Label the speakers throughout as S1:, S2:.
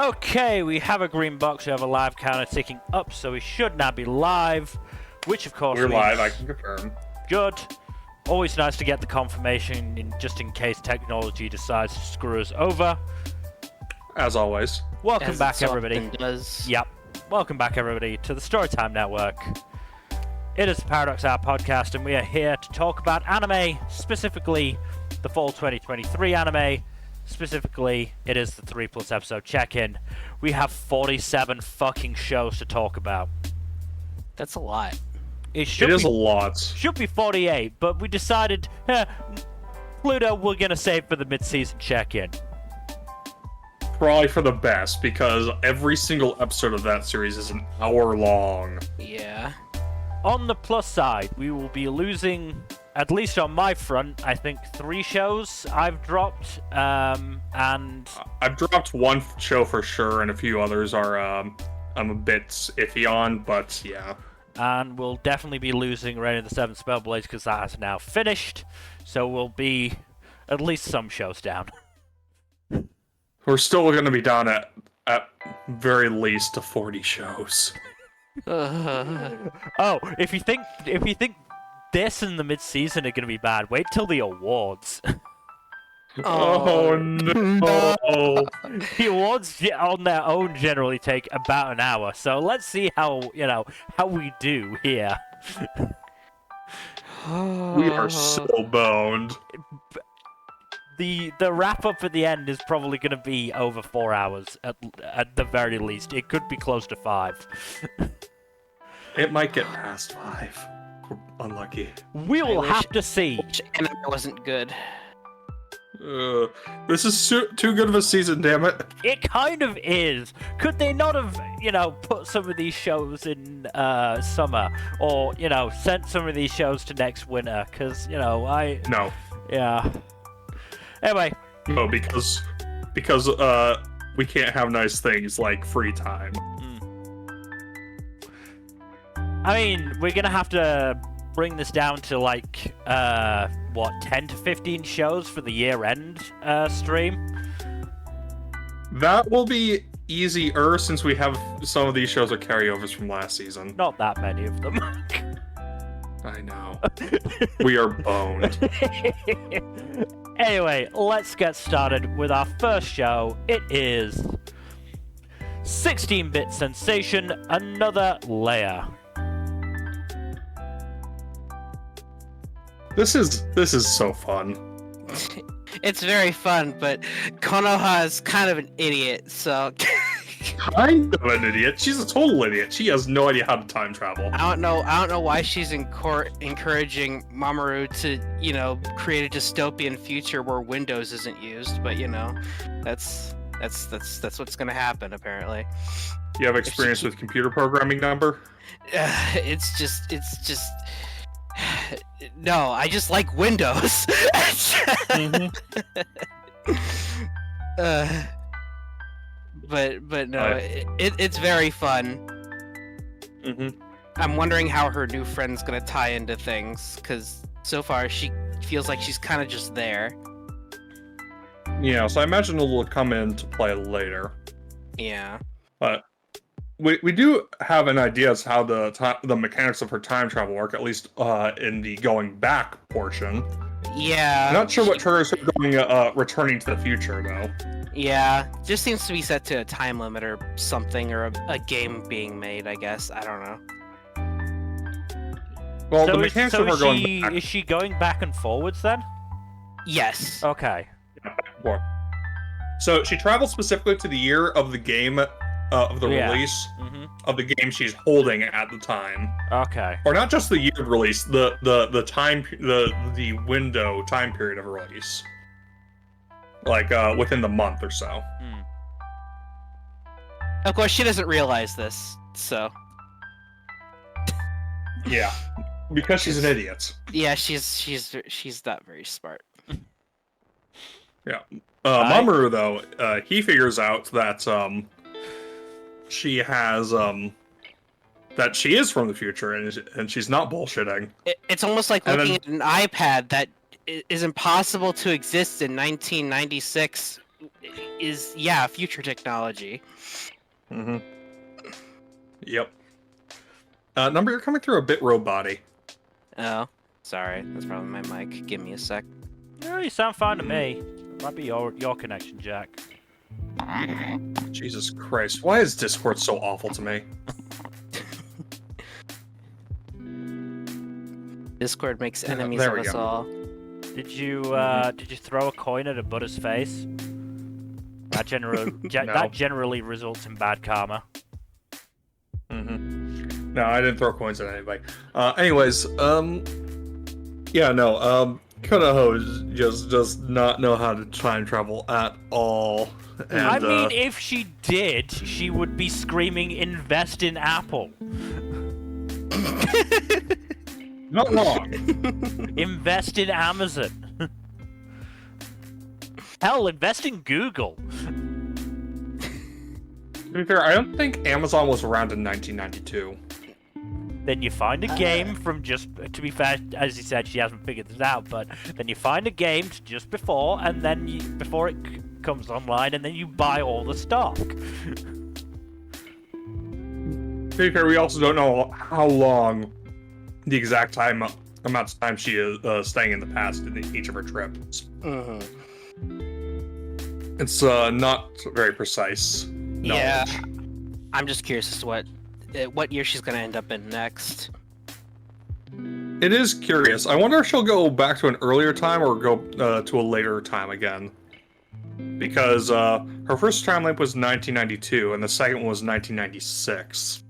S1: Okay, we have a green box, we have a live counter ticking up, so we should now be live, which of course
S2: we're
S1: means
S2: live, I can confirm.
S1: Good. Always nice to get the confirmation, just in case technology decides to screw us over.
S2: As always.
S1: Welcome back,
S3: so
S1: everybody.
S3: Does.
S1: Yep. Welcome back, everybody, to the Storytime Network. It is the Paradox Hour podcast, and we are here to talk about anime, specifically the fall 2023 anime. Specifically, it is the 3+ episode check-in. We have 47 fucking shows to talk about.
S3: That's a lot.
S2: It is a lot.
S1: Should be 48, but we decided, Pluto, we're gonna save for the mid-season check-in.
S2: Probably for the best, because every single episode of that series is an hour long.
S3: Yeah.
S1: On the plus side, we will be losing, at least on my front, I think 3 shows I've dropped, and...
S2: I've dropped one show for sure, and a few others are, I'm a bit iffy on, but yeah.
S1: And we'll definitely be losing Reign of the Seven Spellblades, because that has now finished, so we'll be at least some shows down.
S2: We're still going to be down at very least to 40 shows.
S1: Oh, if you think this and the mid-season are gonna be bad, wait till the awards.
S2: Oh no!
S1: The awards on their own generally take about an hour, so let's see how we do here.
S2: We are so boned.
S1: The wrap up at the end is probably gonna be over 4 hours at the very least. It could be close to 5.
S2: It might get past 5. We're unlucky.
S1: We will have to see.
S3: Anime wasn't good.
S2: This is too good of a season, damn it.
S1: It kind of is. Could they not have, put some of these shows in summer, or sent some of these shows to next winter? Because
S2: No.
S1: Yeah. Anyway.
S2: No, because we can't have nice things like free time.
S1: I mean, we're gonna have to bring this down to 10 to 15 shows for the year-end stream.
S2: That will be easier since we have some of these shows are carryovers from last season.
S1: Not that many of them.
S2: I know. We are boned.
S1: Anyway, let's get started with our first show. It is 16-bit sensation, Another Layer.
S2: This is so fun.
S3: It's very fun, but Konoha is kind of an idiot, so...
S2: Kind of an idiot. She's a total idiot. She has no idea how to time travel.
S3: I don't know why she's encouraging Mamoru to, create a dystopian future where Windows isn't used, but that's what's gonna happen apparently.
S2: You have experience with computer programming, Nmbr?
S3: It's just no, I just like Windows. But no, it's very fun. I'm wondering how her new friend's gonna tie into things, because so far she feels like she's kind of just there.
S2: Yeah, so I imagine it will come into play later.
S3: Yeah.
S2: But we do have an idea as how the mechanics of her time travel work, at least in the going back portion.
S3: Yeah.
S2: I'm not sure what triggers her returning to the future, though.
S3: Yeah, just seems to be set to a time limit or something, or a game being made, I guess. I don't know.
S2: Well, the mechanics of her going back...
S1: Is she going back and forwards, then?
S3: Yes.
S1: Okay.
S2: Yeah, so she travels specifically to the year of the game, of the release of the game she's holding at the time.
S1: Okay.
S2: Or not just the year of release, the window time period of release. Like, within the month or so.
S3: Of course, she doesn't realize this, so...
S2: Yeah, because she's an idiot.
S3: Yeah, she's not very smart.
S2: Yeah. Mamoru, though, he figures out that, she has, that she is from the future, and she's not bullshitting.
S3: It's almost like looking at an iPad that is impossible to exist in 1996 is future technology.
S2: Mm-hmm. Yep. Nmbr, you're coming through a bit robot-y.
S3: Oh, sorry. That's probably my mic. Give me a sec.
S1: Yeah, you sound fine to me. Might be your connection, Jack.
S2: Jesus Christ, why is Discord so awful to me?
S3: Discord makes enemies
S2: there
S3: of
S2: we
S3: us
S2: go.
S3: all.
S1: Did you throw a coin at a Buddha's face? That generally results in bad karma.
S2: Mm-hmm. No, I didn't throw coins at anybody. Anyways, yeah, no, Konoha does not know how to time travel at all. And,
S1: I mean, if she did, she would be screaming, "Invest in Apple."
S2: not wrong.
S1: Invest in Amazon. Hell, invest in Google.
S2: To be fair, I don't think Amazon was around in 1992.
S1: Then you find a game from just, to be fair, as you said, she hasn't figured this out, but then you find a game just before, and then before it comes online, and then you buy all the stock.
S2: To be fair, we also don't know how long the exact amount of time she is staying in the past in each of her trips.
S3: Mm-hmm.
S2: It's not very precise knowledge.
S3: Yeah, I'm just curious as to what year she's gonna end up in next.
S2: It is curious. I wonder if she'll go back to an earlier time or go to a later time again. Because her first time leap was 1992, and the second one was 1996.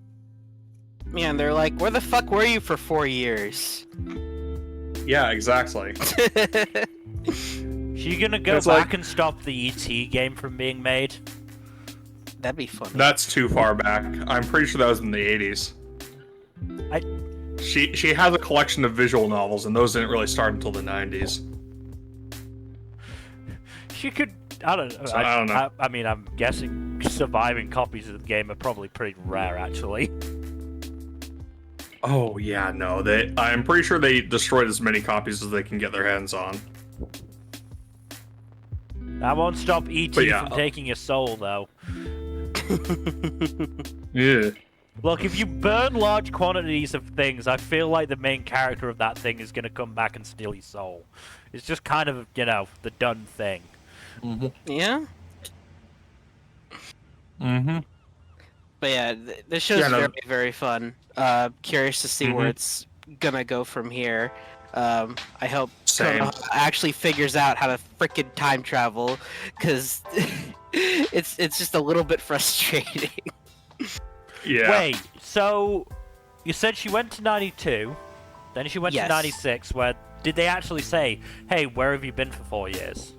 S3: Man, they're like, where the fuck were you for 4 years?
S2: Yeah, exactly.
S1: She gonna go
S2: It's
S1: back
S2: like-
S1: and stop the ET game from being made?
S3: That'd be funny.
S2: That's too far back. I'm pretty sure that was in the 80s. She has a collection of visual novels, and those didn't really start until the 90s.
S1: She could. I don't know.
S2: So, I don't know.
S1: I mean, I'm guessing surviving copies of the game are probably pretty rare, actually.
S2: Oh yeah, no. I'm pretty sure they destroyed as many copies as they can get their hands on.
S1: That won't stop ET
S2: But yeah,
S1: from taking your soul, though.
S2: Yeah.
S1: Look, if you burn large quantities of things, I feel like the main character of that thing is going to come back and steal your soul. It's just kind of, the done thing.
S2: Mm-hmm.
S3: Yeah?
S2: Mm-hmm.
S3: But yeah, this show's
S2: Yeah, no.
S3: very, very fun. Curious to see where it's gonna go from here. I hope
S2: Same.
S3: Konoha actually figures out how to frickin' time travel, because it's just a little bit frustrating.
S2: Yeah.
S1: Wait, so you said she went to 92, then she went
S3: Yes.
S1: to 96, where did they actually say, hey, where have you been for 4 years?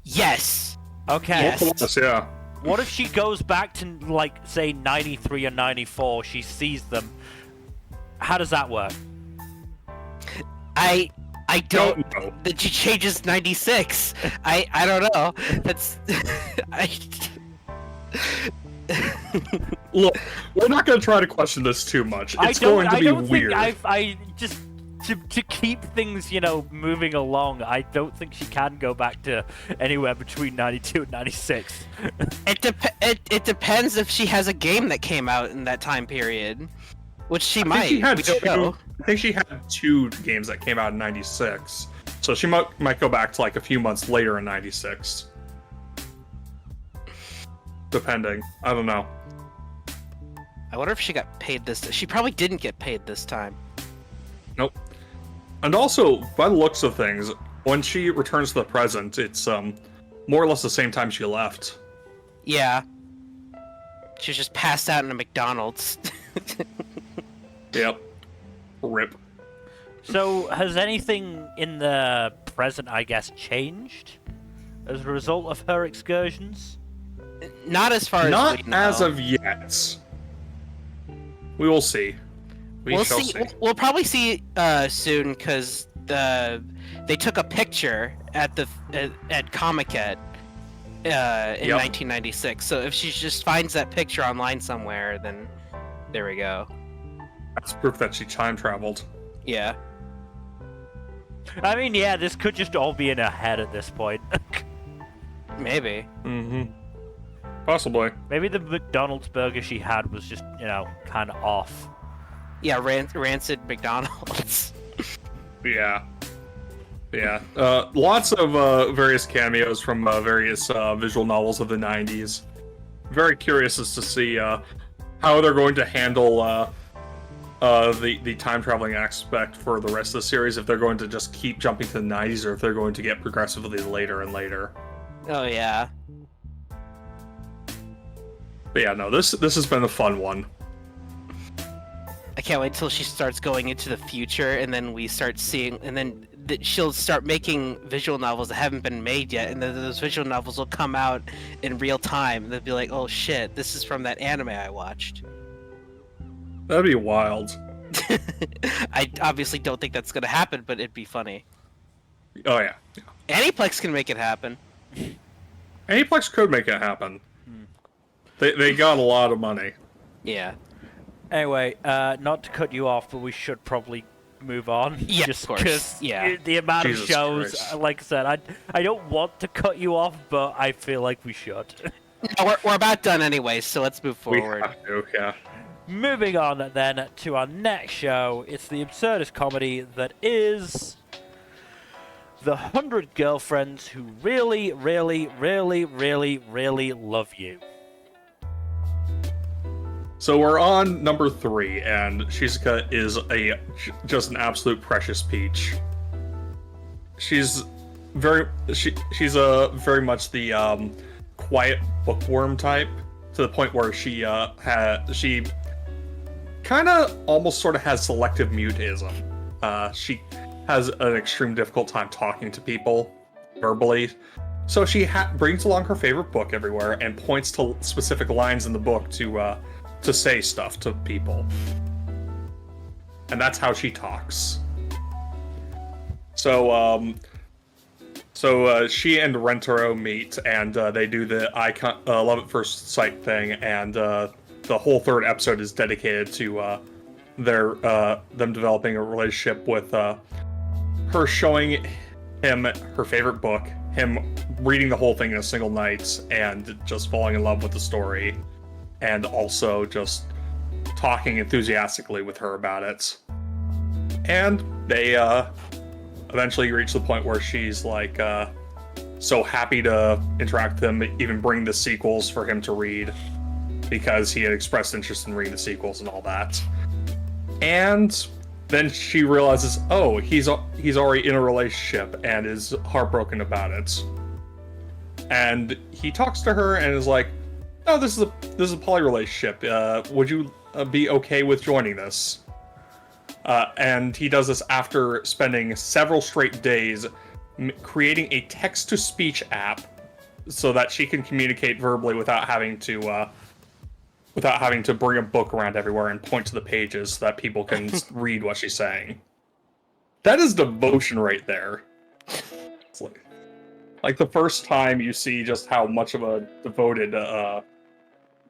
S3: Yes!
S1: Okay.
S3: Yes.
S2: Yeah.
S1: What if she goes back to, like, say, 93 or 94, she sees them? How does that work?
S3: I don't
S2: know.
S3: that she changes 96. I don't know. That's
S2: Look, we're not going to try to question this too much. It's going to be weird.
S1: I just to keep things, moving along. I don't think she can go back to anywhere between 92 and 96.
S3: It depends if she has a game that came out in that time period, which she might.
S2: She had
S3: we don't know.
S2: I think she had 2 games that came out in 96. So she might go back to like a few months later in 96. Depending. I don't know.
S3: I wonder if she got paid this. She probably didn't get paid this time.
S2: Nope. And also, by the looks of things, when she returns to the present, it's more or less the same time she left.
S3: Yeah. She was just passed out in a McDonald's.
S2: Yep. RIP.
S1: So, has anything in the present, I guess, changed as a result of her excursions?
S3: Not as far
S2: Not
S3: as we know.
S2: as of yet. We will see. We shall see.
S3: We'll probably see soon, because they took a picture at Comic-Con in 1996. So if she just finds that picture online somewhere, then there we go.
S2: That's proof that she time traveled.
S3: Yeah.
S1: I mean, yeah, this could just all be in her head at this point.
S3: Maybe.
S2: Mm-hmm. Possibly.
S1: Maybe the McDonald's burger she had was just, kind of off.
S3: Yeah, rancid McDonald's.
S2: Yeah. Yeah. Lots of various cameos from various visual novels of the 90s. Very curious as to see how they're going to handle the time traveling aspect for the rest of the series. If they're going to just keep jumping to the 90s, or if they're going to get progressively later and later.
S3: Oh yeah.
S2: But yeah, no, this has been a fun one.
S3: I can't wait till she starts going into the future, and then we start seeing, and then she'll start making visual novels that haven't been made yet, and then those visual novels will come out in real time. They'll be like, "Oh shit, this is from that anime I watched."
S2: That'd be wild.
S3: I obviously don't think that's gonna happen, but it'd be funny.
S2: Oh yeah.
S3: Aniplex can make it happen.
S2: Aniplex could make it happen. They got a lot of money.
S3: Yeah.
S1: Anyway, not to cut you off, but we should probably move on.
S3: Yeah,
S1: just
S3: of course. Yeah.
S1: The amount
S2: Jesus
S1: of shows,
S2: Christ.
S1: like I said, I don't want to cut you off, but I feel like we should.
S3: No, we're about done anyway, so let's move forward.
S2: We have to, yeah.
S1: Moving on then to our next show, it's the absurdist comedy that is The 100 Girlfriends Who Really, Really, Really, Really, Really Love You.
S2: So we're on number 3, and Shizuka is just an absolute precious peach. She's very much the quiet bookworm type, to the point where she kind of almost sort of has selective mutism. She has an extreme difficult time talking to people verbally. So she brings along her favorite book everywhere and points to specific lines in the book to say stuff to people. And that's how she talks. So she and Rentaro meet, and they do the love at first sight thing, and the whole third episode is dedicated to them developing a relationship, with her showing him her favorite book, him reading the whole thing in a single night, and just falling in love with the story, and also just talking enthusiastically with her about it. And they eventually reach the point where she's like so happy to interact with him, even bring the sequels for him to read, because he had expressed interest in reading the sequels and all that. And then she realizes, oh, he's already in a relationship and is heartbroken about it. And he talks to her and is like, "No, this is a poly relationship. Would you be okay with joining this?" And he does this after spending several straight days creating a text-to-speech app so that she can communicate verbally without having to bring a book around everywhere and point to the pages so that people can read what she's saying. That is devotion right there. It's like the first time you see just how much of a devoted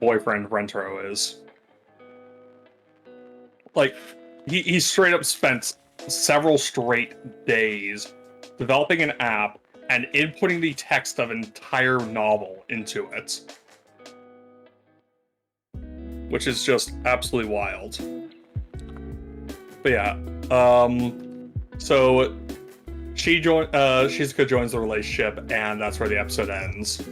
S2: boyfriend Rentaro is. Like, he straight up spent several straight days developing an app and inputting the text of an entire novel into it. Which is just absolutely wild. But yeah, so Shizuka joins the relationship, and that's where the episode ends.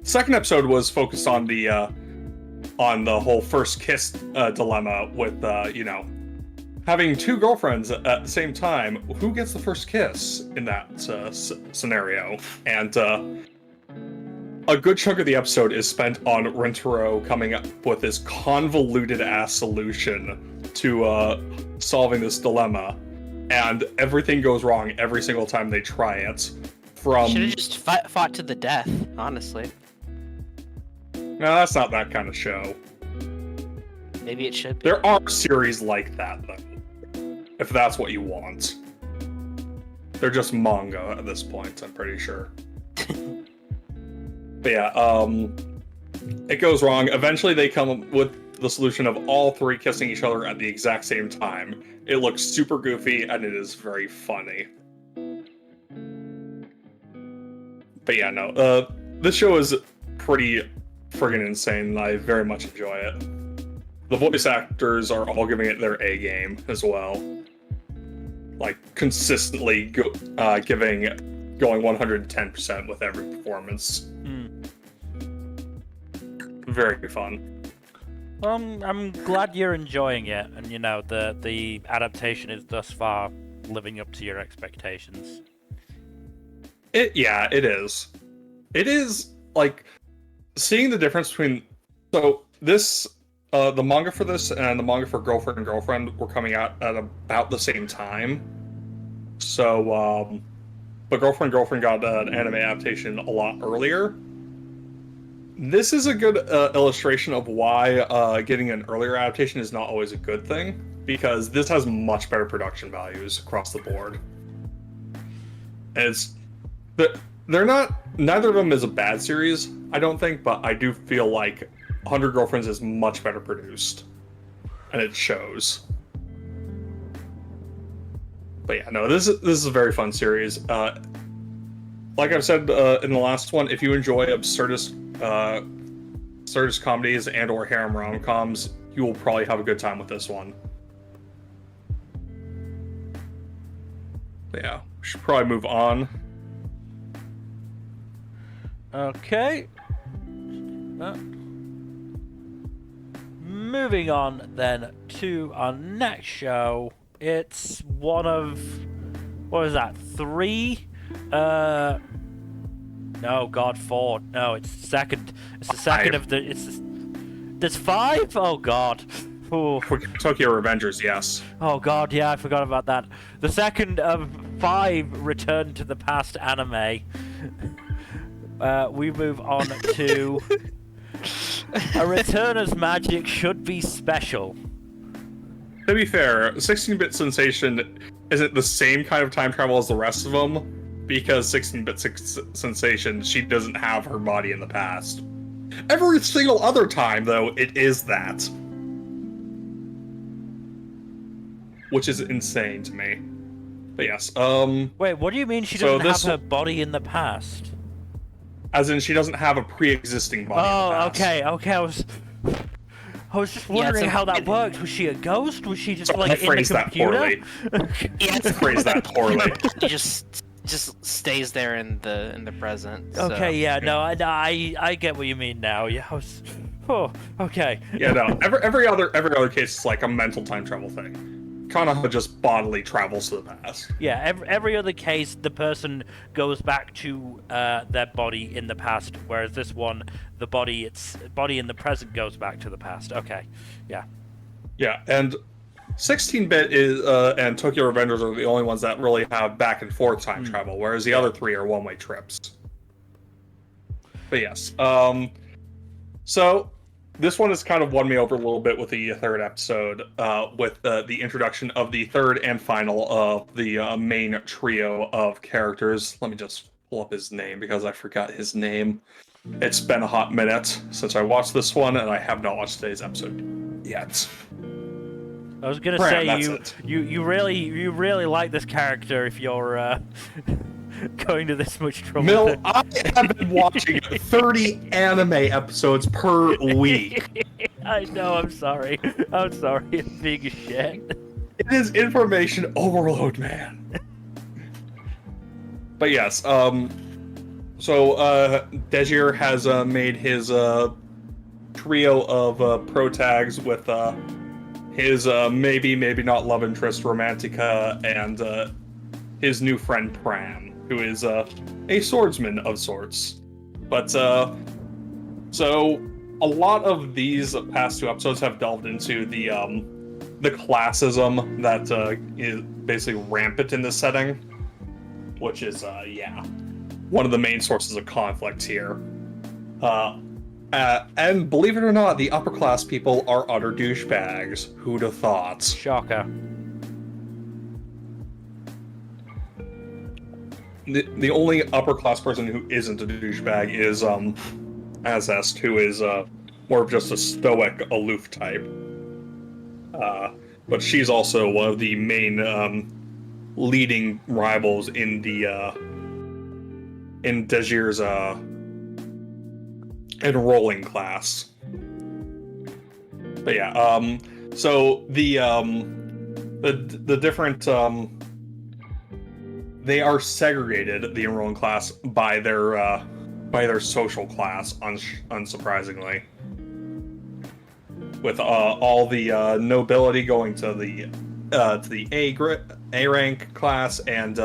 S2: Second episode was focused on the whole first kiss dilemma with having two girlfriends at the same time. Who gets the first kiss in that scenario? And a good chunk of the episode is spent on Rentaro coming up with this convoluted-ass solution to solving this dilemma, and everything goes wrong every single time they try it.
S3: Should have just fought to the death, honestly.
S2: No, that's not that kind of show.
S3: Maybe it should be.
S2: There are series like that, though, if that's what you want. They're just manga at this point, I'm pretty sure. But yeah, it goes wrong. Eventually they come up with the solution of all three kissing each other at the exact same time. It looks super goofy, and it is very funny. But yeah, no. This show is pretty friggin' insane, and I very much enjoy it. The voice actors are all giving it their A game as well. Like, consistently going 110% with every performance. Very fun.
S1: I'm glad you're enjoying it, and you know the adaptation is thus far living up to your expectations.
S2: It is. It is like seeing the difference between this the manga for this and the manga for Girlfriend were coming out at about the same time. So but Girlfriend got an anime adaptation a lot earlier. This is a good illustration of why getting an earlier adaptation is not always a good thing, because this has much better production values across the board. And neither of them is a bad series, I don't think, but I do feel like 100 Girlfriends is much better produced, and it shows. But yeah, no, this is a very fun series. Like I've said in the last one, if you enjoy absurdist comedies and/or harem rom-coms, you will probably have a good time with this one. But yeah, we should probably move on.
S1: Okay. Moving on then to our next show. It's one of, what is that, 3? No, God, 4. No, it's second. It's the second
S2: 5.
S1: of the. There's 5. Oh God. Ooh.
S2: For Tokyo Revengers, yes.
S1: Oh God, yeah, I forgot about that. The second of 5 Return to the Past anime. We move on to A Returner's Magic Should Be Special.
S2: To be fair, 16-bit Sensation isn't the same kind of time travel as the rest of them, because 16-bit Sensation, she doesn't have her body in the past. Every single other time, though, it is that. Which is insane to me. But yes,
S1: Wait, what do you mean she doesn't have her body in the past?
S2: As in, she doesn't have a pre-existing body in the past.
S1: Okay, I was just wondering how that worked. Was she a ghost? Was she just like in the computer?
S2: Phrase that poorly.
S3: She just stays there in the present. So.
S1: Okay, yeah, no, I get what you mean now. Yeah, okay.
S2: Yeah, no, every other case is like a mental time travel thing. Konoha just bodily travels to the past.
S1: Yeah, every other case, the person goes back to their body in the past, whereas this one, the body in the present goes back to the past. Okay, yeah. Yeah,
S2: and 16-bit is and Tokyo Revengers are the only ones that really have back and forth time travel, whereas the other 3 are one-way trips. But yes, so this one has kind of won me over a little bit with the 3rd episode, with the introduction of the 3rd and final of the main trio of characters. Let me just pull up his name because I forgot his name. It's been a hot minute since I watched this one, and I have not watched today's episode yet.
S1: I was gonna say you really like this character if you're going to this much trouble.
S2: Mill, I have been watching 30 anime episodes per week.
S1: I know, I'm sorry. I'm being a shit.
S2: It is information overload, man. But yes, so Dejir has made his trio of pro tags with his maybe not love interest Romantica and his new friend Pram, who is a swordsman of sorts. But so a lot of these past 2 episodes have delved into the classism that is basically rampant in this setting, which is one of the main sources of conflict here. And believe it or not, the upper class people are utter douchebags. Who'd have thought?
S1: Shocker.
S2: The only upper class person who isn't a douchebag is Azest, who is more of just a stoic, aloof type. But she's also one of the main, leading rivals in the in Dejir's enrolling class. But yeah, so the different they are segregated, the enrolling class, by their social class, unsurprisingly, with all the nobility going to the A rank class, and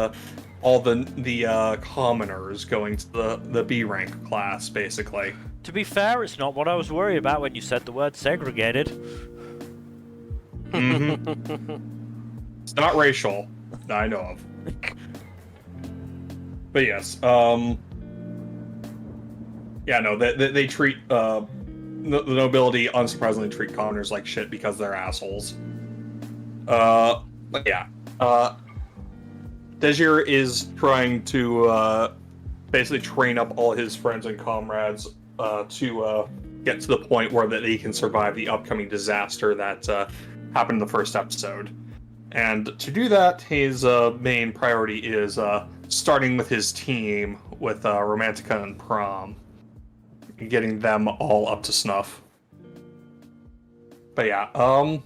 S2: all the commoners going to the B rank class, basically.
S1: To be fair, it's not what I was worried about when you said the word segregated.
S2: Mm-hmm. It's not racial that I know of. But yes, yeah, no, they treat the nobility, unsurprisingly, treat commoners like shit because they're assholes. But yeah, Dejir is trying to basically train up all his friends and comrades to get to the point where that he can survive the upcoming disaster that happened in the first episode. And to do that, his main priority is starting with his team with Romantica and Prom, and getting them all up to snuff. But yeah, oh,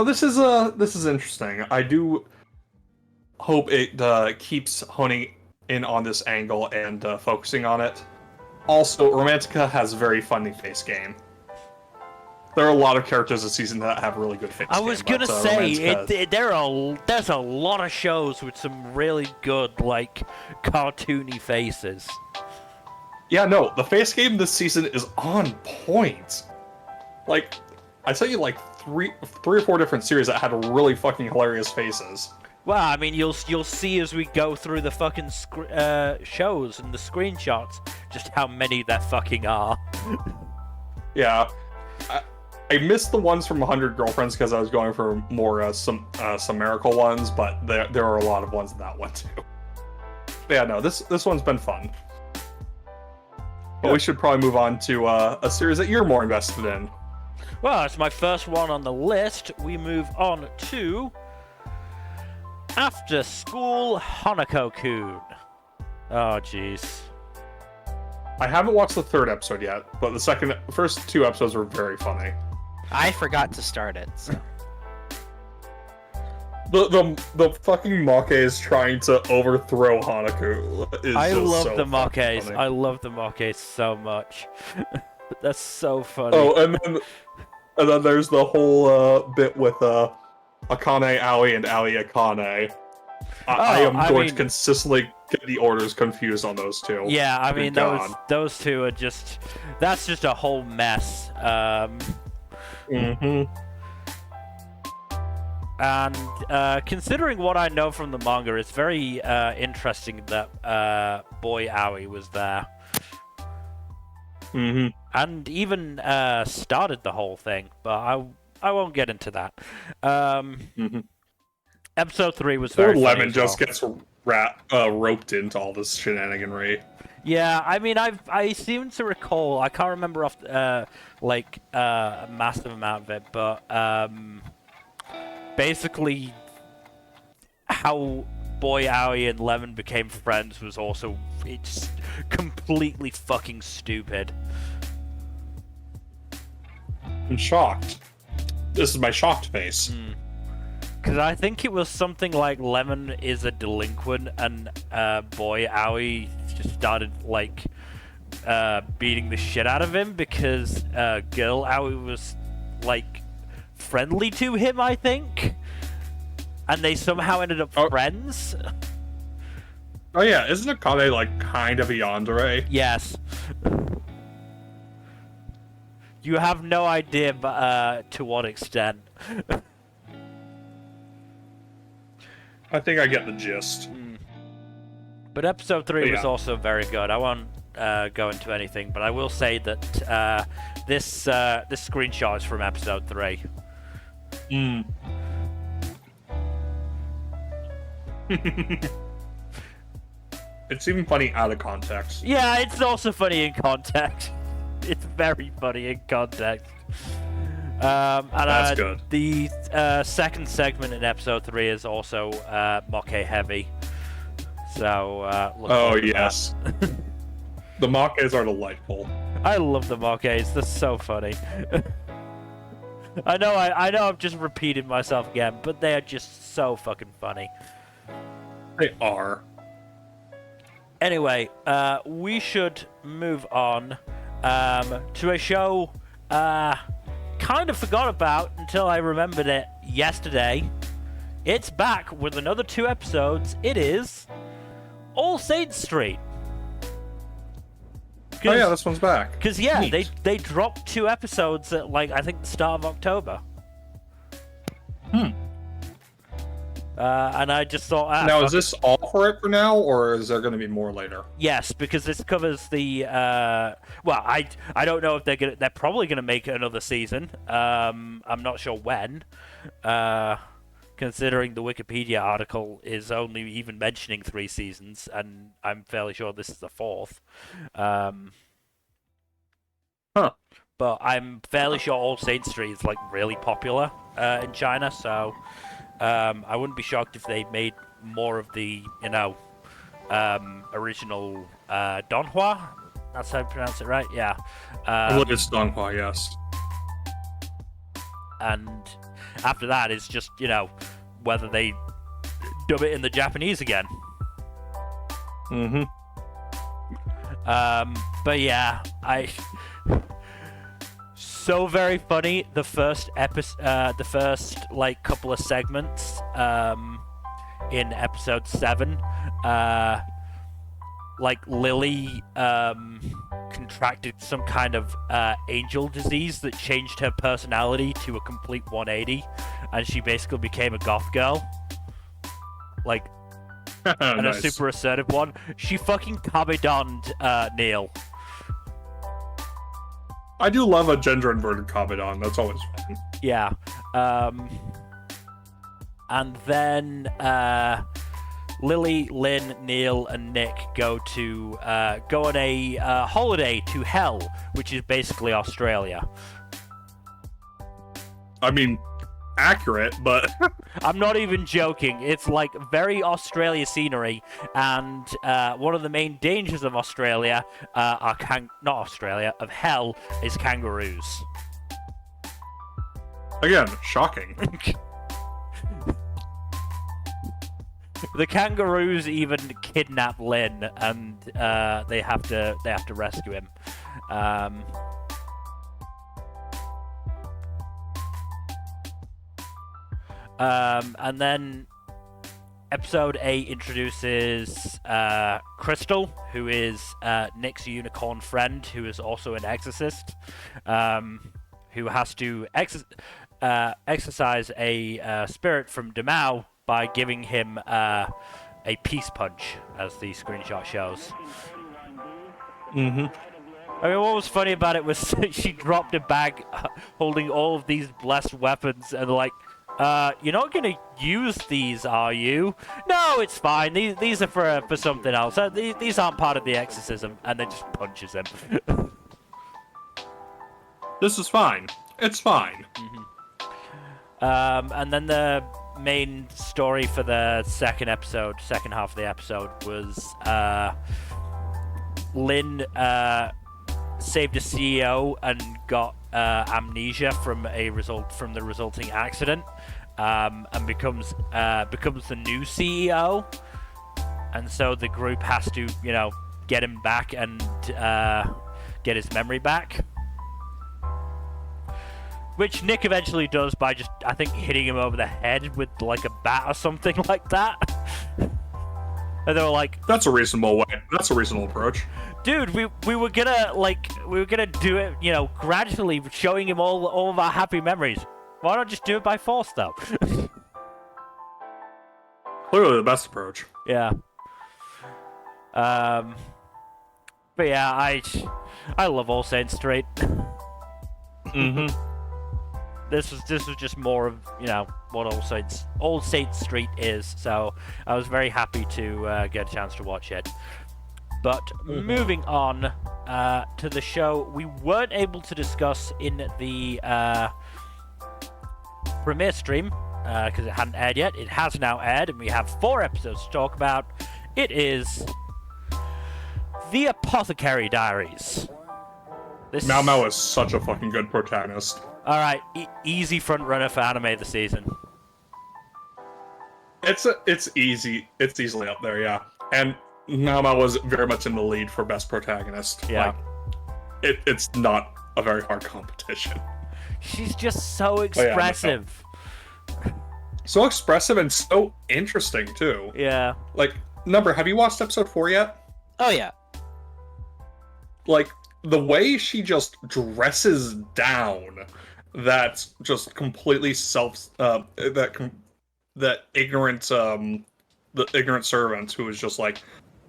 S2: this is interesting. I do hope it keeps honing in on this angle and focusing on it. Also, Romantica has a very funny face game. There are a lot of characters this season that have really good face
S1: I was
S2: game,
S1: gonna
S2: but,
S1: say, there's a lot of shows with some really good, like, cartoony faces.
S2: Yeah, no, the face game this season is on point. Like, I tell you, like three or four different series that had really fucking hilarious faces.
S1: Well, I mean, you'll see as we go through the fucking shows and the screenshots just how many there fucking are.
S2: Yeah, I missed the ones from 100 Girlfriends because I was going for more some miracle ones, but there are a lot of ones in that one too. But yeah, no, this one's been fun. But we should probably move on to a series that you're more invested in.
S1: Well, it's my first one on the list. We move on to After School Hanako-kun. Oh, jeez.
S2: I haven't watched the third episode yet, but the first two episodes were very funny.
S3: I forgot to start it. So.
S2: The fucking Make is trying to overthrow Hanako.
S1: I love the
S2: Make.
S1: I love the Make so much. That's so funny.
S2: Oh, and then there's the whole bit with Akane Aoi and Aoi Akane. I am going to consistently get the orders confused on those two.
S1: Yeah, I mean those two are that's just a whole mess.
S2: Mm-hmm.
S1: And considering what I know from the manga, it's very interesting that Boy Aoi was there.
S2: Mm-hmm.
S1: And even started the whole thing, but I won't get into that. Episode 3 was very funny.
S2: Lemon just gets roped into all this shenaniganry.
S1: Yeah, I mean, I seem to recall, I can't remember off a massive amount of it, but basically how Boy Aoi and Lemon became friends was also it's completely fucking stupid.
S2: I'm shocked. This is my shocked face.
S1: Because I think it was something like Lemon is a delinquent and Boy Aoi just started like beating the shit out of him because Girl Aoi was like friendly to him, I think. And they somehow ended up friends.
S2: Oh yeah, isn't Akane like kind of a yandere?
S1: Yes. You have no idea, but to what extent.
S2: I think I get the gist.
S1: But episode 3 was also very good. I won't go into anything, but I will say that this screenshot is from episode 3.
S2: It's even funny out of context.
S1: Yeah, it's also funny in context. It's very funny in context. And
S2: that's good.
S1: The second segment in episode 3 is also Mokke heavy. So, look
S2: Oh
S1: forward to
S2: yes, the Makkes are delightful.
S1: that. I love the Makkes. They're so funny. I know I'm just repeating myself again, but they are just so fucking funny.
S2: They are.
S1: Anyway, we should move on to a show kind of forgot about until I remembered it yesterday. It's back with another 2 episodes. It is All Saints Street.
S2: Oh yeah, this one's back.
S1: Because yeah,
S2: Neat.
S1: they dropped 2 episodes at like I think the start of October. And I just thought,
S2: now is this all for it for now, or is there going to be more later?
S1: yes, because this covers the. Well, I don't know if they're probably gonna make another season. I'm not sure when. Considering the Wikipedia article is only even mentioning 3 seasons, and I'm fairly sure this is the 4th. But I'm fairly sure All Saints Street is like really popular in China, so I wouldn't be shocked if they made more of the original Donghua. That's how you pronounce it, right? Yeah.
S2: What is Donghua? Yes.
S1: And after that, it's just whether they dub it in the Japanese again.
S2: Mm-hmm.
S1: But yeah, so very funny. The first like couple of segments in episode 7, like Lily contracted some kind of angel disease that changed her personality to a complete 180, and she basically became a goth girl. Like, and
S2: Nice.
S1: a super assertive one. She fucking Kabedoned Neil.
S2: I do love a gender-inverted Kabedon. That's always fun.
S1: Yeah. And then Lily, Lynn, Neil, and Nick go on a holiday to Hell, which is basically Australia.
S2: I mean, accurate, but
S1: I'm not even joking. It's like very Australia scenery, and one of the main dangers of Australia of Hell is kangaroos.
S2: again, shocking.
S1: The kangaroos even kidnap Lynn, and they have to rescue him. And then episode 8 introduces Crystal, who is Nick's unicorn friend, who is also an exorcist, who has to exorcise a spirit from Demao by giving him a peace punch, as the screenshot shows.
S2: Mm-hmm.
S1: I mean, what was funny about it was she dropped a bag holding all of these blessed weapons, and like, you're not gonna use these, are you? No, it's fine. These are for something else. These aren't part of the exorcism, and then just punches him.
S2: This is fine. It's fine.
S1: And then the main story for the second half of the episode was Lynn saved a CEO and got amnesia from the resulting accident, and becomes the new CEO, and so the group has to get him back and get his memory back, which Nick eventually does by just, I think, hitting him over the head with like a bat or something like that. And they were like,
S2: That's a reasonable way. That's a reasonable approach.
S1: dude, we were gonna do it, gradually, showing him all of our happy memories. Why not just do it by force, though?
S2: Clearly the best approach.
S1: Yeah. But yeah, I love All Saints Street.
S2: Mm-hmm.
S1: This was just more of what All Saints Street is. So I was very happy to get a chance to watch it. But moving on to the show, we weren't able to discuss in the premiere stream because it hadn't aired yet. It has now aired, and we have 4 episodes to talk about. It is the Apothecary Diaries.
S2: Mao Mao is such a fucking good protagonist.
S1: Alright, easy front runner for anime this season.
S2: It's easy. It's easily up there, yeah. And Mao Mao was very much in the lead for best protagonist.
S1: Yeah.
S2: Like, it's not a very hard competition.
S1: She's just so expressive.
S2: So expressive and so interesting, too.
S1: Yeah.
S2: Like, Nmbr, have you watched episode 4 yet?
S3: Oh yeah.
S2: Like, the way she just dresses down, that's just completely that ignorant the ignorant servant who is just like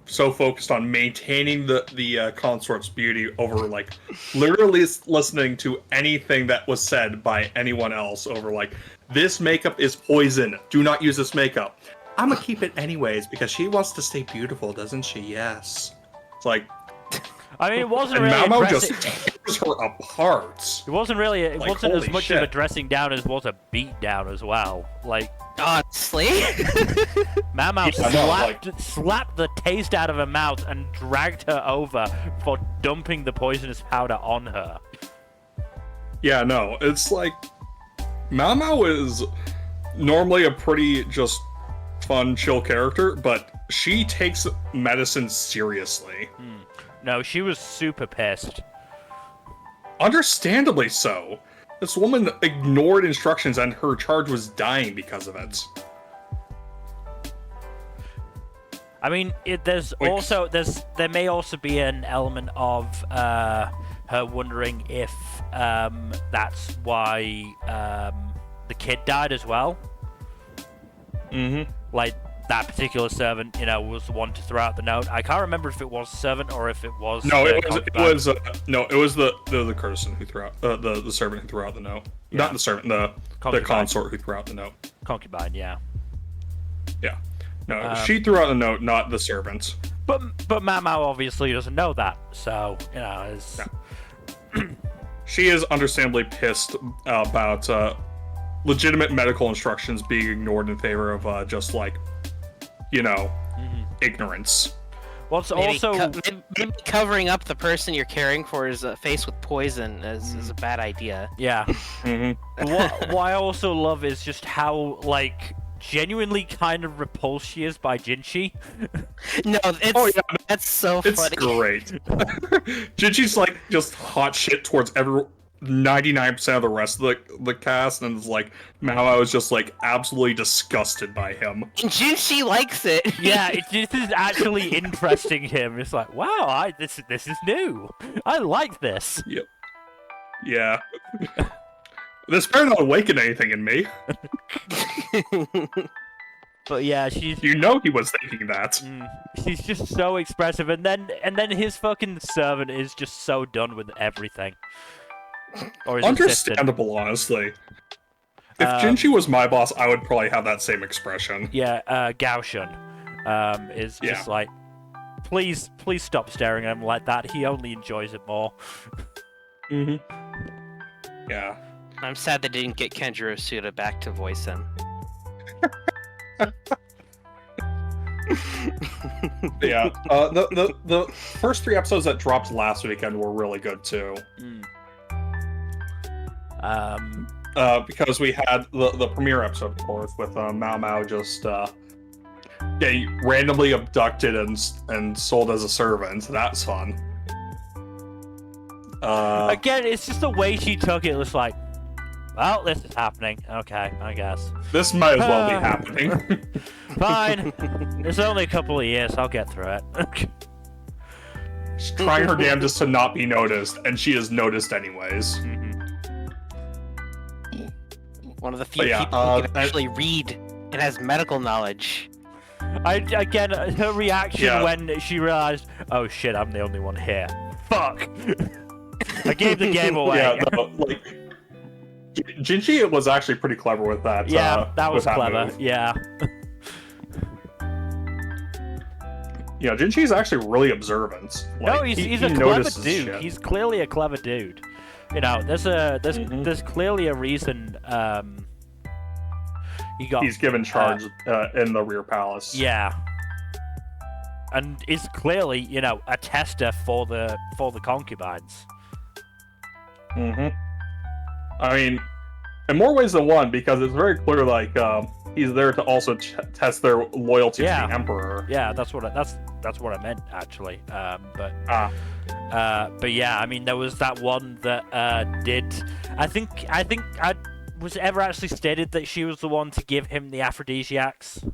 S2: so focused on maintaining the consort's beauty over like literally listening to anything that was said by anyone else over like, this makeup is poison, do not use this makeup. I'm gonna keep it anyways because she wants to stay beautiful, doesn't she? Yes. It's like,
S1: I mean, it wasn't
S2: and
S1: really
S2: Mao Mao
S1: addressing...
S2: just tears her apart.
S1: It wasn't really. It
S2: Like,
S1: wasn't as
S2: holy
S1: much
S2: shit.
S1: of a dressing down as it was a beat down as well. Like,
S3: Honestly.
S1: Mao Mao
S2: Yeah, I know,
S1: slapped the taste out of her mouth and dragged her over for dumping the poisonous powder on her.
S2: Yeah, no, it's like Mao Mao is normally a pretty just fun, chill character, but she takes medicine seriously.
S1: No, she was super pissed.
S2: Understandably so. This woman ignored instructions and her charge was dying because of it.
S1: I mean, there may also be an element of her wondering if that's why the kid died as well.
S2: Mm-hmm.
S1: Like, that particular servant, was the one to throw out the note. I can't remember if it was servant or if it was.
S2: No,
S1: the
S2: it was
S1: concubine.
S2: the courtesan who threw out the servant who threw out the note.
S1: Yeah.
S2: Not the servant, the
S1: Concubine.
S2: consort who threw out the note.
S1: Concubine, yeah.
S2: Yeah. No, she threw out the note, not the servant.
S1: But Mao Mao obviously doesn't know that, so it's.
S2: No. She is understandably pissed about legitimate medical instructions being ignored in favor of just like, ignorance.
S1: Well, it's
S3: Maybe
S1: also
S3: maybe covering up the person you're caring for is face with poison is a bad idea.
S1: yeah.
S2: Mm-hmm.
S1: what I also love is just how like genuinely kind of repulsed she is by Jinchi.
S3: No, that's so
S2: It's
S3: funny.
S2: great. Jinchi's like just hot shit towards 99% of the rest of the cast, and it's like Mao is just like absolutely disgusted by him.
S3: And Jinchi likes it.
S1: Yeah, this is actually interesting him. It's like, wow, this is new. I like this.
S2: Yep. Yeah. This better not awaken anything in me.
S1: But yeah, she's
S2: He was thinking that.
S1: she's just so expressive, and then his fucking servant is just so done with everything. Or his assistant.
S2: Understandable, honestly. If Jinchi was my boss, I would probably have that same expression.
S1: Yeah, Gaoshun is just like, please stop staring at him like that. He only enjoys it more.
S2: Mm-hmm. Yeah.
S3: I'm sad they didn't get Kenjiro Suda back to voice him.
S2: Yeah. The first 3 episodes that dropped last weekend were really good too. Because we had the premiere episode, of course, with Mao Mao just getting randomly abducted and sold as a servant. That's fun.
S1: Again, it's just the way she took it. It was like, well, this is happening. Okay, I guess.
S2: This might as well be happening.
S1: Fine. It's only a couple of years. I'll get through it.
S2: She's trying her damnedest to not be noticed, and she is noticed anyways.
S3: One of the few
S2: yeah,
S3: people who can actually read and has medical knowledge.
S1: Again, her reaction when she realized, oh shit, I'm the only one here. Fuck. I gave the game away.
S2: Yeah, no, like Jinchi was actually pretty clever with that.
S1: Yeah, that was
S2: with
S1: clever.
S2: move.
S1: Yeah.
S2: Yeah, Jinchi's actually really observant.
S1: No,
S2: Like,
S1: he's
S2: he
S1: a clever
S2: notices
S1: dude.
S2: shit.
S1: He's clearly a clever dude. There's clearly a reason.
S2: He's given charge in the rear palace.
S1: Yeah. and is clearly, you know, a tester for the concubines.
S2: I mean, in more ways than one, because it's very clear, like, he's there to also test their loyalty to the Emperor.
S1: Yeah, that's what I meant, actually. But yeah, I mean, there was that one that did. I think was it ever actually stated that she was the one to give him the aphrodisiacs?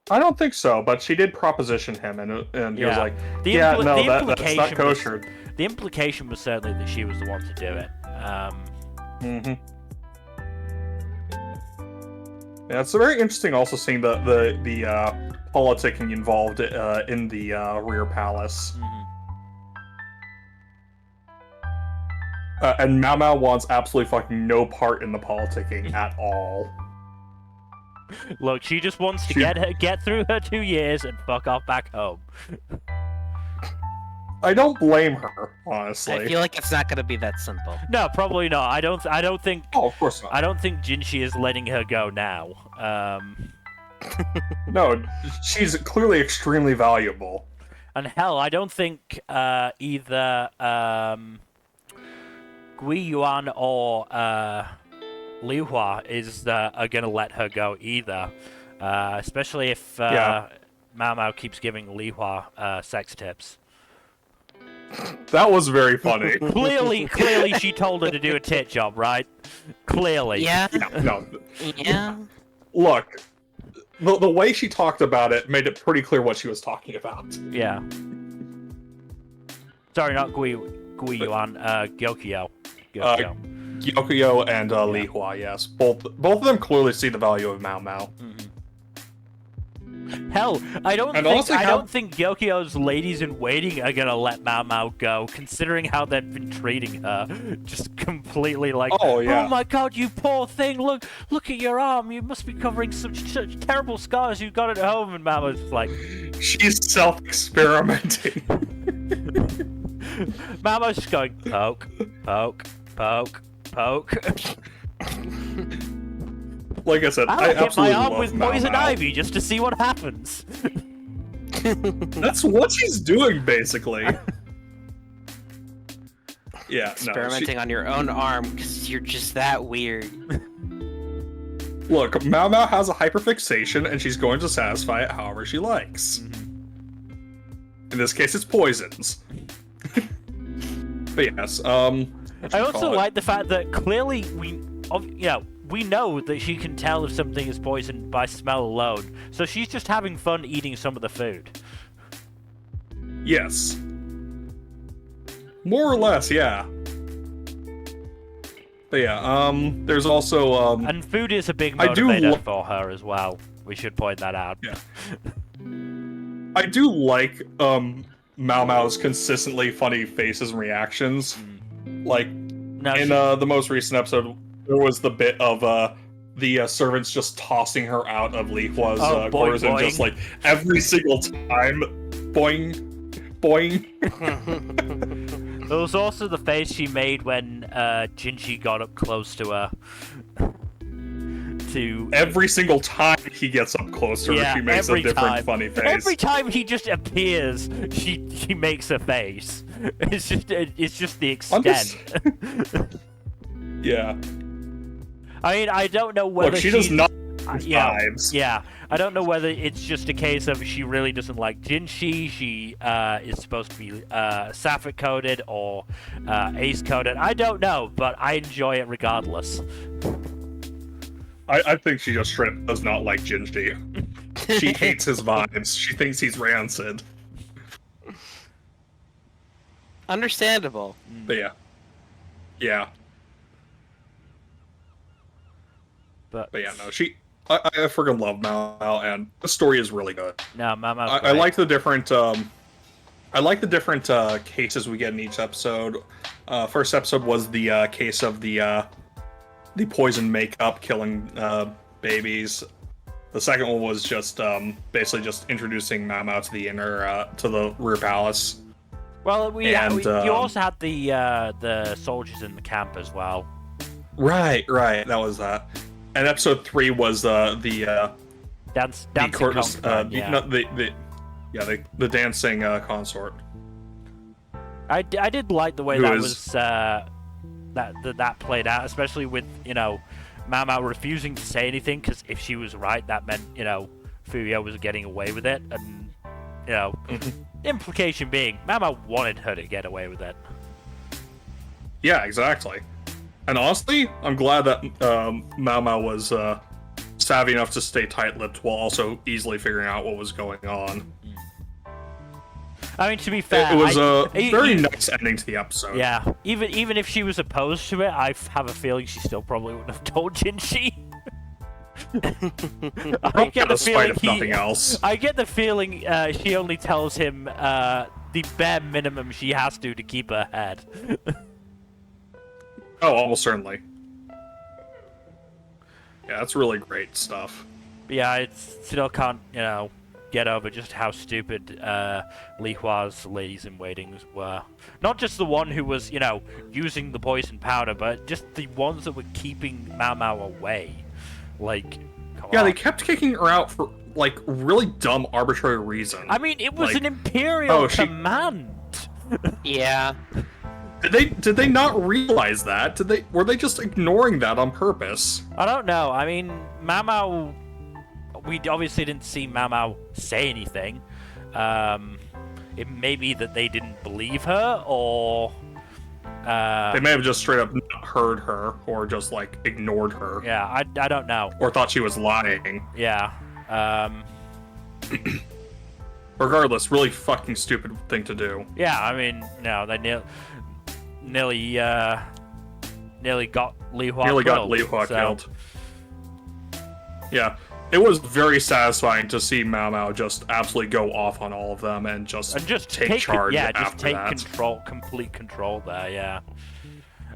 S2: I don't think so, but she did proposition him, and he was like,
S1: that's
S2: not kosher.
S1: The implication was certainly that she was the one to do it.
S2: Yeah, it's very interesting also seeing the politicking involved in the rear palace. And Mao Mao wants absolutely fucking no part in the politicking at all.
S1: Look, she just wants to get through her 2 years and fuck off back home.
S2: I don't blame her, honestly.
S3: I feel like it's not going to be that simple.
S1: No, probably not. I don't think.
S2: Oh, of course not.
S1: I don't think Jinshi is letting her go now.
S2: No, she's clearly extremely valuable.
S1: And hell, I don't think either Gui Yuan or Liu Hua are gonna let her go either. Especially if Mao Mao keeps giving Liu Hua sex tips.
S2: That was very funny.
S1: Clearly, she told her to do a tit job, right? Clearly.
S3: Yeah.
S2: No.
S3: Yeah.
S2: Look, the way she talked about it made it pretty clear what she was talking about.
S1: Yeah. Sorry, not Gui Yuan. Gyokyo.
S2: Gyokyo and Li Hua, yes. Both of them clearly see the value of Mao Mao.
S1: Hell, I don't think Gyokyo's ladies-in-waiting are gonna let Mao Mao go, considering how they've been treating her. Just completely like, oh my god, you poor thing, look at your arm, you must be covering such terrible scars you got at home, and Mao Mao's just like...
S2: She's self-experimenting.
S1: Mao Mao's just going, poke, poke, poke, poke.
S2: Like I said,
S1: I
S2: absolutely
S1: hit my arm
S2: love
S1: with
S2: Mao
S1: poison
S2: Mao.
S1: ivy just to see what happens.
S2: That's what she's doing, basically. Yeah,
S3: experimenting on your own arm because you're just that weird.
S2: Look, Mao Mao has a hyperfixation, and she's going to satisfy it however she likes. In this case, it's poisons. But yes,
S1: I also like the fact that clearly we know that she can tell if something is poisoned by smell alone, so she's just having fun eating some of the food.
S2: Yes. More or less, yeah. But yeah, there's also,
S1: And food is a big motivator for her as well. We should point that out.
S2: Yeah. I do like, Mao Mao's consistently funny faces and reactions. Like, in the most recent episode, there was the bit of the servants just tossing her out of Li Hua's quarters, and just like every single time, boing, boing.
S1: There was also the face she made when Jinshi got up close to her.
S2: Every single time he gets up close to her, she makes a different funny face.
S1: Every time he just appears, she makes a face. It's just the extent.
S2: Yeah.
S1: I mean, I don't know whether
S2: she does not vibes.
S1: Yeah, I don't know whether it's just a case of she really doesn't like Jinshi. She is supposed to be Sapphic coded or Ace coded. I don't know, but I enjoy it regardless.
S2: I think she just straight up does not like Jinshi. She hates his vibes. She thinks he's rancid.
S3: Understandable.
S2: But yeah. Yeah. But yeah, no, I freaking love Mao Mao, and the story is really good.
S1: No, Mao Mao's
S2: I like the different, cases we get in each episode. First episode was the case of the poison makeup killing babies. The second one was just basically just introducing Mao Mao to the rear palace.
S1: Well, you also had the soldiers in the camp as well.
S2: Right, that was that. And episode 3 was the
S1: dancing concubine, yeah.
S2: The dancing consort.
S1: I did like the way that played out, especially with Mau Mau refusing to say anything, because if she was right, that meant Fuyo was getting away with it, and implication being Mau Mau wanted her to get away with it.
S2: Yeah, exactly. And honestly, I'm glad that Mau Mau was savvy enough to stay tight-lipped while also easily figuring out what was going on.
S1: I mean, to be fair,
S2: it was a very nice ending to the episode.
S1: Yeah, even if she was opposed to it, I have a feeling she still probably wouldn't have told Jinshi. I get the feeling
S2: nothing else.
S1: I get the feeling she only tells him the bare minimum she has to keep her head.
S2: Oh, almost certainly. Yeah, that's really great stuff.
S1: But yeah, I still can't, get over just how stupid Li Hua's ladies-in-waiting were. Not just the one who was, using the poison powder, but just the ones that were keeping Mau Mau away. Like, come on.
S2: They kept kicking her out for, really dumb, arbitrary reason.
S1: I mean, it was an Imperial command!
S3: Yeah.
S2: Did they not realize that? Were they just ignoring that on purpose?
S1: I don't know. I mean, Mau Mau... We obviously didn't see Mau Mau say anything. It may be that they didn't believe her, or...
S2: they may have just straight up not heard her, or just, ignored her.
S1: Yeah, I don't know.
S2: Or thought she was lying.
S1: Yeah.
S2: Regardless, really fucking stupid thing to do.
S1: Yeah, I mean, they nearly got Li Hua
S2: killed. Yeah. It was very satisfying to see Mau Mau just absolutely go off on all of them and just take charge after that.
S1: Complete control there, yeah.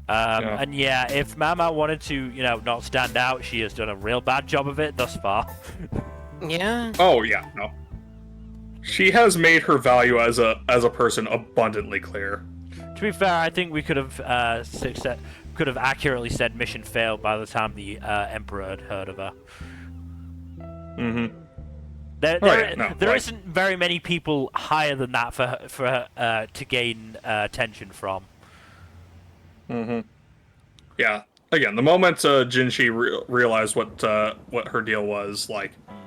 S1: And yeah, if Mau Mau wanted to, not stand out, she has done a real bad job of it thus far.
S3: Yeah.
S2: Oh yeah, no. She has made her value as a person abundantly clear.
S1: To be fair, I think we could have accurately said mission failed by the time the Emperor had heard of her.
S2: Mm-hmm.
S1: There isn't very many people higher than that for her to gain attention from.
S2: Mm-hmm. Yeah. Again, the moment Jinshi realized what her deal was,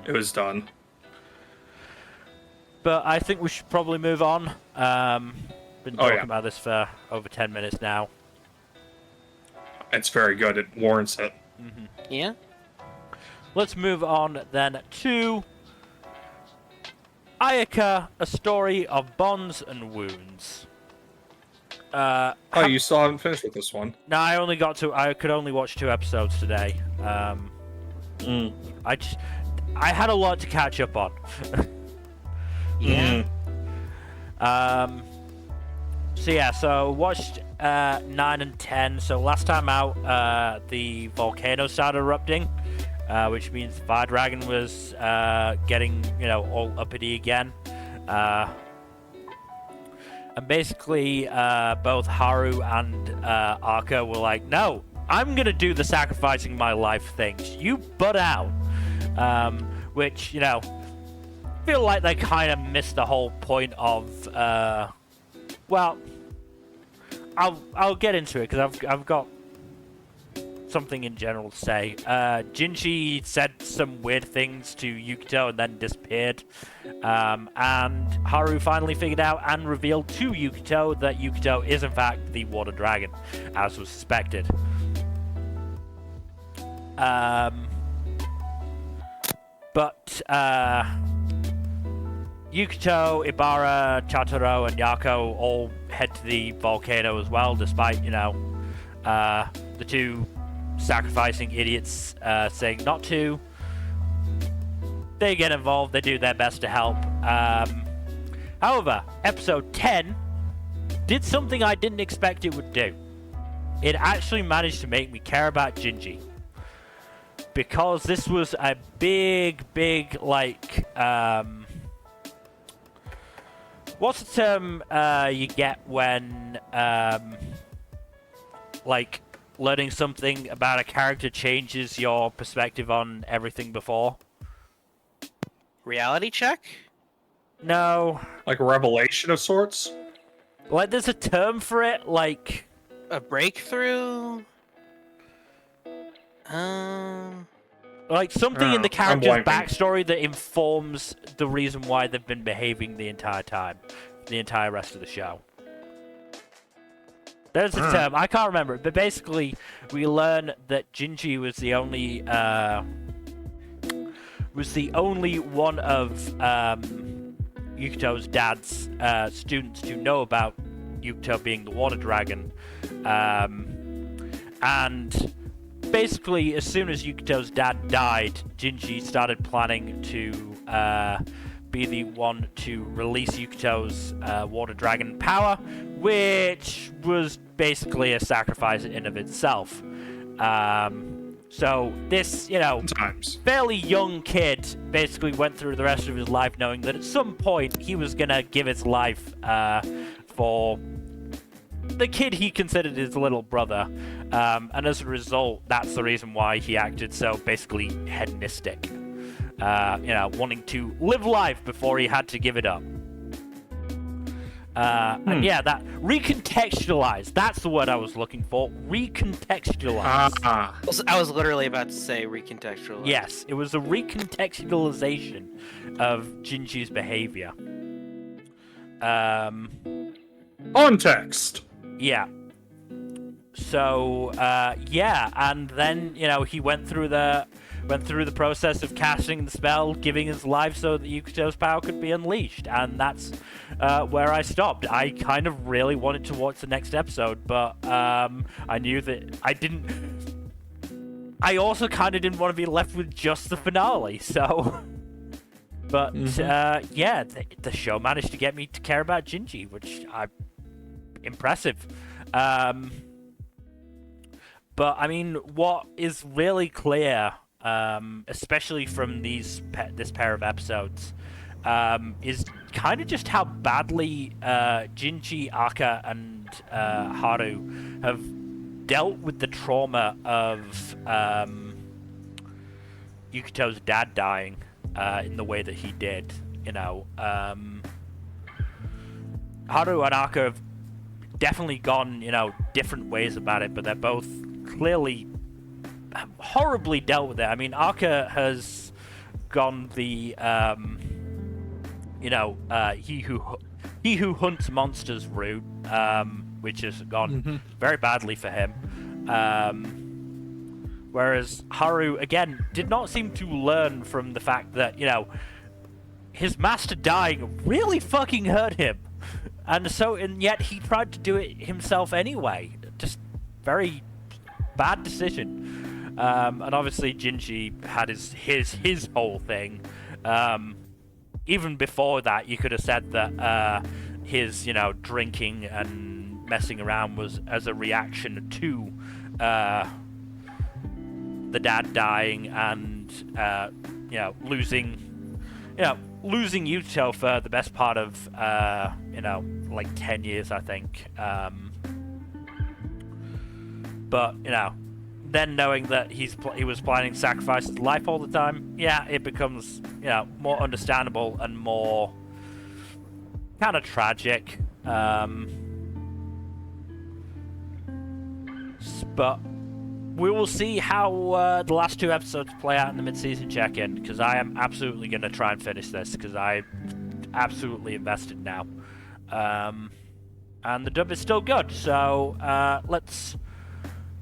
S2: it was done.
S1: But I think we should probably move on. Been talking about this for over 10 minutes now.
S2: It's very good. It warrants it.
S1: Mm-hmm.
S3: Yeah.
S1: Let's move on then to Ayaka, A Story of Bonds and Wounds.
S2: You still haven't finished with this one?
S1: No, I could only watch 2 episodes today. I had a lot to catch up on.
S3: Yeah.
S1: So watched 9 and 10. So last time out, the volcano started erupting, which means Fire Dragon was getting, all uppity again. And basically, both Haru and Ayaka were like, no, I'm going to do the sacrificing my life things. You butt out. Which, feel like they kind of missed the whole point of, well, I'll get into it because I've got something in general to say. Jinshi said some weird things to Yukito and then disappeared. And Haru finally figured out and revealed to Yukito that Yukito is in fact the Water Dragon, as was suspected. But Yukito, Ibara, Chataro, and Yako all head to the volcano as well, despite, the 2 sacrificing idiots saying not to. They get involved, they do their best to help. However, episode 10 did something I didn't expect it would do. It actually managed to make me care about Jinji. Because this was a big, what's the term you get when, learning something about a character changes your perspective on everything before?
S3: Reality check?
S1: No.
S2: Like a revelation of sorts?
S1: Like, there's a term for it, like...
S3: A breakthrough?
S1: Like, something in the
S2: I'm
S1: character's
S2: blanking.
S1: backstory that informs the reason why they've been behaving the entire time. The entire rest of the show. There's a term, I can't remember it, but basically, we learn that Jinji was the only one of Yukito's dad's students to know about Yukito being the water dragon. And basically, as soon as Yukito's dad died, Jinji started planning to be the one to release Yukito's water dragon power, which was basically a sacrifice in of itself. So this,
S2: Sometimes.
S1: fairly young kid basically went through the rest of his life knowing that at some point he was gonna give his life for the kid he considered his little brother, and as a result, that's the reason why he acted so basically hedonistic, wanting to live life before he had to give it up. And yeah, that recontextualized. That's the word I was looking for. Recontextualized.
S3: I was literally about to say recontextualize.
S1: Yes, it was a recontextualization of Jinji's behavior.
S2: Context.
S1: Yeah. So, yeah, and then, he went through the process of casting the spell, giving his life so that Yukito's power could be unleashed, and that's where I stopped. I kind of really wanted to watch the next episode, but I knew that I didn't... I also kind of didn't want to be left with just the finale, so... But, yeah, the show managed to get me to care about Jinji, which impressive. But, I mean, what is really clear, especially from this pair of episodes, is kind of just how badly Jinji, Ayaka, and Haru have dealt with the trauma of Yukito's dad dying in the way that he did. Haru and Ayaka have definitely gone, different ways about it, but they're both clearly horribly dealt with it. I mean, Ayaka has gone the, he who hunts monsters route, which has gone very badly for him. Whereas Haru, again, did not seem to learn from the fact that, his master dying really fucking hurt him. And yet he tried to do it himself anyway. Just very bad decision. And obviously Jinji had his whole thing. Even before that, you could have said that his, drinking and messing around was as a reaction to the dad dying and, losing Yukito for the best part of, 10 years, I think. But, then knowing that he was planning to sacrifice his life all the time, yeah, it becomes, more understandable and more kind of tragic. But we will see how the last two episodes play out in the mid-season check-in, because I am absolutely going to try and finish this, because I'm absolutely invested now. And the dub is still good, so let's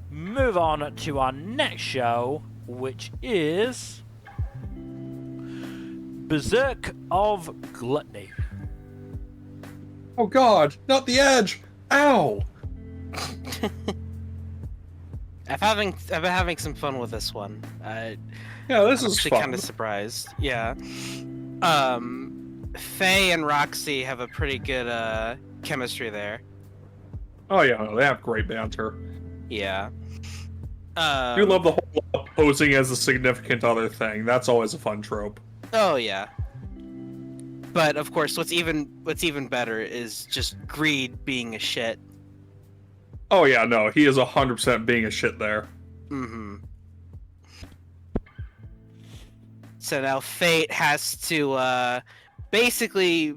S1: move on to our next show, which is Berserk of Gluttony.
S2: Oh god, not the edge! Ow!
S3: I've been having some fun with this one.
S2: Yeah, this is
S3: actually
S2: fun.
S3: kind of surprised. Yeah. Faye and Roxy have a pretty good chemistry there.
S2: Oh yeah, no, they have great banter.
S3: Yeah.
S2: I do love the whole posing as a significant other thing. That's always a fun trope.
S3: Oh yeah. But of course, what's even better is just Greed being a shit.
S2: Oh yeah, no, he is 100% being a shit there.
S3: Mm-hmm. So now Fate has to basically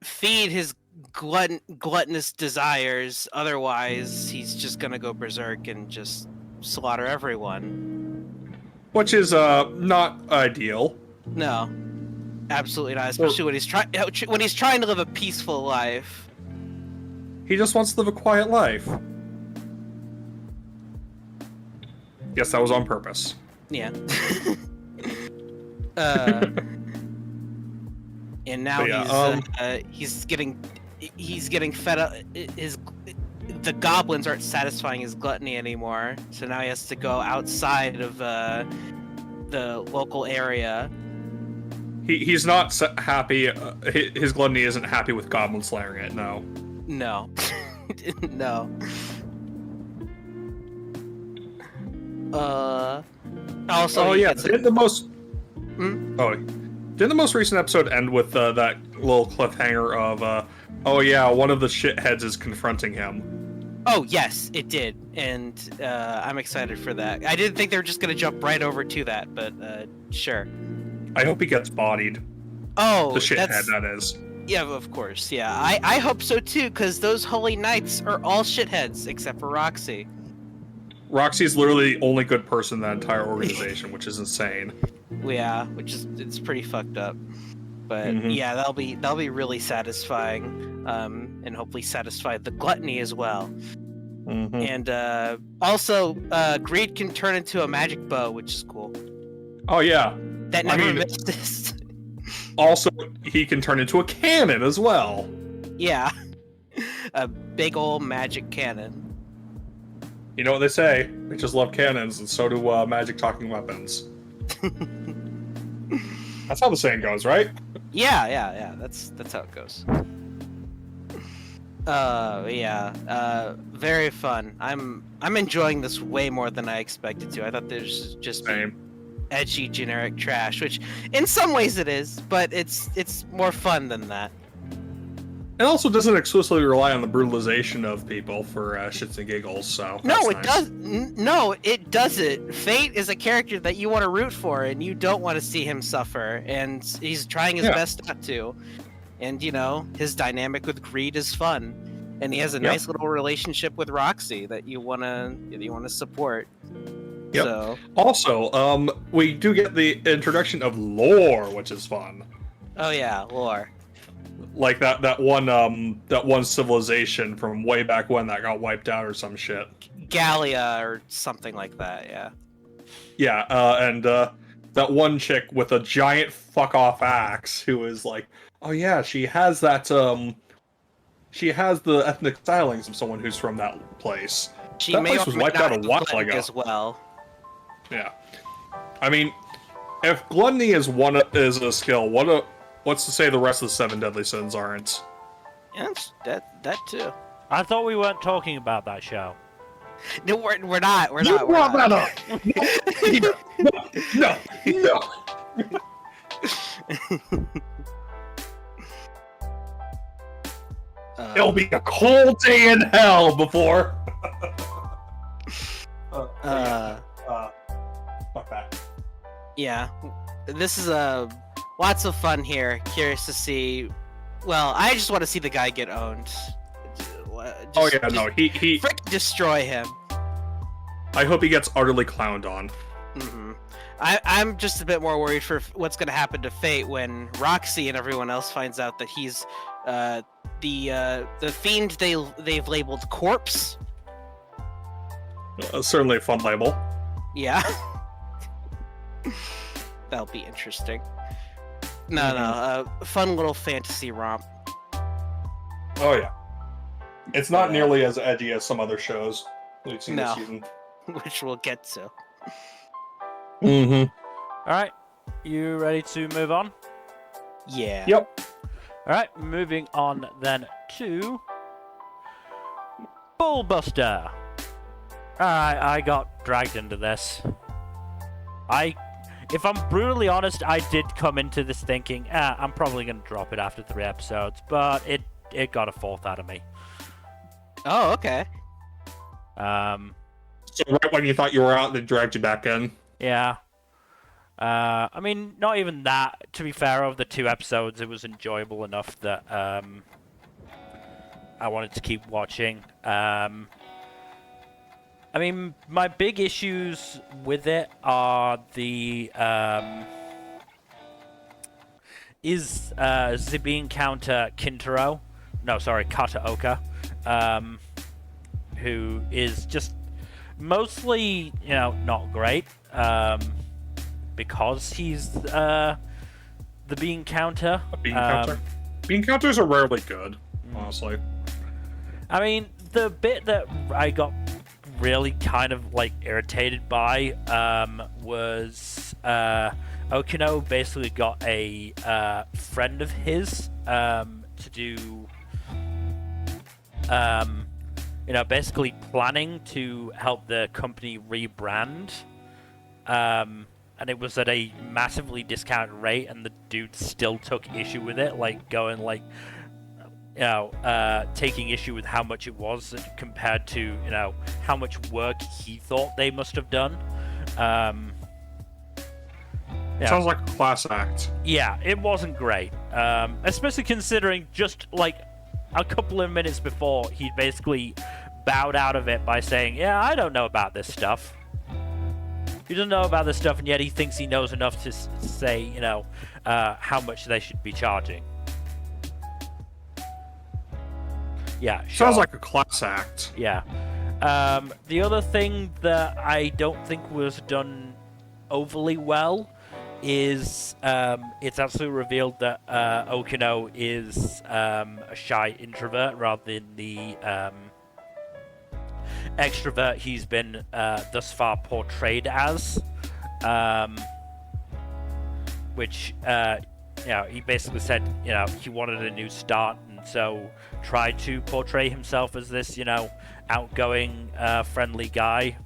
S3: feed his gluttonous desires. Otherwise, he's just gonna go berserk and just slaughter everyone.
S2: Which is not ideal.
S3: No, absolutely not. Especially when he's trying to live a peaceful life.
S2: He just wants to live a quiet life. Yes, that was on purpose.
S3: Yeah. And now he's getting fed up. The goblins aren't satisfying his gluttony anymore, so now he has to go outside of the local area.
S2: He's not happy. His gluttony isn't happy with goblin slaying it. No.
S3: No. No. Also.
S2: Oh yeah. Didn't the most recent episode end with that little cliffhanger of oh yeah, one of the shitheads is confronting him?
S3: Oh yes, it did, and I'm excited for that. I didn't think they were just gonna jump right over to that, but sure.
S2: I hope he gets bodied.
S3: Oh,
S2: the shithead, that is.
S3: Yeah, of course. Yeah, I hope so too, because those holy knights are all shitheads except for Roxy.
S2: Roxy's literally the only good person in that entire organization, which is insane.
S3: Yeah, it's pretty fucked up. But yeah, that'll be really satisfying, and hopefully satisfy the gluttony as well. And also, greed can turn into a magic bow, which is cool.
S2: Oh yeah,
S3: that never missed this.
S2: Also, he can turn into a cannon as well.
S3: Yeah, a big old magic cannon.
S2: You know what they say? They just love cannons, and so do magic talking weapons. That's how the saying goes, right?
S3: Yeah. That's how it goes. Very fun. I'm enjoying this way more than I expected to. I thought there's just edgy generic trash, which in some ways it is, but it's more fun than that.
S2: It also doesn't exclusively rely on the brutalization of people for shits and giggles, so
S3: no, it does. No, it doesn't. Fate is a character that you want to root for, and you don't want to see him suffer, and he's trying his best not to. And you know, his dynamic with Greed is fun, and he has a nice little relationship with Roxy that you wanna support.
S2: Yep.
S3: So.
S2: Also, we do get the introduction of lore, which is fun.
S3: Oh yeah, lore.
S2: Like that one civilization from way back when that got wiped out or some shit.
S3: Gallia or something like that, yeah.
S2: Yeah, and that one chick with a giant fuck off axe who is like, oh yeah, she has that she has the ethnic stylings of someone who's from that place. That place was wiped out a while ago
S3: as well.
S2: Yeah, I mean, if gluttony is a skill, what's to say the rest of the 7 deadly sins aren't?
S3: Yeah, that too.
S1: I thought we weren't talking about that show.
S3: No, we're not. We're
S2: you
S3: not.
S2: brought that up. No. It'll be a cold day in hell before. Fuck that.
S3: Yeah, this is lots of fun here. Curious to see. Well, I just want to see the guy get owned.
S2: He
S3: freaking destroy him.
S2: I hope he gets utterly clowned on.
S3: I'm just a bit more worried for what's going to happen to Fate when Roxy and everyone else finds out that he's the fiend they've labeled Corpse.
S2: Certainly a fun label.
S3: Yeah. That'll be interesting. No, fun little fantasy romp.
S2: Oh yeah. It's not nearly as edgy as some other shows we've seen this season.
S3: Which we'll get to.
S1: Alright, you ready to move on?
S3: Yeah.
S2: Yep.
S1: Alright, moving on then to Bullbuster. I got dragged into this. If I'm brutally honest, I did come into this thinking, I'm probably going to drop it after 3 episodes, but it got a 4th out of me.
S3: Oh, okay.
S2: So right when you thought you were out, they dragged you back in?
S1: Yeah. I mean, not even that. To be fair, of the 2 episodes, it was enjoyable enough that I wanted to keep watching. I mean, my big issues with it are the the encounter Kintaro. No, sorry, Kataoka, who is just mostly, not great, because he's the bean counter.
S2: Bean counter. Bean counters are rarely good, honestly.
S1: I mean, the bit that I got really kind of like irritated by was Okino basically got a friend of his to do basically planning to help the company rebrand, and it was at a massively discounted rate, and the dude still took issue with it, like going like, taking issue with how much it was compared to, how much work he thought they must have done.
S2: Sounds like a class act.
S1: Yeah, it wasn't great, especially considering just like a couple of minutes before he basically bowed out of it by saying, "Yeah, I don't know about this stuff." He doesn't know about this stuff, and yet he thinks he knows enough to say, how much they should be charging. Yeah, sure.
S2: Sounds like a class act.
S1: Yeah. The other thing that I don't think was done overly well is it's actually revealed that Okino is a shy introvert rather than the extrovert he's been thus far portrayed as, which he basically said he wanted a new start, and so tried to portray himself as this outgoing friendly guy,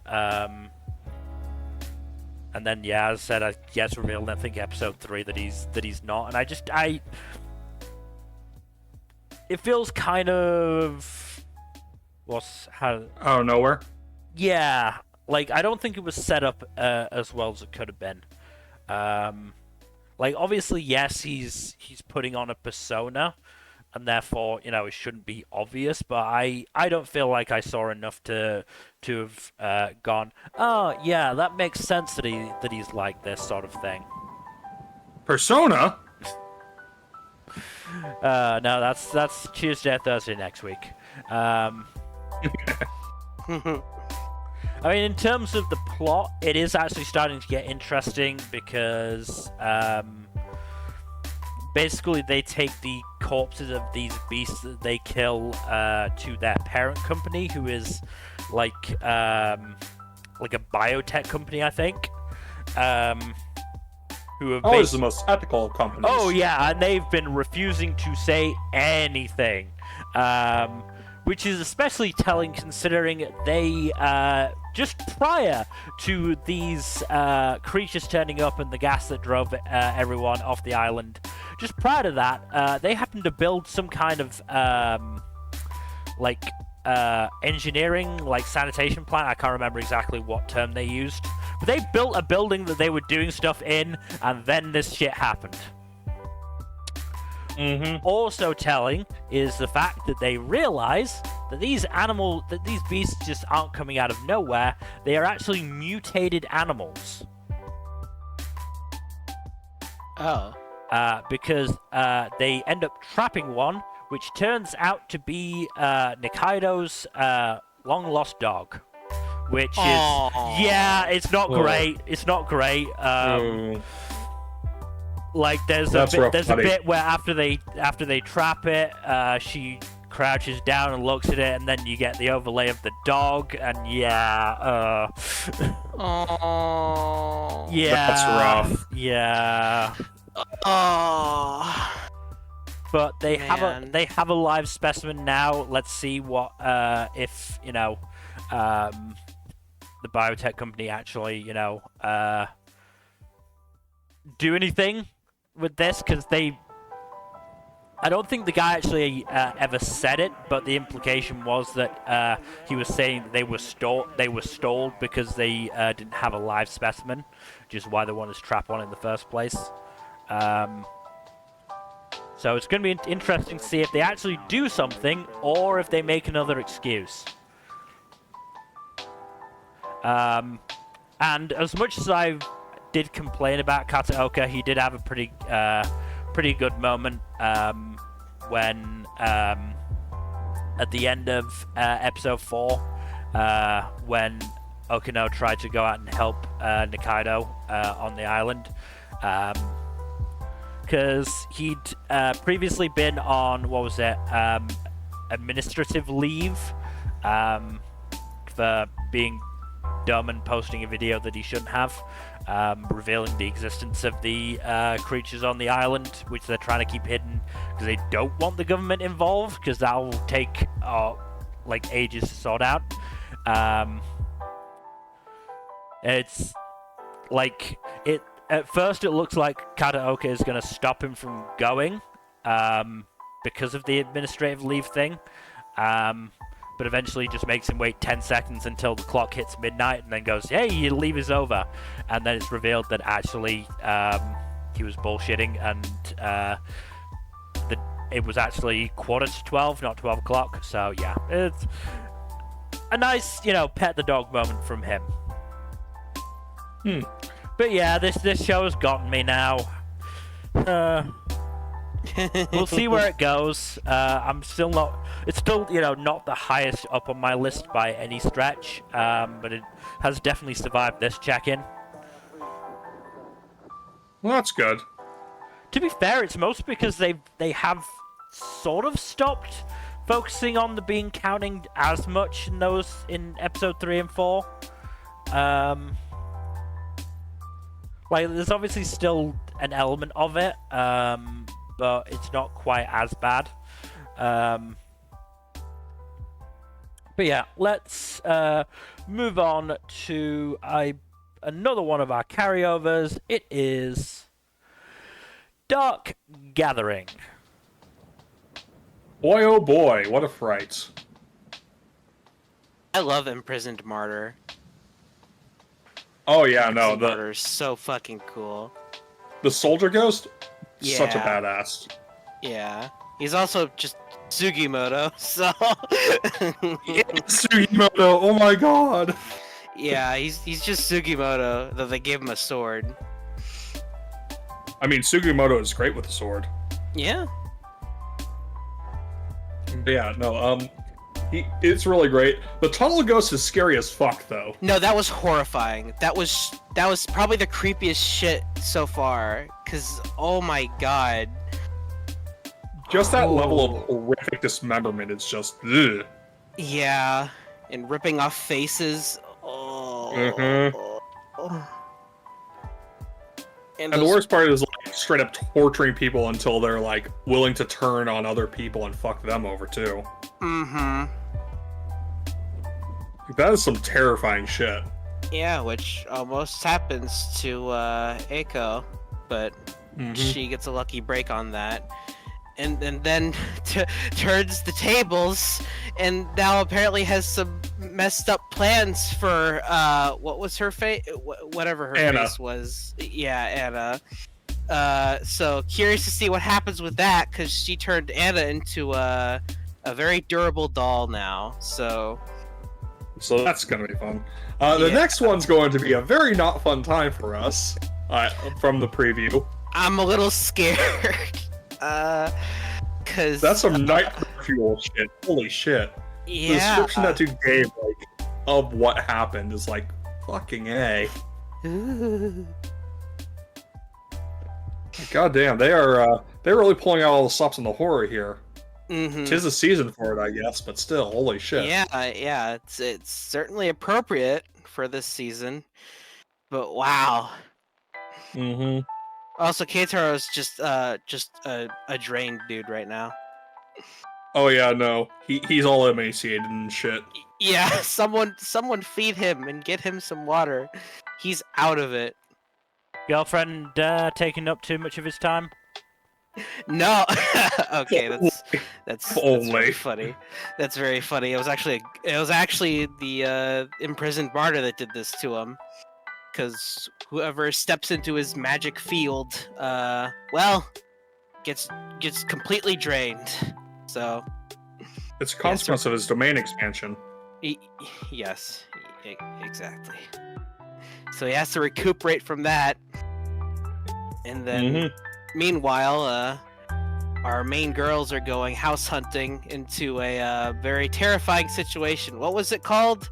S1: and then as I said, I guess revealed I think episode 3 that he's not, and it feels kind of
S2: out of nowhere.
S1: Yeah, like I don't think it was set up as well as it could have been. Like obviously, yes, he's putting on a persona, and therefore it shouldn't be obvious. But I don't feel like I saw enough to have gone, oh yeah, that makes sense that he's like this sort of thing.
S2: Persona.
S1: No, that's Tuesday or Thursday next week. I mean, in terms of the plot, it is actually starting to get interesting because basically they take the corpses of these beasts that they kill to their parent company, who is like a biotech company, I think. Who have
S2: always the most ethical of companies.
S1: Oh yeah, and they've been refusing to say anything. Which is especially telling considering they, just prior to these creatures turning up and the gas that drove everyone off the island, just prior to that, they happened to build some kind of, engineering, sanitation plant. I can't remember exactly what term they used. But they built a building that they were doing stuff in, and then this shit happened.
S2: Mm-hmm.
S1: Also telling is the fact that they realize that these beasts just aren't coming out of nowhere. They are actually mutated animals.
S3: Oh.
S1: Because they end up trapping one, which turns out to be Nikaido's long-lost dog. Which is... Yeah, it's not great. It's not great. Like there's a bit where after they trap it, she crouches down and looks at it, and then you get the overlay of the dog, and yeah,
S2: that's rough.
S1: Yeah. But they have a live specimen now. Let's see what if the biotech company actually do anything with this, because they I don't think the guy actually ever said it, but the implication was that he was saying that they were stalled because they didn't have a live specimen, which is why they wanted to trap one in the first place. So it's going to be interesting to see if they actually do something or if they make another excuse. And as much as I did complain about Kataoka, he did have a pretty good moment when at the end of episode 4 when Okino tried to go out and help Nikaido on the island, because he'd previously been on, what was it, administrative leave for being dumb and posting a video that he shouldn't have, revealing the existence of the creatures on the island, which they're trying to keep hidden because they don't want the government involved, because that will take like ages to sort out. It's like it. At first, it looks like Kataoka is going to stop him from going because of the administrative leave thing. But eventually just makes him wait 10 seconds until the clock hits midnight and then goes, hey, your leave is over. And then it's revealed that actually he was bullshitting and it was actually 11:45, not 12 o'clock. So, yeah, it's a nice, pet the dog moment from him. But yeah, this show has gotten me now. We'll see where it goes. I'm still not. It's still, not the highest up on my list by any stretch. But it has definitely survived this check-in.
S2: Well, that's good.
S1: To be fair, it's mostly because they have sort of stopped focusing on the bean counting as much in episode 3 and 4. Like, there's obviously still an element of it, but it's not quite as bad. But yeah, let's move on to another one of our carryovers. It is Dark Gathering.
S2: Boy, oh boy, what a fright.
S3: I love Imprisoned Martyr.
S2: Oh yeah, no,
S3: Martyr is so fucking cool.
S2: The soldier ghost, such a
S3: Yeah.
S2: badass.
S3: Yeah. He's also just Sugimoto, so
S2: Sugimoto, oh my god.
S3: yeah, he's just Sugimoto, though they gave him a sword.
S2: I mean, Sugimoto is great with a sword.
S3: Yeah.
S2: But yeah, no, it's really great. The tunnel ghost is scary as fuck, though.
S3: No, that was horrifying. That was probably the creepiest shit so far. Cause oh my god.
S2: Just that level of horrific dismemberment is just ugh.
S3: Yeah, and ripping off faces. Oh.
S2: And the worst part is like straight up torturing people until they're like willing to turn on other people and fuck them over too.
S3: Mm-hmm.
S2: That is some terrifying shit.
S3: Yeah, which almost happens to Eiko, but she gets a lucky break on that. And then turns the tables, and now apparently has some messed up plans for what was her face? Whatever her
S2: Anna.
S3: face was. Yeah, Anna. So curious to see what happens with that, because she turned Anna into a very durable doll now. So
S2: that's gonna be fun. The next one's going to be a very not fun time for us. From the preview.
S3: I'm a little scared. Cause
S2: that's some night fuel shit. Holy shit.
S3: Yeah.
S2: The description that dude gave, like, of what happened is like fucking A. God damn, they're really pulling out all the stops in the horror here. Tis a season for it, I guess, but still, holy shit.
S3: Yeah, it's certainly appropriate for this season, but wow. Also, Keitaro's just a drained dude right now.
S2: Oh yeah, no, he's all emaciated and shit.
S3: Yeah, someone feed him and get him some water. He's out of it.
S1: Girlfriend taking up too much of his time?
S3: No. Okay, that's
S2: Only.
S3: very funny. That's very funny. It was actually the imprisoned martyr that did this to him. Because whoever steps into his magic field, gets completely drained. So
S2: It's a consequence of his domain expansion.
S3: yes, exactly. So he has to recuperate from that, and then meanwhile, our main girls are going house hunting into a very terrifying situation. What was it called?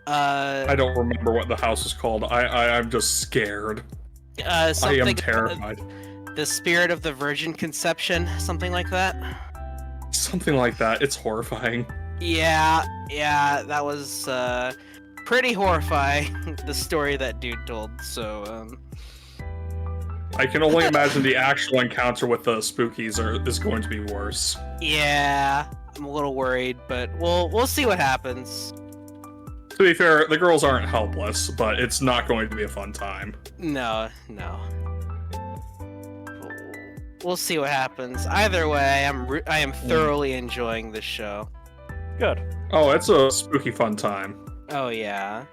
S2: I don't remember what the house is called. I'm just scared. I am terrified.
S3: The Spirit of the Virgin Conception, something like that.
S2: Something like that. It's horrifying.
S3: Yeah, that was pretty horrifying. The story that dude told. So,
S2: I can only imagine the actual encounter with the spookies is going to be worse.
S3: Yeah, I'm a little worried, but we'll see what happens.
S2: To be fair, the girls aren't helpless, but it's not going to be a fun time.
S3: No. We'll see what happens. Either way, I am thoroughly enjoying this show.
S1: Good.
S2: Oh, it's a spooky fun time.
S3: Oh yeah.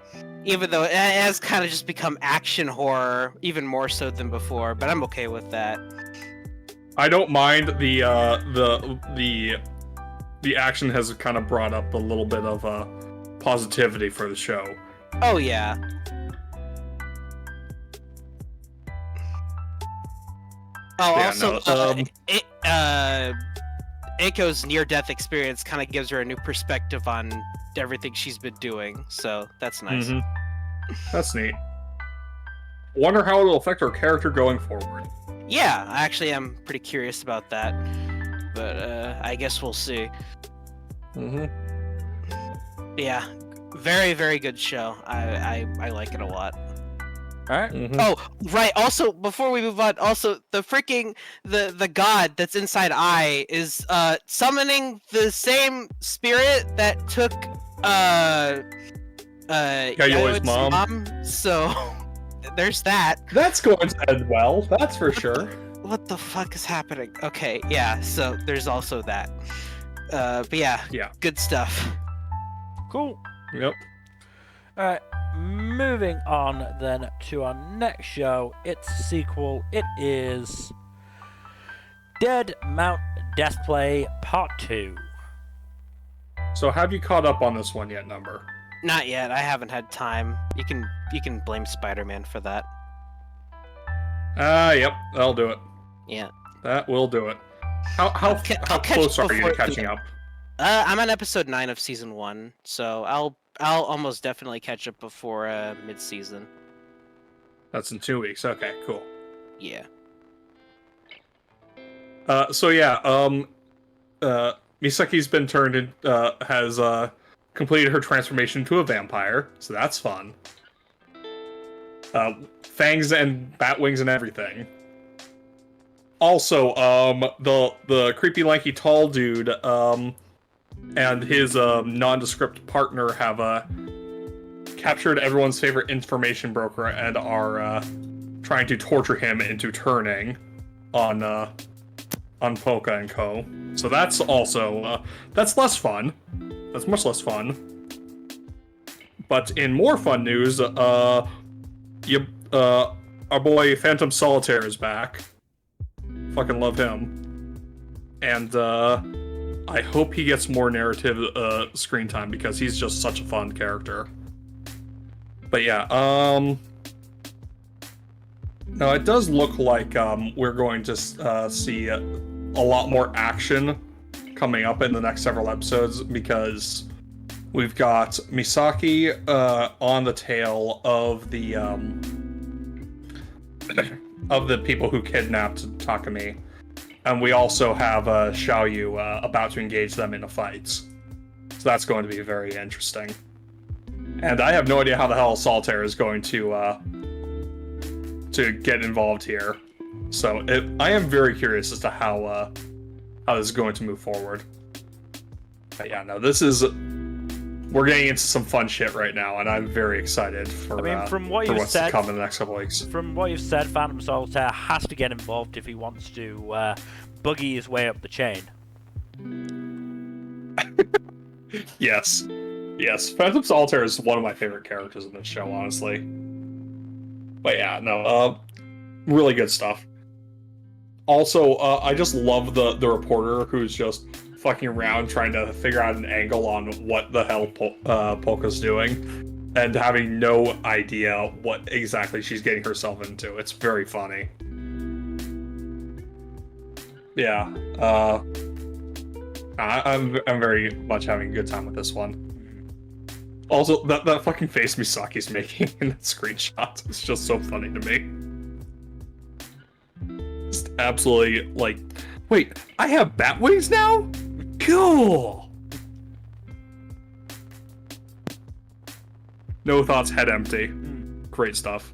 S3: Even though it has kind of just become action horror, even more so than before, but I'm okay with that.
S2: I don't mind the action has kind of brought up a little bit of positivity for the show.
S3: Oh yeah. Oh,
S2: Yeah,
S3: also,
S2: no,
S3: Aiko's near-death experience kind of gives her a new perspective on everything she's been doing, so that's nice.
S2: That's neat. Wonder how it'll affect her character going forward.
S3: Yeah, I actually am pretty curious about that, but I guess we'll see. Yeah, very, very good show. I like it a lot.
S1: All right.
S3: Oh, right. Also, before we move on, also the freaking the god that's inside I is summoning the same spirit that took
S2: Yayoi's mom.
S3: So there's that.
S2: That's going to end well. That's for sure.
S3: What the fuck is happening? Okay, yeah. So there's also that. But yeah, good stuff.
S1: Cool.
S2: Yep.
S1: All right. Moving on then to our next show. Its sequel. It is Dead Mount Deathplay Part 2.
S2: So have you caught up on this one yet, Nmbr?
S3: Not yet. I haven't had time. You can blame Spider-Man for that.
S2: Yep. That'll do it.
S3: Yeah.
S2: That will do it. How close are you to catching up?
S3: I'm on episode 9 of season 1, so I'll almost definitely catch up before mid-season.
S2: That's in 2 weeks. Okay, cool.
S3: Yeah.
S2: Misaki's been turned in, has completed her transformation to a vampire, so that's fun. Fangs and bat wings and everything. Also, the creepy lanky tall dude, and his nondescript partner have captured everyone's favorite information broker and are trying to torture him into turning on Polka and Co. So that's also that's less fun. That's much less fun. But in more fun news, our boy Phantom Solitaire is back. Fucking love him. And I hope he gets more narrative screen time because he's just such a fun character. But yeah, now it does look like we're going to see a lot more action coming up in the next several episodes because we've got Misaki on the tail of the people who kidnapped Takumi. And we also have Xiaoyu about to engage them in a fight. So that's going to be very interesting. And I have no idea how the hell Solitaire is going to get involved here. So I am very curious as to how this is going to move forward. But yeah, no, this is we're getting into some fun shit right now, and I'm very excited for,
S1: from what
S2: for
S1: you
S2: what's
S1: said,
S2: to come in the next couple weeks.
S1: From what you've said, Phantom Solitaire has to get involved if he wants to buggy his way up the chain.
S2: Yes. Yes. Phantom Solitaire is one of my favorite characters in this show, honestly. But yeah, no, really good stuff. Also, I just love the reporter who's just fucking around trying to figure out an angle on what the hell Polka's doing, and having no idea what exactly she's getting herself into. It's very funny. Yeah, I'm very much having a good time with this one. Also, that fucking face Misaki's making in that screenshot is just so funny to me. Just absolutely, like, wait, I have bat wings now? Cool! No thoughts, head empty. Great stuff.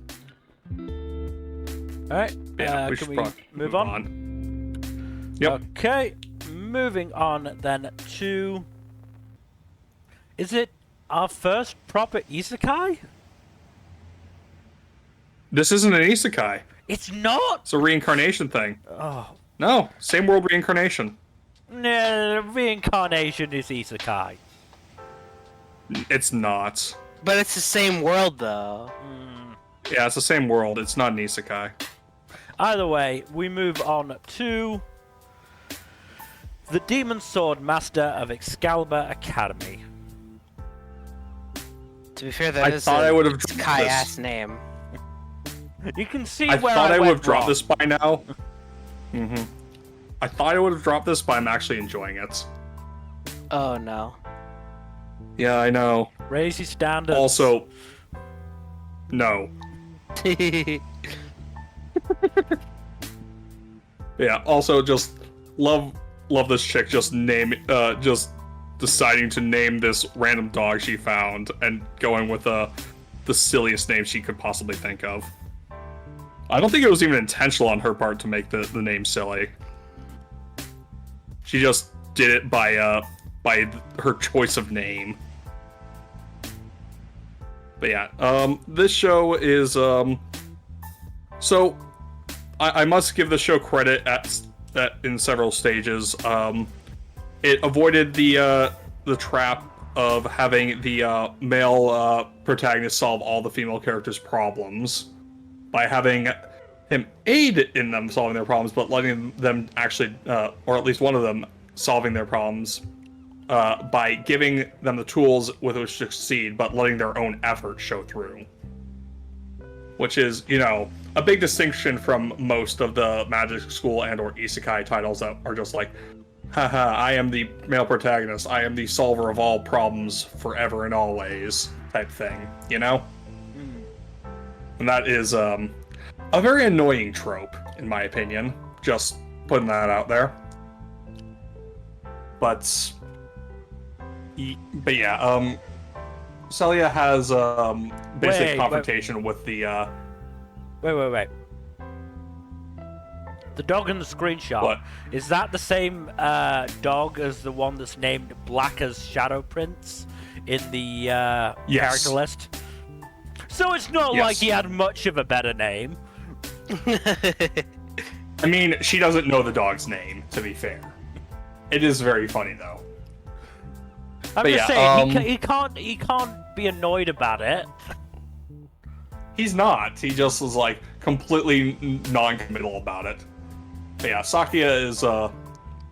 S1: Alright,
S2: Yeah,
S1: can we move on?
S2: Yep.
S1: Okay, moving on then to... Is it our first proper isekai?
S2: This isn't an isekai.
S1: It's not!
S2: It's a reincarnation thing.
S1: Oh.
S2: No, same world reincarnation.
S1: No, reincarnation is isekai.
S2: It's not.
S3: But it's the same world, though.
S2: Yeah, it's the same world. It's not an isekai.
S1: Either way, we move on to the Demon Sword Master of Excalibur Academy.
S3: To be fair, that
S2: I
S3: is
S2: thought I would have
S3: a
S2: dropped
S3: Kai-ass
S2: this.
S3: name.
S1: You can see
S2: I
S1: where
S2: thought I would
S1: went
S2: have dropped
S1: wrong.
S2: this by now. I thought I would have dropped this, but I'm actually enjoying it.
S3: Oh no.
S2: Yeah, I know.
S1: Raise your standards.
S2: Also, no. Yeah. Also, just love this chick. Just deciding to name this random dog she found and going with the silliest name she could possibly think of. I don't think it was even intentional on her part to make the name silly. She just did it by her choice of name. But yeah, this show is so I must give the show credit at in several stages. It avoided the trap of having the male protagonist solve all the female characters' problems by having him aid in them solving their problems, but letting them actually, or at least one of them, solving their problems by giving them the tools with which to succeed, but letting their own effort show through. Which is, you know, a big distinction from most of the Magic School and or Isekai titles that are just like, haha, I am the male protagonist, I am the solver of all problems forever and always, type thing, you know? And that is a very annoying trope, in my opinion. Just putting that out there. But yeah, Celia has basic confrontation with the
S1: Wait. The dog in the screenshot.
S2: What?
S1: Is that the same dog as the one that's named Black as Shadow Prince in the
S2: Yes.
S1: character list? So it's not
S2: Yes.
S1: like he had much of a better name.
S2: I mean, she doesn't know the dog's name, to be fair. It is very funny, though.
S1: I'm
S2: But
S1: just
S2: yeah,
S1: saying, he can't be annoyed about it.
S2: He's not. He just was, like, completely non-committal about it. But yeah, Sakia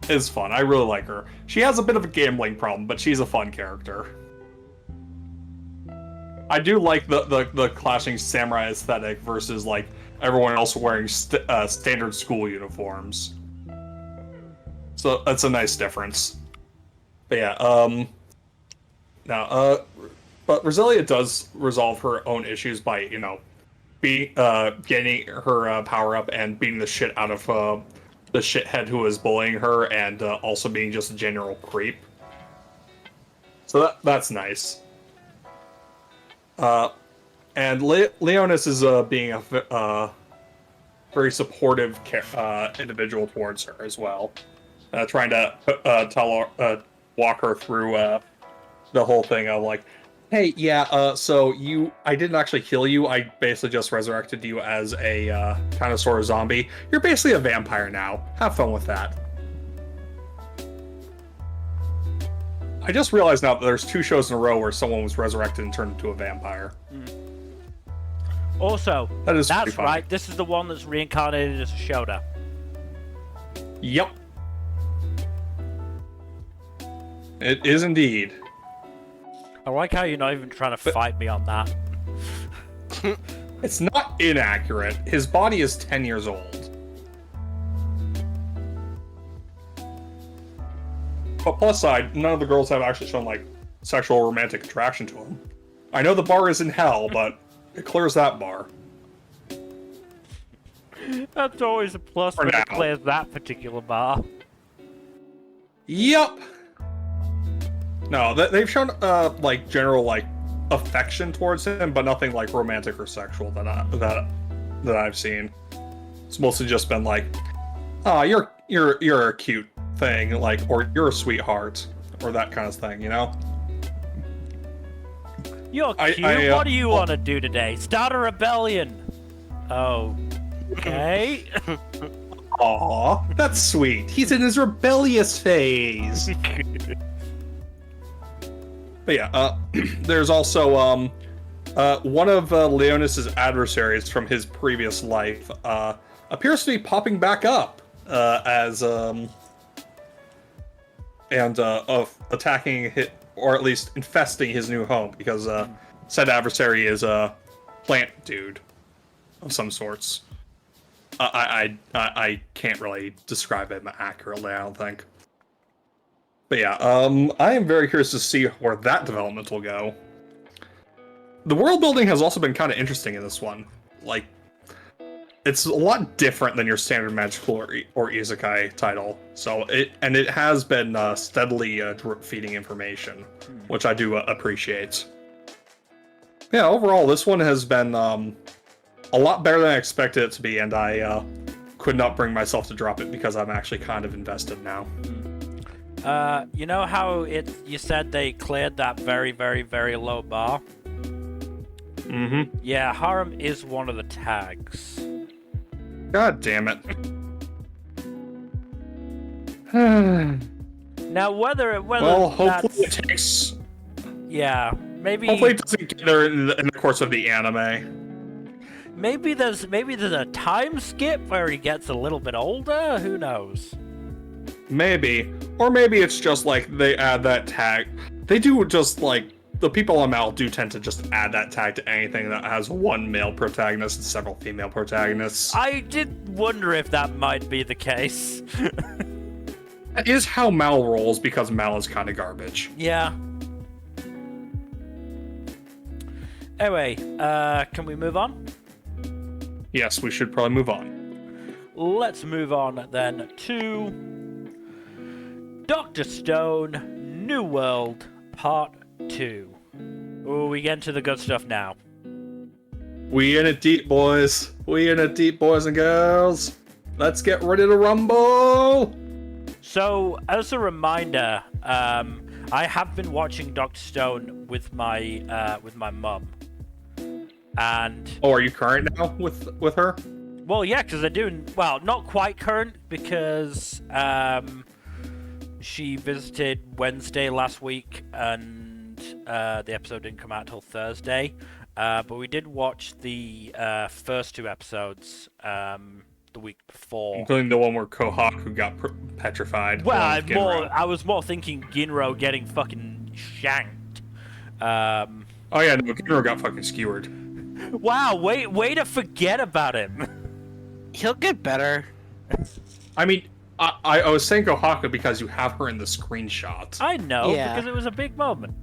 S2: is fun. I really like her. She has a bit of a gambling problem, but she's a fun character. I do like the clashing samurai aesthetic versus, like, everyone else wearing standard school uniforms. So that's a nice difference. But yeah, but Roselia does resolve her own issues by, you know, getting her power up and beating the shit out of the shithead who is bullying her, and also being just a general creep. So that's nice. And Leonis is being a very supportive individual towards her as well, trying to walk her through the whole thing of like, hey, yeah, so I didn't actually kill you. I basically just resurrected you as a kind of sort of zombie. You're basically a vampire now. Have fun with that. I just realized now that there's 2 shows in a row where someone was resurrected and turned into a vampire.
S1: Also,
S2: that's
S1: right. This is the one that's reincarnated as a Shoda.
S2: Yep. It is indeed.
S1: I like how you're not even trying to fight me on that.
S2: It's not inaccurate. His body is 10 years old. But plus side, none of the girls have actually shown, like, sexual or romantic attraction to him. I know the bar is in hell, but it clears that bar.
S1: That's always a plus when it clears that particular bar.
S2: Yep. No, they've shown, like, general, like, affection towards him, but nothing, like, romantic or sexual that I've seen. It's mostly just been like, oh, you're a cute thing, like, or you're a sweetheart, or that kind of thing, you know?
S1: You're cute. What do you want to do today? Start a rebellion. Oh. Okay.
S2: Aw, that's sweet. He's in his rebellious phase. But yeah, there's also one of Leonis's adversaries from his previous life appears to be popping back up as of attacking or at least infesting his new home, because said adversary is a plant dude of some sorts. I can't really describe him accurately, I don't think. But yeah, I am very curious to see where that development will go. The world building has also been kind of interesting in this one. Like, it's a lot different than your standard magical or isekai title. So it has been steadily drip feeding information, which I do appreciate. Yeah, overall, this one has been a lot better than I expected it to be, and I could not bring myself to drop it because I'm actually kind of invested now.
S1: You know how you said they cleared that very, very, very low bar?
S2: Mm-hmm.
S1: Yeah, harem is one of the tags.
S2: God damn it.
S1: Now, whether
S2: well, hopefully it takes...
S1: Yeah, maybe...
S2: Hopefully it doesn't get there in the course of the anime.
S1: Maybe there's a time skip where he gets a little bit older? Who knows?
S2: Maybe. Or maybe it's just like they add that tag. They do just like... The people on Mal do tend to just add that tag to anything that has one male protagonist and several female protagonists.
S1: I did wonder if that might be the case.
S2: That is how Mal rolls, because Mal is kind of garbage.
S1: Yeah. Anyway, can we move on?
S2: Yes, we should probably move on.
S1: Let's move on then to Dr. Stone, New World, Part 2. Oh, we get into the good stuff now.
S2: We in it deep, boys. We in it deep, boys and girls. Let's get ready to rumble!
S1: So, as a reminder, I have been watching Dr. Stone with my mum. And...
S2: Oh, are you current now with her?
S1: Well, yeah, because they're doing... Well, not quite current, because she visited Wednesday last week, and the episode didn't come out till Thursday. But we did watch the first 2 episodes the week before. Including
S2: the one where Kohaku got petrified.
S1: Well, I was more thinking Ginro getting fucking shanked.
S2: Oh yeah, no, Ginro got fucking skewered.
S1: Wow, way to forget about him.
S3: He'll get better.
S2: I mean, I was saying Kohaku because you have her in the screenshot.
S1: I know, because it was a big moment.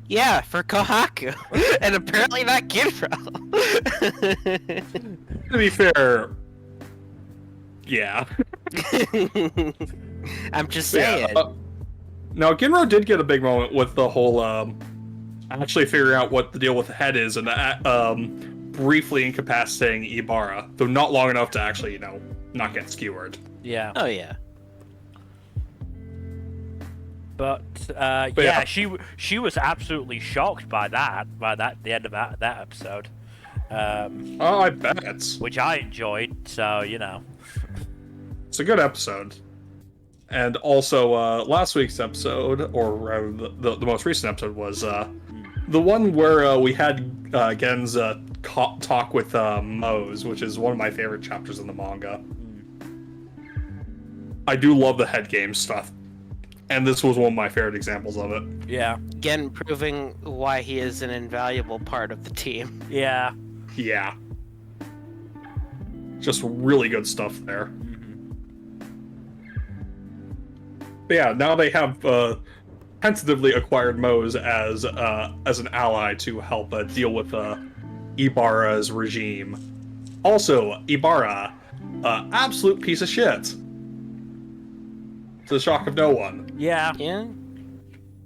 S3: Yeah, for Kohaku. And apparently not Ginro.
S2: To be fair, yeah.
S3: I'm just saying.
S2: Yeah, now, Ginro did get a big moment with the whole actually figuring out what the deal with the head is, and briefly incapacitating Ibarra, though not long enough to actually, you know, not get skewered.
S1: Yeah.
S3: Oh, yeah.
S2: But
S1: yeah, she was absolutely shocked by the end of that episode.
S2: Oh, I bet.
S1: Which I enjoyed, so
S2: it's a good episode. And also, last week's episode, or rather the most recent episode, was the one where we had Gen's talk with Mose, which is one of my favorite chapters in the manga. I do love the head game stuff, and this was one of my favorite examples of it.
S1: Yeah.
S3: Again, proving why he is an invaluable part of the team.
S1: Yeah.
S2: Yeah. Just really good stuff there. But yeah, now they have tentatively acquired Mose as an ally to help deal with Ibarra's regime. Also, Ibarra, absolute piece of shit. To the shock of no one.
S1: Yeah.
S3: Yeah.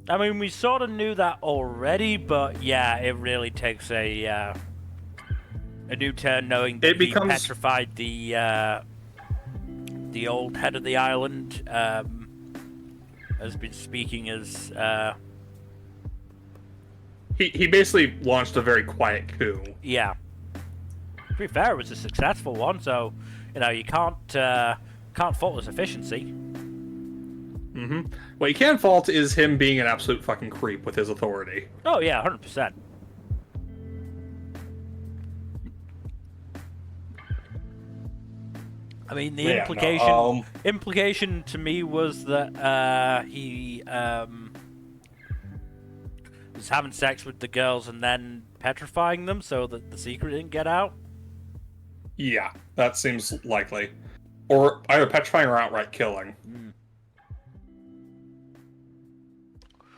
S1: I mean, we sort of knew that already, but yeah, it really takes a new turn knowing that he petrified the old head of the island. Has been speaking as
S2: he basically launched a very quiet coup.
S1: Yeah. To be fair, it was a successful one, so you can't fault his efficiency.
S2: What you can fault is him being an absolute fucking creep with his authority.
S1: Oh yeah, 100%. I mean, the implication to me was that he was having sex with the girls and then petrifying them so that the secret didn't get out.
S2: Yeah, that seems likely. Or either petrifying or outright killing.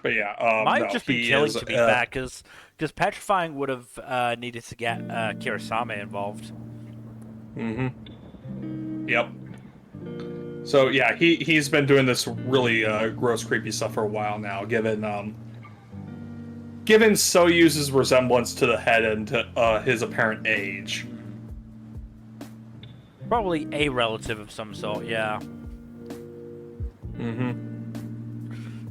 S2: But yeah,
S1: might have just been killing to be fair, because petrifying would have needed to get Kirasame involved.
S2: Yep. So yeah, he's been doing this really gross, creepy stuff for a while now. Given Soyuz's resemblance to the head and to his apparent age.
S1: Probably a relative of some sort, yeah.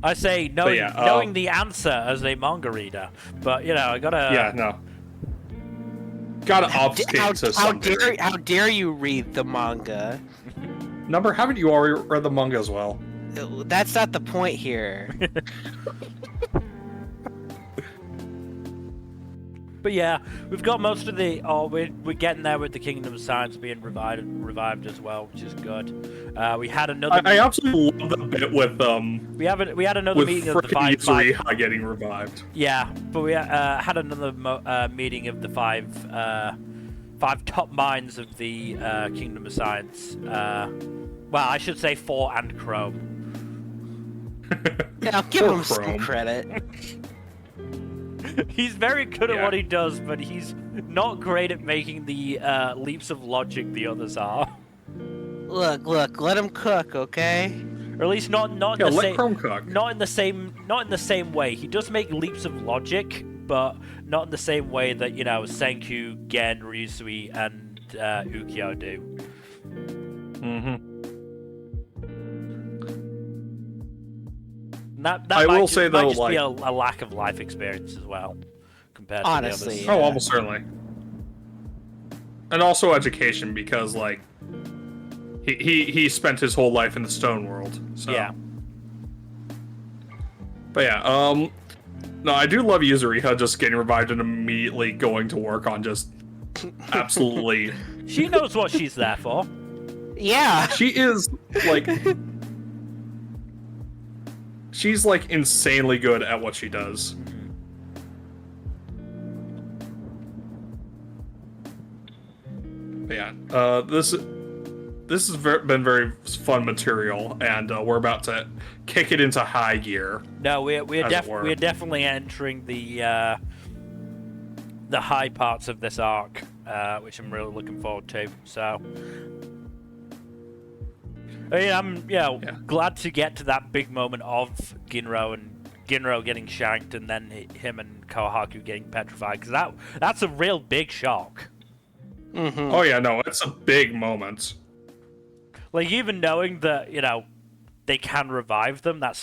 S1: I say knowing the answer as a manga reader, but I gotta.
S2: Yeah, no. Gotta obfuscate to some degree.
S3: How dare you read the manga?
S2: Nmbr, haven't you already read the manga as well?
S3: That's not the point here.
S1: But yeah, we've got most of the. We're getting there with the Kingdom of Science being revived as well, which is good. We had another.
S2: I absolutely love the bit with
S1: We had another meeting of the five
S2: getting revived.
S1: Yeah, but we had another meeting of the five top minds of the Kingdom of Science. Well, I should say 4 and Chrome.
S3: Yeah, I'll give him some credit.
S1: He's very good at what he does, but he's not great at making the leaps of logic the others are.
S3: Look, let him cook, okay?
S1: Or at least not in the same.
S2: Chrome cook.
S1: Not in the same way. He does make leaps of logic, but not in the same way that Senku, Gen, Ryusui, and Ukyo do. That I will say though, might just be a lack of life experience as well, compared to the others.
S2: Oh, almost certainly. And also education, because he spent his whole life in the stone world. So.
S1: Yeah.
S2: But yeah, no, I do love Yuzuriha just getting revived and immediately going to work on just absolutely.
S1: She knows what she's there for.
S3: Yeah.
S2: She is she's insanely good at what she does. But yeah, this has been very fun material, and we're about to kick it into high gear.
S1: No, we're definitely entering the high parts of this arc, which I'm really looking forward to. So. I'm glad to get to that big moment of Ginro getting shanked, and then him and Kohaku getting petrified, because that's a real big shock.
S2: Oh yeah, no, it's a big moment.
S1: Even knowing that they can revive them, that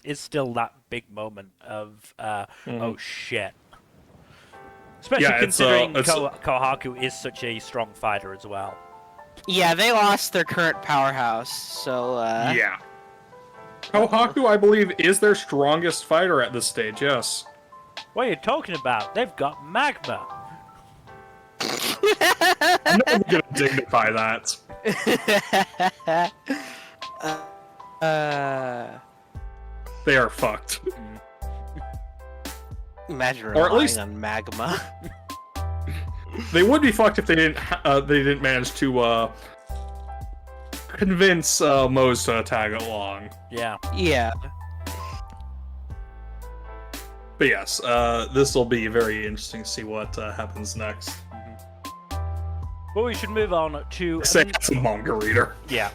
S1: is still that big moment of oh shit. Especially considering Kohaku is such a strong fighter as well.
S3: Yeah, they lost their current powerhouse, so
S2: yeah. Kohaku, I believe, is their strongest fighter at this stage. Yes.
S1: What are you talking about? They've got magma.
S2: I'm never gonna dignify that. They are fucked.
S3: Imagine
S2: Or at
S3: relying
S2: least-
S3: on magma.
S2: They would be fucked if they didn't manage to convince Mose to tag along.
S1: Yeah.
S3: Yeah.
S2: But yes, this will be very interesting to see what happens next.
S1: Well, we should move on to...
S2: Say it's a manga reader.
S1: Yeah.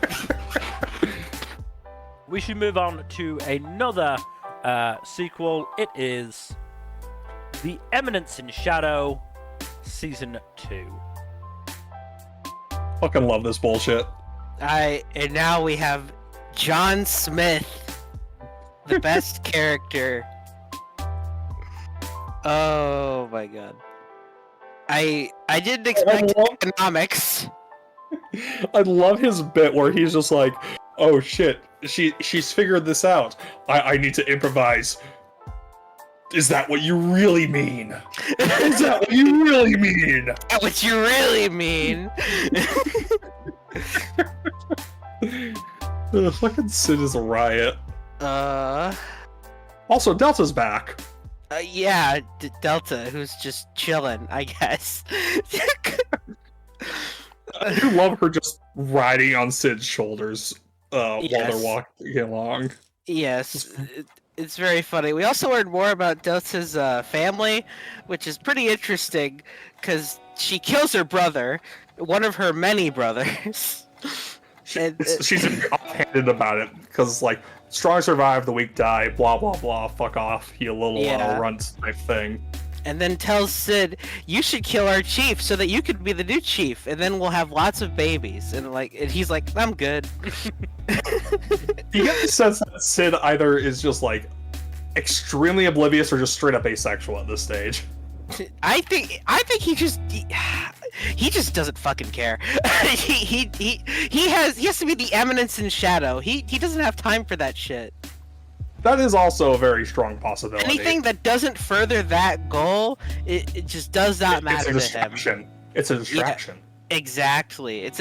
S1: We should move on to another sequel. It is The Eminence in Shadow, Season 2.
S2: Fucking love this bullshit.
S3: And now we have John Smith, the best character. Oh my god. I didn't expect economics.
S2: I love his bit where he's just like, oh shit, she's figured this out. I need to improvise. Is that what you really mean? Is that what you really mean?
S3: That's what you really mean.
S2: Fucking Sid is a riot.
S3: Uh,
S2: Also, Delta's back.
S3: yeah, Delta, who's just chilling, I guess.
S2: I do love her just riding on Sid's shoulders while
S3: Yes.
S2: they're walking along.
S3: Yes, it's very funny. We also learned more about Delta's family, which is pretty interesting, because she kills her brother, one of her many brothers.
S2: She's offhanded about it, because, like, strong survive, the weak die, blah, blah, blah, fuck off, you little runt type thing.
S3: And then tells Sid, you should kill our chief so that you could be the new chief, and then we'll have lots of babies. And he's like, I'm good.
S2: You get the sense that Sid either is just, like, extremely oblivious or just straight up asexual at this stage.
S3: I think he just doesn't fucking care. he has to be the Eminence in Shadow. He doesn't have time for that shit.
S2: That is also a very strong possibility.
S3: Anything that doesn't further that goal, it just does not matter
S2: it's a
S3: to him.
S2: distraction. It's a distraction.
S3: Yeah, exactly. It's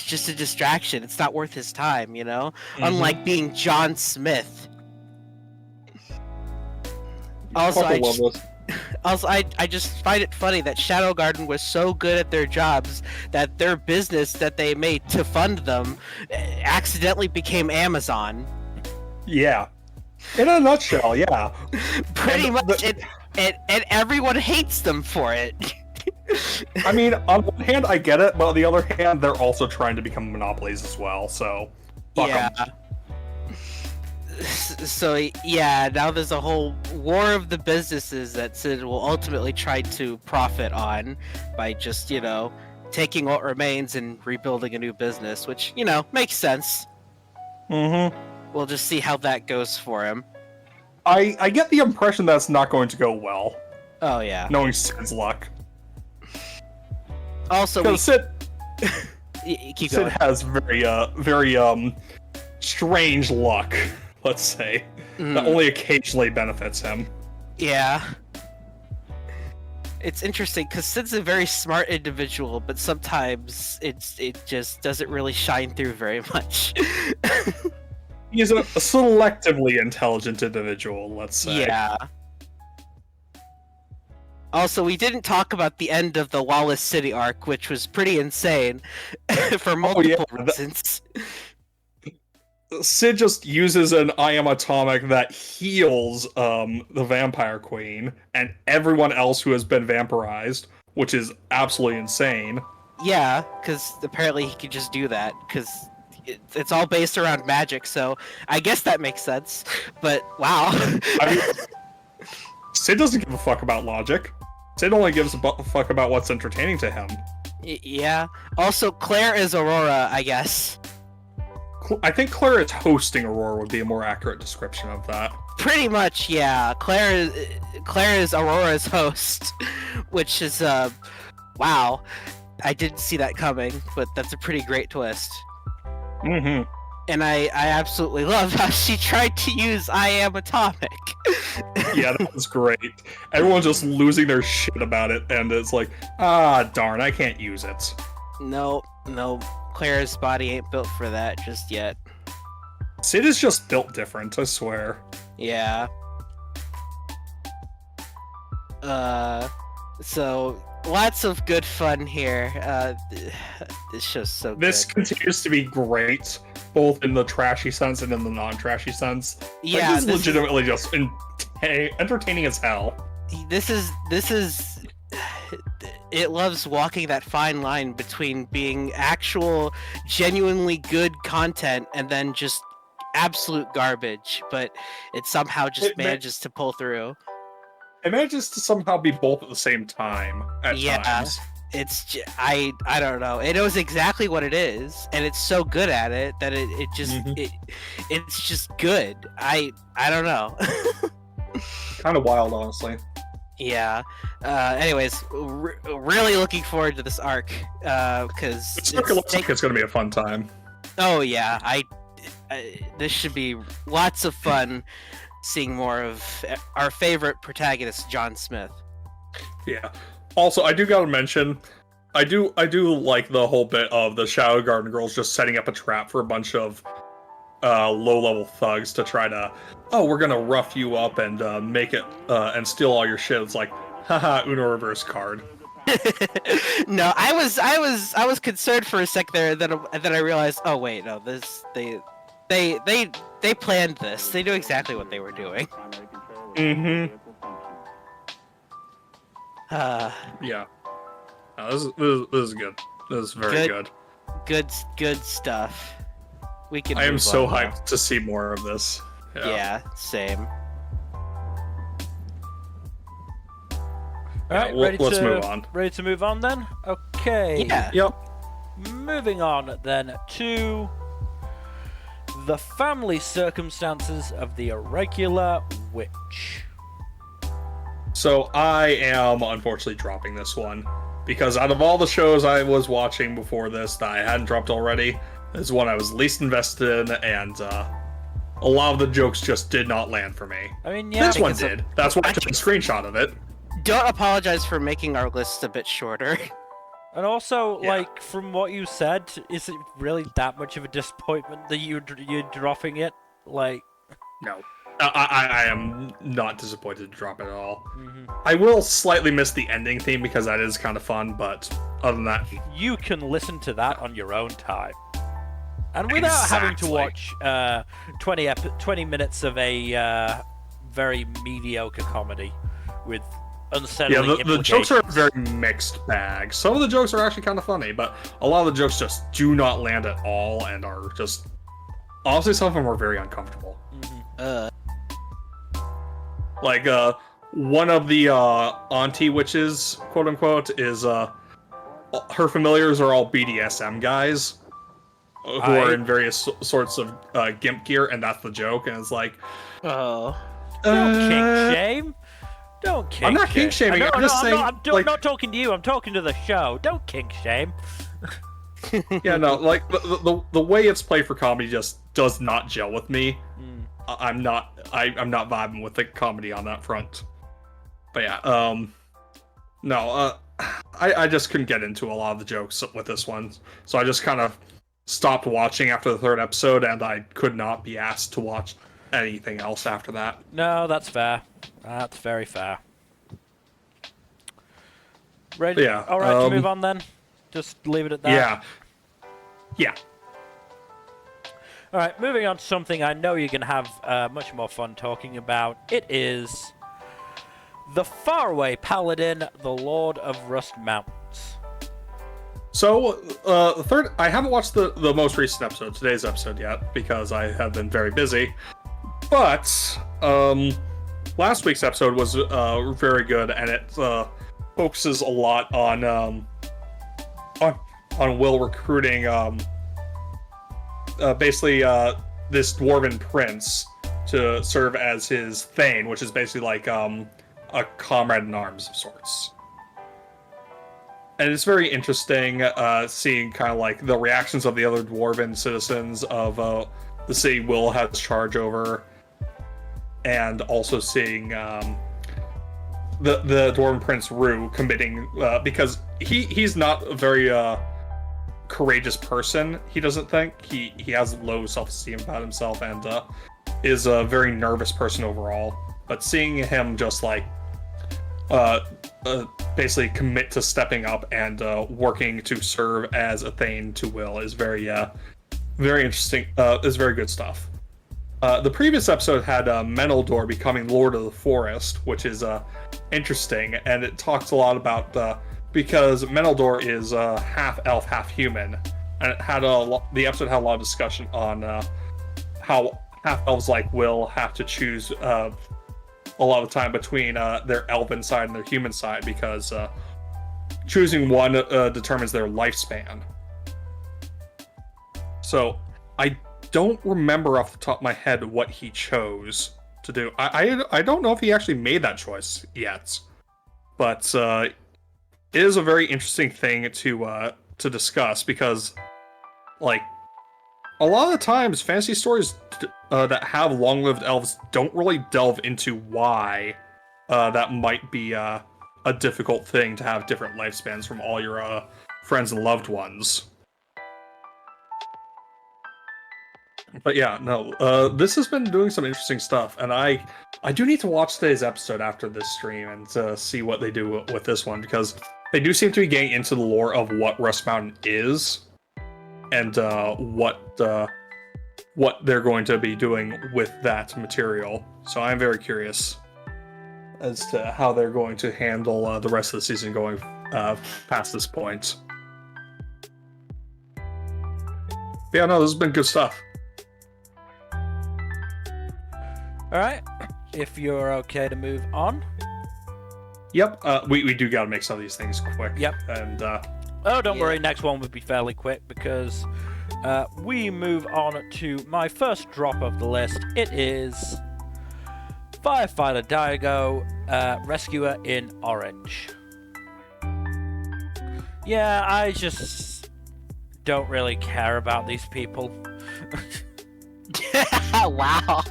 S3: just a distraction. It's not worth his time, you know?
S2: Mm-hmm.
S3: Unlike being John Smith. Also, I just find it funny that Shadow Garden was so good at their jobs that their business that they made to fund them accidentally became Amazon.
S2: Yeah. In a nutshell, yeah.
S3: Pretty much, and everyone hates them for it.
S2: I mean, on one hand, I get it, but on the other hand, they're also trying to become monopolies as well, so... Fuck 'em.
S3: So, yeah, now there's a whole war of the businesses that Sid will ultimately try to profit on by just, taking what remains and rebuilding a new business, which, makes sense.
S2: Mm-hmm.
S3: We'll just see how that goes for him.
S2: I get the impression that's not going to go well,
S3: Oh, yeah.
S2: knowing Sid's luck.
S3: Also,
S2: Because Sid
S3: keep going.
S2: has very strange luck, let's say, that only occasionally benefits him.
S3: Yeah. It's interesting because Sid's a very smart individual, but sometimes it just doesn't really shine through very much.
S2: He's a selectively intelligent individual, let's say.
S3: Yeah. Also, we didn't talk about the end of the Lawless City arc, which was pretty insane for multiple reasons.
S2: Sid just uses an I Am Atomic that heals the Vampire Queen and everyone else who has been vampirized, which is absolutely insane.
S3: Yeah, because apparently he could just do that, because it's all based around magic, so I guess that makes sense. But, wow.
S2: I mean, Sid doesn't give a fuck about logic. Sid only gives a fuck about what's entertaining to him.
S3: Yeah. Also, Claire is Aurora, I guess.
S2: I think Claire is hosting Aurora would be a more accurate description of that.
S3: Pretty much, yeah. Claire is Aurora's host, which is wow. I didn't see that coming, but that's a pretty great twist.
S2: Mm-hmm.
S3: And I absolutely love how she tried to use I Am Atomic.
S2: Yeah, that was great. Everyone's just losing their shit about it, and it's like, ah, darn, I can't use it.
S3: No, Claire's body ain't built for that just yet.
S2: Sid is just built different, I swear.
S3: Yeah. So lots of good fun here. This show's so good.
S2: This continues to be great, both in the trashy sense and in the non-trashy sense.
S3: Yeah,
S2: this is legitimately just entertaining as hell.
S3: This is it loves walking that fine line between being actual genuinely good content and then just absolute garbage, but it somehow just manages to pull through.
S2: It manages to somehow be both at the same time at times.
S3: It's I don't know. It knows exactly what it is, and it's so good at it that it just it's just good. I don't know.
S2: Kind of wild, honestly.
S3: Yeah. Anyways, really looking forward to this arc because
S2: This looks like it's going to be a fun time.
S3: Oh yeah, this should be lots of fun. Seeing more of our favorite protagonist, John Smith. Yeah.
S2: Also, I do gotta mention, I do like the whole bit of the Shadow Garden girls just setting up a trap for a bunch of low-level thugs to try to, oh, we're gonna rough you up and make it and steal all your shit. It's like, haha, Uno reverse card.
S3: No, I was concerned for a sec there, and then I realized, oh wait, no, they planned this. They knew exactly what they were doing.
S2: Mm-hmm. Yeah. This is good. This is very good.
S3: Good stuff. We can.
S2: I am so
S3: now.
S2: hyped to see more of this.
S3: Yeah, same.
S1: All right,
S2: let's move on.
S1: Ready to move on then? Okay.
S3: Yeah.
S2: Yep.
S1: Moving on then to the family circumstances of the Irregular Witch.
S2: So I am unfortunately dropping this one because out of all the shows I was watching before this that I hadn't dropped already, this is one I was least invested in, and a lot of the jokes just did not land for me.
S1: I mean, yeah,
S2: this one did. That's why I took a screenshot of it.
S3: Don't apologize for making our list a bit shorter.
S1: And also, like, from what you said, is it really that much of a disappointment that you're dropping it? Like,
S2: no. I am not disappointed to drop it at all.
S1: Mm-hmm.
S2: I will slightly miss the ending theme because that is kind of fun, but other than that...
S1: You can listen to that on your own time. And without having to watch 20 minutes of a very mediocre comedy with unsettling
S2: the jokes are a very mixed bag. Some of the jokes are actually kind of funny, but a lot of the jokes just do not land at all and are just... Honestly, some of them are very uncomfortable.
S1: Mm-hmm.
S2: Like, one of the auntie witches, quote-unquote, is... her familiars are all BDSM guys who are in various sorts of gimp gear, and that's the joke, and it's like...
S3: Oh.
S1: Don't kink shame. Don't kink shame.
S2: I'm not kink shaming, I'm just saying...
S1: I'm not talking to you, I'm talking to the show. Don't kink shame.
S2: Yeah, no, like, the way it's played for comedy just does not gel with me. I'm not vibing with the comedy on that front. But yeah, no, I just couldn't get into a lot of the jokes with this one, so I just kind of stopped watching after the third episode, and I could not be asked to watch anything else after that.
S1: No, that's fair. That's very fair. Ready?
S2: Yeah.
S1: All right, to move on then. Just leave it at that.
S2: Yeah. Yeah.
S1: All right, moving on to something I know you're going to have much more fun talking about. It is the Faraway Paladin, the Lord of Rust Mountains.
S2: So, the third... I haven't watched the most recent episode, today's episode yet, because I have been very busy. But, last week's episode was very good, and it focuses a lot on Will recruiting basically this dwarven prince to serve as his thane, which is basically like a comrade in arms of sorts. And it's very interesting seeing kind of like the reactions of the other dwarven citizens of the city Will has charge over, and also seeing the dwarven prince Rue committing because he's not a very courageous person. He doesn't think he has low self-esteem about himself and is a very nervous person overall. But seeing him just like basically commit to stepping up and working to serve as a thane to Will is very interesting. Is very good stuff. The previous episode had Meneldur becoming Lord of the Forest, which is interesting, and it talks a lot about because Meneldur is half elf, half human, and it had the episode had a lot of discussion on how half elves like Will have to choose a lot of time between their elven side and their human side, because choosing one determines their lifespan. So I don't remember off the top of my head what he chose to do. I don't know if he actually made that choice yet, but it is a very interesting thing to discuss, because like a lot of the times fantasy stories that have long-lived elves don't really delve into why that might be a difficult thing to have different lifespans from all your friends and loved ones. But yeah, no, this has been doing some interesting stuff, and I do need to watch today's episode after this stream and see what they do with this one, because they do seem to be getting into the lore of what Rust Mountain is, and what they're going to be doing with that material. So I'm very curious as to how they're going to handle the rest of the season going past this point. But yeah, no, this has been good stuff.
S1: Alright, if you're okay to move on.
S2: Yep, we do gotta make some of these things quick.
S1: Yep.
S2: And
S1: oh, don't worry, next one would be fairly quick, because we move on to my first drop of the list. It is Firefighter Daigo, Rescuer in Orange. Yeah, I just don't really care about these people.
S3: Wow.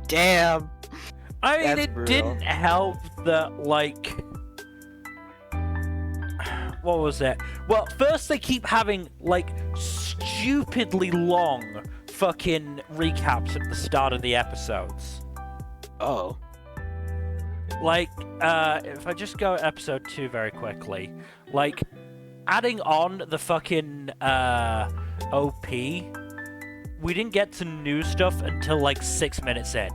S3: Damn.
S1: I mean,
S3: That's
S1: it
S3: brutal.
S1: didn't help that, like... What was it? Well, first they keep having, like, stupidly long fucking recaps at the start of the episodes.
S3: Oh.
S1: Like, if I just go episode 2 very quickly, like, adding on the fucking, OP, we didn't get to new stuff until, like, 6 minutes in.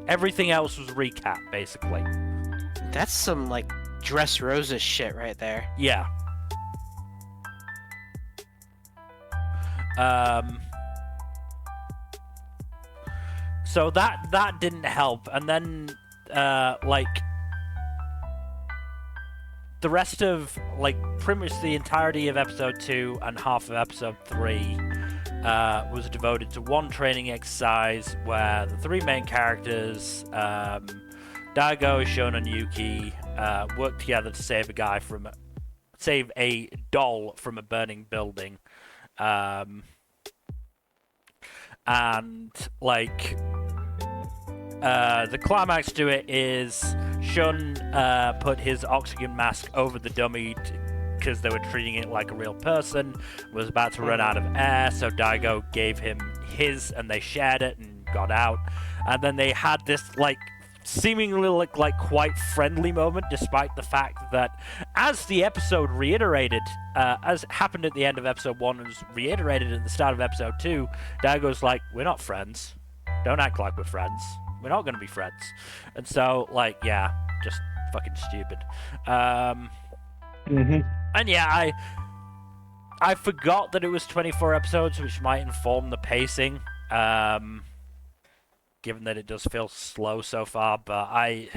S1: Everything else was recap, basically.
S3: That's some, like, Dressrosa shit right there.
S1: Yeah. So that didn't help, and then like the rest of, like, pretty much the entirety of episode 2 and half of episode 3 was devoted to one training exercise where the three main characters, Daigo, Shona, and Yuki, work together to save a doll from a burning building. And, like, the climax to it is Shun put his oxygen mask over the dummy because they were treating it like a real person, was about to run out of air, so Daigo gave him his and they shared it and got out. And then they had this, like, seemingly like quite friendly moment, despite the fact that, as the episode reiterated, as happened at the end of episode 1 and was reiterated at the start of episode 2, Daigo's like, we're not friends. Don't act like we're friends. We're not going to be friends. And so, like, yeah, just fucking stupid. And yeah, I forgot that it was 24 episodes, which might inform the pacing, given that it does feel slow so far, but I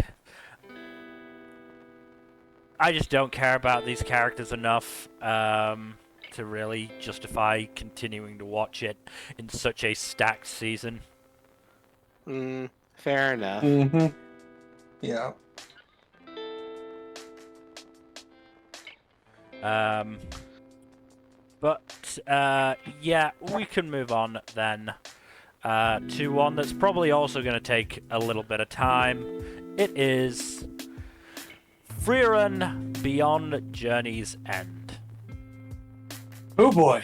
S1: just don't care about these characters enough. to really justify continuing to watch it in such a stacked season.
S3: Fair enough.
S2: Mm-hmm. Yeah.
S1: But yeah, we can move on then to one that's probably also going to take a little bit of time. It is Frieren Beyond Journey's End.
S2: Oh boy.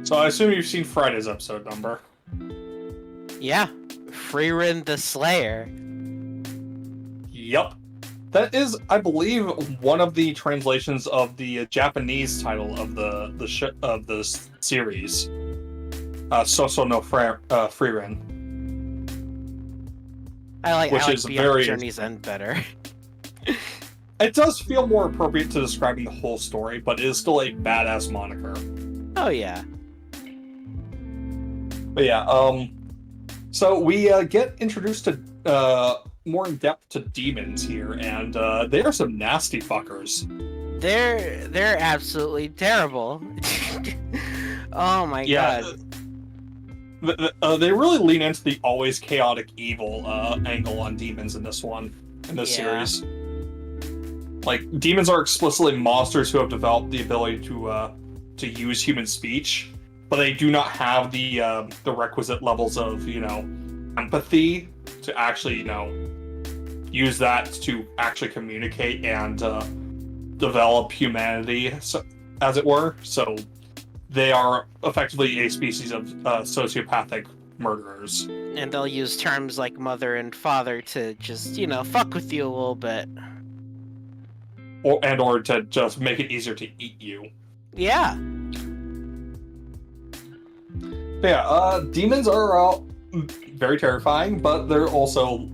S2: So I assume you've seen Friday's episode number.
S3: Yeah, Frieren the Slayer.
S2: Yup. That is, I believe, one of the translations of the Japanese title of the series. Soso no Frieren.
S3: I like
S2: is
S3: Beyond
S2: very
S3: Journey's End better.
S2: It does feel more appropriate to describing the whole story, but it is still a badass moniker.
S3: Oh yeah.
S2: But yeah, so we get introduced to more in depth to demons here, and they are some nasty fuckers.
S3: They're absolutely terrible. Oh my god.
S2: They really lean into the always chaotic evil angle on demons in this series. Like, demons are explicitly monsters who have developed the ability to use human speech, but they do not have the requisite levels of, empathy to actually, use that to actually communicate and develop humanity, as it were. So they are effectively a species of sociopathic murderers.
S3: And they'll use terms like mother and father to just, fuck with you a little bit.
S2: Or to just make it easier to eat you.
S3: Yeah.
S2: But yeah, demons are very terrifying, but they're also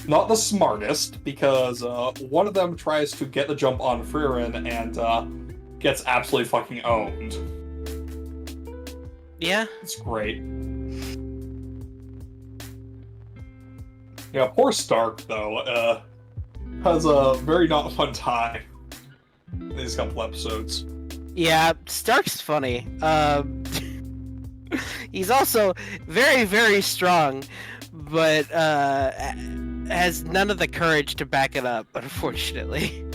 S2: not the smartest, because one of them tries to get the jump on Frieren and gets absolutely fucking owned.
S3: Yeah.
S2: It's great. Yeah, poor Stark, though, has a very not fun time in these couple episodes.
S3: Yeah, Stark's funny. He's also very, very strong, but has none of the courage to back it up, unfortunately.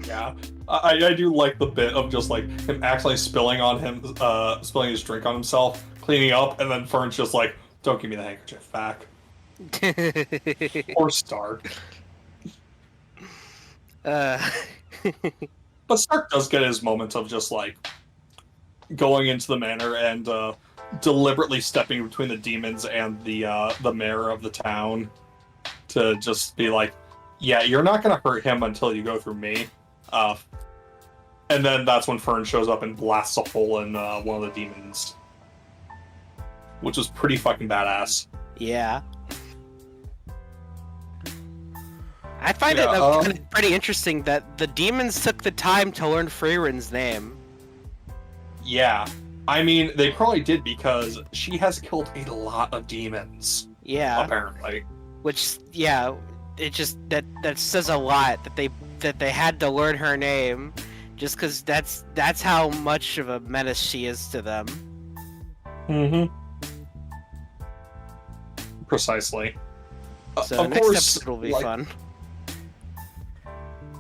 S2: Yeah, I do like the bit of just like him actually spilling his drink on himself, cleaning up, and then Fern's just like, "Don't give me the handkerchief back." Poor Stark. But Stark does get his moments of just like going into the manor and deliberately stepping between the demons and the mayor of the town to just be like, "Yeah, you're not gonna hurt him until you go through me." And then that's when Fern shows up and blasts a hole in one of the demons, which was pretty fucking badass.
S3: Yeah. I find it kind of pretty interesting that the demons took the time to learn Frieren's name.
S2: Yeah. I mean, they probably did because she has killed a lot of demons.
S3: Yeah.
S2: Apparently.
S3: Which, yeah, it just that says a lot that they had to learn her name, just because that's how much of a menace she is to them.
S2: Mm-hmm. Precisely.
S3: So
S2: of
S3: next
S2: course,
S3: episode will be fun.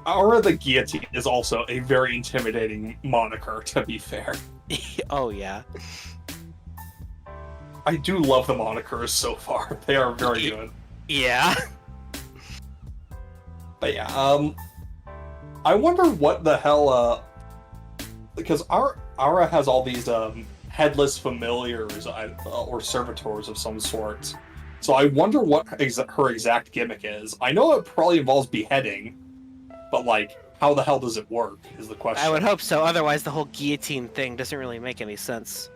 S2: Aura the Guillotine is also a very intimidating moniker, to be fair.
S3: Oh, yeah.
S2: I do love the monikers so far. They are very good.
S3: Yeah.
S2: But yeah, I wonder what the hell, because Aura has all these headless familiars or servitors of some sort. So I wonder what her exact gimmick is. I know it probably involves beheading, but like, how the hell does it work is the question.
S3: I would hope so, otherwise the whole guillotine thing doesn't really make any sense.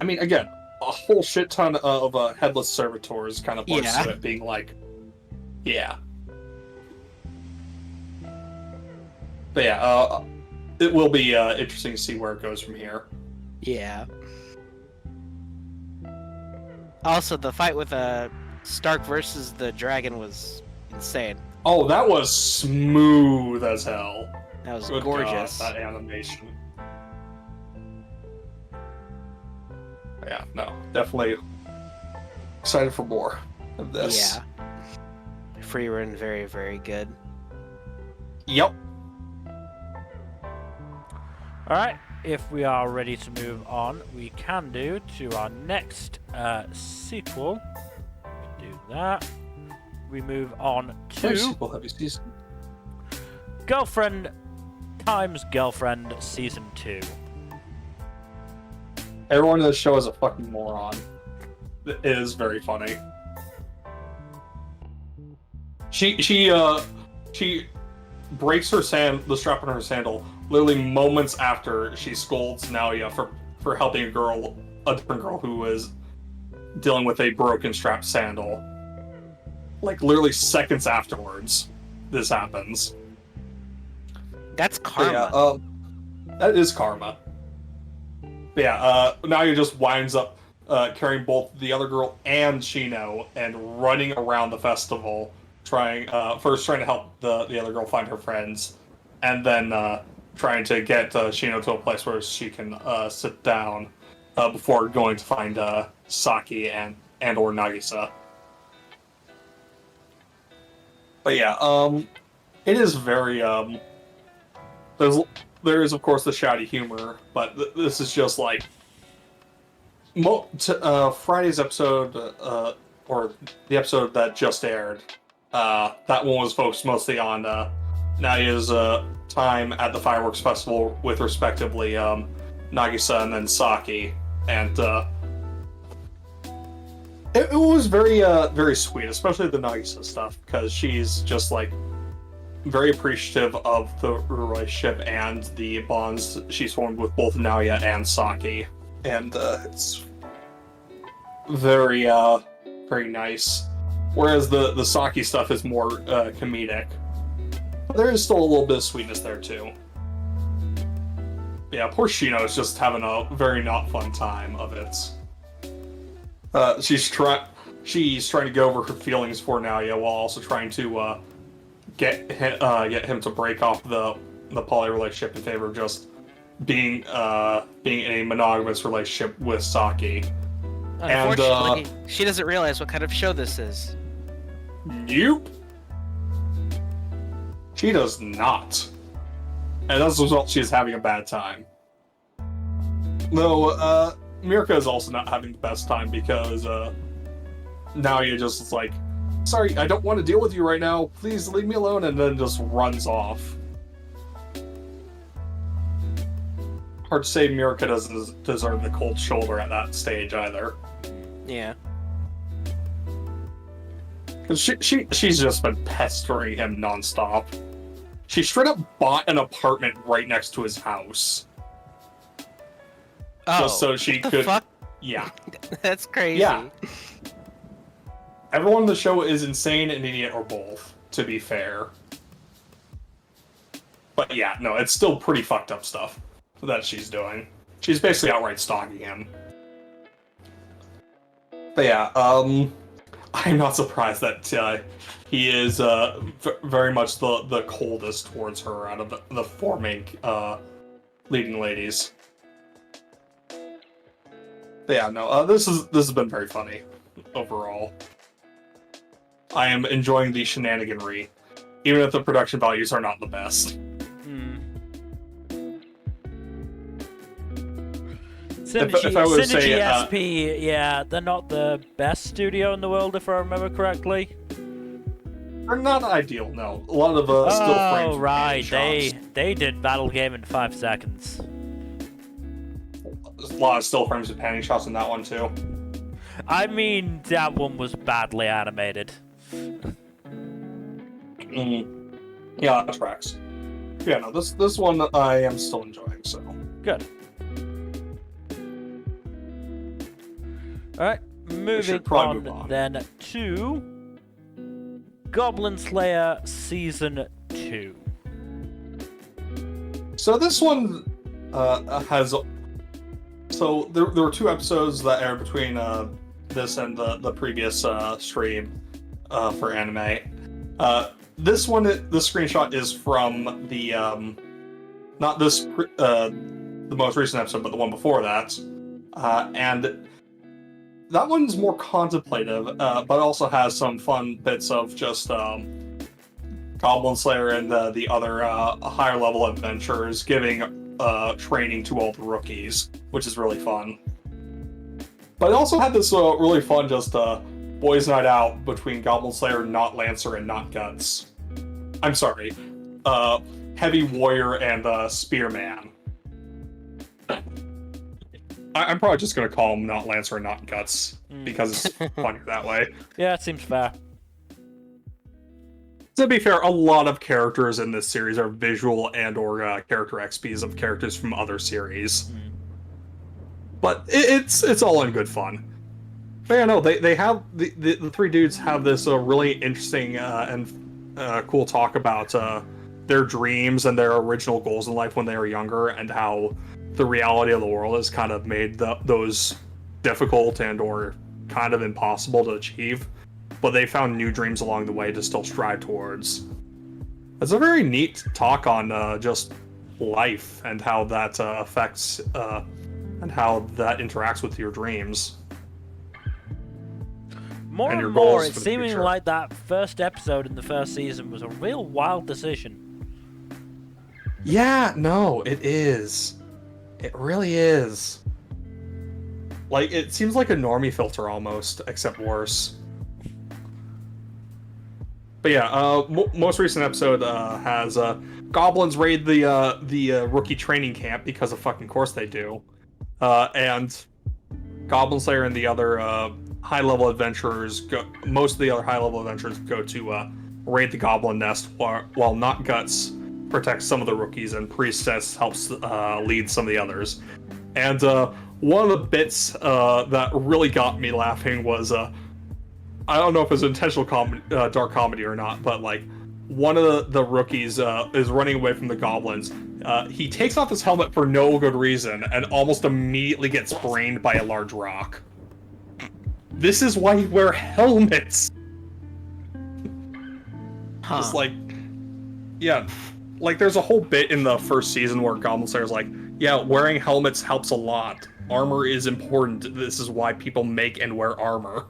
S2: I mean, again, a whole shit ton of headless servitors kind of points to it being like, yeah. But yeah, it will be interesting to see where it goes from here.
S3: Yeah. Also, the fight with Stark versus the dragon was insane.
S2: Oh, that was smooth as hell.
S3: That was
S2: Good
S3: gorgeous.
S2: God, that animation. Yeah, no, definitely excited for more of this.
S3: Yeah. Frieren, very, very good.
S2: Yep.
S1: Alright, if we are ready to move on, we can do to our next sequel. Do that. We move on
S2: Very
S1: to
S2: sequel heavy season.
S1: Girlfriend times Girlfriend Season 2.
S2: Everyone in the show is a fucking moron. It is very funny. She breaks her the strap on her sandal literally moments after she scolds Naoya for helping a different girl who is dealing with a broken strap sandal. Like literally seconds afterwards, this happens.
S3: That's karma.
S2: Yeah, that is karma. But yeah, Naoya just winds up carrying both the other girl and Shino and running around the festival, first trying to help the other girl find her friends, and then trying to get Shino to a place where she can sit down before going to find Saki and or Nagisa. But yeah, it is very there is of course the shouty humor, but this is just like Friday's episode or the episode that just aired. That one was focused mostly on Naoya's time at the fireworks festival with respectively Nagisa and then Saki, and it was very very sweet, especially the Nagisa stuff, because she's just like very appreciative of the relationship and the bonds she's formed with both Naoya and Saki, and it's very very nice. Whereas the Saki stuff is more comedic. But there is still a little bit of sweetness there too. Yeah, poor Shino is just having a very not fun time of it. She's trying to get over her feelings for Naoya while also trying to get him to break off the poly relationship in favor of just being in a monogamous relationship with Saki.
S3: Unfortunately, she doesn't realize what kind of show this is.
S2: Nope. She does not. And as a result, she is having a bad time. Though, Mirka is also not having the best time because, Naoya just is like, sorry, I don't want to deal with you right now, please leave me alone, and then just runs off. Hard to say Mirka doesn't deserve the cold shoulder at that stage either.
S3: Yeah.
S2: Because she's just been pestering him nonstop. She straight up bought an apartment right next to his house.
S3: Oh,
S2: just so she
S3: what the
S2: could.
S3: fuck?
S2: Yeah.
S3: That's crazy.
S2: Yeah. Everyone in the show is insane, an idiot, or both, to be fair. But yeah, no, it's still pretty fucked up stuff that she's doing. She's basically outright stalking him. But yeah, I'm not surprised that he is very much the coldest towards her out of the four main leading ladies. But yeah, no, this has been very funny overall. I am enjoying the shenaniganry, even if the production values are not the best.
S1: Synergy,
S2: if I were to say,
S1: SP, yeah, they're not the best studio in the world, if I remember correctly.
S2: They're not ideal, no. A lot of still frames.
S1: Oh, right, they did Battle Game in 5 seconds.
S2: There's a lot of still frames and panning shots in that one too.
S1: I mean, that one was badly animated.
S2: Yeah, that tracks. Yeah, no, this one I am still enjoying, so.
S1: Good. Alright, moving on then to Goblin Slayer Season 2. So
S2: this one has... So there were 2 episodes that aired between this and the previous stream for anime. This one, the screenshot is from the not this the most recent episode, but the one before that, and that one's more contemplative, but also has some fun bits of just Goblin Slayer and the other higher level adventurers giving training to all the rookies, which is really fun. But it also had this really fun just boys' night out between Goblin Slayer, Not Lancer, and Not Guts. I'm sorry, Heavy Warrior and Spearman. I'm probably just going to call him Not Lancer and Not Guts, because it's funnier that way.
S1: Yeah, it seems fair.
S2: To be fair, a lot of characters in this series are visual and or character XPs of characters from other series. But it's all in good fun. But yeah, no, they have the three dudes have this really interesting and cool talk about their dreams and their original goals in life when they were younger, and how the reality of the world has kind of made those difficult and or kind of impossible to achieve. But they found new dreams along the way to still strive towards. It's a very neat talk on just life and how that affects and how that interacts with your dreams.
S1: More and more, it's seeming like that first episode in the first season was a real wild decision.
S2: Yeah, no, it is. It really is. Like, it seems like a normie filter almost, except worse. But yeah, most recent episode has goblins raid the rookie training camp, because of fucking course they do. And Goblin Slayer and the other high-level adventurers most of the other high-level adventurers go to raid the goblin nest, while Not Guts protects some of the rookies and Priestess helps lead some of the others. And one of the bits that really got me laughing was I don't know if it's intentional dark comedy or not, but like one of the rookies is running away from the goblins. He takes off his helmet for no good reason and almost immediately gets brained by a large rock. This is why you wear helmets. Just like, yeah, like there's a whole bit in the first season where Goblin Slayer's like, yeah, wearing helmets helps a lot. Armor is important. This is why people make and wear armor.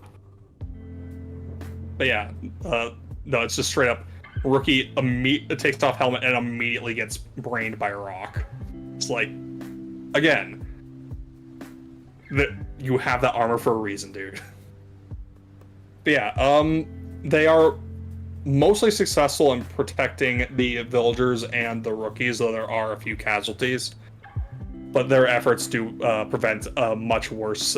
S2: But yeah, no, it's just straight up. Rookie takes off helmet and immediately gets brained by a rock. It's like, again, that you have that armor for a reason, dude. But yeah, they are mostly successful in protecting the villagers and the rookies, though there are a few casualties. But their efforts do prevent a much worse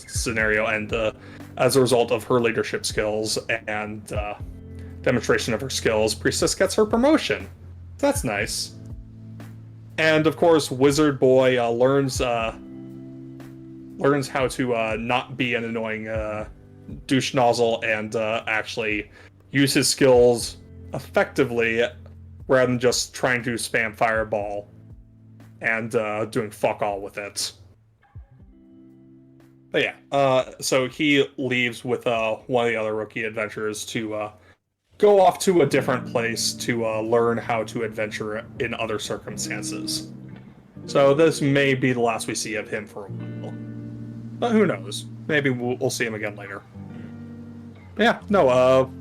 S2: scenario, and as a result of her leadership skills and demonstration of her skills, Priestess gets her promotion. That's nice. And of course, Wizard Boy learns how to not be an annoying douche nozzle and actually use his skills effectively rather than just trying to spam Fireball and doing fuck all with it. But yeah, so he leaves with one of the other rookie adventurers to go off to a different place to learn how to adventure in other circumstances. So this may be the last we see of him for a while. But who knows? Maybe we'll see him again later. But yeah, no,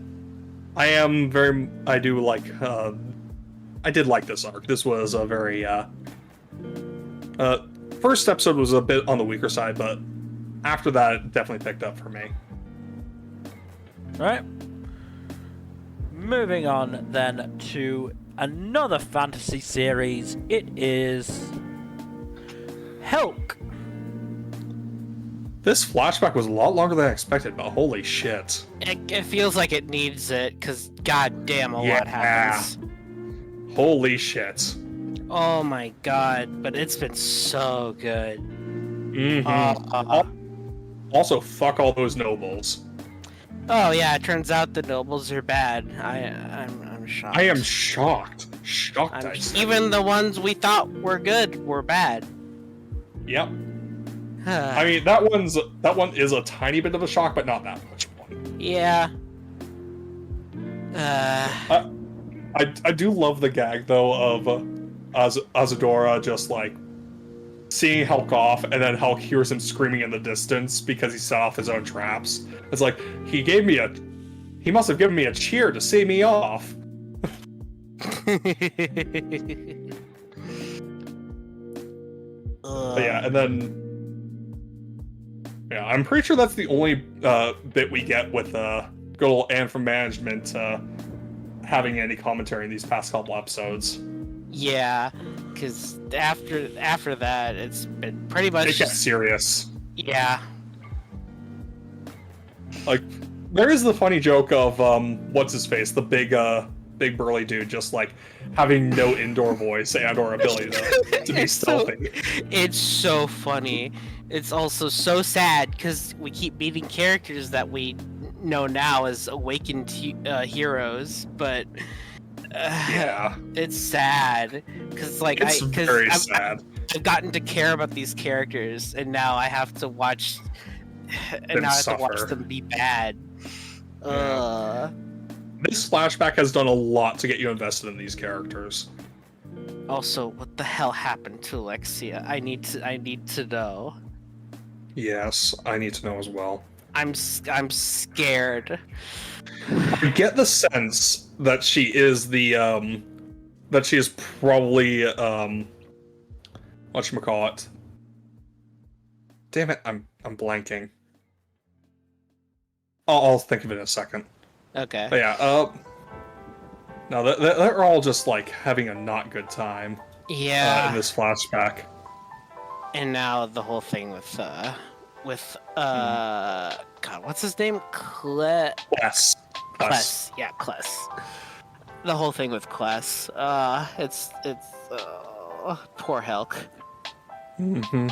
S2: I did like this arc. This was a very, first episode was a bit on the weaker side, but after that, it definitely picked up for me.
S1: Alright. Moving on then to another fantasy series. It is Helck.
S2: This flashback was a lot longer than I expected, but holy shit.
S3: It feels like it needs it, because goddamn a lot happens.
S2: Holy shit.
S3: Oh my god, but it's been so good.
S2: Also, fuck all those nobles.
S3: Oh yeah, it turns out the nobles are bad. I'm shocked.
S2: I am shocked. Shocked.
S3: Even the ones we thought were good were bad.
S2: Yep. I mean, that one is a tiny bit of a shock, but not that much one.
S3: Yeah.
S2: I do love the gag though of Azadora just like seeing Helck off, and then Helck hears him screaming in the distance because he set off his own traps. It's like he must have given me a cheer to see me off. But yeah, and then I'm pretty sure that's the only bit we get with good old Anne from management having any commentary in these past couple episodes.
S3: Yeah, because after that, it's been pretty much.
S2: It gets serious.
S3: Yeah.
S2: Like, there is the funny joke of what's his face, the big burly dude, just like having no indoor voice and or ability to be stealthy.
S3: It's so funny. It's also so sad because we keep meeting characters that we know now as awakened heroes, but
S2: yeah,
S3: it's sad because
S2: very sad.
S3: I've gotten to care about these characters, and now I have to watch, and I have to watch them be bad.
S2: Yeah. This flashback has done a lot to get you invested in these characters.
S3: Also, what the hell happened to Alexia? I need to know.
S2: Yes, I need to know as well.
S3: I'm scared.
S2: I get the sense that she is probably whatchamacallit. Damn it, I'm blanking. I'll think of it in a second.
S3: Okay.
S2: But yeah, no, they're all just like having a not good time.
S3: Yeah.
S2: In this flashback. And
S3: now the whole thing with God, what's his name?
S2: Kless.
S3: Yeah, Kless. The whole thing with Kless. It's poor Helck.
S2: Mm-hmm.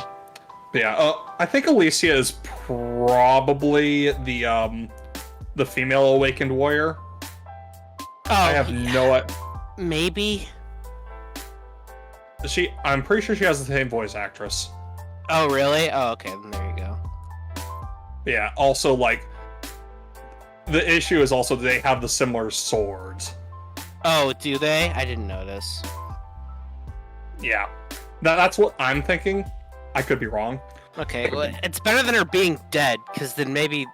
S2: Yeah, I think Alicia is probably the female awakened warrior.
S3: Oh,
S2: I have no.
S3: Maybe.
S2: I'm pretty sure she has the same voice actress.
S3: Oh, really? Oh, okay. Then there you go.
S2: Yeah. Also, like, the issue is also they have the similar swords.
S3: Oh, do they? I didn't notice.
S2: Yeah. That's what I'm thinking. I could be wrong.
S3: Okay, well, it's better than her being dead, because then maybe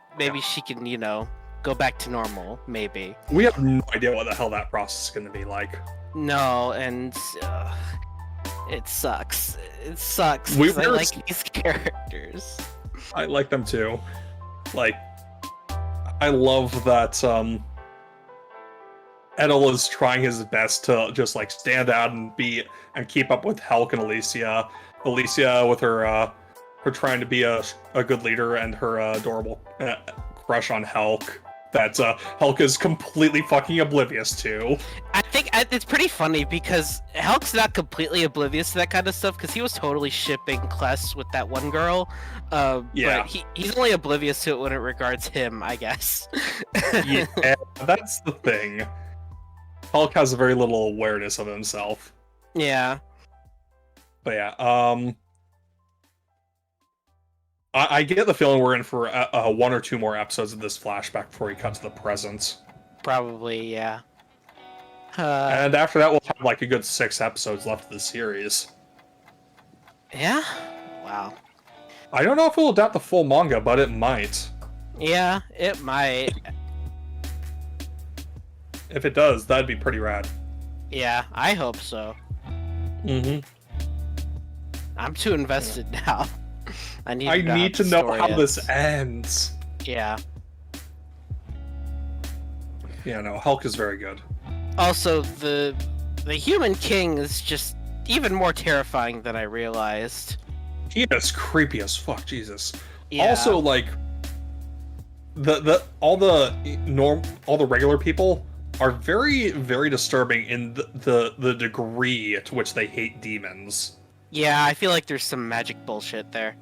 S3: she can, go back to normal. Maybe.
S2: We have no idea what the hell that process is going to be like.
S3: No, and it sucks. It sucks.
S2: I
S3: like these characters.
S2: I like them too. Like, I love that Edel is trying his best to just like stand out and keep up with Helck and Alicia. Alicia with her trying to be a good leader and her adorable crush on Helck that Helck is completely fucking oblivious to.
S3: I think it's pretty funny because Helck's not completely oblivious to that kind of stuff because he was totally shipping Kless with that one girl.
S2: Yeah.
S3: But he's only oblivious to it when it regards him, I guess.
S2: Yeah, that's the thing. Helck has very little awareness of himself.
S3: Yeah.
S2: But yeah, I get the feeling we're in for one or two more episodes of this flashback before we cut to the present.
S3: Probably, yeah.
S2: And after that, we'll have like a good 6 episodes left of the series.
S3: Yeah? Wow.
S2: I don't know if it will adapt the full manga, but it might.
S3: Yeah, it might.
S2: If it does, that'd be pretty rad.
S3: Yeah, I hope so.
S2: Mm-hmm.
S3: I'm too invested now. I
S2: need to know how this ends.
S3: Yeah.
S2: Yeah, no, Helck is very good.
S3: Also, the Human King is just even more terrifying than I realized.
S2: He is creepy as fuck, Jesus.
S3: Yeah.
S2: Also, like, all the regular people are very, very disturbing in the degree to which they hate demons.
S3: Yeah, I feel like there's some magic bullshit there.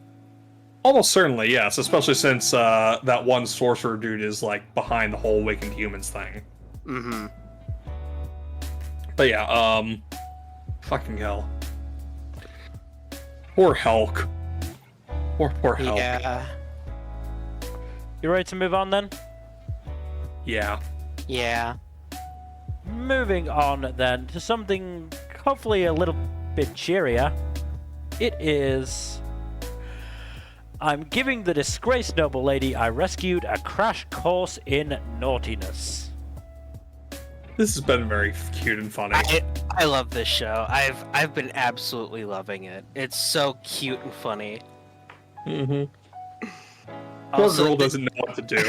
S2: Almost certainly, yes. Especially since that one sorcerer dude is like behind the whole awakened humans thing.
S3: Mm-hmm.
S2: But yeah, fucking hell. Poor Helck. Poor Helck.
S3: Yeah.
S1: You ready to move on then?
S2: Yeah.
S3: Yeah.
S1: Moving on then to something hopefully a little bit cheerier. It is... I'm giving the disgraced noble lady I rescued a crash course in naughtiness.
S2: This has been very cute and funny.
S3: I love this show. I've been absolutely loving it. It's so cute and funny.
S2: Mm-hmm. Poor girl doesn't know what to do.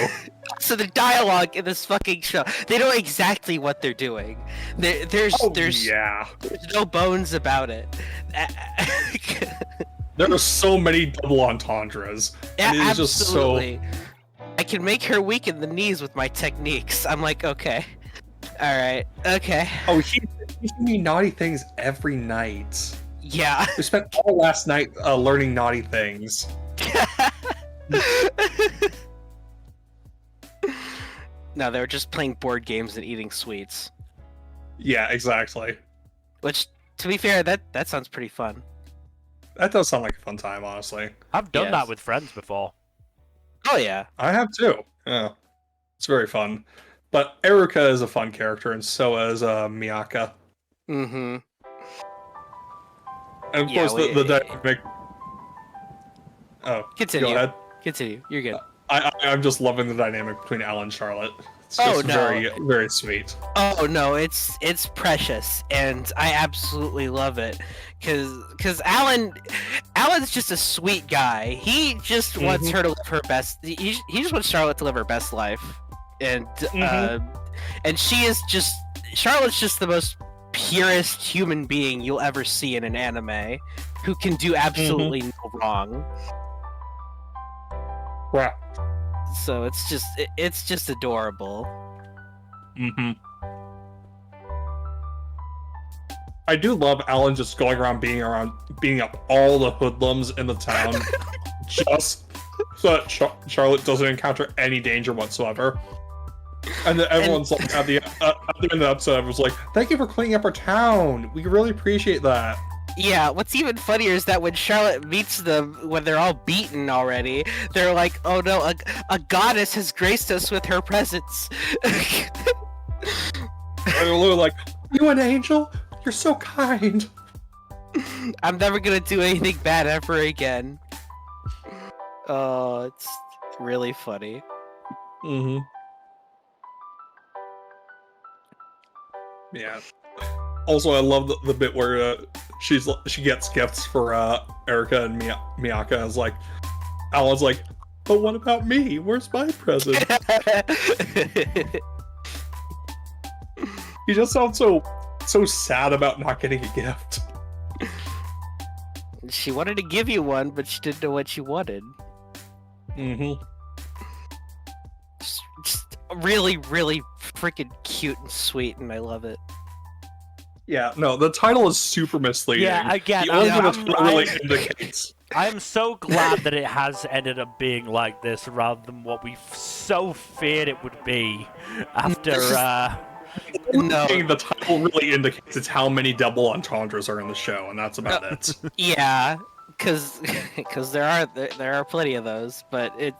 S3: So the dialogue in this fucking show, they know exactly what they're doing. There's no bones about it.
S2: There are so many double entendres.
S3: Yeah,
S2: it is
S3: absolutely.
S2: Just so...
S3: I can make her weak in the knees with my techniques. I'm like, okay. Alright, okay.
S2: Oh, he's teaching me naughty things every night.
S3: Yeah.
S2: We spent all last night learning naughty things.
S3: No, they were just playing board games and eating sweets.
S2: Yeah, exactly.
S3: Which, to be fair, that sounds pretty fun.
S2: That does sound like a fun time, honestly.
S1: I've done that with friends before.
S3: Oh yeah.
S2: I have too. Yeah. It's very fun. But Eruka is a fun character, and so is Miyaka.
S3: Mm-hmm.
S2: And of course, the dynamic... Oh,
S3: continue.
S2: Go ahead.
S3: Continue. You're good.
S2: I'm just loving the dynamic between Al and Charlotte. It's just very, very sweet.
S3: Oh no, it's precious, and I absolutely love it, cause Alan's just a sweet guy. He just wants her to live her best. He just wants Charlotte to live her best life, and Charlotte's just the most purest human being you'll ever see in an anime, who can do absolutely no wrong.
S2: Right.
S3: So it's just adorable.
S2: Mm-hmm. I do love Alan just going around beating up all the hoodlums in the town, just so that Charlotte doesn't encounter any danger whatsoever. And then everyone's like, at the end of the episode, everyone's like, "Thank you for cleaning up our town. We really appreciate that."
S3: Yeah, what's even funnier is that when Charlotte meets them, when they're all beaten already, they're like, "Oh no, a goddess has graced us with her presence."
S2: They're literally like, "You an angel? You're so kind."
S3: I'm never gonna do anything bad ever again. Oh, it's really funny.
S2: Mm-hmm. Yeah. Also, I love the bit where she gets gifts for Eruka and Miyaka. Is like, Alan's like, "But what about me? Where's my present?" He just sounds so sad about not getting a gift.
S3: She wanted to give you one, but she didn't know what she wanted.
S2: Mm-hmm.
S3: Just really, really freaking cute and sweet, and I love it.
S2: Yeah, no, the title is super misleading.
S1: Yeah, again,
S2: the only thing that's really indicates.
S1: I'm so glad that it has ended up being like this rather than what we so feared it would be after.
S2: The title really indicates it's how many double entendres are in the show, and that's about it.
S3: Yeah, because there are plenty of those, but it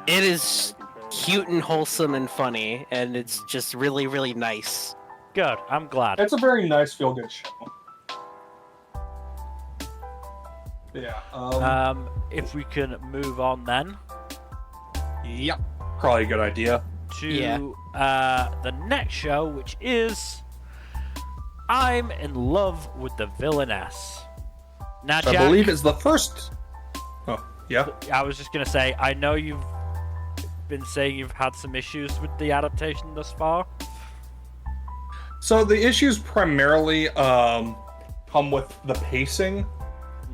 S3: is cute and wholesome and funny, and it's just really, really nice.
S1: Good, I'm glad.
S2: It's a very nice feel-good show. Yeah.
S1: If we can move on then.
S2: Yep. Probably a good idea.
S1: To the next show, which is I'm in Love with the Villainess. Now, Jack,
S2: I believe it's the first. Oh, yeah.
S1: I was just gonna say, I know you've been saying you've had some issues with the adaptation thus far.
S2: So the issues primarily come with the pacing,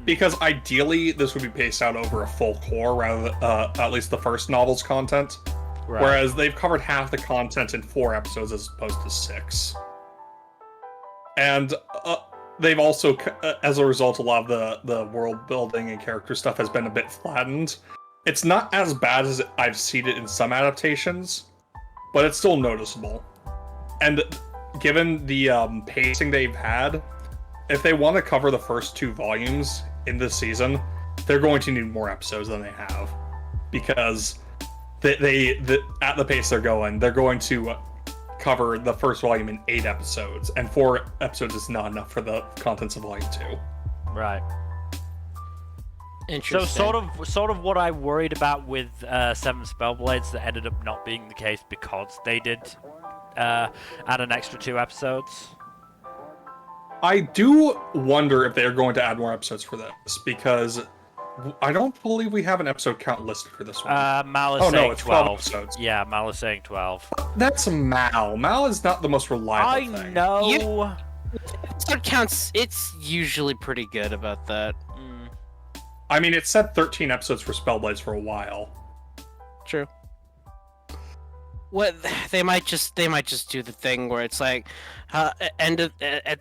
S2: because ideally this would be paced out over a full core rather than at least the first novel's content. Right. Whereas they've covered half the content in 4 episodes as opposed to 6. And they've also, as a result, a lot of the world building and character stuff has been a bit flattened. It's not as bad as I've seen it in some adaptations, but it's still noticeable. And given the pacing they've had, if they want to cover the first 2 volumes in this season, they're going to need more episodes than they have. Because they at the pace they're going to cover the first volume in 8 episodes, and 4 episodes is not enough for the contents of volume 2.
S1: Right.
S3: Interesting.
S1: So sort of what I worried about with 7 Spellblades that ended up not being the case because they did add an extra 2 episodes.
S2: I do wonder if they're going to add more episodes for this, because I don't believe we have an episode count listed for this one.
S1: Mal is saying
S2: it's
S1: 12.
S2: 12 episodes.
S1: Yeah, Mal is saying 12.
S2: That's Mal. Mal is not the most reliable thing.
S1: I know.
S3: Episode counts, it's usually pretty good about that.
S2: I mean, it said 13 episodes for Spellblades for a while.
S3: True. What they might just do the thing where it's like, at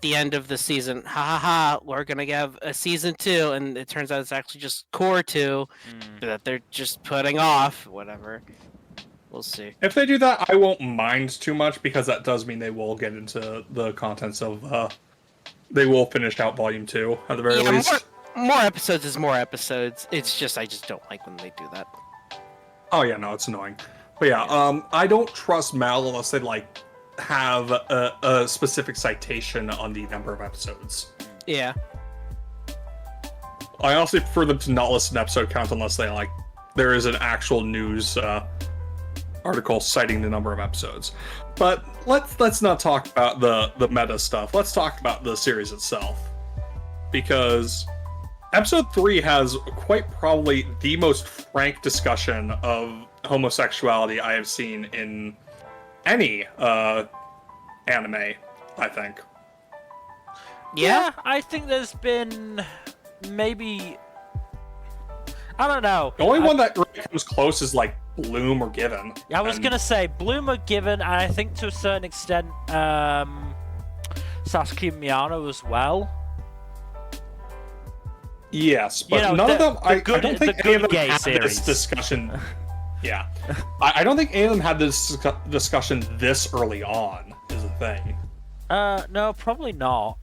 S3: the end of the season, we're gonna have a season 2, and it turns out it's actually just core 2 that they're just putting off. Whatever. We'll see.
S2: If they do that, I won't mind too much, because that does mean they will get into the contents of. They will finish out volume 2 at the very least.
S3: More episodes is more episodes. It's just I just don't like when they do that.
S2: Oh yeah, no, it's annoying. But yeah, I don't trust Mal unless they have a specific citation on the number of episodes.
S3: Yeah.
S2: I also prefer them to not list an episode count unless they there is an actual news article citing the number of episodes. But let's not talk about the meta stuff. Let's talk about the series itself, because Episode 3 has quite probably the most frank discussion of homosexuality I have seen in any anime, I think.
S1: Yeah, I think there's been maybe... I don't know.
S2: The only one that really comes close is Bloom or Given.
S1: I was gonna say Bloom or Given, and I think to a certain extent Sasuke Miyano as well.
S2: Yes, but none of them. I don't think any of them had
S1: series.
S2: this discussion. Yeah, I don't think any of them had this discussion this early on. Is the thing.
S1: No, probably not.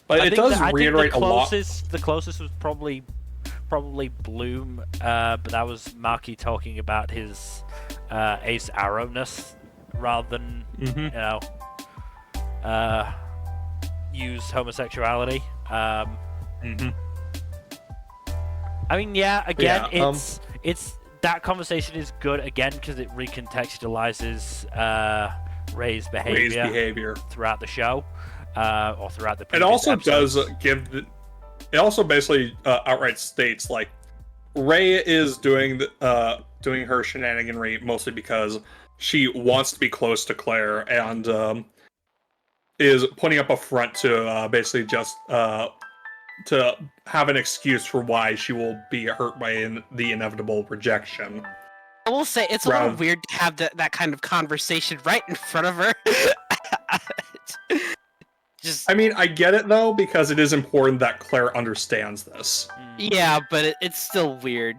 S2: But it does reiterate a lot.
S1: The closest was probably Bloom, but that was Maki talking about his ace arrowness rather than use homosexuality. I mean, yeah, again, it's that conversation is good again because it recontextualizes Ray's behavior throughout the show, or throughout the previous
S2: It also
S1: episodes.
S2: does give it also basically outright states Ray is doing her shenaniganry mostly because she wants to be close to Claire and is putting up a front to basically just to have an excuse for why she will be hurt by the inevitable rejection.
S3: I will say it's a little weird to have that kind of conversation right in front of her.
S2: I mean, I get it though, because it is important that Claire understands this.
S3: Yeah, but it's still weird.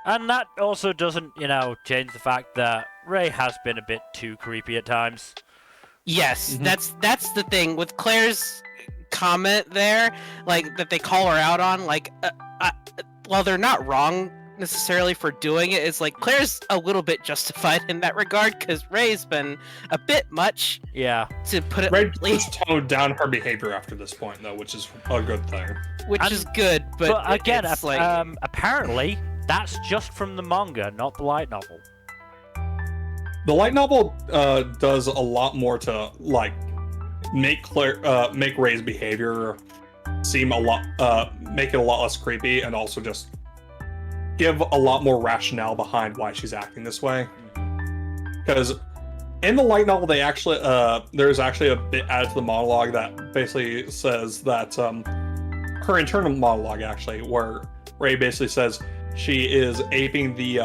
S1: And that also doesn't, change the fact that Ray has been a bit too creepy at times.
S3: Yes, that's the thing with Claire's comment there, that they call her out on. While they're not wrong necessarily for doing it, it's Claire's a little bit justified in that regard because Ray's been a bit much.
S1: Yeah,
S3: to put it
S2: Ray
S3: lightly.
S2: has toned down her behavior after this point, though, which is a good thing.
S3: Which is good, but
S1: again,
S3: it's
S1: apparently that's just from the manga, not the light novel.
S2: The light novel does a lot more to make Ray's behavior seem make it a lot less creepy, and also just give a lot more rationale behind why she's acting this way. Because in the light novel, they actually there's actually a bit added to the monologue that basically says that her internal monologue actually, where Ray basically says she is aping the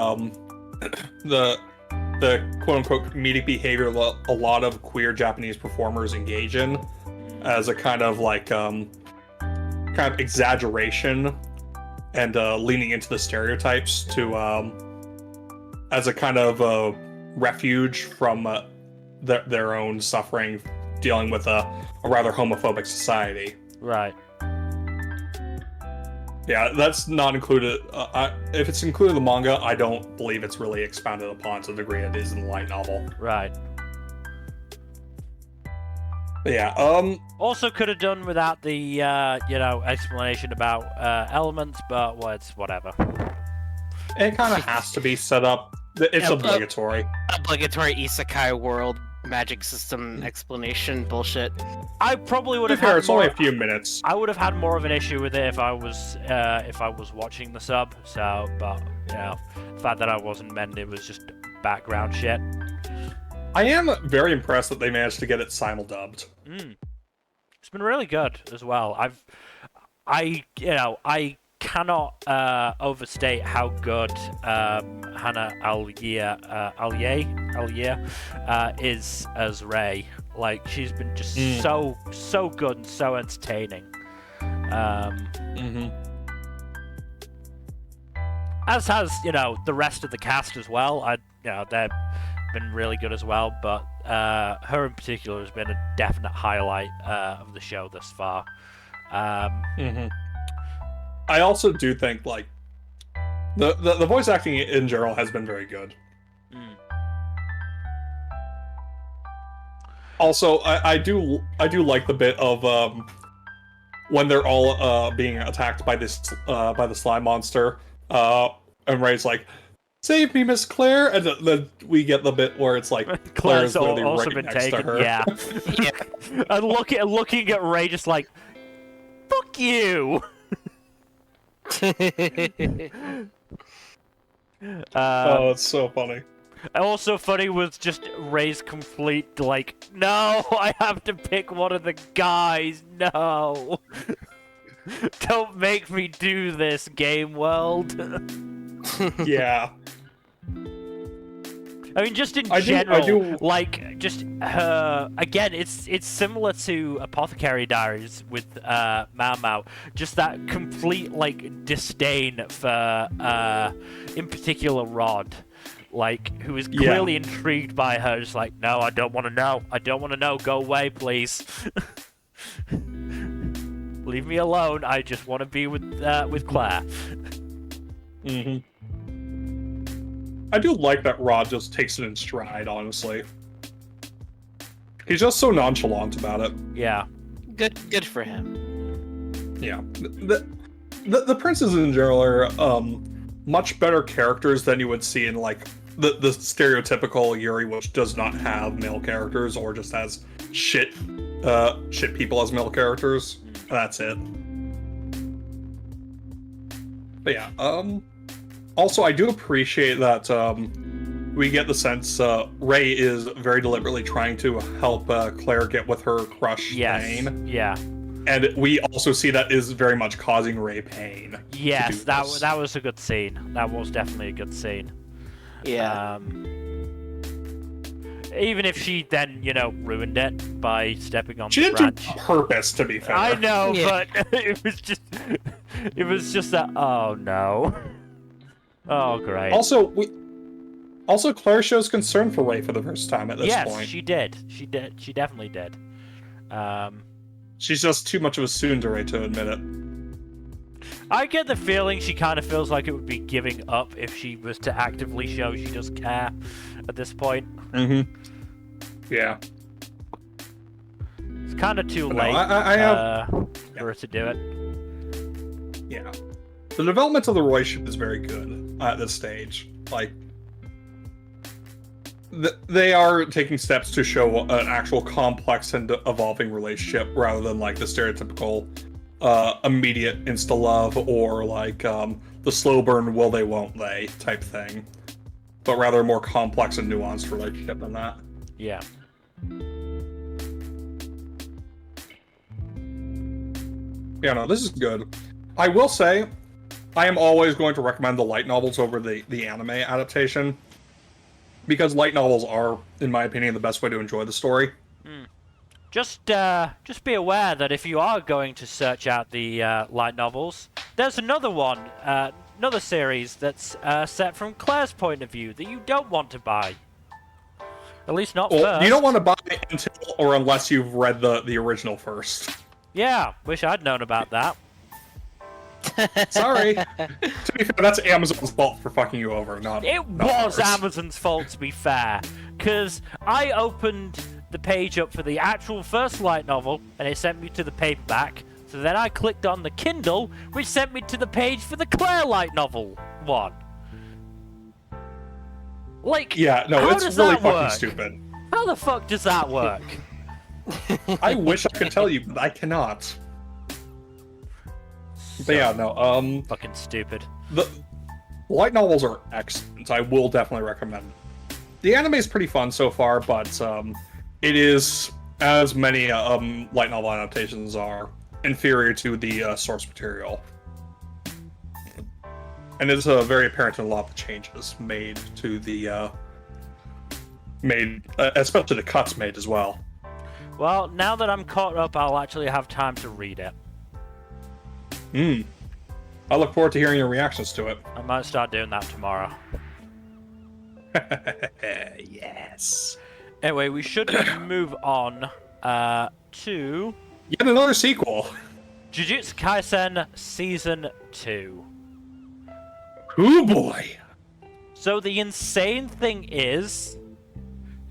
S2: quote-unquote comedic behavior a lot of queer Japanese performers engage in, as a kind of exaggeration and leaning into the stereotypes to as a kind of refuge from their own suffering dealing with a rather homophobic society.
S1: Right.
S2: Yeah, that's not included. If it's included in the manga, I don't believe it's really expounded upon to the degree it is in the light novel.
S1: Right.
S2: But yeah.
S1: Also, could have done without the explanation about elements, but it's whatever.
S2: It kind of has to be set up. It's obligatory.
S3: Obligatory isekai world magic system explanation bullshit.
S1: I probably would have.
S2: It's only a few minutes.
S1: I would have had more of an issue with it if I was watching the sub. So, but the fact that I wasn't meant it was just background shit.
S2: I am very impressed that they managed to get it simuldubbed.
S1: It's been really good as well. I cannot overstate how good Hannah Alye is as Rei. Like, she's been just so good and so entertaining. As has the rest of the cast as well. They've been really good as well, but her in particular has been a definite highlight of the show thus far.
S2: I also do think like the voice acting in general has been very good. Also, I do like the bit of when they're all being attacked by the slime monster, and Ray's like, "Save me, Miss Claire," and then we get the bit where it's like Claire's literally
S1: also
S2: right
S1: been
S2: next
S1: taken,
S2: to her.
S1: yeah. And looking at Ray just like, "Fuck you."
S2: Oh, it's so funny.
S1: Also funny was just Ray's complete like, no, I have to pick one of the guys. No, don't make me do this, game world.
S2: Yeah.
S1: I mean, just in general, like, just her... Again, it's similar to Apothecary Diaries with Mao Mao. Just that complete, like, disdain for, in particular, Rod. Like, who is clearly intrigued by her. Just like, no, I don't want to know. I don't want to know. Go away, please. Leave me alone. I just want to be with Claire.
S2: I do like that Rod just takes it in stride, honestly. He's just so nonchalant about it.
S1: Yeah.
S3: Good for him.
S2: Yeah. The princes in general are much better characters than you would see in like the stereotypical Yuri, which does not have male characters or just has shit people as male characters. That's it. But yeah, also, I do appreciate that we get the sense Ray is very deliberately trying to help Claire get with her crush, Pain.
S1: Yeah.
S2: And we also see that is very much causing Ray pain.
S1: Yes, that was a good scene. That was definitely a good scene.
S3: Yeah.
S1: Even if she then, ruined it by stepping on
S2: she
S1: the branch.
S2: She didn't do purpose, to be fair.
S1: I know, but it was just that, oh no. Oh, great.
S2: Also, Claire shows concern for Ray for the first time at this point.
S1: Yes, she did. She definitely did.
S2: She's just too much of a tsundere to admit it.
S1: I get the feeling she kind of feels like it would be giving up if she was to actively show she does care at this point.
S2: Yeah.
S1: It's kind of too late for her to do it.
S2: Yeah. The development of the relationship is very good at this stage. Like, they are taking steps to show an actual complex and evolving relationship rather than like the stereotypical immediate insta-love or like the slow burn will they won't they type thing, but rather a more complex and nuanced relationship than that.
S1: Yeah.
S2: Yeah, no, this is good. I will say, I am always going to recommend the light novels over the anime adaptation, because light novels are, in my opinion, the best way to enjoy the story.
S1: Just be aware that if you are going to search out the light novels, there's another one, another series that's set from Claire's point of view that you don't want to buy. At least not first.
S2: You don't want to buy it until or unless you've read the original first.
S1: Yeah, wish I'd known about that.
S2: Sorry. To be fair, that's Amazon's fault for fucking you over, not.
S1: It
S2: not
S1: was
S2: ours.
S1: Amazon's fault, to be fair, because I opened the page up for the actual first light novel, and it sent me to the paperback. So then I clicked on the Kindle, which sent me to the page for the Claire light novel one. Like,
S2: Yeah, no,
S1: how
S2: it's
S1: does
S2: really
S1: that
S2: fucking
S1: work?
S2: stupid.
S1: How the fuck does that work?
S2: I wish I could tell you, but I cannot. But yeah, no,
S1: Fucking stupid.
S2: the light novels are excellent. I will definitely recommend. The anime is pretty fun so far, but it is, as many light novel adaptations are, inferior to the source material. And it's very apparent in a lot of the changes made to the especially the cuts made as well.
S1: Well, now that I'm caught up, I'll actually have time to read it.
S2: I look forward to hearing your reactions to it.
S1: I might start doing that tomorrow.
S2: Yes.
S1: Anyway, we should move on to
S2: Yet another sequel.
S1: Jujutsu Kaisen Season 2.
S2: Oh boy.
S1: So the insane thing is,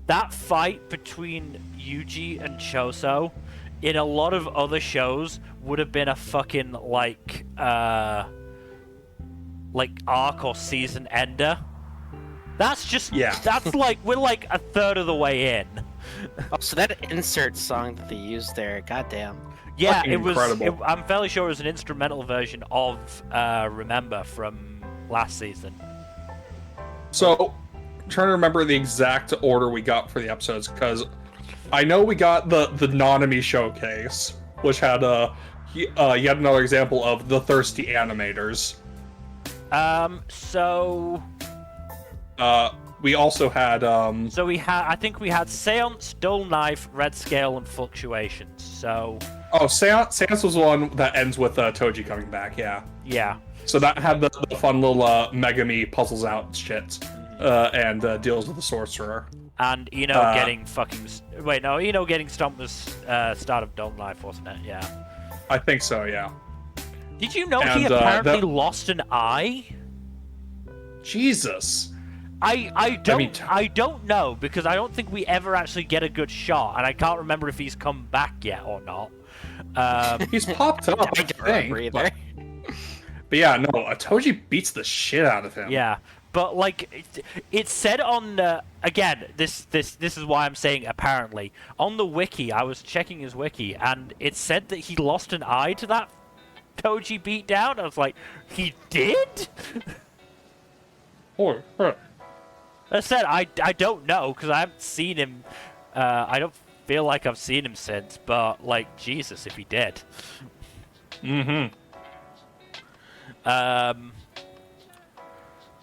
S1: that fight between Yuji and Choso, in a lot of other shows, would have been a fucking, like arc or season ender. That's just, that's like, we're like a third of the way in.
S3: Oh, so that insert song that they used there, goddamn.
S1: Yeah,
S2: Fucking
S1: it was,
S2: incredible.
S1: I'm fairly sure it was an instrumental version of Remember from last season.
S2: So, I'm trying to remember the exact order we got for the episodes, because I know we got the Nanami showcase, which had yet another example of the thirsty animators.
S1: So
S2: We also had
S1: So I think we had Seance, Dull Knife, Red Scale, and Fluctuations. So
S2: Seance was the one that ends with Toji coming back. Yeah. So that had the fun little Megami puzzles out shit, and deals with the sorcerer.
S1: And getting fucking getting stomped was start of Dull Knife, wasn't it? Yeah.
S2: I think so. Yeah.
S1: Did you know he
S2: And,
S1: apparently lost an eye?
S2: Jesus.
S1: I don't know, because I don't think we ever actually get a good shot, and I can't remember if he's come back yet or not.
S2: He's popped up. I
S3: don't remember either.
S2: But yeah, no, Toji beats the shit out of him.
S1: Yeah, but like it said on again, this is why I'm saying apparently on the wiki. I was checking his wiki, and it said that he lost an eye to that Toji beatdown. I was like, he did? I said I don't know, because I haven't seen him. I don't feel like I've seen him since. But like, Jesus, if he did.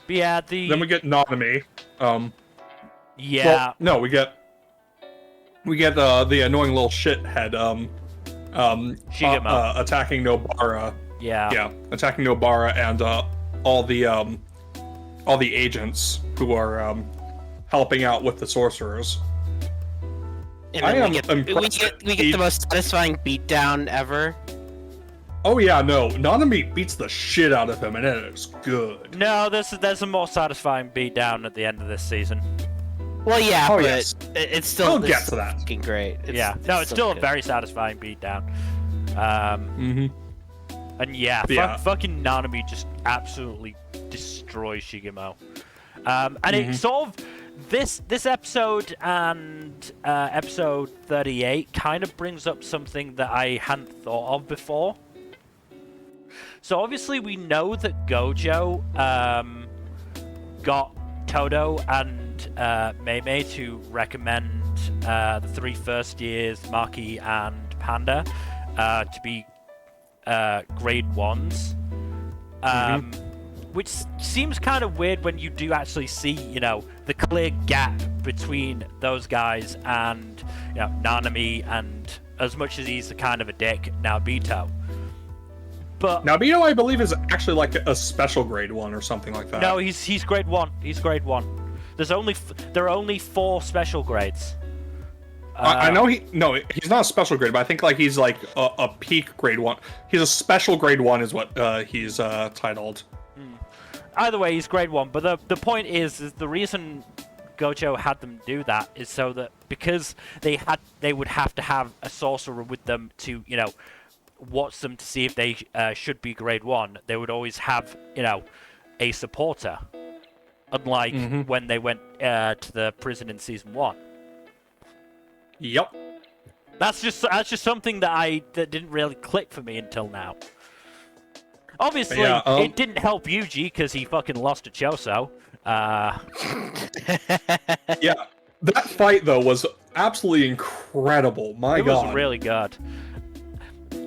S1: But yeah,
S2: Then we get Nanami.
S1: Yeah.
S2: Well, no, we get the annoying little shithead.
S1: Shigemo.
S2: Attacking Nobara.
S1: Yeah.
S2: Yeah, attacking Nobara and all the agents who are helping out with the sorcerers.
S3: And
S2: I
S3: then
S2: am
S3: we get
S2: impressed.
S3: the most satisfying beatdown ever.
S2: Oh yeah, no, Nanami beats the shit out of him, and it is good.
S1: No, there's a more satisfying beatdown at the end of this season.
S3: Well, yeah,
S2: Oh,
S3: but
S2: yes.
S3: it's still
S2: We'll get to that.
S3: fucking great.
S1: It's still a
S3: good.
S1: very satisfying beatdown. And yeah,
S2: Yeah.
S1: fucking Nanami just absolutely destroys Shigemo. And it sort of this episode and episode 38 kind of brings up something that I hadn't thought of before. So obviously we know that Gojo got Todo and Mei to recommend the 3 first years, Maki and Panda, to be grade 1s. Which seems kind of weird when you do actually see, the clear gap between those guys and, Nanami, and as much as he's kind of a dick, Naobito. But
S2: Naobito, I believe, is actually like a special grade 1 or something like that.
S1: no, he's grade 1. He's grade 1. There are only 4 special grades.
S2: I know he's not a special grade, but I think like he's like a peak grade 1. He's a special grade 1 is what he's titled.
S1: Either way, he's grade 1. But the point is the reason Gojo had them do that is so that because they would have to have a sorcerer with them to watch them to see if they should be grade 1. They would always have a supporter, unlike when they went to the prison in season 1.
S2: Yep.
S1: That's just something that didn't really click for me until now. Obviously, it didn't help Yuji because he fucking lost to Choso.
S2: Yeah, that fight though was absolutely incredible. My God,
S1: it was really good.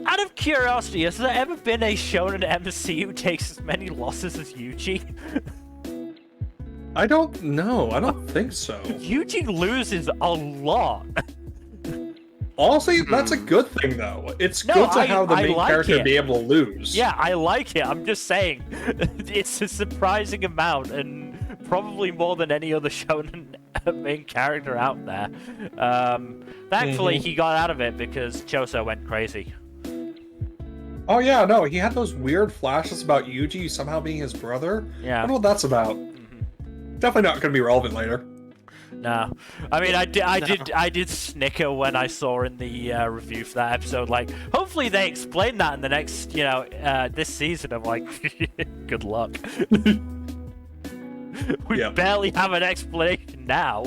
S1: Out of curiosity, has there ever been a shonen MC who takes as many losses as Yuji?
S2: I don't know. I don't think so.
S1: Yuji loses a lot.
S2: Honestly, that's a good thing, though. It's good to have the main character be able to lose.
S1: Yeah, I like it. I'm just saying, it's a surprising amount, and probably more than any other shonen main character out there. Thankfully, he got out of it because Choso went crazy.
S2: Oh yeah, no, he had those weird flashes about Yuji somehow being his brother.
S1: Yeah.
S2: I don't know what that's about. Definitely not going to be relevant later.
S1: No, I mean, I did snicker when I saw in the review for that episode. Like, hopefully they explain that in the next, this season. I'm like, good luck. We barely have an explanation now.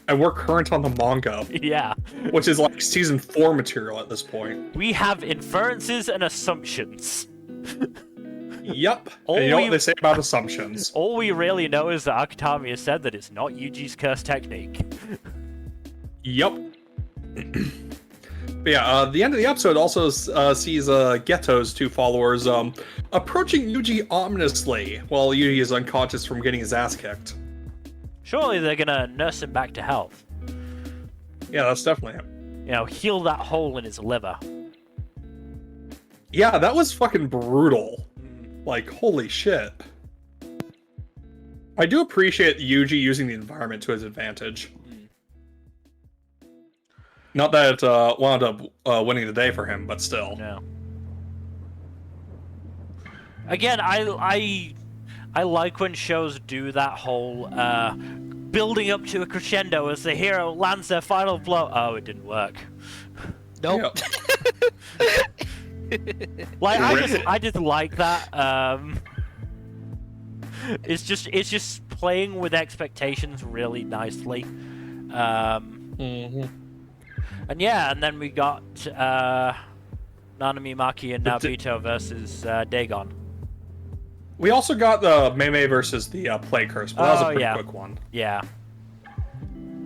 S2: And we're current on the manga.
S1: Yeah.
S2: Which is like season 4 material at this point.
S1: We have inferences and assumptions.
S2: Yep. And you know what they say about assumptions.
S1: All we really know is that Akutami has said that it's not Yuji's curse technique.
S2: Yep. But yeah, the end of the episode also sees Geto's 2 followers approaching Yuji ominously while Yuji is unconscious from getting his ass kicked.
S1: Surely they're gonna nurse him back to health.
S2: Yeah, that's definitely him.
S1: Heal that hole in his liver.
S2: Yeah, that was fucking brutal. Like, holy shit. I do appreciate Yuji using the environment to his advantage. Not that it wound up winning the day for him, but still.
S1: No. Again, I like when shows do that whole building up to a crescendo as the hero lands their final blow. Oh, it didn't work.
S3: Nope.
S1: Like, I just like that. It's just playing with expectations really nicely. And yeah, and then we got Nanami Maki and Naobito versus Dagon.
S2: We also got the Mei versus the Plague Curse, but that was a pretty quick one.
S1: Yeah.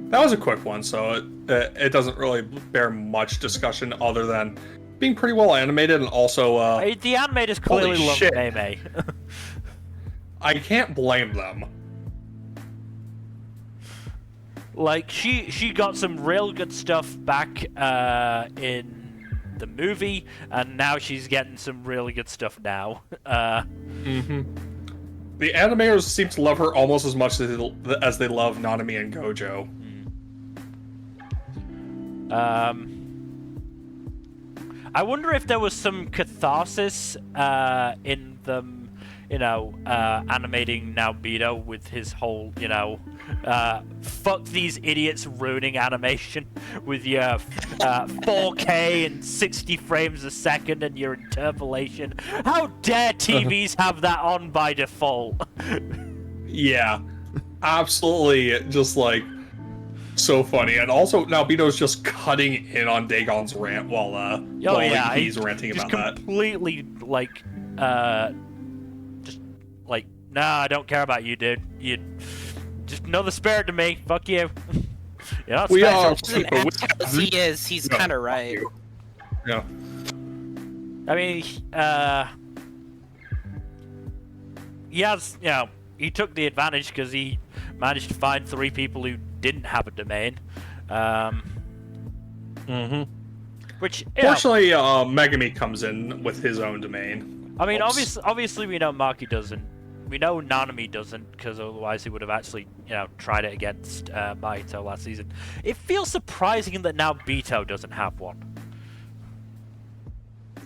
S2: That was a quick one, so it doesn't really bear much discussion other than being pretty well animated and also
S1: the animators clearly love Mei.
S2: I can't blame them.
S1: Like, she got some real good stuff back in the movie, and now she's getting some really good stuff now.
S2: The animators seem to love her almost as much as they love Nanami and Gojo.
S1: I wonder if there was some catharsis in them, animating Naobito with his whole, fuck these idiots ruining animation with your 4K and 60 frames a second and your interpolation. How dare TVs have that on by default?
S2: Yeah, absolutely, just like so funny. And also Naobito's just cutting in on Dagon's rant while he's ranting about that.
S1: Completely nah, I don't care about you, dude. You just another spirit to me. Fuck you. You're not special.
S3: He's kind of right.
S2: Yeah.
S1: I mean, he has, he took the advantage because he managed to find 3 people who didn't have a domain. Which,
S2: fortunately, Megami comes in with his own domain.
S1: I mean, obviously we know Maki doesn't We know Nanami doesn't, because otherwise he would have actually, tried it against Mahito last season. It feels surprising that now Bito doesn't have one.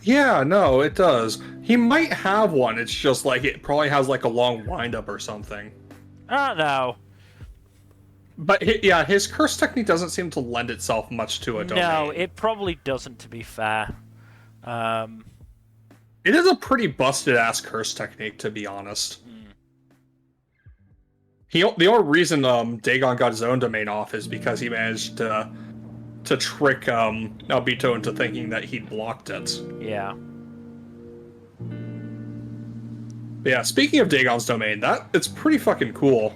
S2: Yeah, no, it does. He might have one. It's just like it probably has like a long windup or something.
S1: I don't know.
S2: But his curse technique doesn't seem to lend itself much to a domain.
S1: No, it probably doesn't, to be fair.
S2: It is a pretty busted-ass curse technique, to be honest. The only reason Dagon got his own domain off is because he managed to trick Naobito into thinking that he'd blocked it.
S1: Yeah.
S2: But yeah, speaking of Dagon's domain, it's pretty fucking cool.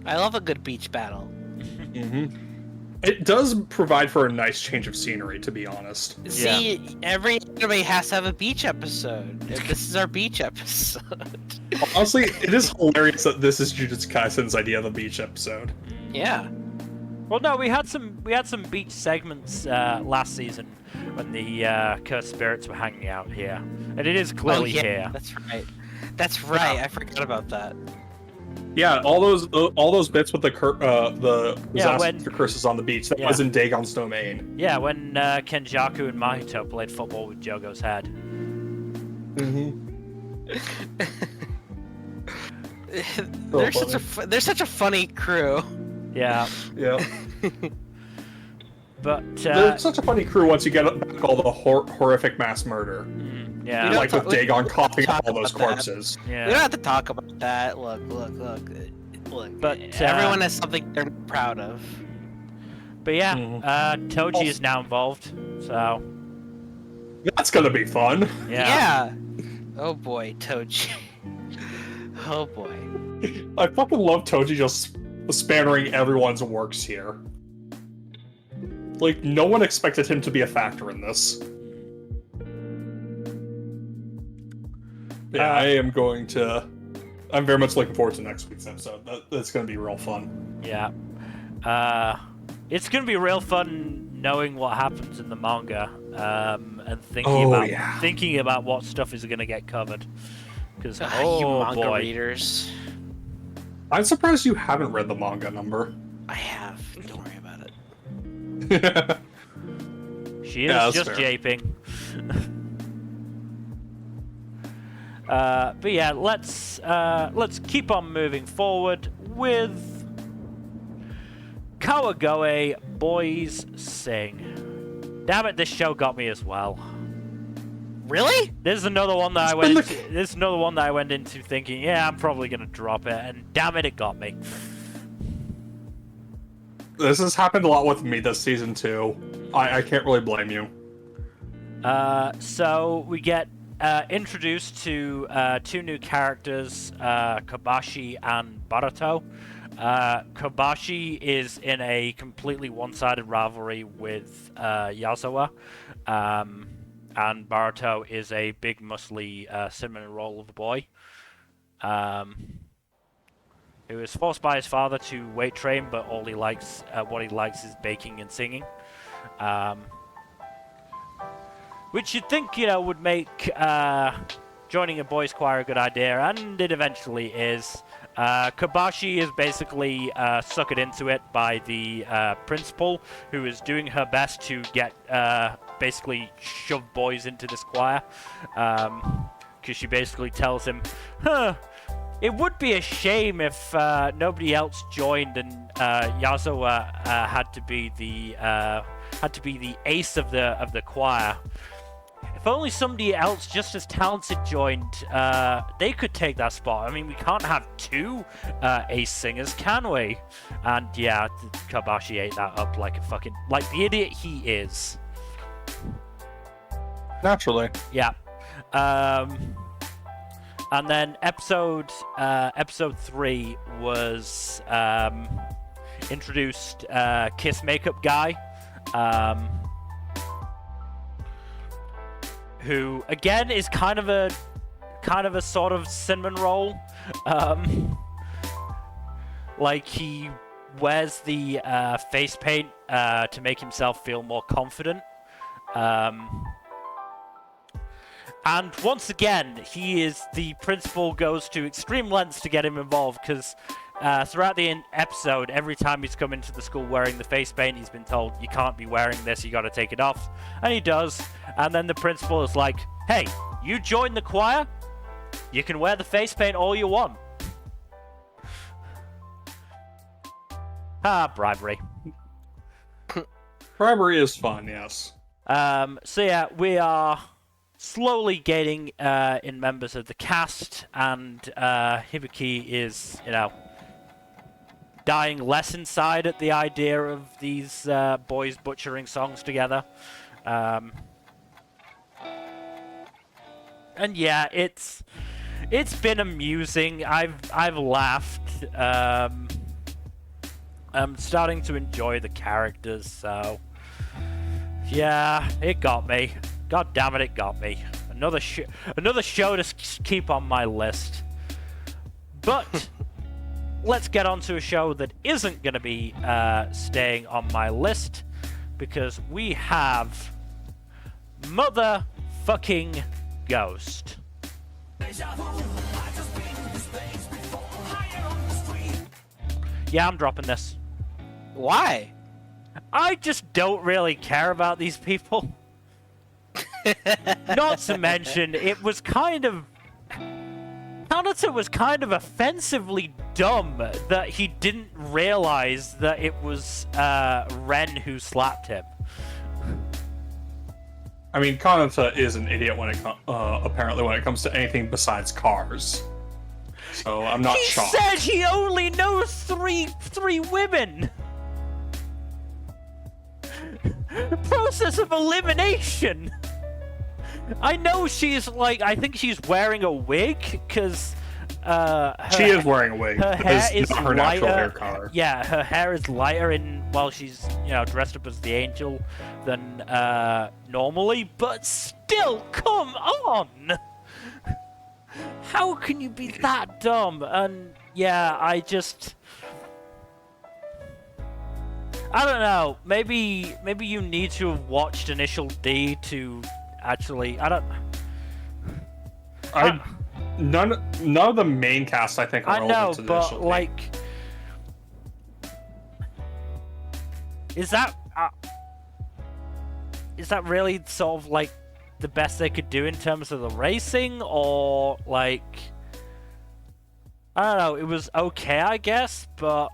S3: I love a good beach battle.
S2: It does provide for a nice change of scenery, to be honest.
S3: See, every anime has to have a beach episode. This is our beach episode.
S2: Honestly, it is hilarious that this is Jujutsu Kaisen's idea of a beach episode.
S3: Yeah.
S1: Well, no, we had some beach segments last season when the cursed spirits were hanging out here, and it is clearly here.
S3: That's right. That's right. Yeah. I forgot about that.
S2: Yeah, all those bits with the disaster curses on the beach, that was in Dagon's domain.
S1: Yeah, when Kenjaku and Mahito played football with Jogo's head.
S3: They're such a funny crew.
S1: Yeah.
S2: Yeah.
S1: But
S2: they're such a funny crew once you get back all the horrific mass murder.
S1: Yeah.
S2: Like with Dagon coughing up all those corpses.
S1: Yeah.
S3: We don't have to talk about that. Look.
S1: But
S3: everyone has something they're proud of.
S1: But yeah, Toji is now involved, so
S2: that's gonna be fun.
S3: Yeah. Oh boy, Toji. Oh boy.
S2: I fucking love Toji just spannering everyone's works here. Like, no one expected him to be a factor in this. Yeah, I'm very much looking forward to next week's episode. That's going to be real fun.
S1: Yeah. It's going to be real fun knowing what happens in the manga, and thinking about what stuff is going to get covered. Because,
S3: you manga readers.
S2: I'm surprised you haven't read the manga number.
S3: I have. Don't worry about it.
S1: She is just japing. But yeah, let's keep on moving forward with Kawagoe Boys Sing. Damn it, this show got me as well.
S3: Really?
S1: There's another one that I went into thinking, yeah, I'm probably gonna drop it, and damn it, it got me.
S2: This has happened a lot with me this season too. I can't really blame you.
S1: So we get introduced to two new characters, Kobashi and Baruto. Kobashi is in a completely one-sided rivalry with Yazawa, and Baruto is a big, muscly cinnamon roll of a boy. Who was forced by his father to weight train, but what he likes is baking and singing. Which you'd think, would make joining a boys' choir a good idea, and it eventually is. Kobashi is basically suckered into it by the principal, who is doing her best to get basically shove boys into this choir. Because she basically tells him, it would be a shame if nobody else joined and Yazawa had to be the ace of the choir. If only somebody else just as talented joined, they could take that spot. I mean, we can't have two ace singers, can we? And yeah, Kobashi ate that up like the idiot he is.
S2: Naturally.
S1: Yeah. And then episode 3 was introduced Kiss Makeup Guy, who again is kind of a sort of cinnamon roll. Like he wears the face paint to make himself feel more confident. And once again, the principal goes to extreme lengths to get him involved, because throughout the episode, every time he's come into the school wearing the face paint, he's been told, you can't be wearing this, you gotta take it off. And he does, and then the principal is like, hey, you join the choir, you can wear the face paint all you want. Bribery.
S2: Bribery is fun, yes.
S1: So yeah, we are slowly gaining in members of the cast, and Hibiki is, dying less inside at the idea of these boys butchering songs together. And yeah, it's been amusing. I've laughed. I'm starting to enjoy the characters, so yeah, it got me. God damn it, it got me. Another show to keep on my list. But let's get on to a show that isn't going to be staying on my list, because we have Motherfucking Ghost. Yeah, I'm dropping this.
S3: Why?
S1: I just don't really care about these people. Not to mention, it was kind of... Kanata was kind of offensively dumb that he didn't realize that it was Ren who slapped him.
S2: I mean, Kanata is an idiot apparently when it comes to anything besides cars. So I'm not shocked.
S1: He said he only knows three women. Process of elimination. I know she's I think she's wearing a wig, because
S2: she is wearing a wig.
S1: Her hair is
S2: not her
S1: lighter.
S2: natural hair color.
S1: Yeah, her hair is lighter while she's dressed up as the angel than normally, but still, come on. How can you be that dumb? And yeah, I don't know. Maybe you need to have watched Initial D to actually.
S2: None of the main cast, I think, are relevant to the Initial D.
S1: Is that really sort of the best they could do in terms of the racing, or I don't know, it was okay, I guess, but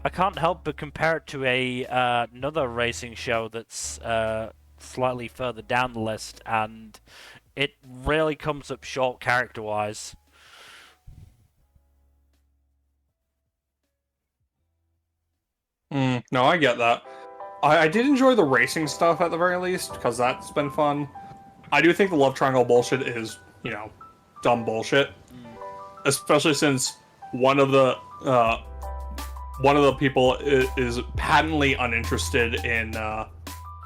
S1: I can't help but compare it to another racing show that's slightly further down the list, and it really comes up short character-wise.
S2: No, I get that. I did enjoy the racing stuff at the very least, because that's been fun. I do think the love triangle bullshit is, dumb bullshit. Especially since one of the people is patently uninterested in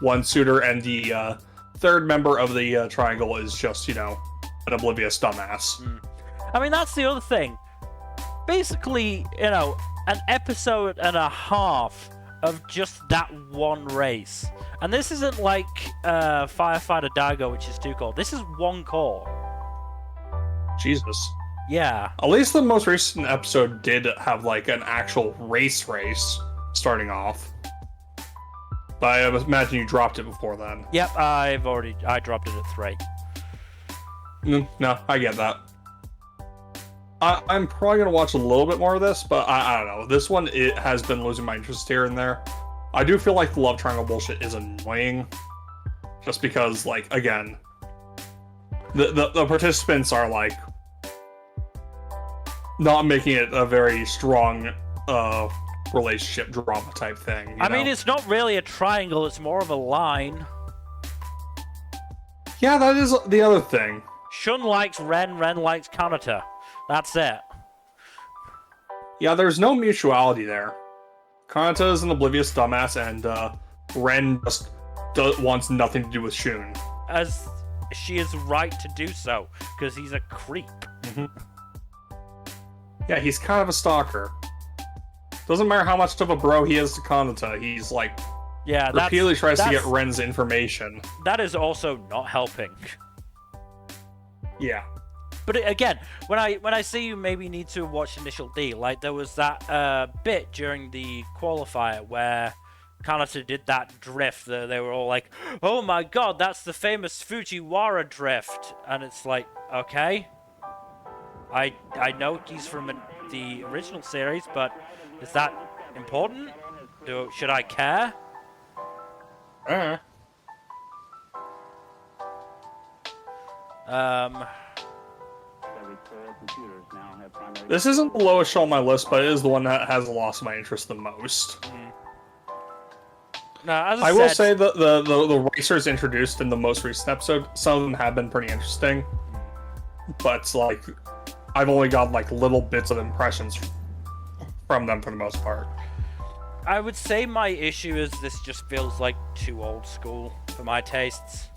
S2: one suitor, and the third member of the triangle is just, an oblivious dumbass.
S1: I mean, that's the other thing. Basically, an episode and a half of just that one race. And this isn't like Firefighter Daigo, which is 2 core. This is 1 core.
S2: Jesus.
S1: Yeah.
S2: At least the most recent episode did have an actual race starting off. But I imagine you dropped it before then.
S1: Yep, I dropped it at 3.
S2: No, I get that. I'm probably going to watch a little bit more of this, but I don't know. This one, it has been losing my interest here and there. I do feel like the love triangle bullshit is annoying. Just because, again, the participants are, not making it a very strong relationship drama type thing.
S1: I mean, it's not really a triangle, it's more of a line.
S2: Yeah, that is the other thing.
S1: Shun likes Ren, Ren likes Kanata. That's it.
S2: Yeah, there's no mutuality there. Kanata is an oblivious dumbass, and Ren just wants nothing to do with Shun.
S1: As she is right to do so, because he's a creep.
S2: Mm-hmm. Yeah, he's kind of a stalker. Doesn't matter how much of a bro he is to Kanata, he's
S1: Yeah,
S2: repeatedly tries to get
S1: that's-
S2: Ren's information.
S1: That is also not helping.
S2: Yeah.
S1: But again, when I say you maybe need to watch Initial D, like there was that bit during the qualifier where Kanata did that drift. They were all like, "Oh my god, that's the famous Fujiwara drift," and it's like, okay, I know he's from the original series, but is that important? Should I care?
S2: This isn't the lowest show on my list, but it is the one that has lost my interest the most.
S1: No, as
S2: I will say that the racers introduced in the most recent episode, some of them have been pretty interesting, but like I've only got like little bits of impressions from them for the most part.
S1: I would say my issue is this just feels like too old school for my tastes.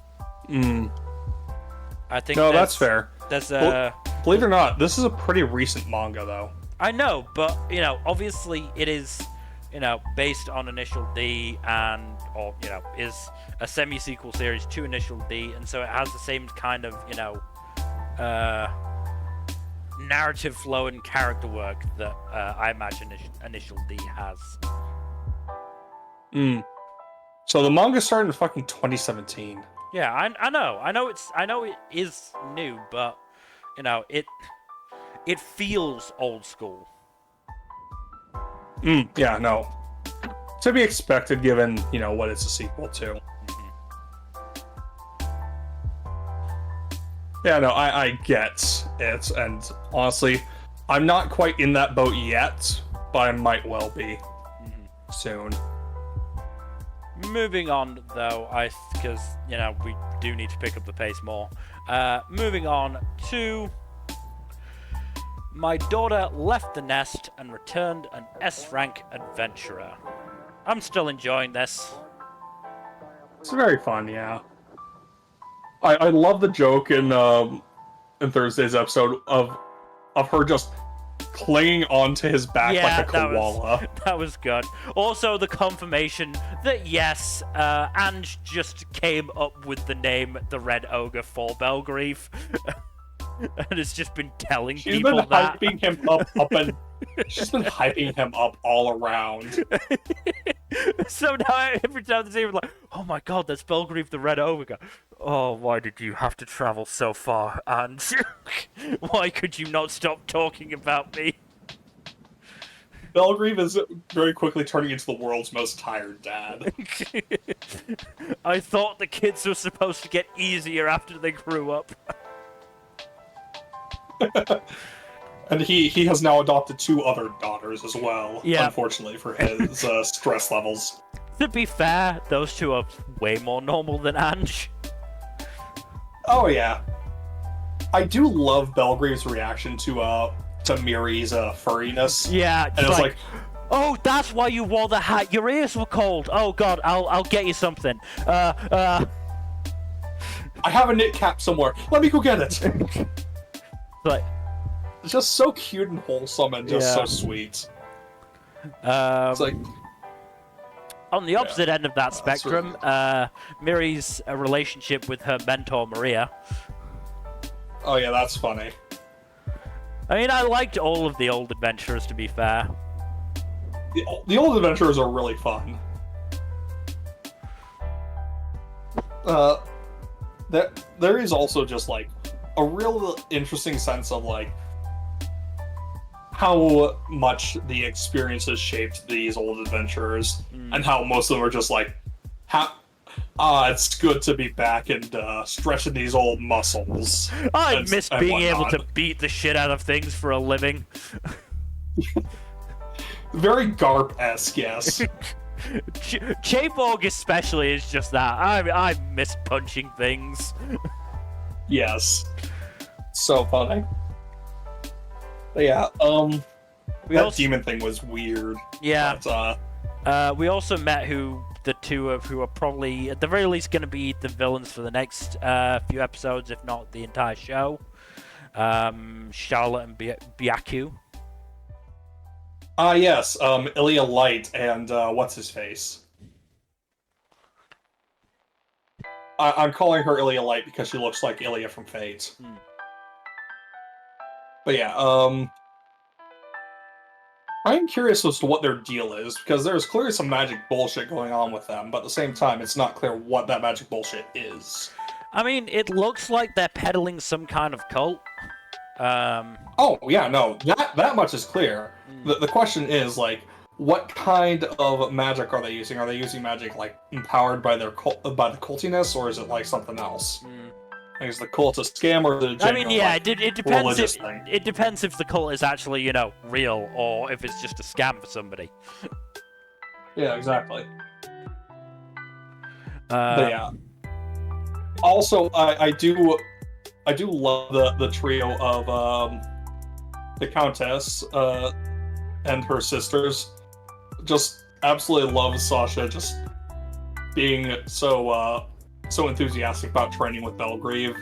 S1: I think
S2: no, that's fair.
S1: There's
S2: believe it or not, this is a pretty recent manga though.
S1: I know, but obviously it is, based on Initial D or is a semi-sequel series to Initial D, and so it has the same kind of narrative flow and character work that I imagine Initial D has.
S2: So the manga started in fucking 2017.
S1: Yeah, I know it is new, but it feels old school.
S2: Yeah, no. To be expected given, what it's a sequel to. Yeah, no, I get it, and honestly, I'm not quite in that boat yet, but I might well be soon.
S1: Moving on, though, because we do need to pick up the pace more. Moving on to My Daughter Left the Nest and Returned an S-Rank Adventurer. I'm still enjoying this.
S2: It's very fun, yeah. I love the joke in Thursday's episode of her just clinging onto his back like a koala.
S1: That was good. Also, the confirmation that yes, Ange just came up with the name the Red Ogre for Belgrieve. And has just been telling people that.
S2: She's been hyping him up and she's been hyping him up all around.
S1: So now every time they say like, "Oh my god, that's Belgrieve the Red Ogre." Oh, why did you have to travel so far, and why could you not stop talking about me?
S2: Belgrieve is very quickly turning into the world's most tired dad.
S1: I thought the kids were supposed to get easier after they grew up.
S2: And he has now adopted 2 other daughters as well,
S1: yeah.
S2: Unfortunately for his stress levels.
S1: To be fair, those 2 are way more normal than Ange.
S2: Oh yeah. I do love Belgrieve's reaction to Miri's furriness.
S1: Yeah,
S2: and it's like,
S1: "Oh, that's why you wore the hat. Your ears were cold. Oh god, I'll get you something. I
S2: have a knit cap somewhere. Let me go get it."
S1: But
S2: it's just so cute and wholesome and just so sweet. It's like
S1: on the opposite end of that spectrum, really Miri's relationship with her mentor Maria.
S2: Oh yeah, that's funny.
S1: I mean, I liked all of the old adventurers, to be fair.
S2: The old adventurers are really fun. There is also just like a real interesting sense of like how much the experiences shaped these old adventurers, and how most of them are just like, it's good to be back and stretching these old muscles.
S1: I miss being able to beat the shit out of things for a living.
S2: Very Garp-esque, yes.
S1: Chaeborg especially is just that. I miss punching things.
S2: Yes. So funny. But yeah, that demon thing was weird.
S1: Yeah.
S2: But,
S1: we also met the 2 of who are probably, at the very least, going to be the villains for the next few episodes, if not the entire show. Charlotte and Byaku.
S2: Yes, Ilya Light and what's his face? I'm calling her Ilya Light because she looks like Ilya from Fate. But yeah, I'm curious as to what their deal is, because there's clearly some magic bullshit going on with them, but at the same time, it's not clear what that magic bullshit is.
S1: I mean, it looks like they're peddling some kind of cult.
S2: Oh, yeah, no, that much is clear. The question is, like, what kind of magic are they using? Are they using magic, like, empowered by their by the cultiness, or is it, like, something else? Like, is the cult a scam, or is it a genuine,
S1: it depends
S2: religious thing?
S1: It depends if the cult is actually, you know, real, or if it's just a scam for somebody.
S2: Yeah, exactly. But yeah. Also, I do love the trio of the Countess and her sisters. Just absolutely love Sasha just being so enthusiastic about training with Belgrave,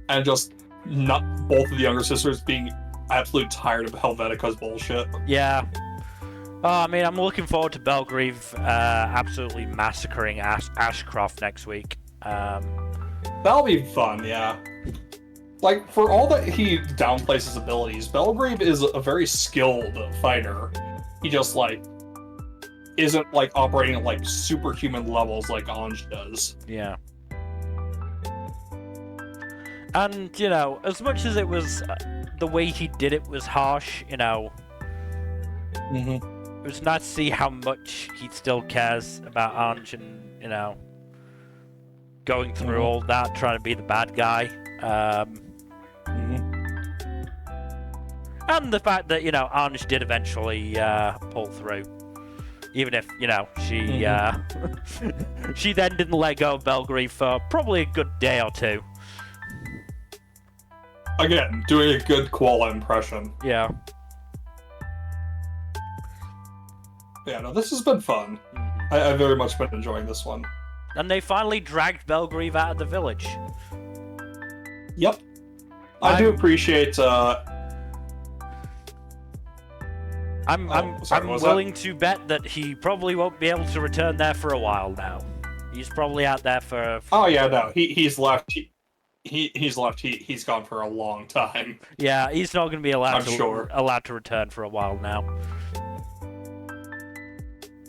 S2: and just not both of the younger sisters being absolutely tired of Helvetica's bullshit.
S1: Yeah. I mean, I'm looking forward to Belgrave absolutely massacring Ashcroft next week.
S2: That'll be fun, yeah. Like, for all that he downplays his abilities, Belgrave is a very skilled fighter. He just, like, isn't, like, operating at, like, superhuman levels like Anj does.
S1: Yeah. And, you know, as much as it was, the way he did it was harsh, you know, it was nice to see how much he still cares about Anj and, you know, going through all that, trying to be the bad guy. And the fact that, you know, Anj did eventually pull through. Even if, you know, she she then didn't let go of Belgrave for probably a good day or two.
S2: Again, doing a good Koala impression.
S1: Yeah.
S2: Yeah, no, this has been fun. I've very much been enjoying this one.
S1: And they finally dragged Belgrave out of the village.
S2: Yep. I do appreciate,
S1: I'm willing to bet that he probably won't be able to return there for a while now. He's probably out there for...
S2: Oh yeah, no, he's left. He's left. He's gone for a long time.
S1: Yeah, he's not going to be allowed to return for a while now.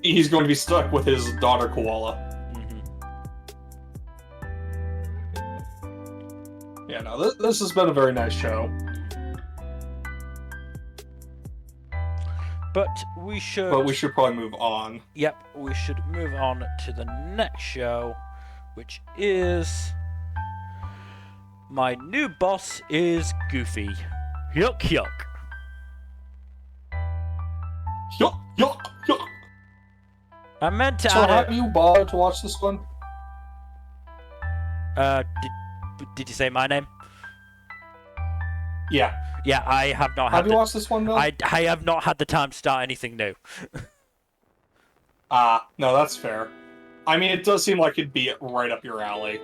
S2: He's going to be stuck with his daughter Koala. Yeah, no, this has been a very nice show.
S1: But we should
S2: probably move on.
S1: Yep, we should move on to the next show, which is... My new boss is Goofy. Yuck, yuck.
S2: Yuck, yuck, yuck.
S1: I meant to
S2: So have you bothered to watch this one?
S1: Did you say my name?
S2: Yeah.
S1: Yeah, I have not had...
S2: Have you watched this one, Bill?
S1: I have not had the time to start anything new.
S2: No, that's fair. I mean, it does seem like it'd be right up your alley.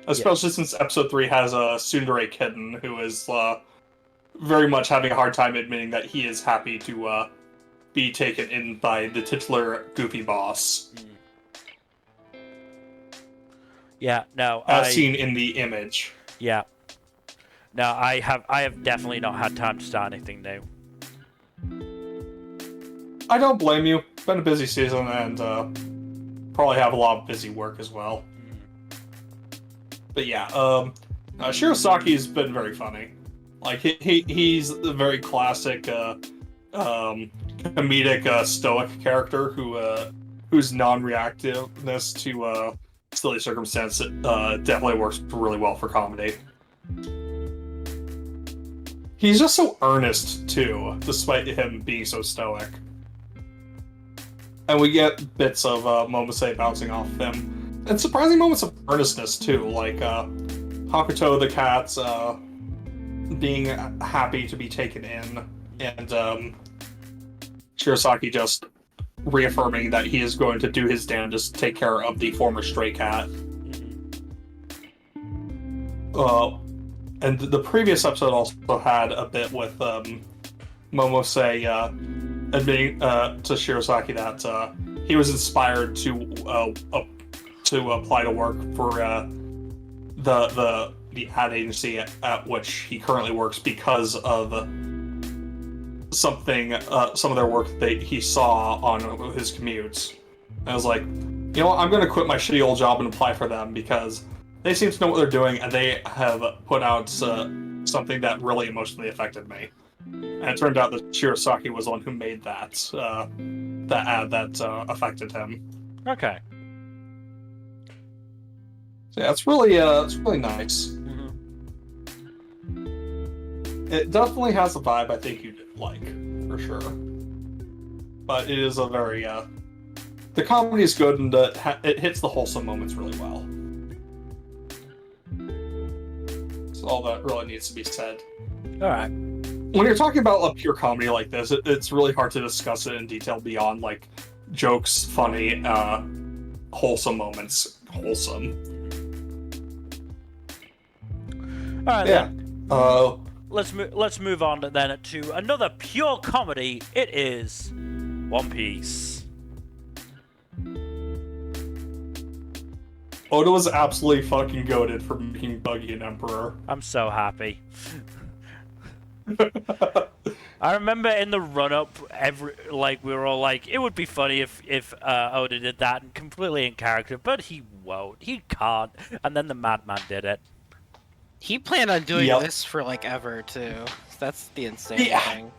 S2: Especially since episode 3 has a tsundere kitten who is very much having a hard time admitting that he is happy to be taken in by the titular Goofy boss.
S1: Yeah, no,
S2: as seen in the image.
S1: Yeah. No, I have definitely not had time to start anything new.
S2: I don't blame you. Been a busy season and probably have a lot of busy work as well. But yeah, Shirosaki's been very funny. Like he's the very classic comedic stoic character whose non-reactiveness to silly circumstance definitely works really well for comedy. He's just so earnest too, despite him being so stoic. And we get bits of Momose bouncing off him. And surprising moments of earnestness too, like Hakuto the cat being happy to be taken in, and Shirosaki just reaffirming that he is going to do his damnedest to take care of the former stray cat. And the previous episode also had a bit with Momose admitting to Shirosaki that he was inspired to apply to work for the ad agency at which he currently works because of something, some of their work that he saw on his commutes. And I was like, you know what, I'm going to quit my shitty old job and apply for them because they seem to know what they're doing, and they have put out something that really emotionally affected me. And it turned out that Shirosaki was the one who made that ad that affected him.
S1: Okay.
S2: So yeah, it's really nice.
S1: Mm-hmm.
S2: It definitely has a vibe I think you'd like, for sure. But it is a very the comedy is good, and it hits the wholesome moments really well. That's all that really needs to be said.
S1: All right.
S2: When you're talking about a pure comedy like this, it's really hard to discuss it in detail beyond like jokes, funny, wholesome moments. Wholesome.
S1: All right.
S2: Yeah.
S1: Then. Let's move on then to another pure comedy. It is One Piece.
S2: Oda was absolutely fucking goated for making Buggy an emperor.
S1: I'm so happy. I remember in the run-up, we were all like, it would be funny if Oda did that, and completely in character, but he won't. He can't. And then the Madman did it.
S3: He planned on doing this for like ever too. That's the insane thing.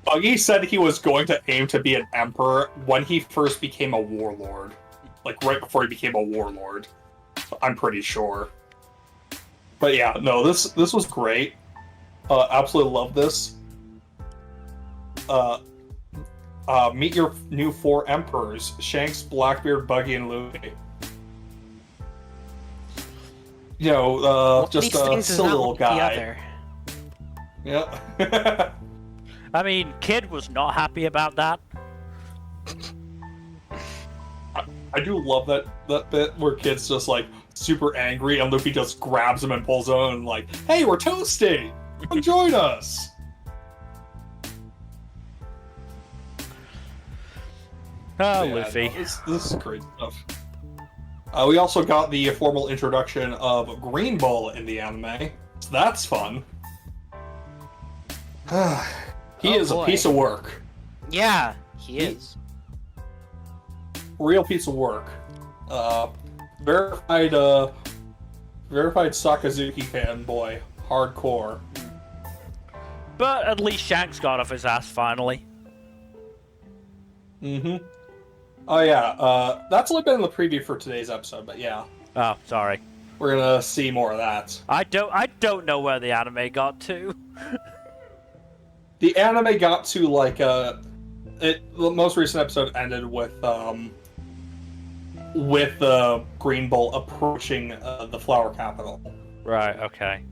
S2: Buggy said he was going to aim to be an emperor when he first became a warlord. Like right before he became a warlord. I'm pretty sure. But yeah, no, this was great. Absolutely love this. Meet your new 4 emperors: Shanks, Blackbeard, Buggy, and Luffy. You know, just a silly little guy. Yeah.
S1: I mean, Kid was not happy about that.
S2: I do love that bit where Kid's just like super angry and Luffy just grabs him and pulls him and like, hey, we're toasty! Come join us!
S1: Oh,
S2: yeah,
S1: Luffy.
S2: No, this is great stuff. We also got the formal introduction of Green Bull in the anime, so that's fun. He is a piece of work.
S3: Yeah, he is.
S2: Real piece of work. Verified Sakazuki fanboy. Hardcore.
S1: But at least Shanks got off his ass finally.
S2: Mm-hmm. Oh yeah, that's only been in the preview for today's episode, but yeah.
S1: Oh, sorry.
S2: We're gonna see more of that.
S1: I don't know where the anime got to.
S2: The anime got to like the most recent episode ended with Green Bull approaching the Flower Capital.
S1: Right. Okay.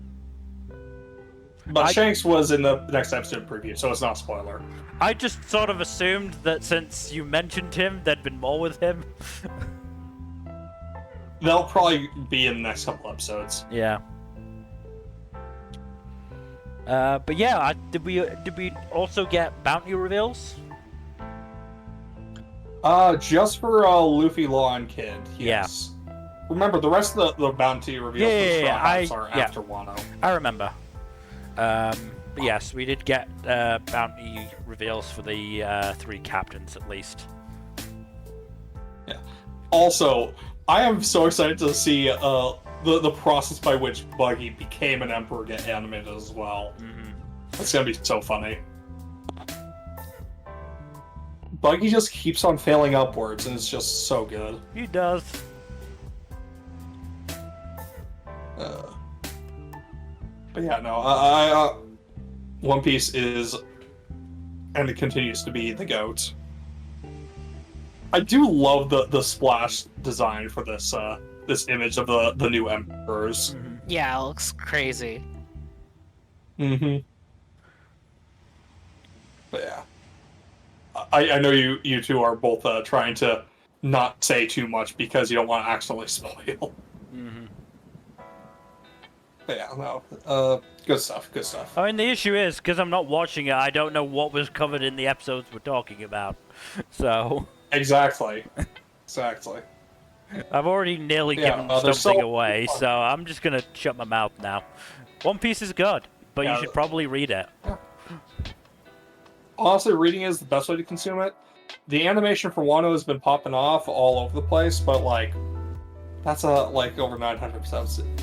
S2: But Shanks was in the next episode preview, so it's not a spoiler.
S1: I just sort of assumed that since you mentioned him, there'd been more with him.
S2: They'll probably be in the next couple episodes.
S1: Yeah. But yeah, did we also get bounty reveals?
S2: Just for Luffy, Law, and Kid. Yes. Yeah. Remember, the rest of the bounty reveals are after Wano.
S1: I remember. But yes, we did get bounty reveals for the 3 captains at least.
S2: Yeah. Also, I am so excited to see the process by which Buggy became an emperor get animated as well. Mm-hmm. It's gonna be so funny. Buggy just keeps on failing upwards, and it's just so good.
S1: He does.
S2: But yeah, no, One Piece is, and it continues to be, the GOAT. I do love the splash design for this this image of the new emperors.
S1: Mm-hmm.
S3: Yeah, it looks crazy.
S2: Mm-hmm. But yeah. I know you two are both trying to not say too much because you don't want to accidentally spoil.
S1: Mm-hmm.
S2: But yeah, no. Good stuff, good stuff.
S1: I mean, the issue is, because I'm not watching it, I don't know what was covered in the episodes we're talking about. So...
S2: Exactly. Exactly.
S1: I've already nearly given something away, so I'm just gonna shut my mouth now. One Piece is good, but you should probably read it.
S2: Yeah. Honestly, reading is the best way to consume it. The animation for Wano has been popping off all over the place, but like, that's like over 900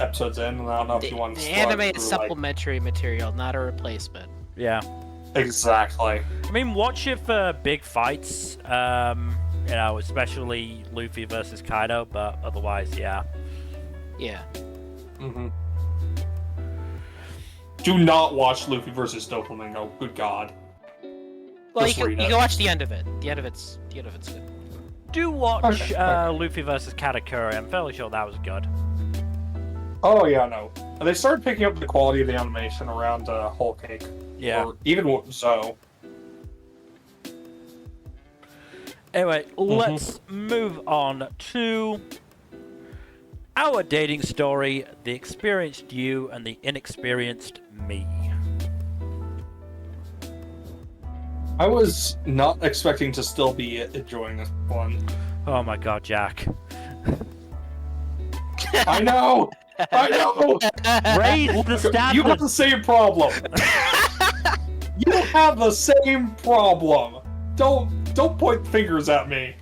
S2: episodes in, and I don't know if you want to.
S3: The anime is supplementary material, not a replacement.
S1: Yeah.
S2: Exactly.
S1: I mean, watch it for big fights. You know, especially Luffy versus Kaido, but otherwise, yeah.
S3: Yeah.
S2: Mm-hmm. Do not watch Luffy versus Doflamingo. Good God.
S3: Well, you can watch the end of it. The end of it's good.
S1: Do watch Luffy versus Katakuri. I'm fairly sure that was good.
S2: Oh yeah, no. They started picking up the quality of the animation around Whole Cake.
S1: Yeah.
S2: Or even so.
S1: Anyway, let's move on to our dating story, the experienced you and the inexperienced me.
S2: I was not expecting to still be enjoying this one.
S1: Oh my god, Jack.
S2: I know! I know!
S1: Raise the standard!
S2: You have the same problem! You have the same problem! Don't point fingers at me.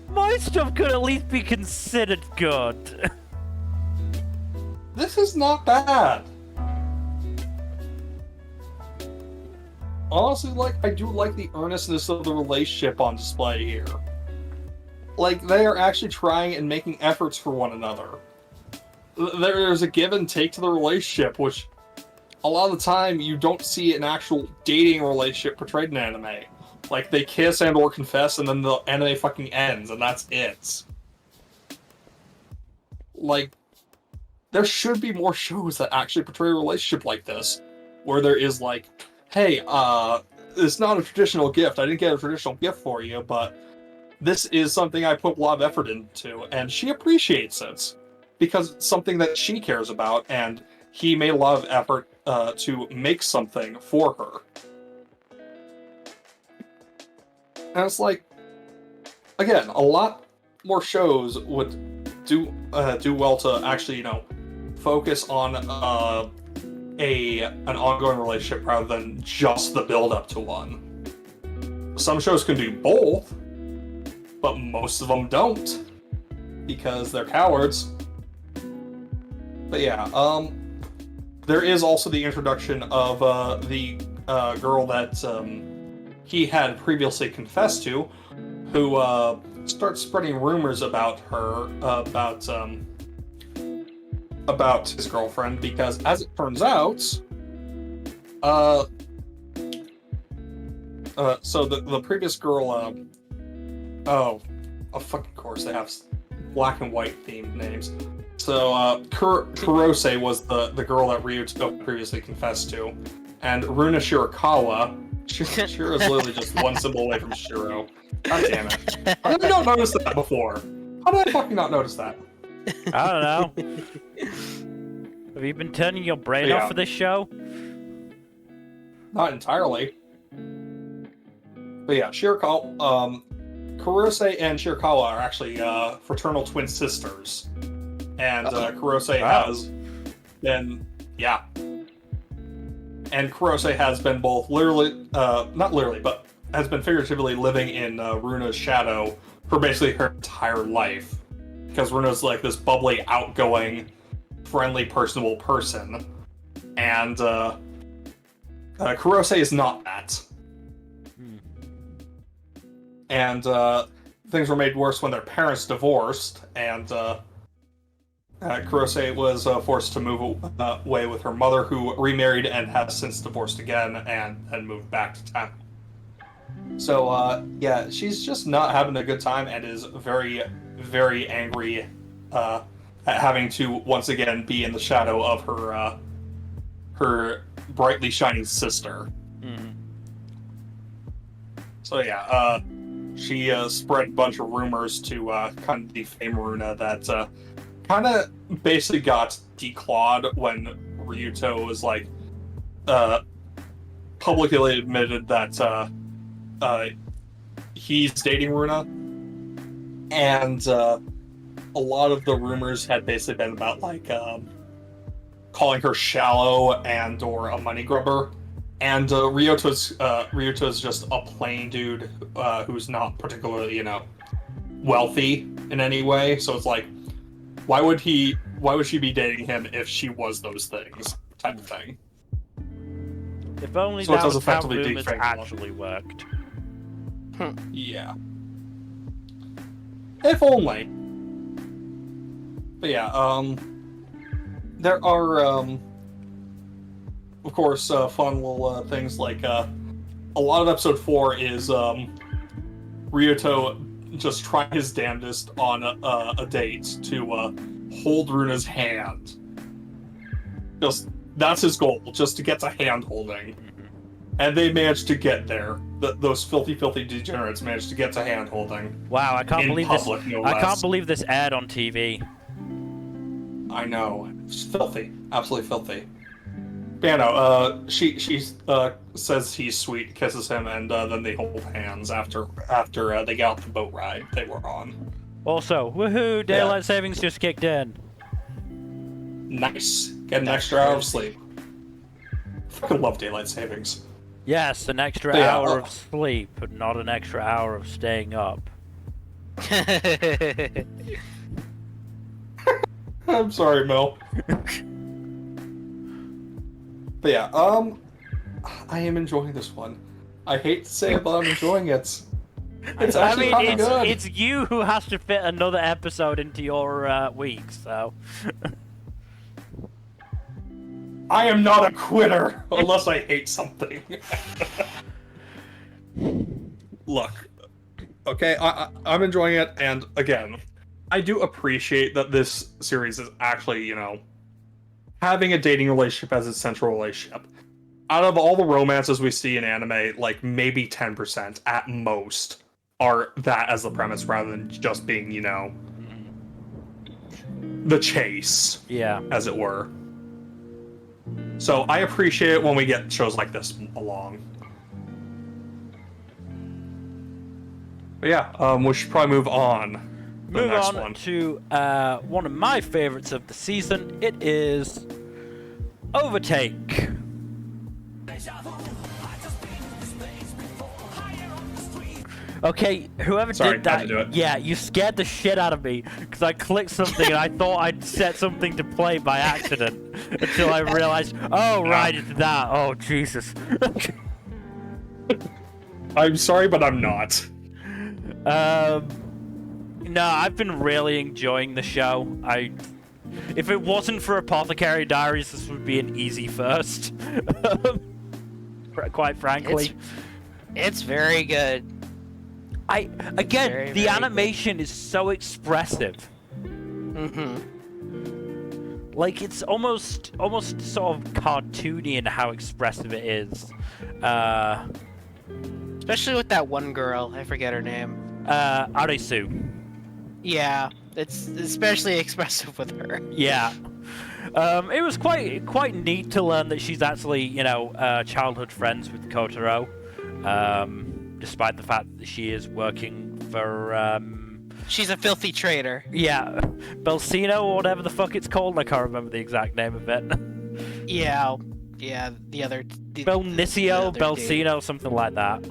S1: My stuff could at least be considered good.
S2: This is not bad. Honestly, I do like the earnestness of the relationship on display here. Like, they are actually trying and making efforts for one another. There's a give and take to the relationship, which a lot of the time you don't see an actual dating relationship portrayed in anime. Like, they kiss and or confess, and then the anime fucking ends, and that's it. Like, there should be more shows that actually portray a relationship like this, where there is like, hey, it's not a traditional gift. I didn't get a traditional gift for you, but this is something I put a lot of effort into, and she appreciates it because it's something that she cares about, and he made a lot of effort to make something for her. And it's like, again, a lot more shows would do well to actually, focus on an ongoing relationship rather than just the build up to one. Some shows can do both, but most of them don't because they're cowards. But yeah, there is also the introduction of the girl that he had previously confessed to, who starts spreading rumors about her, about his girlfriend, because as it turns out, so the previous girl, of fucking course, they have black and white themed names. So, Kurose was the girl that Ryuto previously confessed to, and Runa Shirakawa. Shiro is literally just one symbol away from Shiro. God damn it. How did I not notice that before? How did I fucking not notice that?
S1: I don't know. Have you been turning your brain off for this show?
S2: Not entirely. But yeah, Shirakawa, Kurose and Shirakawa are actually fraternal twin sisters. And Kurose has been, and Kurose has been both literally, not literally, but has been figuratively living in Runa's shadow for basically her entire life. Because Runa's like this bubbly, outgoing, friendly, personable person. And Kurose is not that. And things were made worse when their parents divorced, and Kurose was forced to move away with her mother, who remarried and has since divorced again and moved back to town. So, yeah, she's just not having a good time and is very, very angry at having to once again be in the shadow of her brightly shining sister.
S1: Mm-hmm.
S2: So, yeah, she spread a bunch of rumors to kind of defame Runa that kind of basically got declawed when Ryuto was like publicly admitted that he's dating Runa, and a lot of the rumors had basically been about like calling her shallow and or a money grubber. And Ryuto's just a plain dude who's not particularly, wealthy in any way. So it's like, why would she be dating him if she was those things, type of thing.
S1: If only
S2: So it
S1: that
S2: does
S1: was how
S2: effectively
S1: rumors
S2: deframe
S1: actually worked.
S2: Yeah. If only. But yeah, there are, of course, fun little things like, a lot of episode 4 is, Ryuto just trying his damnedest on a date to, hold Runa's hand. That's his goal, just to get to hand holding. And they managed to get there. Those filthy degenerates managed to get to hand holding.
S1: Wow, I can't believe
S2: public,
S1: this.
S2: No
S1: I
S2: less.
S1: can't believe this aired on TV.
S2: I know. It's filthy. Absolutely filthy. But yeah, no, she says he's sweet, kisses him, and then they hold hands after they got off the boat ride they were on.
S1: Also, woohoo! Daylight savings just kicked in.
S2: Nice. Get an extra hour of sleep. Fucking love daylight savings.
S1: Yes, an extra
S2: Yeah,
S1: hour of sleep, but not an extra hour of staying up.
S2: I'm sorry, Mel. But yeah, I am enjoying this one. I hate to say it, but I'm enjoying it. It's actually kinda good.
S1: It's you who has to fit another episode into your week, so.
S2: I am not a quitter unless I hate something. Look, okay, I'm enjoying it, and again, I do appreciate that this series is actually, having a dating relationship as its central relationship. Out of all the romances we see in anime, like maybe 10% at most are that as the premise rather than just being, the chase.
S1: Yeah.
S2: As it were. So I appreciate it when we get shows like this along. But yeah, we should probably move on.
S1: Move on to one of my favorites of the season. It is Overtake. Okay, whoever did that,
S2: had to do it.
S1: yeah, you scared the shit out of me because I clicked something and I thought I'd set something to play by accident until I realized, oh right, it's that. Oh Jesus.
S2: I'm sorry, but I'm not.
S1: No, I've been really enjoying the show. If it wasn't for Apothecary Diaries, this would be an easy first. Quite frankly.
S3: It's very good.
S1: The animation is so expressive.
S3: Mm-hmm.
S1: Like it's almost sort of cartoony in how expressive it is.
S3: Especially with that one girl, I forget her name.
S1: Arisu.
S3: Yeah, it's especially expressive with her.
S1: Yeah. It was quite neat to learn that she's actually, childhood friends with Kotaro. Despite the fact that she is working for,
S3: She's a filthy traitor.
S1: yeah, Belsino or whatever the fuck it's called. I can't remember the exact name of it.
S3: Yeah, the other...
S1: Belnicio, Belsino, something like that.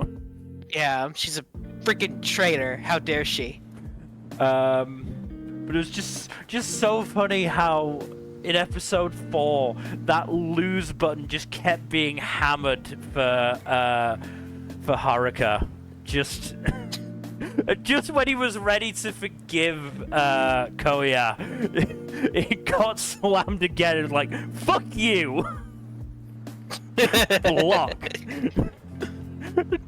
S3: Yeah, she's a freaking traitor. How dare she?
S1: But it was just so funny how in episode 4 that lose button just kept being hammered for Haruka. Just when he was ready to forgive Koya, it got slammed again. It was like, fuck you. Block.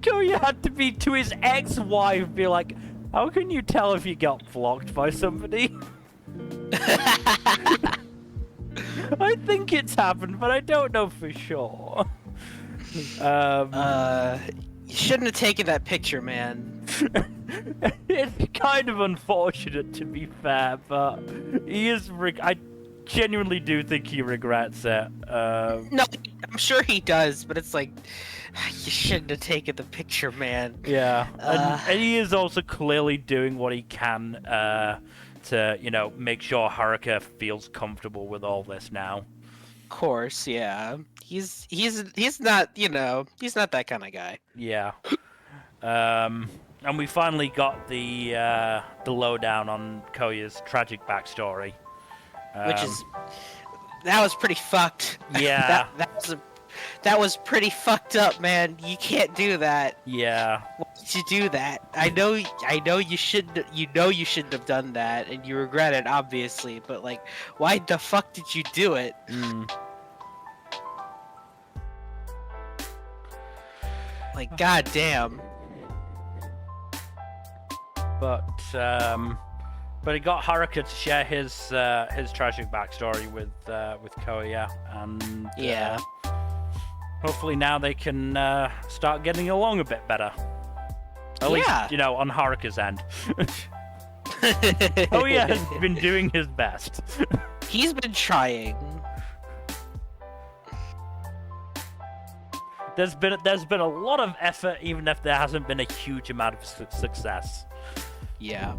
S1: Koya had to be to his ex-wife, be like, how can you tell if you got blocked by somebody? I think it's happened, but I don't know for sure.
S3: You shouldn't have taken that picture, man.
S1: It's kind of unfortunate, to be fair, but he is. genuinely do think he regrets it.
S3: No, I'm sure he does, but it's like, you shouldn't have taken the picture, man.
S1: Yeah, and he is also clearly doing what he can to, you know, make sure Haruka feels comfortable with all this now.
S3: Of course, yeah. He's not, you know, he's not that kind of guy.
S1: Yeah. And we finally got the lowdown on Koya's tragic backstory.
S3: That was pretty fucked.
S1: Yeah.
S3: that was pretty fucked up, man. You can't do that.
S1: Yeah.
S3: Why did you do that? I know you shouldn't. You know you shouldn't have done that, and you regret it, obviously. But like, why the fuck did you do it? Like, goddamn.
S1: But it got Haruka to share his tragic backstory with Koya, and
S3: Yeah.
S1: hopefully now they can start getting along a bit better. At least, you know, on Haruka's end. Koya has been doing his best.
S3: He's been trying.
S1: There's been a lot of effort, even if there hasn't been a huge amount of success.
S3: Yeah.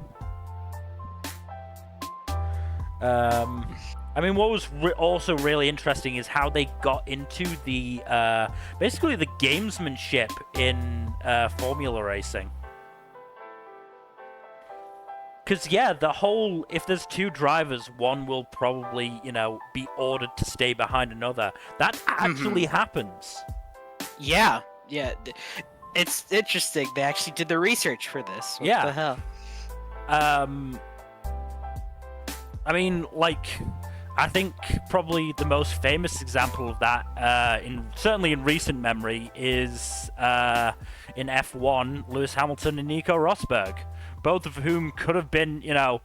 S1: I mean, what was also really interesting is how they got into the basically the gamesmanship in Formula Racing. Because yeah, the whole, if there's two drivers, one will probably, you know, be ordered to stay behind another. That actually happens.
S3: Yeah. Yeah. It's interesting. They actually did the research for this. What the hell?
S1: I mean, like, I think probably the most famous example of that, certainly in recent memory, is in F1, Lewis Hamilton and Nico Rosberg, both of whom could have been, you know,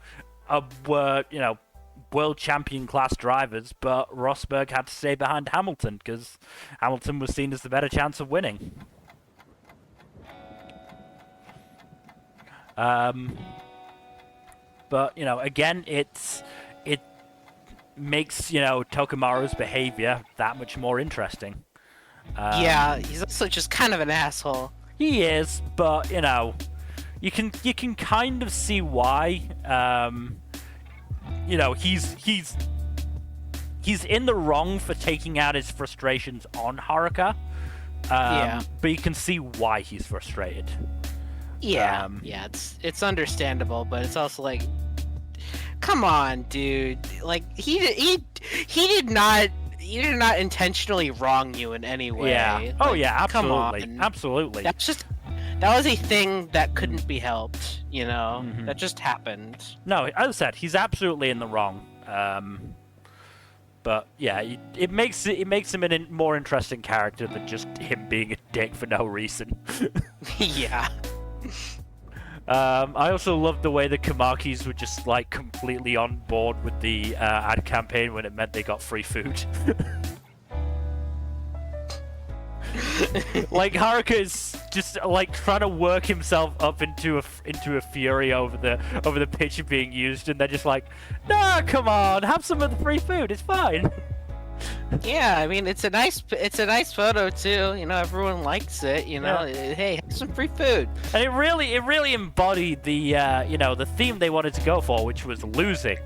S1: world champion class drivers, but Rosberg had to stay behind Hamilton because Hamilton was seen as the better chance of winning. But, you know, again, it makes, you know, Tokumaru's behavior that much more interesting.
S3: Yeah, he's also just kind of an asshole.
S1: He is, but, you know, you can kind of see why. You know, he's in the wrong for taking out his frustrations on Haruka. But you can see why he's frustrated.
S3: Yeah, it's understandable, but it's also like, come on, dude. Like he did not intentionally wrong you in any way.
S1: Yeah.
S3: Like,
S1: oh yeah, absolutely.
S3: Come on.
S1: Absolutely.
S3: That was a thing that couldn't be helped, you know? That just happened.
S1: No, as I said, he's absolutely in the wrong. But yeah, it makes him a more interesting character than just him being a dick for no reason.
S3: Yeah.
S1: I also loved the way the Kamakis were just like completely on board with the ad campaign when it meant they got free food. Like Haruka is just like trying to work himself up into a fury over the picture being used, and they're just like, "No, come on, have some of the free food. It's fine."
S3: Yeah, I mean it's a nice photo too. You know, everyone likes it. You know, hey, have some free food.
S1: And it really embodied the you know, the theme they wanted to go for, which was losing.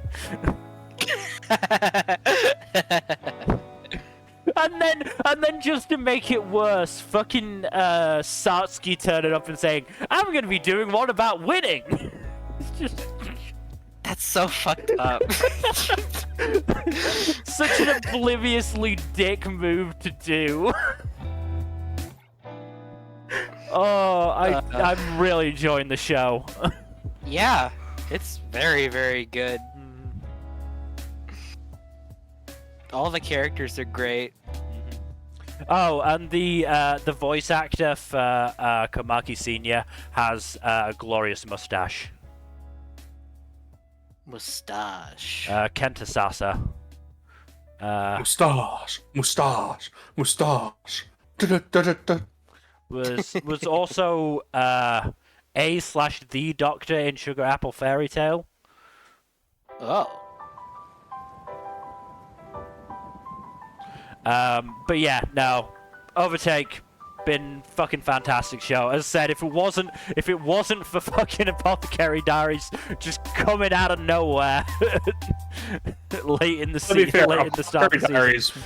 S1: And then just to make it worse, fucking Satsuki turning up and saying, "I'm gonna be doing one about winning." It's just.
S3: That's so fucked up.
S1: Such an obliviously dick move to do. Oh, I'm really enjoying the show.
S3: Yeah, it's very, very good. All the characters are great.
S1: Oh, and the voice actor for Komaki Senior has a glorious mustache.
S3: Mustache.
S1: Kenta Sasa.
S2: Mustache. Da-da-da-da-da.
S1: Was also A/the Doctor in Sugar Apple Fairy Tale.
S3: Oh.
S1: But yeah, no, Overtake, been fucking fantastic show. As I said, if it wasn't for fucking Apothecary Diaries just coming out of nowhere late in the season, late in the start of the season.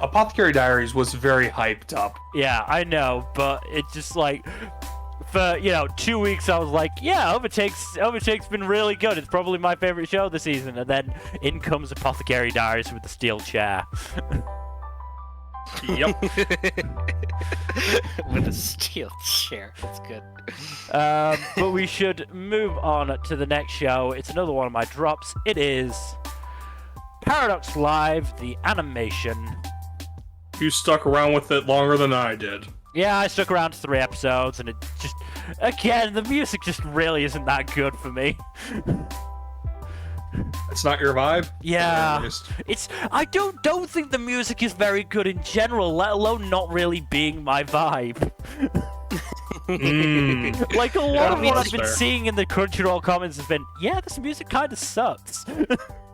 S2: Apothecary Diaries was very hyped up.
S1: Yeah, I know, but it's just like, for 2 weeks I was like, yeah, Overtake's been really good. It's probably my favorite show this season, and then in comes Apothecary Diaries with the steel chair.
S2: Yep.
S3: With a steel chair. That's good.
S1: But we should move on to the next show. It's another one of my drops. It is Paradox Live, the animation.
S2: You stuck around with it longer than I did.
S1: Yeah, I stuck around to 3 episodes, and it just, again, the music just really isn't that good for me.
S2: It's not your vibe?
S1: Yeah, I don't think the music is very good in general, let alone not really being my vibe. Like, a lot of what I've been seeing in the Crunchyroll comments has been, yeah, this music kind of sucks.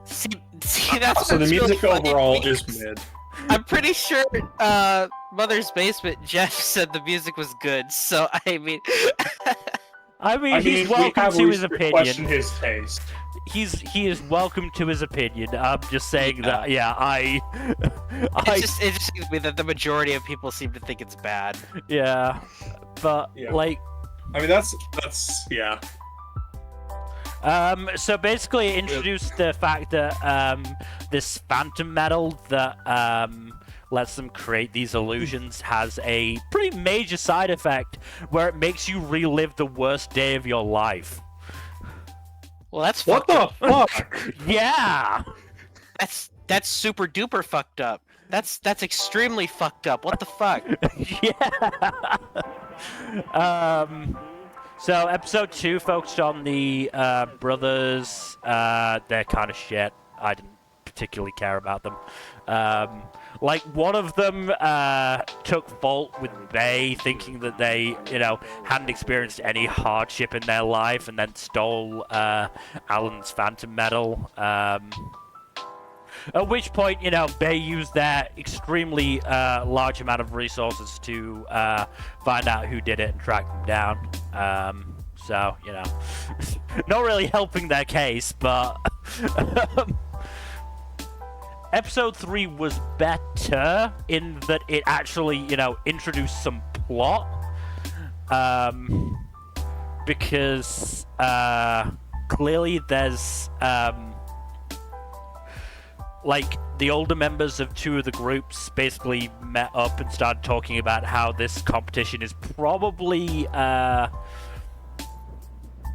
S3: See, that's
S2: so the music
S3: really
S2: overall is mid.
S3: I'm pretty sure Mother's Basement Jeff said the music was good, so I mean
S1: he's welcome to his opinion.
S2: Question his taste.
S1: He is welcome to his opinion. I'm just saying that,
S3: it just seems to me that the majority of people seem to think it's bad.
S1: Yeah, but like,
S2: I mean that's yeah.
S1: So basically it introduced the fact that this phantom metal that lets them create these illusions has a pretty major side effect where it makes you relive the worst day of your life.
S3: Well, that's
S2: what the fuck?
S1: Yeah,
S3: that's super duper fucked up. That's extremely fucked up. What the fuck?
S1: Yeah. So episode 2 focused on the brothers. They're kind of shit. I didn't particularly care about them. Like, one of them took fault with Bay, thinking that they, hadn't experienced any hardship in their life, and then stole Alan's phantom metal. At which point, Bay used their extremely large amount of resources to find out who did it and track them down. So, not really helping their case, but episode 3 was better in that it actually, introduced some plot. Because clearly there's like, the older members of 2 of the groups basically met up and started talking about how this competition is probably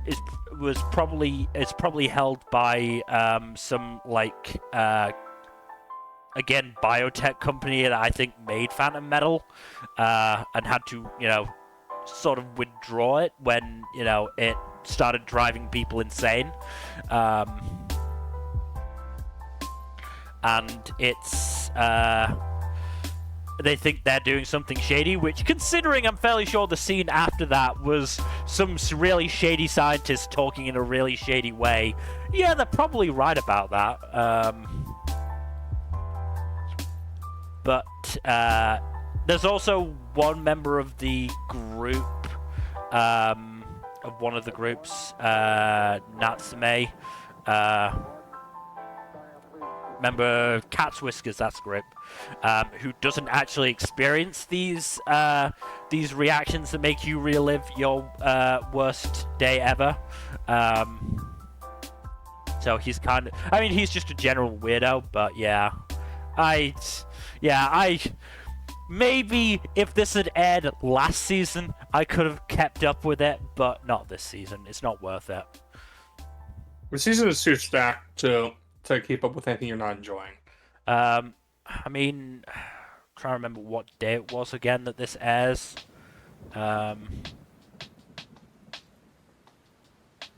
S1: it's probably held by some like again biotech company that I think made phantom metal and had to sort of withdraw it when it started driving people insane. And it's, they think they're doing something shady, which, considering I'm fairly sure the scene after that was some really shady scientists talking in a really shady way, yeah, they're probably right about that. But there's also one member of the group, of one of the groups, Natsume, remember Cat's Whiskers, that's the group, who doesn't actually experience these reactions that make you relive your worst day ever. So he's kind of, he's just a general weirdo, but yeah. Maybe if this had aired last season, I could have kept up with it, but not this season. It's not worth it.
S2: The season is too stacked to keep up with anything you're not enjoying.
S1: Trying to remember what day it was again that this airs.
S2: I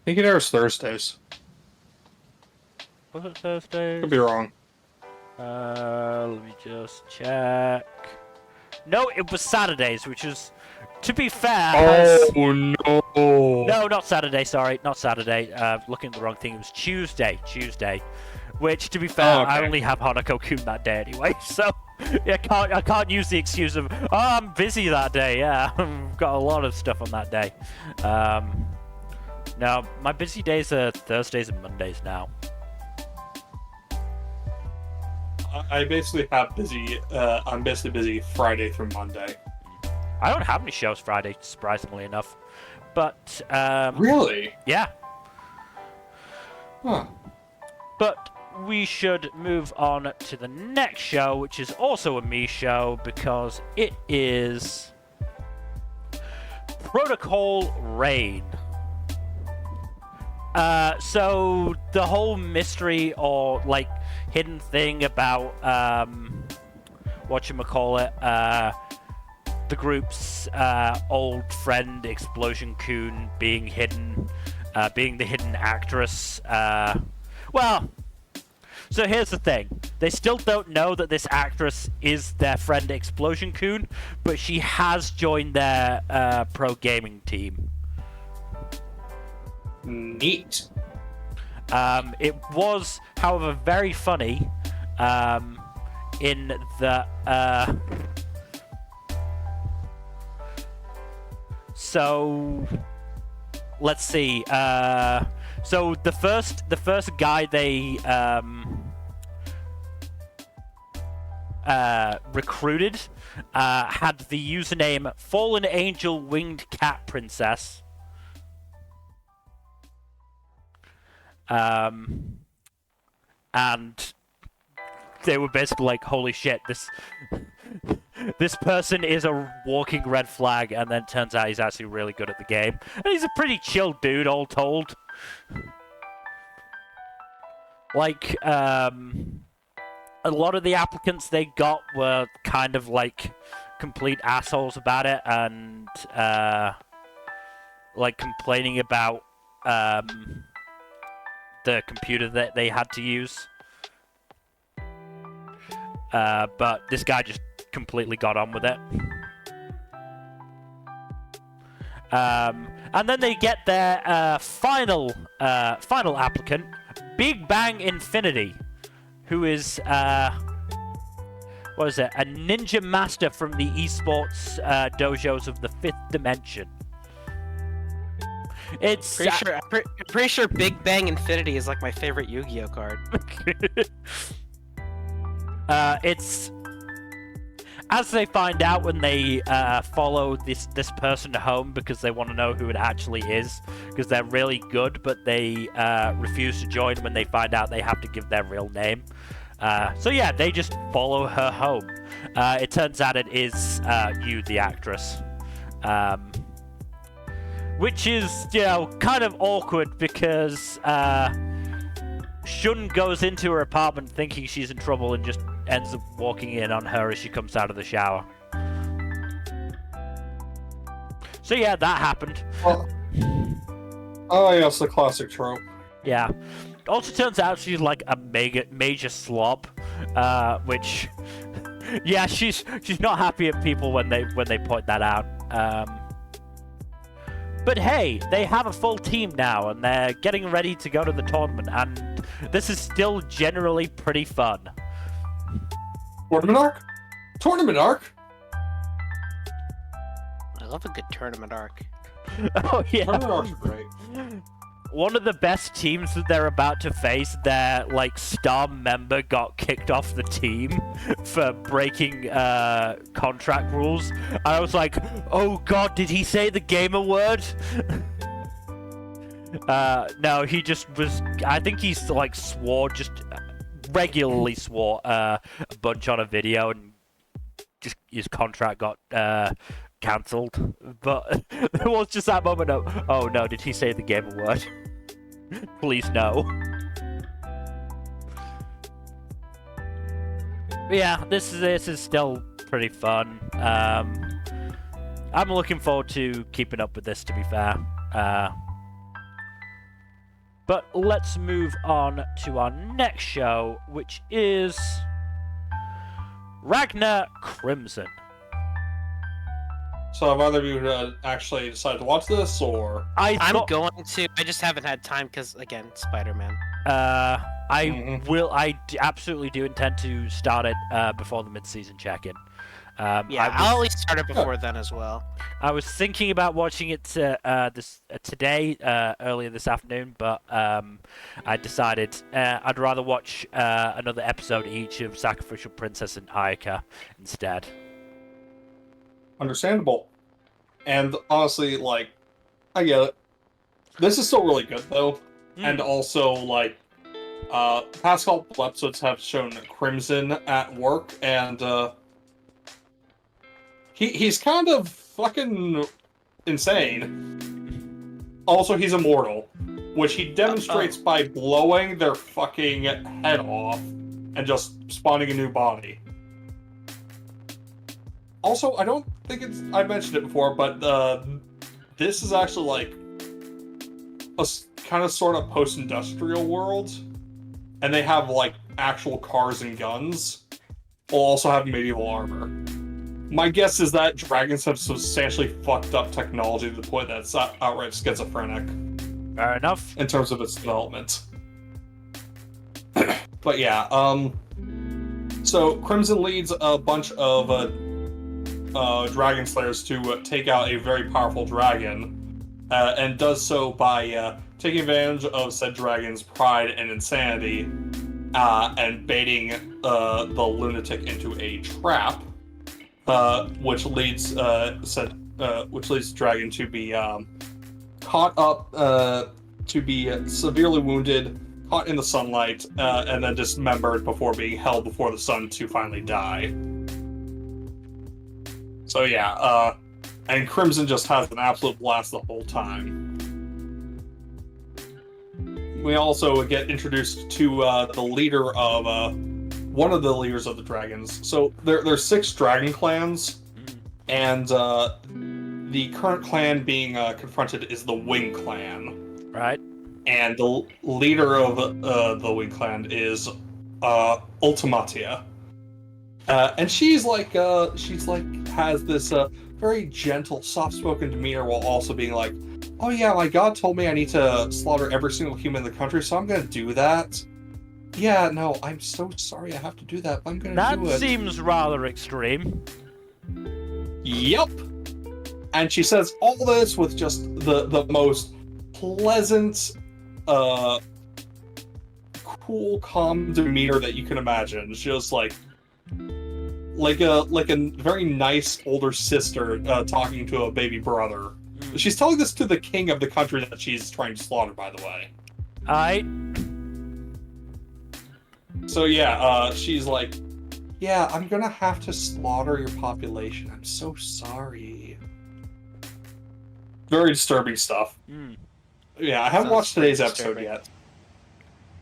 S2: think it airs Thursdays.
S1: Was it Thursdays?
S2: Could be wrong.
S1: Let me just check. No, it was Saturdays, which is, to be fair...
S2: no!
S1: No, not Saturday, sorry. Not Saturday. Looking at the wrong thing. It was Tuesday. which, to be fair,
S2: Oh, okay.
S1: I only have Hanako-kun that day anyway, so I can't use the excuse of, oh, I'm busy that day. Yeah, I've got a lot of stuff on that day. No, my busy days are Thursdays and Mondays now.
S2: I basically have busy. I'm basically busy Friday through Monday.
S1: I don't have any shows Friday, surprisingly enough. But,
S2: Really?
S1: yeah.
S2: Huh.
S1: But we should move on to the next show, which is also a me show, because it is Protocol Rain. So the whole mystery or, like, hidden thing about, whatchamacallit, the group's old friend Explosion-kun being hidden, being the hidden actress. Well, so here's the thing. They still don't know that this actress is their friend Explosion-kun, but she has joined their pro gaming team.
S2: Neat.
S1: It was, however, very funny in the... So let's see. So the first guy they recruited had the username Fallen Angel Winged Cat Princess. And they were basically like, holy shit, this person is a walking red flag, and then turns out he's actually really good at the game. And he's a pretty chill dude, all told. Like, a lot of the applicants they got were kind of like complete assholes about it, and like complaining about the computer that they had to use. But this guy just completely got on with it. And then they get their final applicant, Big Bang Infinity, who is what is it? A ninja master from the esports dojos of the Fifth Dimension. It's
S3: pretty sure Big Bang Infinity is like my favorite Yu-Gi-Oh card.
S1: It's as they find out when they follow this person home, because they want to know who it actually is, because they're really good, but they refuse to join when they find out they have to give their real name. So yeah, they just follow her home. It turns out it is Yu, the actress. Which is, you know, kind of awkward, because Shun goes into her apartment thinking she's in trouble and just ends up walking in on her as she comes out of the shower. So yeah, that happened.
S2: Oh yes, the classic trope.
S1: Yeah. Also turns out she's like a major slob, which, yeah, she's not happy at people when they point that out. But hey, they have a full team now, and they're getting ready to go to the tournament, and this is still generally pretty fun.
S2: Tournament arc? Tournament arc?
S3: I love a good tournament arc.
S1: Oh yeah.
S2: Tournament arcs are great.
S1: One of the best teams that they're about to face, their like star member got kicked off the team for breaking contract rules. I was like, oh god, did he say the gamer word? No, he just was. I think he's like swore, just regularly swore a bunch on a video, and just his contract got cancelled. But there was just that moment of, oh no, did he say the gamer word? Please no. But yeah, this is still pretty fun. I'm looking forward to keeping up with this, to be fair. But let's move on to our next show, which is Ragna Crimson.
S2: So have either of you actually decided to watch this, or?
S3: I'm going to. I just haven't had time because, again, Spider-Man.
S1: I absolutely do intend to start it before the mid-season check-in.
S3: I'll at least start it before then as well.
S1: I was thinking about watching it today, earlier this afternoon, but I decided I'd rather watch another episode each of Sacrificial Princess and Ayaka instead.
S2: Understandable. And honestly, like, I get it. This is still really good, though. And also, like, past couple episodes have shown Crimson at work, and he's kind of fucking insane. Also, he's immortal, which he demonstrates by blowing their fucking head off and just spawning a new body. Also, I don't think I mentioned it before, but this is actually like a kind of sort of post-industrial world, and they have like actual cars and guns, while also having medieval armor. My guess is that dragons have substantially fucked up technology to the point that it's outright schizophrenic.
S1: Fair enough.
S2: In terms of its development. But yeah, so Crimson leads a bunch of dragon slayers to take out a very powerful dragon, and does so by taking advantage of said dragon's pride and insanity, and baiting the lunatic into a trap, which leads the dragon to be caught up, to be severely wounded, caught in the sunlight, and then dismembered before being held before the sun to finally die. So yeah, and Crimson just has an absolute blast the whole time. We also get introduced to the leader of one of the leaders of the dragons. So there's 6 dragon clans, and the current clan being confronted is the Wing Clan.
S1: Right.
S2: And the leader of the Wing Clan is Ultimatia. And she's like has this very gentle, soft-spoken demeanor while also being like, oh yeah, my god told me I need to slaughter every single human in the country, so I'm gonna do that. Yeah, no, I'm so sorry I have to do that, but I'm gonna do it.
S1: That seems rather extreme.
S2: Yep. And she says all this with just the most pleasant, cool, calm demeanor that you can imagine. It's just like a very nice older sister talking to a baby brother. She's telling this to the king of the country that she's trying to slaughter, by the way. So yeah, she's like, yeah, I'm gonna have to slaughter your population. I'm so sorry. Very disturbing stuff. Yeah, I haven't watched today's episode yet.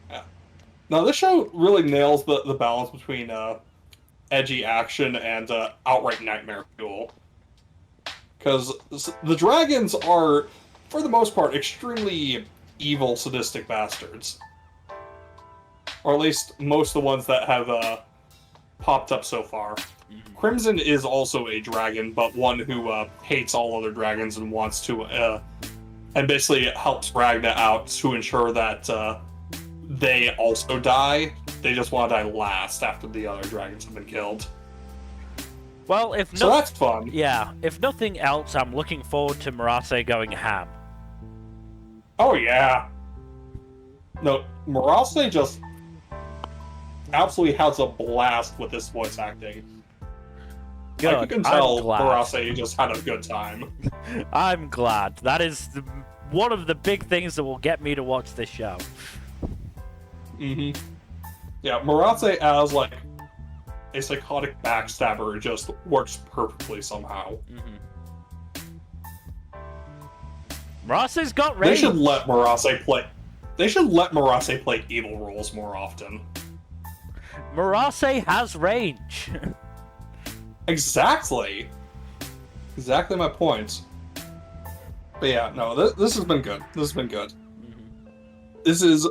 S2: Yeah. Now, this show really nails the balance between edgy action and outright nightmare fuel. Because the dragons are, for the most part, extremely evil, sadistic bastards. Or at least most of the ones that have popped up so far. Crimson is also a dragon, but one who hates all other dragons and wants to, and basically helps Ragna out to ensure that they also die. They just want to die last after the other dragons have been killed.
S1: Well,
S2: so that's fun.
S1: Yeah, if nothing else, I'm looking forward to Murase going ham.
S2: Oh yeah. No, Murase just absolutely has a blast with this voice acting.
S1: Good.
S2: Like, you can tell Murase just had a good time.
S1: I'm glad. That is one of the big things that will get me to watch this show.
S2: Yeah, Murase as, like, a psychotic backstabber just works perfectly somehow.
S1: Murase's got range.
S2: They should let Murase play evil roles more often.
S1: Murase has range.
S2: Exactly my point. But yeah, no, this has been good. This is,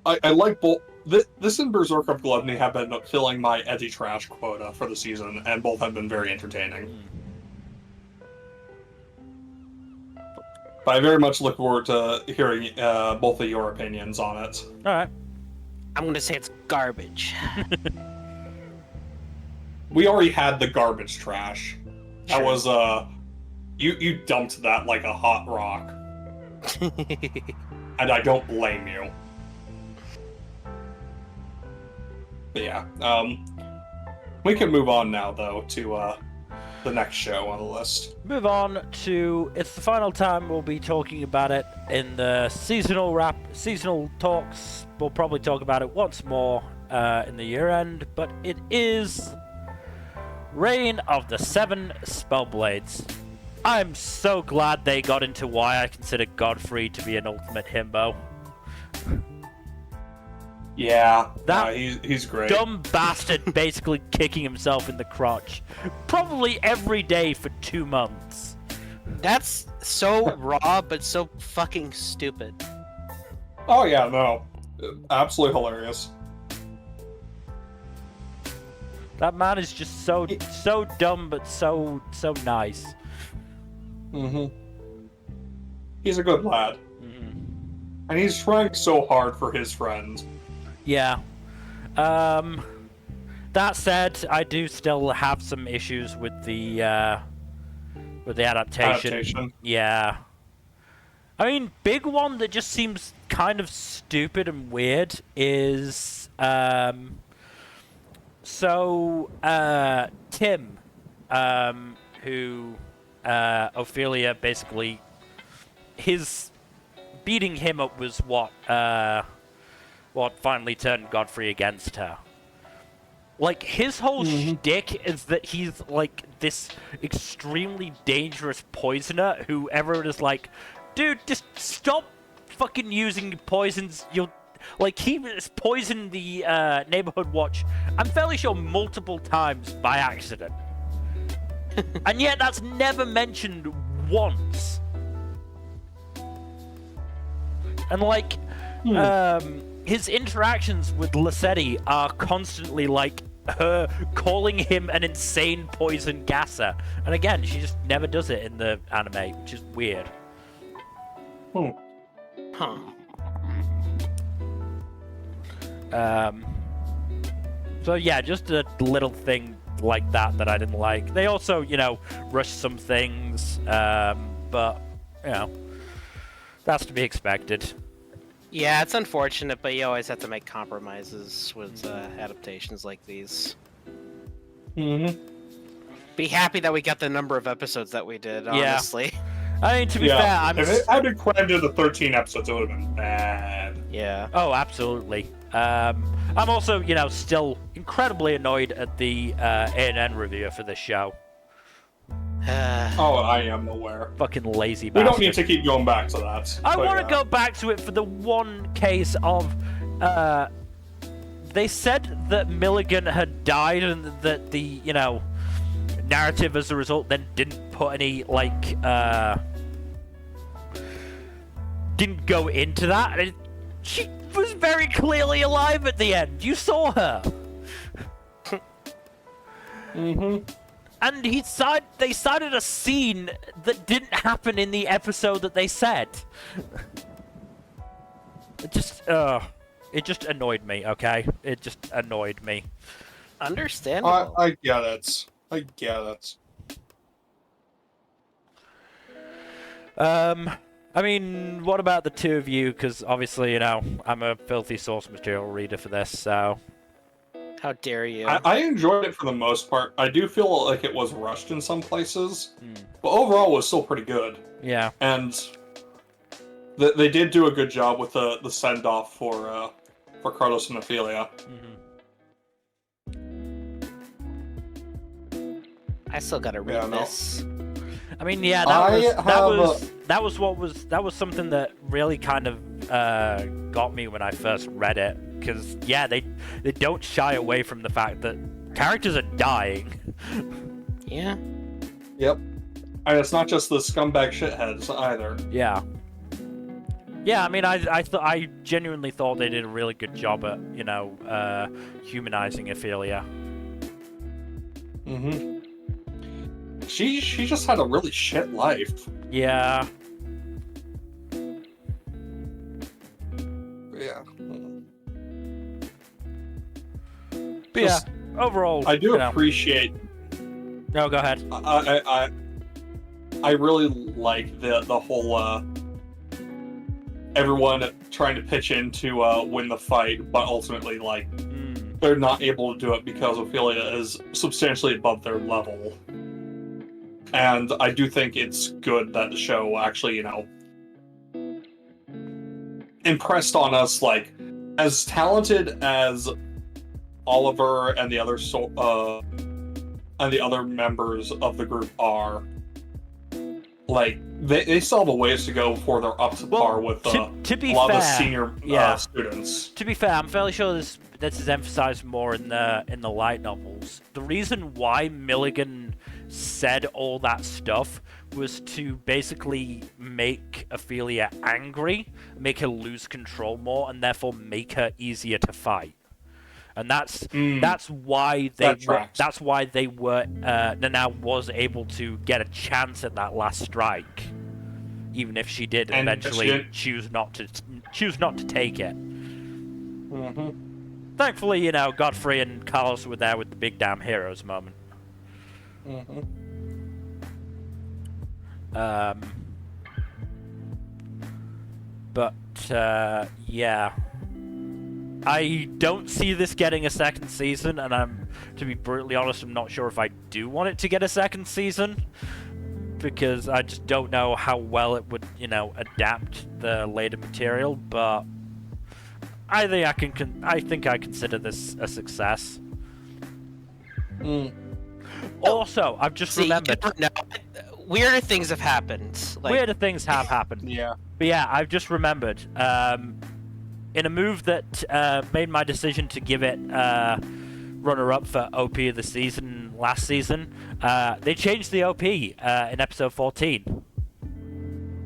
S2: I like both. This and Berserk of Gluttony have been filling my edgy trash quota for the season, and both have been very entertaining. But I very much look forward to hearing both of your opinions on it.
S1: All right.
S3: I'm gonna say it's garbage.
S2: We already had the garbage trash. That
S3: True.
S2: was you dumped that like a hot rock, and I don't blame you. But yeah, we can move on now though to the next show on the list.
S1: Move on to, it's the final time we'll be talking about it in the seasonal talks. We'll probably talk about it once more in the year end, but it is Reign of the Seven Spellblades. I'm so glad they got into why I consider Godfrey to be an ultimate himbo.
S2: Yeah,
S1: That
S2: he's great.
S1: Dumb bastard basically kicking himself in the crotch. Probably every day for 2 months.
S3: That's so raw, but so fucking stupid.
S2: Oh yeah, no, absolutely hilarious.
S1: That man is just so dumb, but so nice.
S2: He's a good lad, and he's trying so hard for his friends.
S1: Yeah. That said, I do still have some issues with the adaptation. Yeah. I mean, big one that just seems kind of stupid and weird is Tim, who Ophelia basically, his beating him up was what finally turned Godfrey against her. Like, his whole shtick is that he's, like, this extremely dangerous poisoner who everyone is like, dude, just stop fucking using poisons. You'll... Like, he has poisoned the neighborhood watch, I'm fairly sure multiple times by accident. And yet that's never mentioned once. And, like, his interactions with Lassetti are constantly like her calling him an insane poison gasser. And again, she just never does it in the anime, which is weird.
S3: Huh.
S1: So yeah, just a little thing like that I didn't like. They also, rushed some things, but, that's to be expected.
S3: Yeah, it's unfortunate, but you always have to make compromises with adaptations like these. Be happy that we got the number of episomes that we did, honestly.
S1: I mean, to be fair,
S2: if it had been crammed into 13 episodes, it would have been bad.
S3: Yeah.
S1: Oh, absolutely. I'm also, still incredibly annoyed at the ANN reviewer for this show.
S2: Oh, I am aware.
S1: Fucking lazy
S2: We
S1: bastard.
S2: don't need to keep going back to that.
S1: I want to go back to it for the one case of, they said that Milligan had died and that the, narrative as a result then didn't put any, didn't go into that. And she was very clearly alive at the end. You saw her. And they cited a scene that didn't happen in the episode that they said. It just annoyed me, okay? It just annoyed me.
S3: Understandable.
S2: I get it. I get it.
S1: I mean, what about the two of you? Because obviously, I'm a filthy source material reader for this, so...
S3: How dare you?
S2: I enjoyed it for the most part. I do feel like it was rushed in some places, but overall it was still pretty good.
S1: Yeah.
S2: And they did do a good job with the send-off for Carlos and Ophelia.
S3: I still gotta read this.
S1: I mean, yeah, that was something that really kind of got me when I first read it. Because yeah, they don't shy away from the fact that characters are dying.
S3: Yeah.
S2: Yep. And it's not just the scumbag shitheads either.
S1: Yeah. Yeah, I mean, I genuinely thought they did a really good job at humanizing Ophelia.
S2: She just had a really shit life.
S1: Yeah. overall,
S2: I do appreciate.
S1: No, go ahead.
S2: I really like the whole everyone trying to pitch in to win the fight, but ultimately they're not able to do it because Ophelia is substantially above their level. And I do think it's good that the show actually, impressed on us, as talented as Oliver and the other members of the group are, they still have a ways to go before they're up to par with a lot of the senior students.
S1: To be fair, I'm fairly sure this is emphasized more in the light novels. The reason why Milligan said all that stuff was to basically make Ophelia angry, make her lose control more, and therefore make her easier to fight. And that's why they were Nana was able to get a chance at that last strike, even if she did eventually choose not to take it.
S2: Mm-hmm.
S1: Thankfully, Godfrey and Carlos were there with the big damn heroes moment.
S2: Mm-hmm.
S1: Yeah. I don't see this getting a second season, and to be brutally honest, I'm not sure if I do want it to get a second season, because I just don't know how well it would, adapt the later material, but I think I consider this a success. Also, I've just remembered.
S3: Weirder things have happened.
S1: Weirder things have happened.
S2: Yeah.
S1: But yeah, I've just remembered. In a move that made my decision to give it runner-up for OP of the season last season, they changed the OP in episode 14.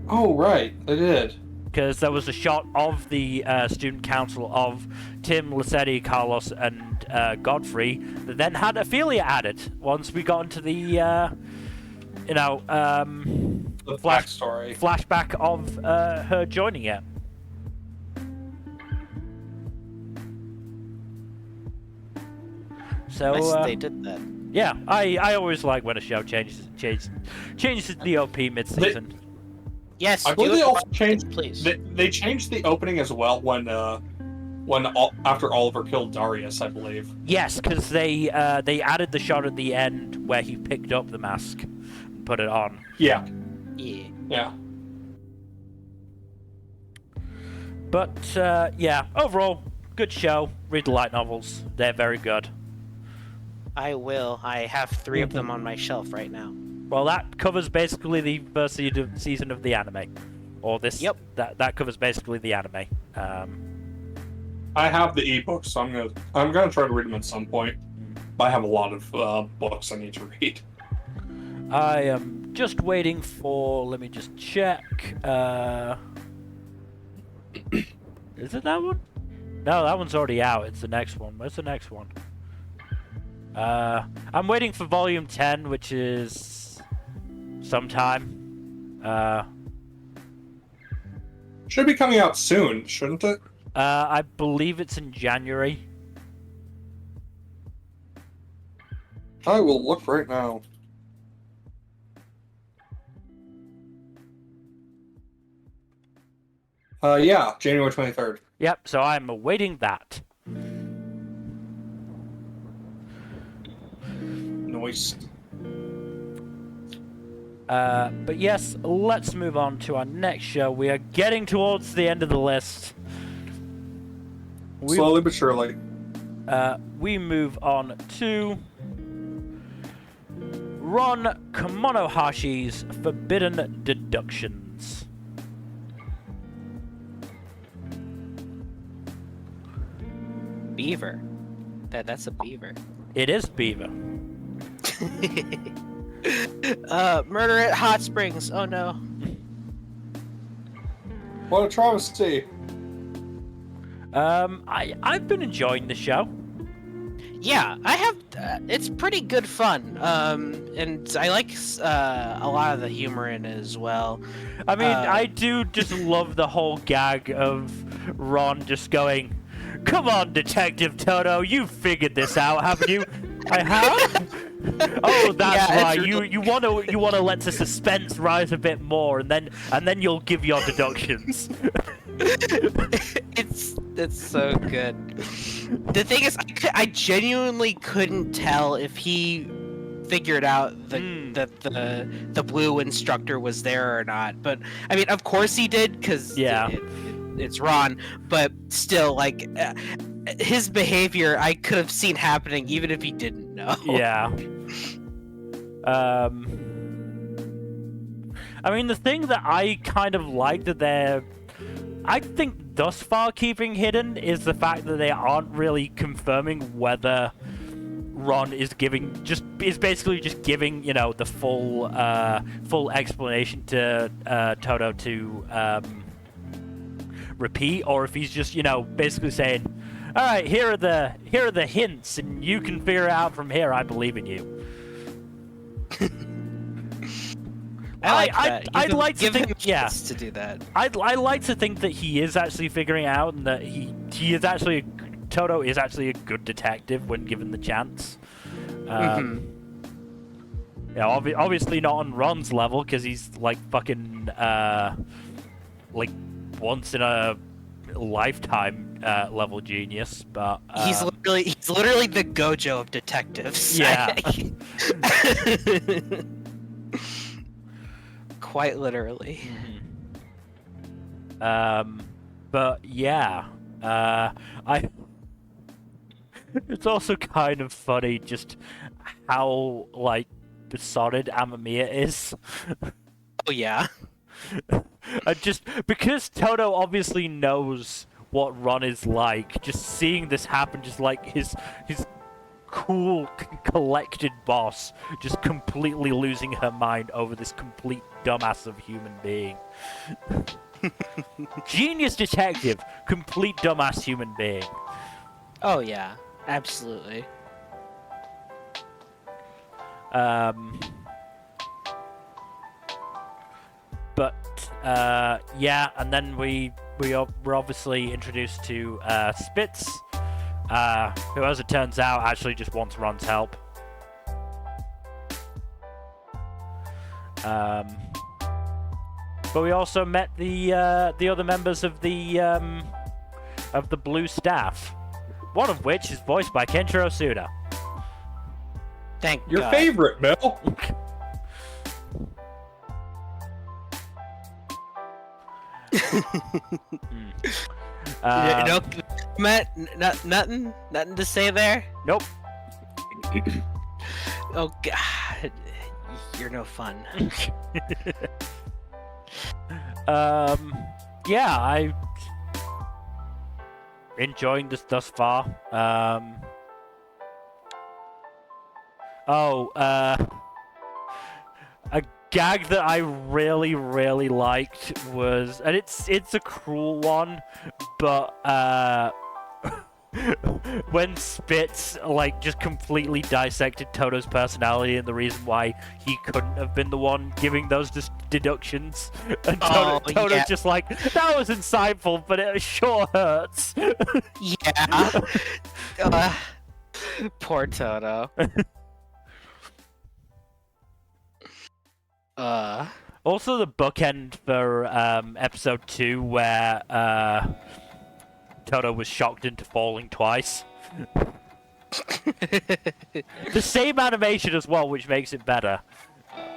S2: Oh, right. They did.
S1: Because there was a shot of the student council of Tim, Lassetti, Carlos, and Godfrey that then had Ophelia added once we got into the, flashback of her joining it. So
S3: nice they did that.
S1: Yeah, I always like when a show changes the OP mid-season.
S3: Yes,
S2: I believe they also
S3: changed. Please.
S2: They changed the opening as well when after Oliver killed Darius, I believe.
S1: Yes, because they added the shot at the end where he picked up the mask and put it on.
S2: Yeah.
S3: Yeah.
S1: But yeah, overall, good show. Read the light novels; they're very good.
S3: I will. I have 3 of them on my shelf right now.
S1: Well, that covers basically the first season of the anime, or this.
S3: Yep.
S1: That covers basically the anime.
S2: I have the ebooks, so I'm gonna try to read them at some point. I have a lot of books I need to read.
S1: I am just waiting for. Let me just check. Is it that one? No, that one's already out. It's the next one. Where's the next one? I'm waiting for volume 10, which is sometime.
S2: Should be coming out soon, shouldn't it?
S1: I believe it's in January.
S2: I will look right now. Yeah, January 23rd.
S1: Yep, so I'm awaiting that.
S2: Noise.
S1: But yes, let's move on to our next show. We are getting towards the end of the list.
S2: Slowly but surely.
S1: We move on to Ron Kamonohashi's Forbidden Deductions.
S3: Beaver. That's a beaver.
S1: It is beaver.
S3: Murder at Hot Springs. Oh no.
S2: What a travesty.
S1: I've been enjoying the show.
S3: Yeah, I have. It's pretty good fun. And I like a lot of the humor in it as well.
S1: I mean, I do just love the whole gag of Ron just going, Come on, Detective Toto, you figured this out, haven't you? I have? Oh, that's
S3: Yeah,
S1: right.
S3: it's
S1: You wanna let the suspense rise a bit more, and then you'll give your deductions.
S3: It's so good. The thing is, I genuinely couldn't tell if he figured out that the blue instructor was there or not. But I mean, of course he did, because it's Ron. But still, like his behavior, I could have seen happening even if he didn't know.
S1: Yeah. I mean, the thing that I kind of like that I think thus far keeping hidden is the fact that they aren't really confirming whether Ron is basically just giving, you know, the full explanation to Toto to repeat, or if he's just, you know, basically saying, all right, here are the hints, and you can figure it out from here. I believe in you. I'd like to think,
S3: to do that.
S1: I like to think that he is actually figuring it out, and that Toto is actually a good detective when given the chance. Yeah, obviously not on Ron's level, because he's like fucking like once in a lifetime level genius, but
S3: he's literally the Gojo of detectives.
S1: Yeah.
S3: Quite literally.
S1: But yeah, it's also kind of funny just how like besotted Amamiya is.
S3: Oh yeah.
S1: Just because Toto obviously knows what Ron is like, just seeing this happen, just like his cool, collected boss just completely losing her mind over this complete dumbass of human being. Genius detective, complete dumbass human being.
S3: Oh yeah, absolutely.
S1: Yeah, and then we're obviously introduced to Spitz, who, as it turns out, actually just wants Ron's help. But we also met the other members of the Blue Staff, one of which is voiced by Kenshiro Suda.
S3: Thank
S2: Your
S3: God.
S2: favorite, Bill.
S3: No, Matt, nothing to say there.
S1: Nope.
S3: Oh God, you're no fun.
S1: Yeah, I enjoying this thus far. A gag that I really, really liked was, and it's a cruel one, but when Spitz like just completely dissected Toto's personality and the reason why he couldn't have been the one giving those deductions, and Toto's just like, that was insightful, but it sure hurts.
S3: Yeah. Poor Toto.
S1: Also, the bookend for episode 2, where Toto was shocked into falling twice. The same animation as well, which makes it better.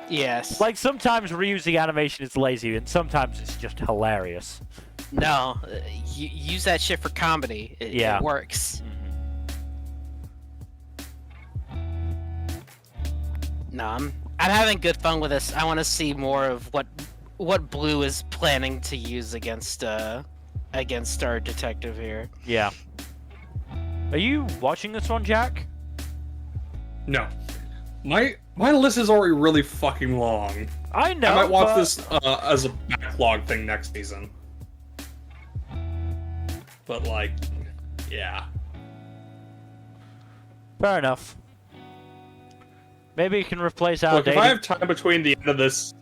S3: Yes.
S1: Like, sometimes reusing animation is lazy, and sometimes it's just hilarious.
S3: No, you use that shit for comedy. It works. No, I'm having good fun with this. I want to see more of what Blue is planning to use against our detective here.
S1: Yeah. Are you watching this one, Jack?
S2: No. My list is already really fucking long.
S1: I know.
S2: I might watch this as a backlog thing next season. But like, yeah.
S1: Fair enough. Maybe you can replace our
S2: Look, if I have time between the end of this,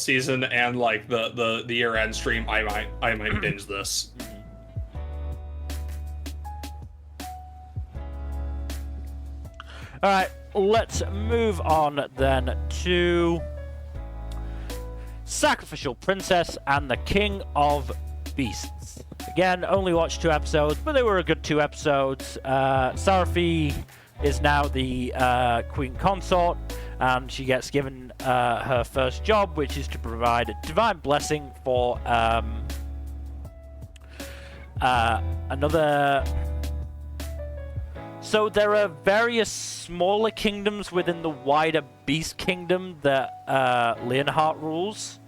S2: season and like the year-end stream, I might binge this.
S1: Alright, let's move on then to Sacrificial Princess and the King of Beasts. Again, only watched 2 episodes, but they were a good 2 episodes. Seraphie is now the Queen Consort, and she gets given her first job, which is to provide a divine blessing for another... So there are various smaller kingdoms within the wider Beast Kingdom that Leonhardt rules.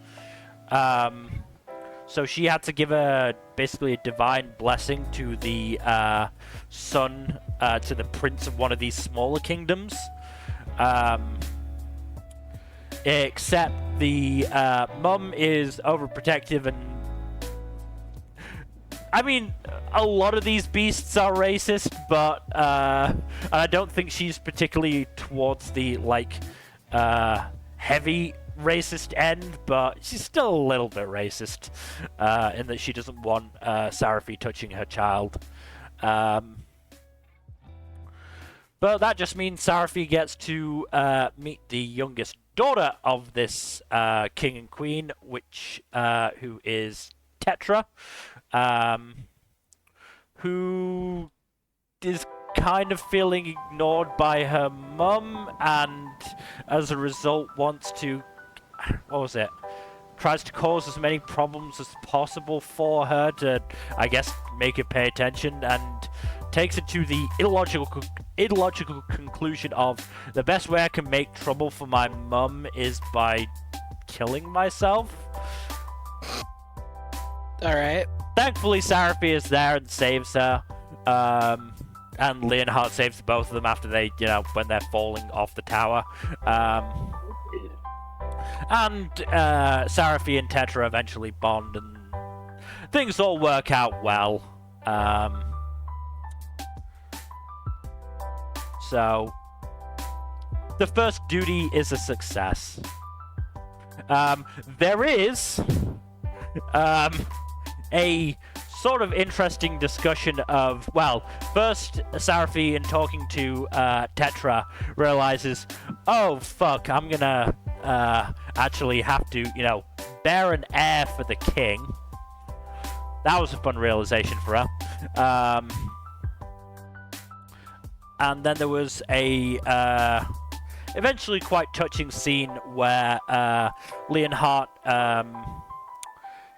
S1: So she had to give basically a divine blessing to the son, to the prince of one of these smaller kingdoms. Except the mum is overprotective and... I mean, a lot of these beasts are racist, but I don't think she's particularly towards the, like, heavy racist end, but she's still a little bit racist in that she doesn't want Seraphie touching her child. But that just means Seraphie gets to meet the youngest daughter of this king and queen, who is Tetra, who is kind of feeling ignored by her mum, and as a result wants to... tries to cause as many problems as possible for her to, I guess, make her pay attention, and takes it to the illogical conclusion of the best way I can make trouble for my mum is by killing myself.
S3: Alright.
S1: Thankfully, Seraphie is there and saves her. And Leonhardt saves both of them after they, when they're falling off the tower. And Seraphie and Tetra eventually bond, and things all work out well. So, the first duty is a success. There is a sort of interesting discussion of, first Seraphie, in talking to Tetra, realizes, oh fuck, I'm gonna actually have to, bear an heir for the king. That was a fun realization for her. And then there was a eventually quite touching scene where Leonhardt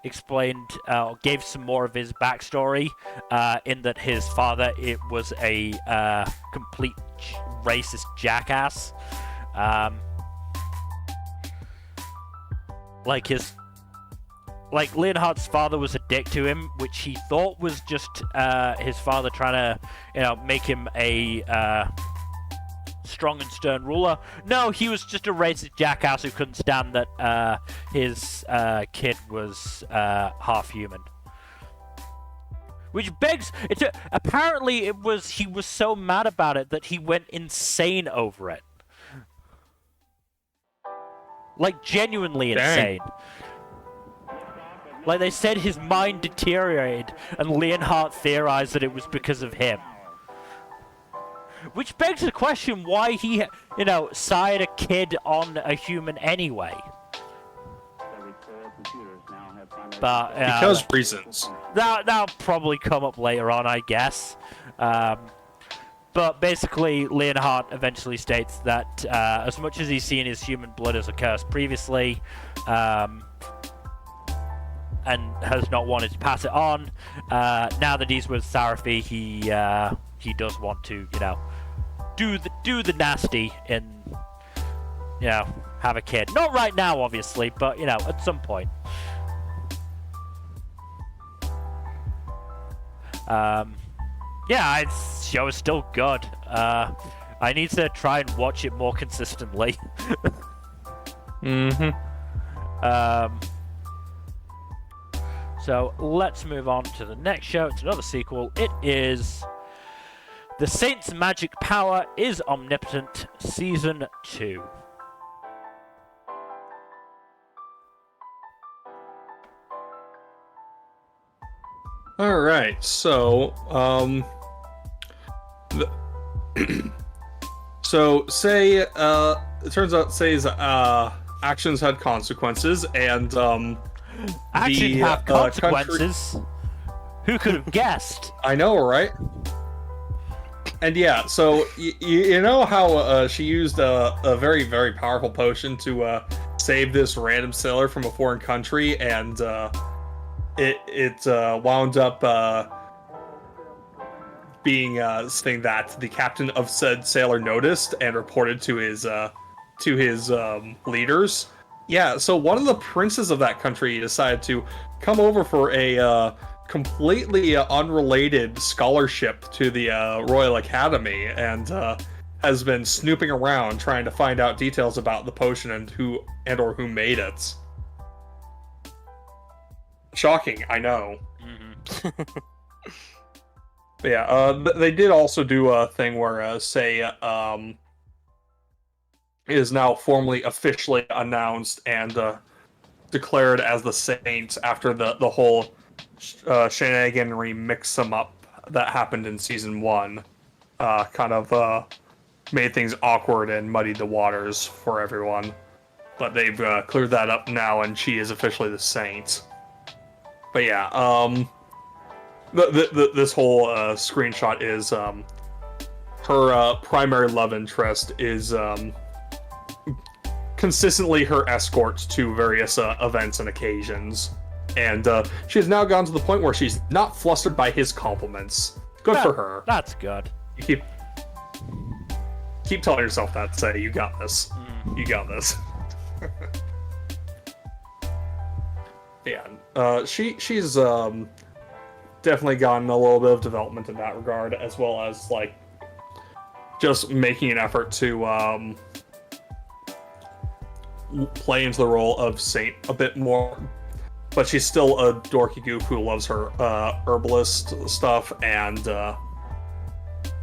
S1: explained, gave some more of his backstory, in that his father, it was a complete racist jackass. Leonhardt's father was a dick to him, which he thought was just his father trying to, make him a strong and stern ruler. No, he was just a racist jackass who couldn't stand that his kid was half human. Which begs... apparently he was so mad about it that he went insane over it. Like, genuinely insane. Like, they said his mind deteriorated, and Leonhardt theorized that it was because of him. Which begs the question why he, sired a kid on a human anyway. But,
S2: because reasons.
S1: That'll probably come up later on, I guess. But basically, Leonhardt eventually states that as much as he's seen his human blood as a curse previously, and has not wanted to pass it on, now that he's with Seraphie, he does want to, do the nasty and, have a kid. Not right now, obviously, but, at some point. Yeah, the show is still good. I need to try and watch it more consistently. So let's move on to the next show. It's another sequel. It is The Saint's Magic Power is Omnipotent, Season 2.
S2: Alright, so, So, say, it turns out Say's actions had consequences, and
S1: Actions have
S2: country-
S1: consequences. Who could have guessed?
S2: I know, right? And yeah, so you know how she used a very, very powerful potion to save this random sailor from a foreign country, and it wound up being something that the captain of said sailor noticed and reported to his leaders. Yeah, so one of the princes of that country decided to come over for a completely unrelated scholarship to the Royal Academy, and has been snooping around trying to find out details about the potion and who made it. Shocking, I know.
S1: Mm-hmm.
S2: But yeah, they did also do a thing where Say is now formally officially announced and declared as the Saint after the whole shenaniganry mix-em up that happened in season 1. Kind of made things awkward and muddied the waters for everyone. But they've cleared that up now, and she is officially the Saint. But yeah, this whole screenshot is her primary love interest is consistently her escort to various events and occasions. And she has now gotten to the point where she's not flustered by his compliments. Good for her.
S1: That's good.
S2: You keep telling yourself that. Say, you got this. You got this. Yeah, she's definitely gotten a little bit of development in that regard, as well as like just making an effort to play into the role of Saint a bit more. But she's still a dorky goof who loves her herbalist stuff, and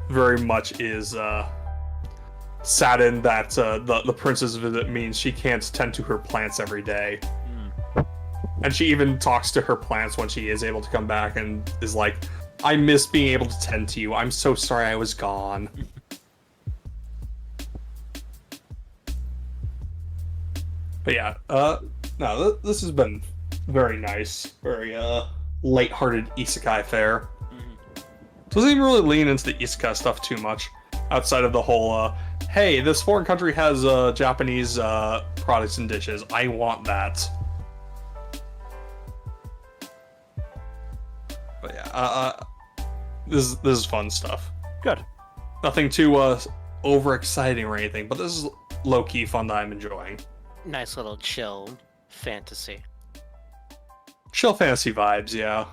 S2: very much is saddened that the prince's visit means she can't tend to her plants every day. And she even talks to her plants when she is able to come back and is like, I miss being able to tend to you. I'm so sorry I was gone. But yeah, no, this has been very nice. Very lighthearted isekai fare. Doesn't even really lean into the isekai stuff too much, outside of the whole, hey, this foreign country has Japanese products and dishes. I want that. But yeah, this is fun stuff.
S1: Good.
S2: Nothing too overexciting or anything, but this is low-key fun that I'm enjoying.
S4: Nice little chill fantasy.
S2: Chill fantasy vibes, yeah.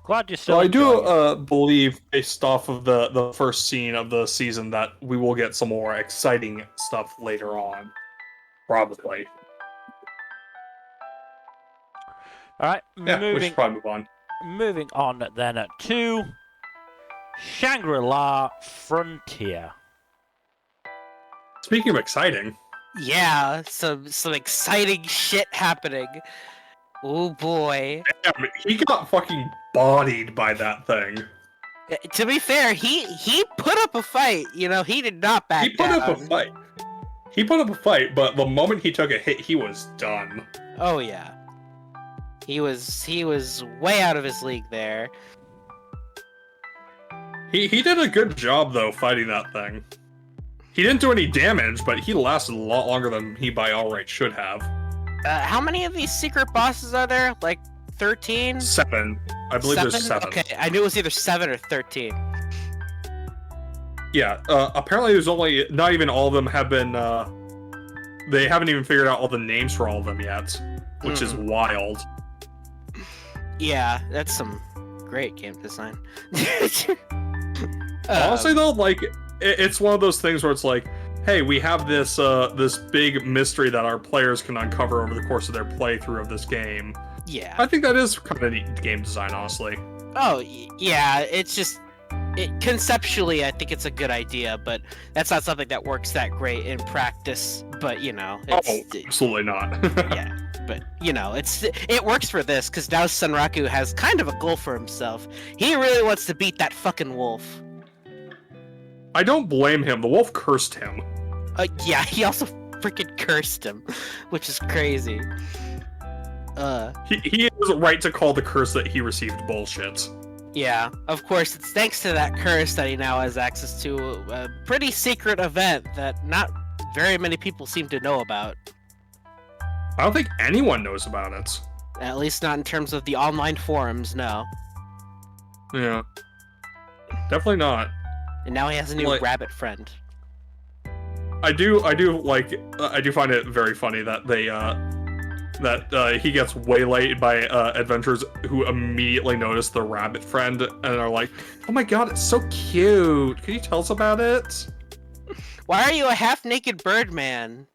S1: Glad you're still.
S2: So I do
S1: enjoying it.
S2: believe, based off of the first scene of the season, that we will get some more exciting stuff later on. Probably.
S1: All right,
S2: Yeah, we should probably move on.
S1: moving on then to Shangri-La Frontier.
S2: Speaking of exciting,
S3: Yeah, some exciting shit happening. Oh boy.
S2: damn, he got fucking bodied by that thing.
S3: To be fair, he put up a fight. You know, he did not back
S2: He put
S3: down.
S2: up a fight. He put up a fight, but the moment he took a hit, he was done.
S3: Oh yeah. He was way out of his league there.
S2: He did a good job though fighting that thing. He didn't do any damage, but he lasted a lot longer than he by all right should have.
S3: How many of these secret bosses are there? Like 13?
S2: 7. I believe there's 7.
S3: Okay, I knew it was either 7 or 13.
S2: Yeah, apparently there's only, not even all of them have been, they haven't even figured out all the names for all of them yet, which is wild.
S3: Yeah, that's some great game design.
S2: Honestly though, like, it's one of those things where it's like, hey, we have this this big mystery that our players can uncover over the course of their playthrough of this game.
S3: Yeah.
S2: I think that is kind of neat game design, honestly.
S3: Oh, yeah, it's just... conceptually, I think it's a good idea, but that's not something that works that great in practice. But, you know...
S2: Absolutely not.
S3: Yeah, but, you know, it works for this, because now Sunraku has kind of a goal for himself. He really wants to beat that fucking wolf.
S2: I don't blame him. The wolf cursed him.
S3: Yeah, he also freaking cursed him, which is crazy.
S2: He is right to call the curse that he received bullshit.
S3: Yeah, of course, it's thanks to that curse that he now has access to a pretty secret event that not very many people seem to know about.
S2: I don't think anyone knows about it.
S3: At least not in terms of the online forums, no.
S2: Yeah. Definitely not.
S3: And now he has a new rabbit friend.
S2: I do find it very funny that he gets waylaid by adventurers who immediately notice the rabbit friend and are like, "Oh my god, it's so cute! Can you tell us about it?"
S3: Why are you a half-naked bird man?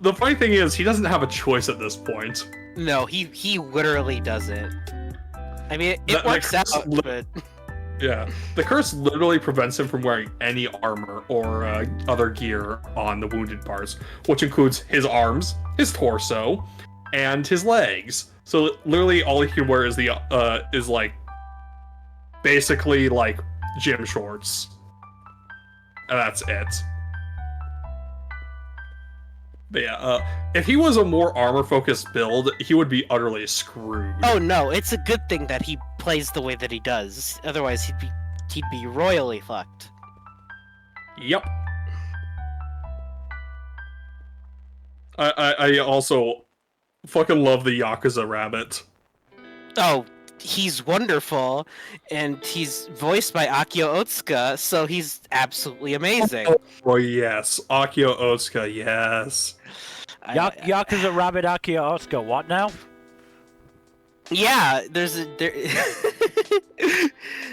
S2: The funny thing is, he doesn't have a choice at this point.
S3: No, he literally doesn't. I mean, it works out, but...
S2: Yeah, the curse literally prevents him from wearing any armor or other gear on the wounded parts, which includes his arms, his torso, and his legs. So literally, all he can wear is basically like gym shorts, and that's it. But yeah, if he was a more armor-focused build, he would be utterly screwed.
S3: Oh no, it's a good thing that he plays the way that he does. Otherwise, he'd be royally fucked.
S2: Yep. I also fucking love the Yakuza rabbit.
S3: Oh, he's wonderful, and he's voiced by Akio Otsuka, so he's absolutely amazing.
S2: Oh yes, Akio Otsuka, yes.
S1: Yakuza Rabbit Akio Otsuka, what now?
S3: Yeah,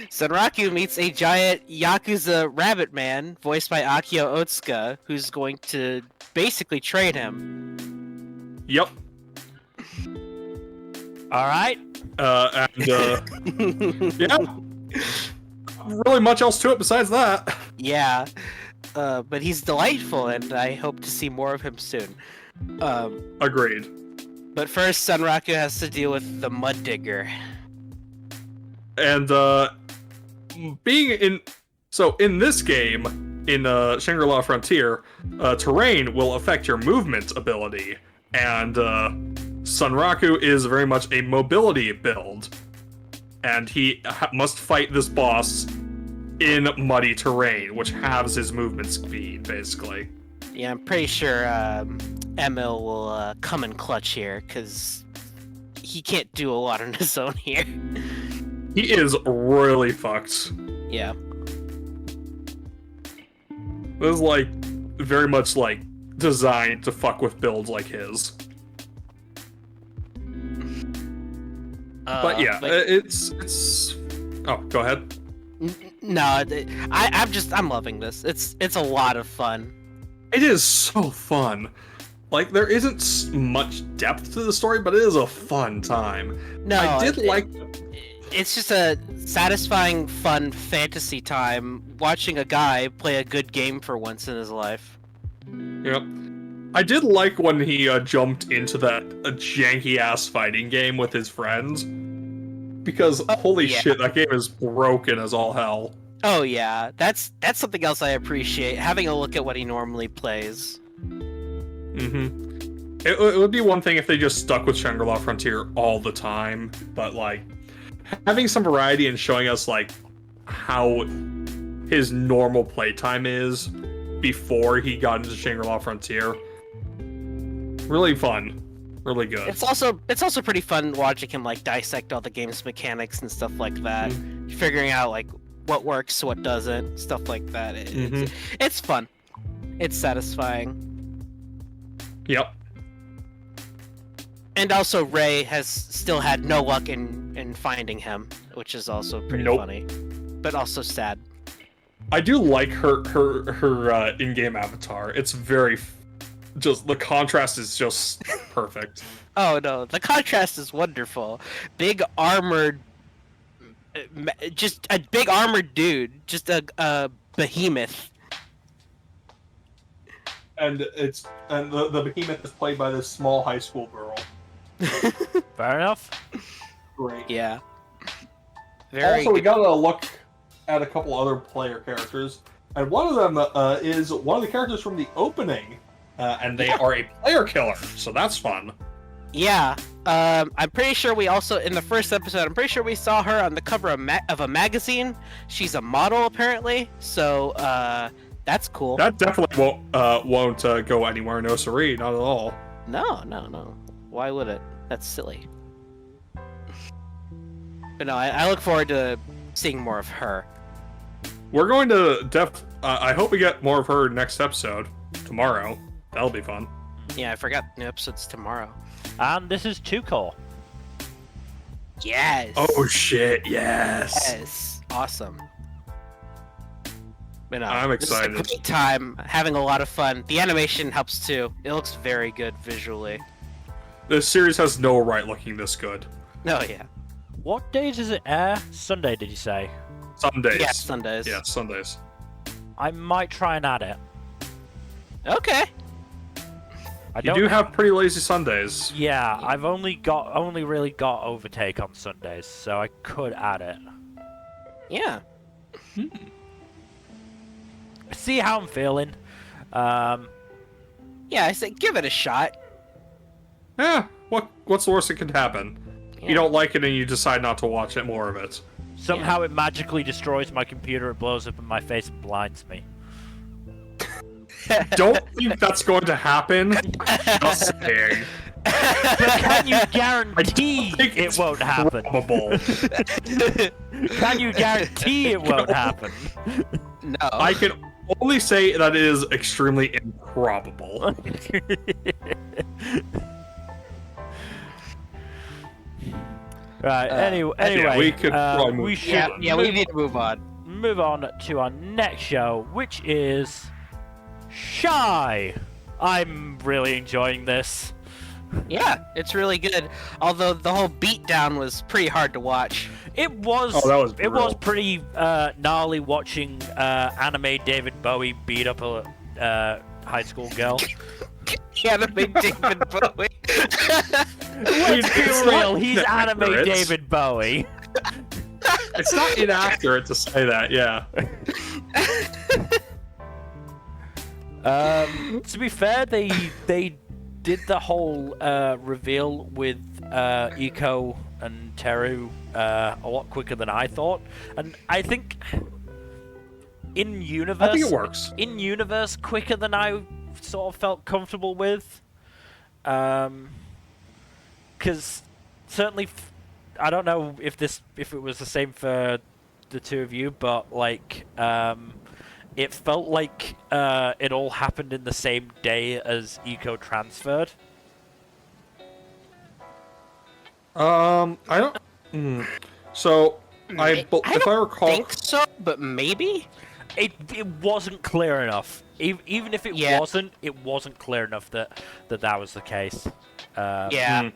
S3: Sanraku meets a giant Yakuza rabbit man, voiced by Akio Otsuka, who's going to basically train him.
S2: Yep.
S1: Alright.
S2: Yeah. Really much else to it besides that.
S3: Yeah. But he's delightful, and I hope to see more of him soon.
S2: Agreed.
S3: But first, Sanraku has to deal with the Mud Digger.
S2: And in this game, in Shangri-La Frontier, terrain will affect your movement ability, and Sanraku is very much a mobility build, and he must fight this boss in muddy terrain, which halves his movement speed, basically.
S3: Yeah, I'm pretty sure Emil will come in clutch here, because he can't do a lot on his own here.
S2: He is really fucked.
S3: Yeah.
S2: This is very much designed to fuck with builds like his. But yeah, it's. Oh, go ahead.
S3: No, I'm loving this. It's a lot of fun.
S2: It is so fun. There isn't much depth to the story, but it is a fun time.
S3: No,
S2: I did like.
S3: It's just a satisfying, fun fantasy time watching a guy play a good game for once in his life.
S2: Yep. I did like when he jumped into that janky-ass fighting game with his friends. Because, holy shit, that game is broken as all hell.
S3: Oh yeah, that's something else I appreciate, having a look at what he normally plays.
S2: Mm-hmm. It would be one thing if they just stuck with Shangri-La Frontier all the time, but, having some variety and showing us, how his normal playtime is before he got into Shangri-La Frontier. Really fun. Really good.
S3: It's also pretty fun watching him dissect all the game's mechanics and stuff like that, figuring out what works, what doesn't, stuff like that. It's fun. It's satisfying.
S2: Yep.
S3: And also, Ray has still had no luck in finding him, which is also pretty funny, but also sad.
S2: I do like her in-game avatar. It's very. Just the contrast is just perfect.
S3: Oh no, the contrast is wonderful. Big armored, just a big armored dude, just a behemoth.
S2: And the behemoth is played by this small high school girl.
S1: Fair enough.
S2: Great.
S3: Yeah. Very
S2: also, we
S3: good.
S2: gotta look at a couple other player characters, and one of them is one of the characters from the opening, and they are a player killer, so that's fun.
S3: Yeah, I'm pretty sure we also, in the first episode, I'm pretty sure we saw her on the cover of a magazine. She's a model, apparently, so, that's cool.
S2: That definitely won't go anywhere, no siree, not at all.
S3: No. Why would it? That's silly. But no, I look forward to seeing more of her.
S2: We're going to I hope we get more of her next episode, tomorrow. That'll be fun.
S3: Yeah, I forgot new episode's tomorrow.
S1: And this is Tuco.
S3: Yes!
S2: Oh shit, yes!
S3: Yes! Awesome. But no,
S2: I'm
S3: this is a
S2: excited.
S3: great time, having a lot of fun. The animation helps too. It looks very good visually.
S2: This series has no right looking this good.
S3: Oh yeah.
S1: What days does it air? Sunday, did you say?
S2: Sundays.
S3: Yeah, Sundays.
S2: Yeah, Sundays.
S1: I might try and add it.
S3: Okay.
S2: You do have pretty lazy Sundays.
S1: Yeah, I've only really got Overtake on Sundays, so I could add it.
S3: Yeah.
S1: See how I'm feeling.
S3: Yeah, I say give it a shot.
S2: Yeah, what's the worst that could happen?
S3: Yeah.
S2: You don't like it and you decide not to watch it, more of it.
S1: Somehow it magically destroys my computer, it blows up in my face and blinds me.
S2: Don't think that's going to happen. Just saying.
S1: But can you guarantee
S2: think
S1: it
S2: it's
S1: won't happen?
S2: Probable.
S1: Can you guarantee it won't happen?
S3: No.
S2: I can only say that it is extremely improbable.
S1: Right. Anyway,
S2: we could probably move
S1: we should
S3: Yeah, we need to move on.
S1: move on to our next show, which is Shy. I'm really enjoying this.
S3: Yeah, it's really good. Although the whole beatdown was pretty hard to watch.
S1: It was.
S2: Oh, that was
S1: it was
S2: brutal.
S1: pretty gnarly watching anime David Bowie beat up a high school girl.
S3: Anime David Bowie.
S1: Let's be
S2: It's
S1: real.
S2: not
S1: He's anime
S2: inaccurate.
S1: David Bowie.
S2: It's not inaccurate to say that, yeah.
S1: To be fair, they did the whole reveal with Iko and Teru a lot quicker than I thought, and I think in universe,
S2: I think it works.
S1: in universe quicker than I sort of felt comfortable with, because certainly I don't know if it was the same for the two of you, but like it felt like it all happened in the same day as Iko transferred.
S2: I don't. So, if I recall,
S3: think so, but maybe.
S1: It wasn't clear enough. Even if it
S3: Yeah.
S1: wasn't, it wasn't clear enough that was the case.
S3: Yeah,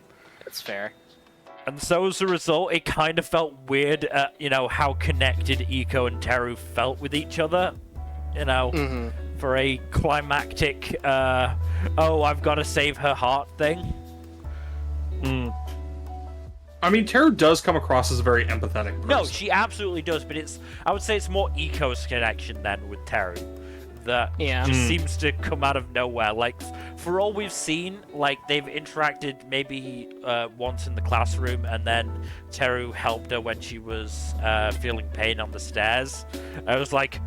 S3: that's fair.
S1: And so as a result, it kind of felt weird, how connected Iko and Teru felt with each other. For a climactic, I've got to save her heart thing.
S2: I mean, Teru does come across as a very empathetic person.
S1: No, she absolutely does, but I would say it's more Iko's connection than with Teru. That
S3: Yeah.
S1: just seems to come out of nowhere. Like, for all we've seen, like, they've interacted maybe once in the classroom, and then Teru helped her when she was feeling pain on the stairs. I was like,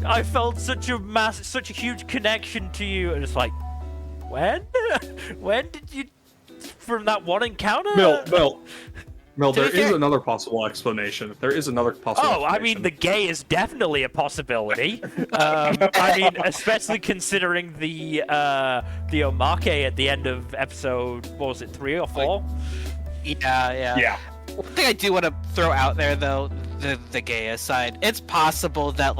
S1: I felt such a huge connection to you, and it's like, when? When did you... From that one encounter?
S2: Mil,
S3: To
S2: there
S3: be
S2: is
S3: fair-
S2: another possible explanation. There is another possible
S1: Oh, I
S2: explanation.
S1: mean, the gay is definitely a possibility. I mean, especially considering the omake at the end of episode, what was it, 3 or 4?
S3: Yeah.
S2: Yeah.
S3: One thing I do want to throw out there, though, the gay aside, it's possible that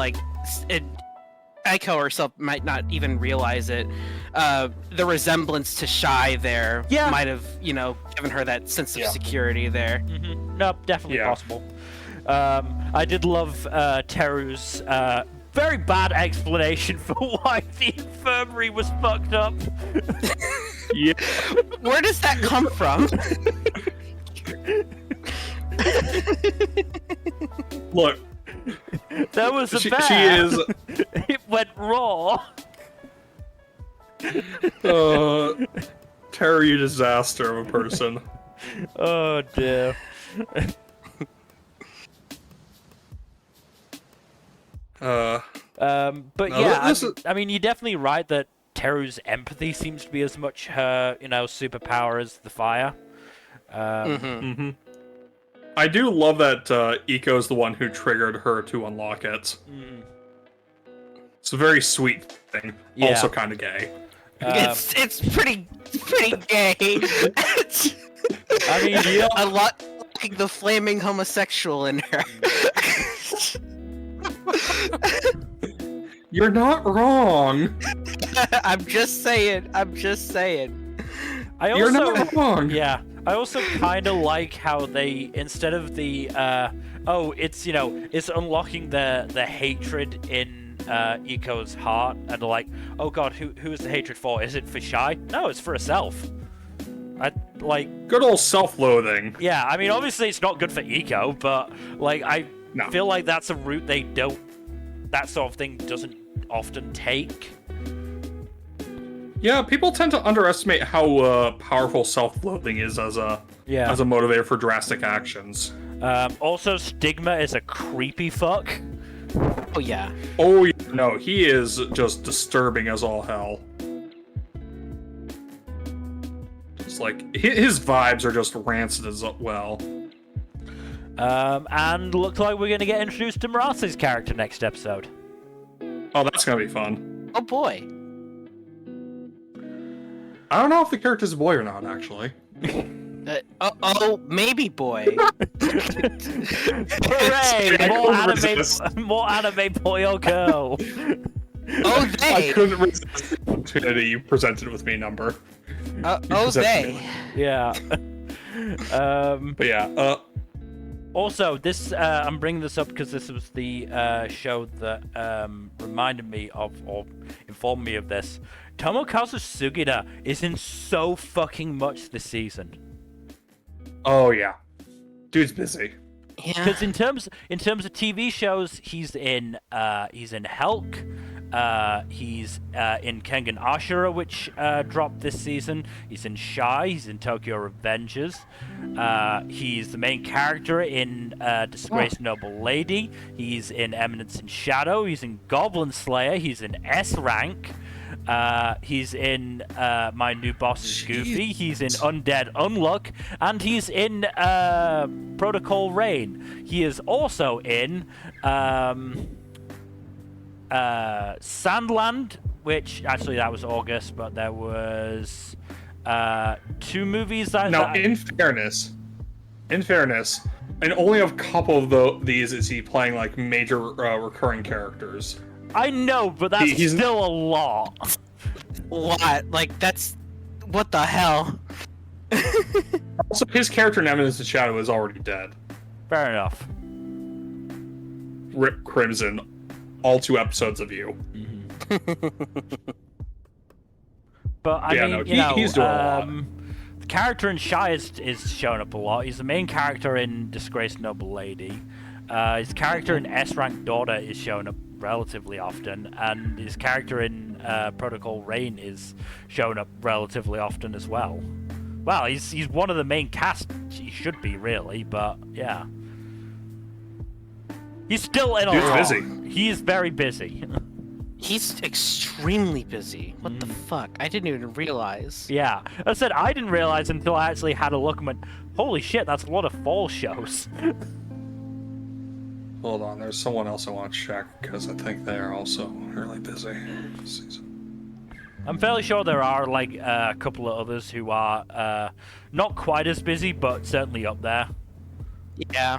S3: Aiko herself might not even realize it. The resemblance to Shy there might have, given her that sense of security there.
S1: No, definitely possible. I did love Teru's very bad explanation for why the infirmary was fucked up.
S2: Yeah.
S3: Where does that come from?
S2: Look,
S1: There was a bear.
S2: she is.
S1: It went raw.
S2: Terry disaster of a person.
S1: Oh dear. But
S2: no,
S1: yeah,
S2: this is-
S1: I mean, you're definitely right that Teru's empathy seems to be as much her, superpower as the fire.
S2: I do love that Eco's the one who triggered her to unlock it. It's a very sweet thing.
S1: Yeah.
S2: Also kind of gay.
S3: It's pretty gay.
S1: I mean,
S3: A lot like the flaming homosexual in her.
S2: You're not wrong.
S3: I'm just saying.
S1: I also,
S2: You're not wrong.
S1: yeah, I also kind of like how they, instead of the, it's unlocking the hatred in Eco's heart, and like, oh god, who is the hatred for? Is it for Shy? No, it's for herself.
S2: Good old self-loathing.
S1: Yeah, I mean, obviously it's not good for Eco, but like, I
S2: No.
S1: feel like that's a route that sort of thing doesn't often take.
S2: Yeah, people tend to underestimate how powerful self-loathing is as a motivator for drastic actions.
S1: Also, Stigma is a creepy fuck.
S3: Oh yeah.
S2: Oh yeah, no, he is just disturbing as all hell. Just like his vibes are just rancid as well.
S1: And looks like we're gonna get introduced to Murase's character next episode.
S2: Oh, that's gonna be fun.
S3: Oh boy.
S2: I don't know if the character's a boy or not, actually.
S3: Maybe boy.
S1: Hooray!
S2: I
S1: More
S2: couldn't
S1: anime,
S2: resist.
S1: more anime boy or girl.
S3: Oh
S2: I
S3: they.
S2: couldn't resist the opportunity you presented with me, Nmbr.
S3: Oh they.
S1: Yeah.
S2: But yeah,
S1: Also, this I'm bringing this up because this was the show that reminded me of, or informed me of this. Tomokazu Sugida is in so fucking much this season.
S2: oh yeah, dude's busy.
S3: Yeah.
S1: Because in terms of TV shows, he's in Helck, he's in Kengan Ashura, which dropped this season. He's in Shy. He's in Tokyo Revengers. He's the main character in Disgraced Noble Lady. He's in Eminence and Shadow. He's in Goblin Slayer. He's in S Rank. He's in My New Boss is Goofy. He's in Undead Unluck, and he's in Protocol Rain. He is also in Sandland, which actually that was August, but there was 2 movies that.
S2: Now, in fairness, and only a couple of these is he playing like major recurring characters.
S1: I know, but that's
S2: He's
S1: still a lot.
S3: What? Like that's what the hell?
S2: Also, his character in Eminence and Shadow is already dead.
S1: Fair enough.
S2: Rip Crimson, all 2 episodes of you.
S1: But I
S2: Yeah,
S1: mean,
S2: no, he's doing a lot.
S1: the character in Shy is showing up a lot. He's the main character in Disgraced Noble Lady. His character in S Rank Daughter is showing up relatively often, and his character in Protocol Rain is showing up relatively often as well. Well, he's one of the main cast. He should be really, but yeah, he's still in a
S2: Dude's
S1: lot.
S2: busy.
S1: He is very busy.
S3: He's extremely busy. What the fuck? I didn't even realize.
S1: Yeah, I said I didn't realize until I actually had a look and went, "Holy shit, that's a lot of fall shows."
S2: Hold on, there's someone else I want to check because I think they are also really busy this season.
S1: I'm fairly sure there are like a couple of others who are not quite as busy, but certainly up there.
S3: Yeah.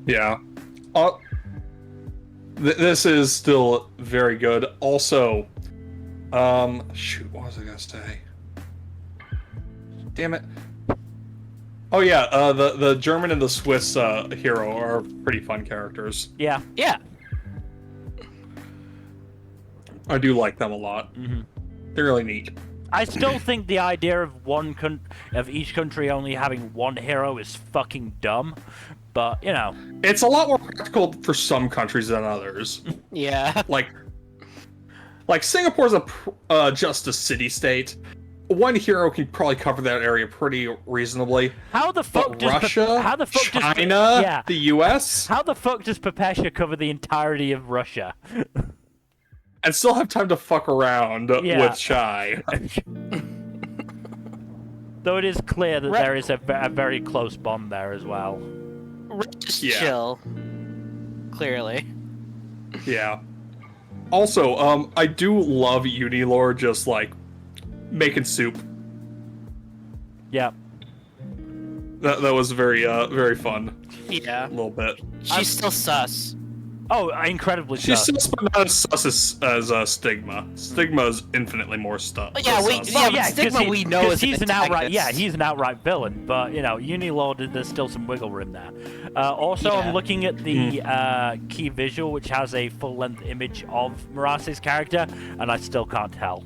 S2: Yeah. This is still very good. Also, shoot, what was I gonna say? Damn it. Oh yeah, the German and the Swiss hero are pretty fun characters.
S1: Yeah.
S3: Yeah.
S2: I do like them a lot.
S1: Mm-hmm.
S2: They're really neat.
S1: I still think the idea of of each country only having one hero is fucking dumb, but you know,
S2: It's a lot more practical for some countries than others.
S3: Yeah.
S2: Like Singapore's just a city-state. One hero can probably cover that area pretty reasonably.
S1: how the fuck
S2: But
S1: does
S2: Russia,
S1: how the fuck
S2: China,
S1: yeah.
S2: the US,
S1: How the fuck does Perpetua cover the entirety of Russia?
S2: and still have time to fuck around
S1: Yeah.
S2: with Shy.
S1: Though it is clear that
S3: Right.
S1: there is a very close bond there as well.
S3: Just
S2: Yeah.
S3: chill. Clearly.
S2: Yeah. Also, I do love Unilore just like making soup.
S1: Yeah.
S2: That was very fun.
S3: Yeah.
S2: A little bit.
S3: She's still sus.
S1: Oh, incredibly
S2: She's
S1: sus.
S2: sus, but not as sus as Stigma. Stigma is infinitely more sus.
S3: Yeah,
S2: sus.
S3: yeah, but
S1: 'cause
S3: Stigma we know
S1: 'cause
S3: is
S1: he's an outright
S3: antagonist.
S1: he's an outright villain, but you know, Unilord, there's still some wiggle room there. Also,
S3: Yeah.
S1: I'm looking at the key visual, which has a full-length image of Murase's character, and I still can't tell.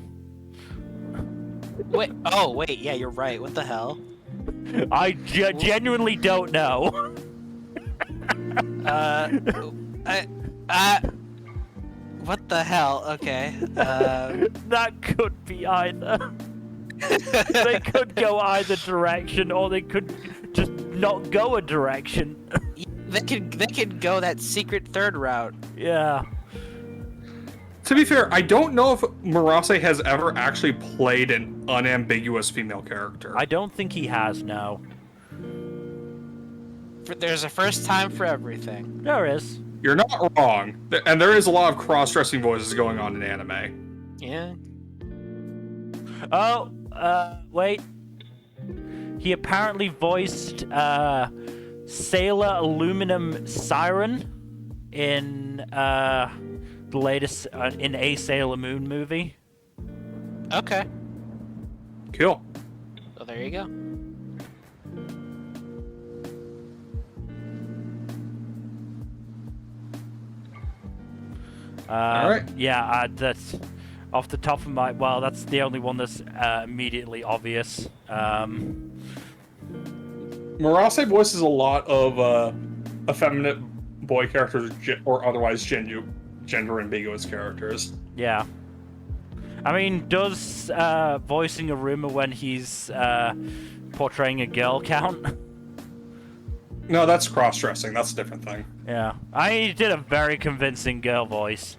S3: Wait. Oh, wait. Yeah, you're right. What the hell?
S1: I genuinely don't know.
S3: What the hell? Okay.
S1: That could be either. They could go either direction, or they could just not go a direction.
S3: They could go that secret third route.
S1: Yeah.
S2: To be fair, I don't know if Murase has ever actually played an unambiguous female character.
S1: I don't think he has, no.
S3: There's a first time for everything.
S1: There is.
S2: You're not wrong. And there is a lot of cross-dressing voices going on in anime.
S3: Yeah.
S1: Oh, wait. He apparently voiced, Sailor Aluminum Siren in, the latest, in A Sailor Moon movie.
S3: Okay.
S2: Cool.
S3: So there you go.
S2: Alright.
S1: Yeah, that's off the top of my... Well, that's the only one that's immediately obvious.
S2: Murase voices a lot of effeminate boy characters or otherwise gender ambiguous characters.
S1: Yeah. I mean, does voicing Aruma when he's portraying a girl count?
S2: No, that's cross-dressing. That's a different thing.
S1: Yeah. He did a very convincing girl voice.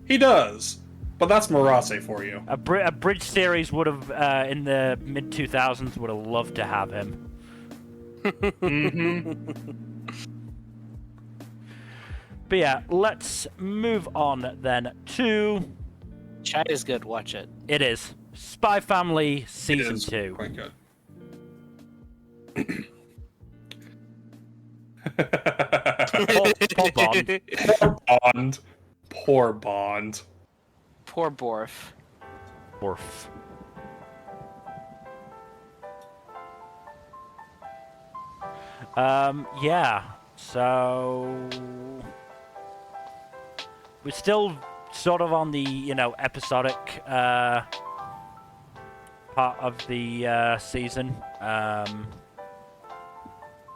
S2: He does. But that's Murase for you.
S1: A bridge series would have, in the mid-2000s, would have loved to have him.
S2: Mm-hmm.
S1: But yeah, let's move on then to...
S3: Chat is good. Watch it.
S1: It is Spy Family Season
S2: It is
S1: 2.
S2: quite good.
S1: Poor Bond.
S2: Poor Bond. Poor Bond.
S3: Poor Borf.
S1: Worf. Yeah, so we're still sort of on the, you know, episodic part of the season.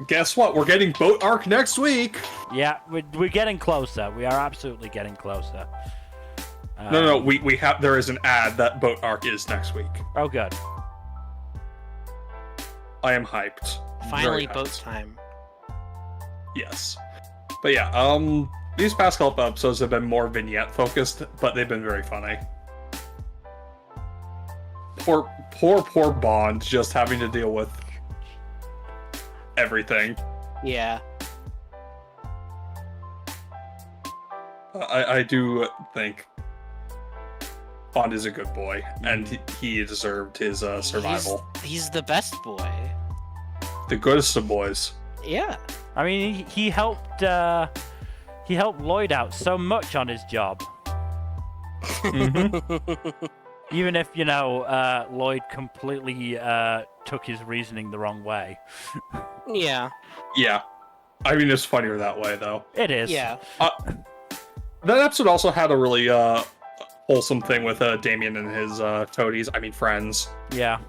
S2: Guess what? We're getting Boat Arc next week.
S1: Yeah, we're getting closer. We are absolutely getting closer.
S2: No, we have. There is an ad that Boat Arc is next week.
S1: Oh, good.
S2: I am hyped.
S3: Finally,
S2: Very
S3: boat
S2: hyped.
S3: time.
S2: Yes. But yeah, these past couple episodes have been more vignette focused, but they've been very funny. Poor Bond just having to deal with everything.
S3: Yeah.
S2: I do think Bond is a good boy, and he deserved his survival.
S3: He's the best boy.
S2: The goodest of boys.
S3: Yeah.
S1: I mean, he helped Lloyd out so much on his job. Even if, you know, Lloyd completely took his reasoning the wrong way.
S3: Yeah.
S2: Yeah. I mean, it's funnier that way, though.
S1: It is.
S3: Yeah.
S2: That episode also had a really wholesome thing with Damien and his toadies. I mean, friends.
S1: Yeah.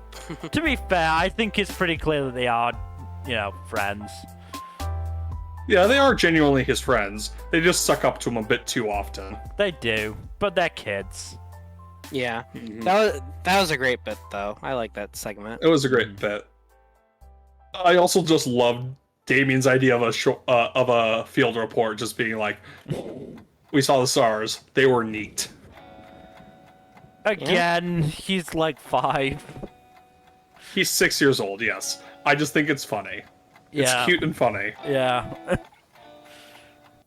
S1: To be fair, I think it's pretty clear that they are, friends.
S2: Yeah, they are genuinely his friends. They just suck up to him a bit too often.
S1: They do, but they're kids.
S3: Yeah,
S2: Mhm.
S3: that was a great bit though. I like that segment.
S2: It was a great bit. I also just loved Damien's idea of a field report just being like, we saw the stars. They were neat.
S1: Again, he's like 5.
S2: He's 6 years old, yes. I just think it's funny.
S1: Yeah.
S2: It's cute and funny.
S1: Yeah.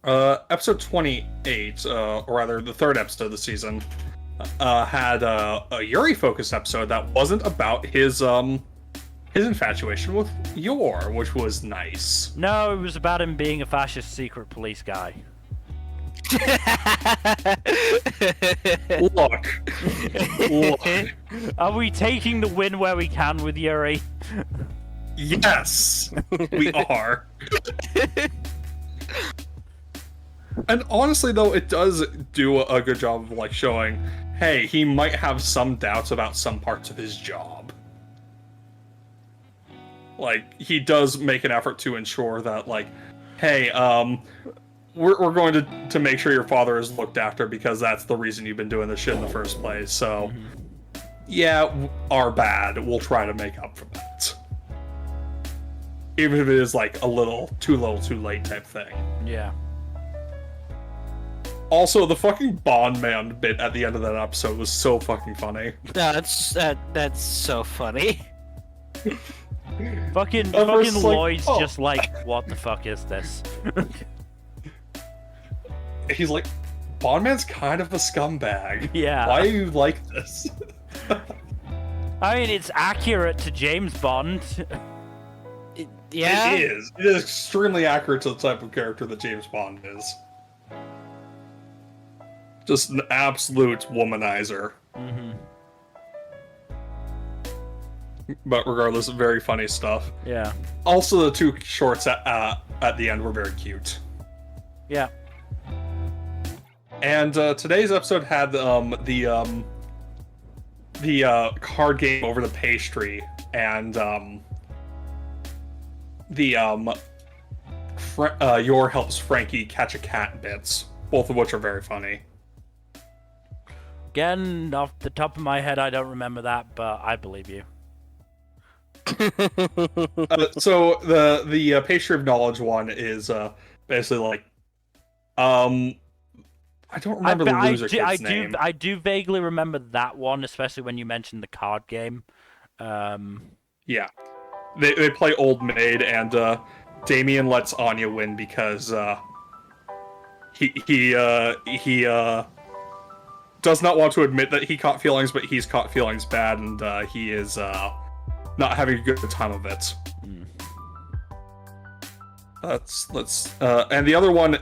S2: Episode 28, or rather the third episode of the season, had a Yuri-focused episode that wasn't about his infatuation with Yor, which was nice.
S1: No, it was about him being a fascist secret police guy.
S2: Look.
S1: Are we taking the win where we can with Yuri?
S2: Yes, we are. And honestly, though, it does do a good job of showing, hey, he might have some doubts about some parts of his job. He does make an effort to ensure that, hey, we're going to make sure your father is looked after because that's the reason you've been doing this shit in the first place. So, yeah, our bad. We'll try to make up for that. Even if it is a little too late type thing.
S1: Yeah.
S2: Also, the fucking Bond Man bit at the end of that episode was so fucking funny.
S3: That's so funny.
S1: Fucking
S2: first,
S1: Lloyd's
S2: oh.
S1: just like, what the fuck is this?
S2: He's like, Bond Man's kind of a scumbag.
S1: Yeah.
S2: Why do you like this?
S1: I mean, it's accurate to James Bond.
S3: Yeah.
S2: It is. It is extremely accurate to the type of character that James Bond is. Just an absolute womanizer.
S1: Mm-hmm.
S2: But regardless, very funny stuff.
S1: Yeah.
S2: Also, the two shorts at the end were very cute.
S1: Yeah.
S2: And today's episode had the card game over the pastry and Yor helps Frankie catch a cat bits, both of which are very funny.
S1: Again, off the top of my head, I don't remember that, but I believe you.
S2: So the pastry of knowledge one is basically I don't remember the loser kid's name.
S1: I do vaguely remember that one, especially when you mentioned the card game.
S2: Yeah, they play Old Maid, and Damien lets Anya win because he does not want to admit that he caught feelings, but he's caught feelings bad, and he is not having a good time of it. And the other one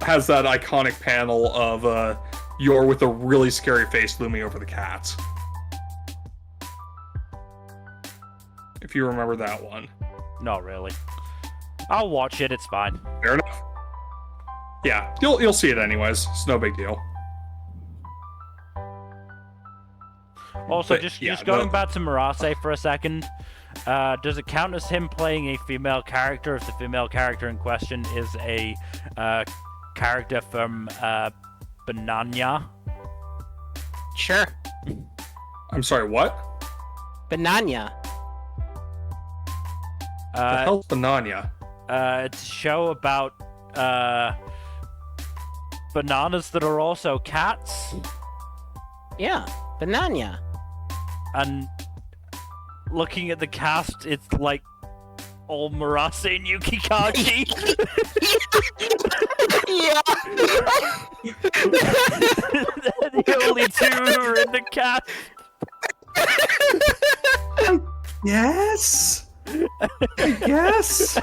S2: has that iconic panel of Yor with a really scary face looming over the cat. If you remember that one.
S1: Not really. I'll watch it, it's fine.
S2: Fair enough. Yeah, you'll see it anyways. It's no big deal.
S1: Also,
S2: But,
S1: just
S2: yeah,
S1: going back to Murase for a second, does it count as him playing a female character if the female character in question is a character from Bananya?
S3: Sure.
S2: I'm sorry, what?
S3: Bananya.
S2: The hell's Bananya?
S1: It's a show about bananas that are also cats.
S3: Yeah, Bananya.
S1: And looking at the cast, it's like all Murase and Yukikaji.
S3: Yeah.
S1: They're the only two who are in the cast.
S2: Yes. Yes.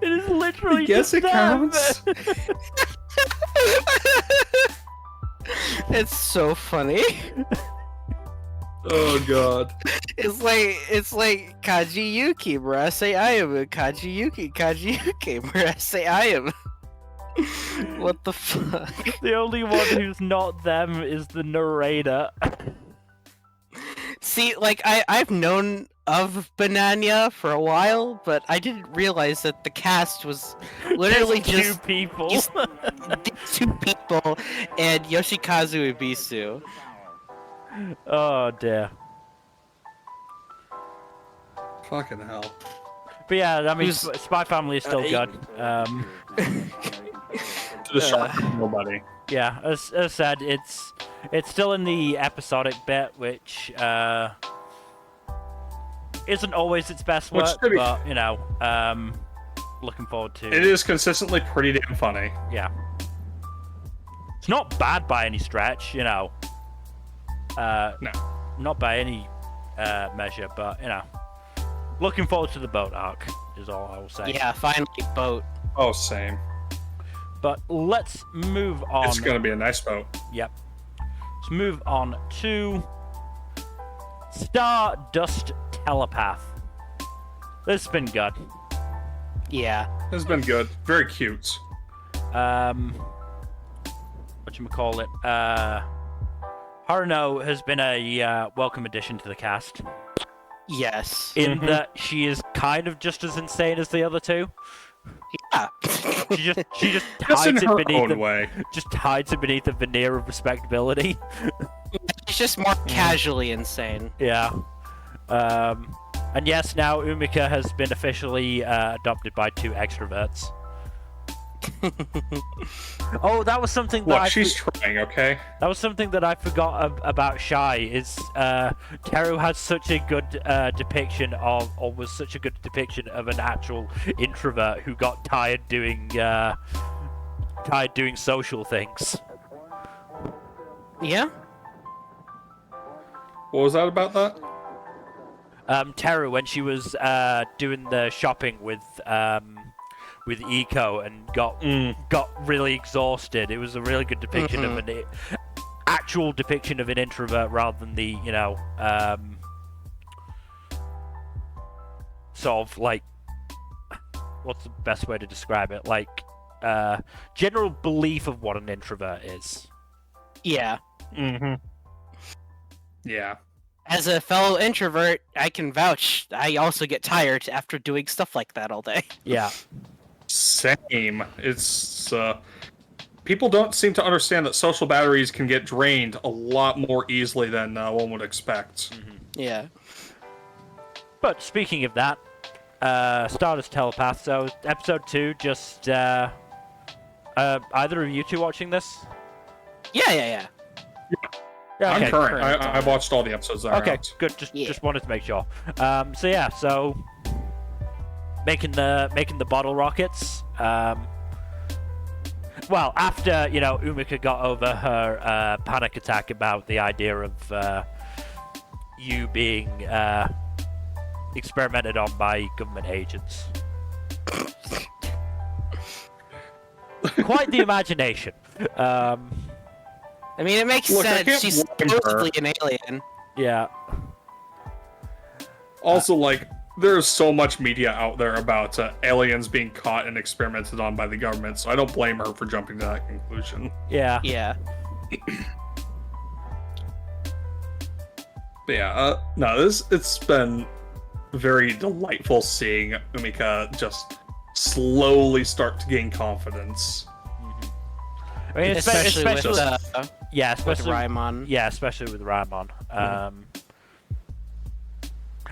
S1: It is literally
S2: Yes,
S1: just
S2: it
S1: them.
S2: counts.
S3: It's so funny.
S2: Oh god.
S3: It's like Kaji Yuki, Murase Ayumu, Kaji Yuki, Murase Ayumu. What the fuck?
S1: The only one who's not them is the narrator.
S3: See, like, I've known of Banania for a while, but I didn't realize that the cast was literally
S1: There's
S3: just
S1: two people.
S3: these two people and Yoshikazu Ibisu.
S1: Oh dear.
S2: Fucking hell.
S1: But yeah, I mean,
S3: Who's-
S1: Spy Family is still good.
S2: To the shark, nobody.
S1: Yeah, as I said, it's still in the episodic bit, which isn't always its best
S2: Which,
S1: work,
S2: to be-
S1: but you know, looking forward to.
S2: It is consistently pretty damn funny.
S1: Yeah, it's not bad by any stretch, you know.
S2: No.
S1: Not by any measure, but you know, looking forward to the boat arc is all I will say.
S3: Yeah, finally, boat.
S2: Oh, same.
S1: But let's move on.
S2: It's gonna be a nice boat.
S1: Yep. Let's move on to Stardust Telepath. This has been good.
S3: Yeah.
S2: It's been good. Very cute.
S1: Whatchamacallit? Haruno has been a welcome addition to the cast,
S3: Yes.
S1: in that she is kind of just as insane as the other two.
S3: Yeah.
S1: She just
S2: Just
S1: hides
S2: in
S1: it
S2: her
S1: beneath
S2: own way.
S1: just hides it beneath a veneer of respectability.
S3: She's just more casually insane.
S1: Yeah. And yes, now Umika has been officially adopted by two extroverts. Oh, that was something that
S2: Look, she's trying, okay?
S1: that was something that I forgot about Shy. Is Teru has such a good depiction of, or was such a good depiction of an actual introvert who got tired doing social things.
S3: Yeah?
S2: What was that about that?
S1: Teru, when she was doing the shopping with Eco and got really exhausted, it was a really good depiction of an actual depiction of an introvert rather than the, you know, sort of like, what's the best way to describe it? Like, general belief of what an introvert is.
S3: Yeah.
S2: Mm-hmm. Yeah.
S3: As a fellow introvert, I can vouch. I also get tired after doing stuff like that all day.
S1: Yeah.
S2: Same. It's people don't seem to understand that social batteries can get drained a lot more easily than one would expect.
S3: Yeah.
S1: But speaking of that, Stardust Telepath. So episode 2, just either of you two watching this?
S3: Yeah.
S1: Yeah,
S2: I'm
S1: okay.
S2: current. I watched all the episodes that are
S1: Okay,
S2: out.
S1: good. Just wanted to make sure. So making the bottle rockets. Well, after you know Umika got over her panic attack about the idea of you being experimented on by government agents. Quite the imagination.
S3: I mean, it makes
S2: Look, I
S3: sense.
S2: can't
S3: She's
S2: blame her.
S3: supposedly an alien.
S1: Yeah.
S2: Also, like, there's so much media out there about aliens being caught and experimented on by the government, so I don't blame her for jumping to that conclusion.
S1: Yeah.
S3: Yeah.
S2: But yeah, no, it's been very delightful seeing Umika just slowly start to gain confidence.
S1: I mean,
S3: Especially with
S1: yeah,
S3: with
S1: especially
S3: Raimon.
S1: Yeah, especially with Raimon.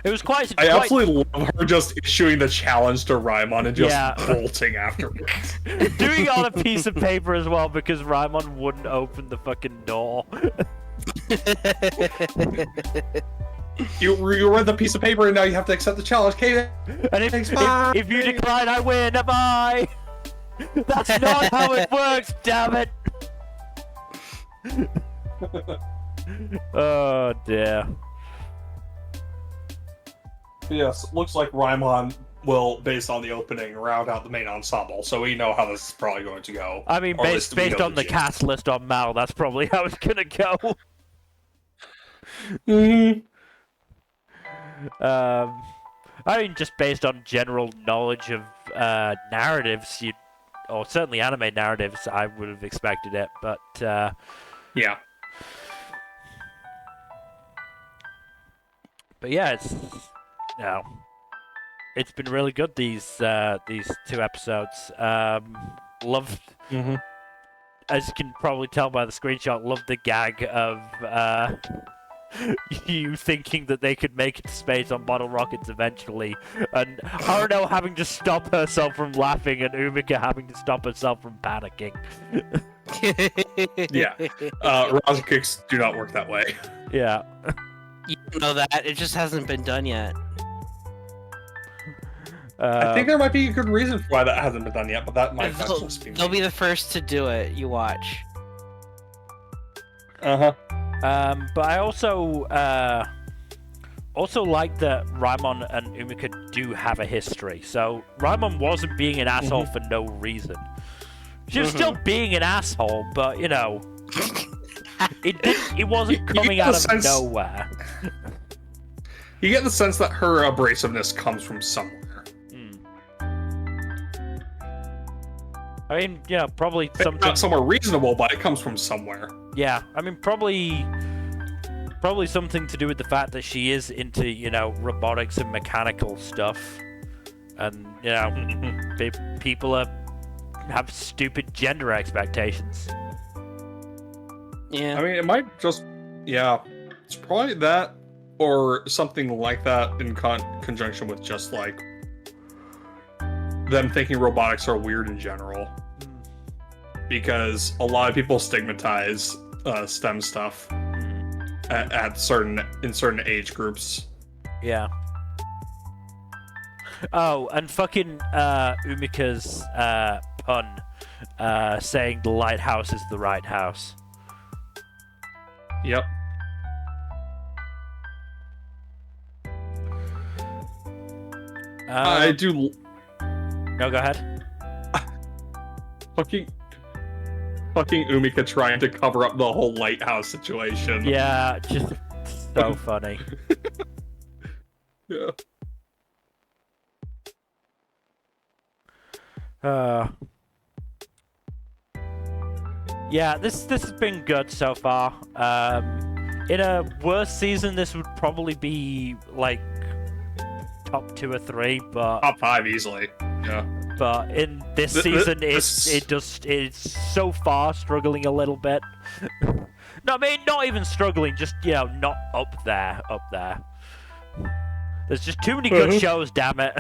S1: It was quite.
S2: I absolutely love her just issuing the challenge to Raimon and just
S1: Yeah.
S2: bolting afterwards.
S1: doing it on a piece of paper as well because Raimon wouldn't open the fucking door.
S2: You read the piece of paper and now you have to accept the challenge. Okay,
S1: And if you decline, I win. Bye. That's not how it works. Damn it. Oh dear.
S2: Yes, looks like Raimon will, based on the opening, round out the main ensemble, so we know how this is probably going to go.
S1: I mean,
S2: Or at least
S1: based
S2: we know
S1: on the
S2: gist.
S1: cast list on Mal, that's probably how it's gonna go. I mean, just based on general knowledge of narratives, you'd or certainly anime narratives, I would have expected it. But
S2: Yeah.
S1: But yeah, it's been really good these 2 episodes. Loved,
S2: Mm-hmm.
S1: as you can probably tell by the screenshot, loved the gag of you thinking that they could make it to space on bottle rockets eventually, and Haruno having to stop herself from laughing, and Umika having to stop herself from panicking.
S2: Yeah. Raja kicks do not work that way.
S1: Yeah.
S3: You know that it just hasn't been done yet.
S2: I think there might be a good reason for why that hasn't been done yet, but that might just be
S3: They'll be the first to do it. You watch.
S2: Uh-huh.
S1: But I also like that Raimon and Umika do have a history. So Raimon wasn't being an asshole for no reason. She was still being an asshole, but you know, it wasn't coming out of nowhere.
S2: You get the sense that her abrasiveness comes from somewhere.
S1: I mean, yeah, probably
S2: It's
S1: something.
S2: not somewhere reasonable, but it comes from somewhere.
S1: Yeah, I mean, probably something to do with the fact that she is into, you know, robotics and mechanical stuff, and you know, people have stupid gender expectations.
S3: Yeah.
S2: I mean, it might just, yeah, it's probably that or something like that in conjunction with just like them thinking robotics are weird in general. Because a lot of people stigmatize STEM stuff in certain age groups.
S1: Yeah. Oh, and fucking Umika's pun, saying the lighthouse is the right house.
S2: Yep. I do.
S1: No, go ahead.
S2: Fucking Umika trying to cover up the whole lighthouse situation.
S1: Yeah, just so funny.
S2: Yeah.
S1: Yeah, this has been good so far. In a worse season, this would probably be like top 2 or 3, but
S2: Top 5 easily. Yeah.
S1: But in this season, it's so far struggling a little bit. No, I mean, not even struggling, just, you know, not up there. There's just too many good shows, damn it.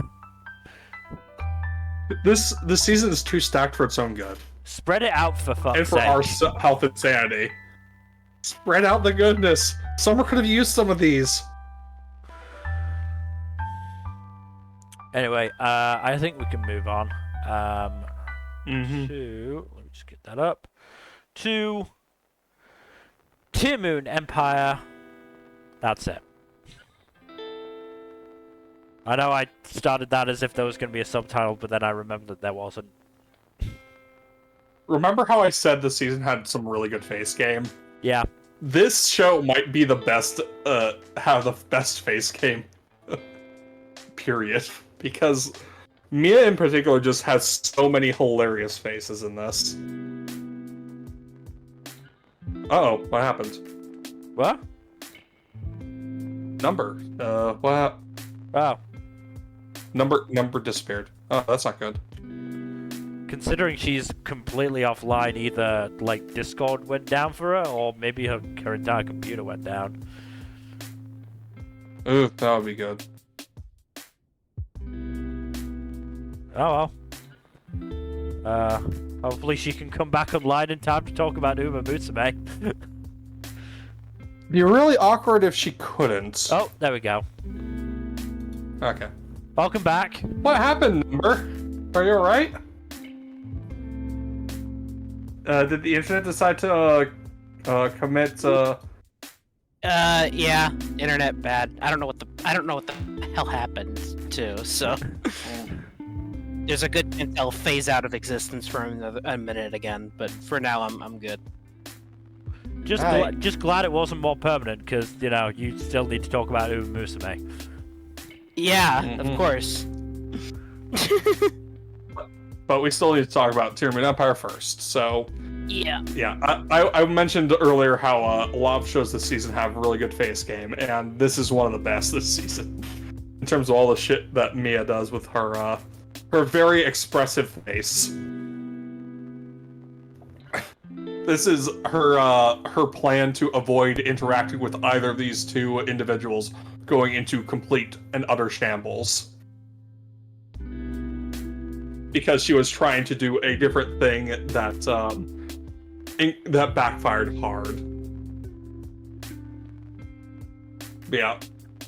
S2: This season is too stacked for its own good.
S1: Spread it out for fuck's
S2: And for
S1: sake.
S2: our health and sanity. Spread out the goodness. Summer could have used some of these.
S1: Anyway, I think we can move on.
S2: Mm-hmm.
S1: To, let me just get that up. To Tearmoon Empire. That's it. I know I started that as if there was going to be a subtitle, but then I remembered that there wasn't.
S2: Remember how I said the season had some really good face game?
S1: Yeah.
S2: This show might be the best, have the best face game. Period. Because Mia in particular just has so many hilarious faces in this. Uh-oh, what happened?
S1: What?
S2: Number. What?
S1: Oh.
S2: Number disappeared. Oh, that's not good.
S1: Considering she's completely offline, either like Discord went down for her, or maybe her entire computer went down.
S2: Ooh, that would be good.
S1: Oh well. Hopefully she can come back online in time to talk about Uma Musume.
S2: It'd be really awkward if she couldn't.
S1: Oh, there we go.
S2: Okay.
S1: Welcome back.
S2: What happened, Number? Are you alright? Did the internet decide to commit
S3: Yeah, internet bad. I don't know what the hell happened too. So there's a good chance I'll phase out of existence for a minute again. But for now, I'm good.
S1: Just glad it wasn't more permanent, because you know you still need to talk about Uma Musume.
S3: Yeah, of course.
S2: but we still need to talk about Tearmoon Empire first. So,
S4: Yeah.
S2: yeah, I mentioned earlier how a lot of shows this season have a really good face game, and this is one of the best this season. In terms of all the shit that Mia does with her very expressive face. This is her plan to avoid interacting with either of these two individuals going into complete and utter shambles. Because she was trying to do a different thing that backfired hard. But yeah,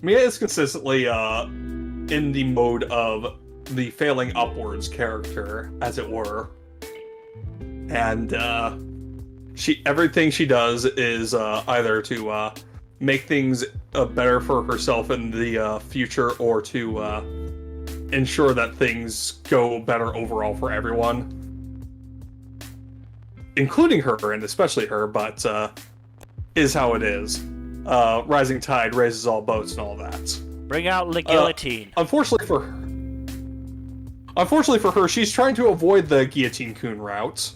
S2: Mia is consistently in the mode of the failing upwards character, as it were. And everything she does is either to make things better for herself in the future, or to ensure that things go better overall for everyone, including her and especially her. But is how it is. Rising tide raises all boats and all that.
S1: Bring out the guillotine.
S2: Unfortunately for her, she's trying to avoid the guillotine-kun route.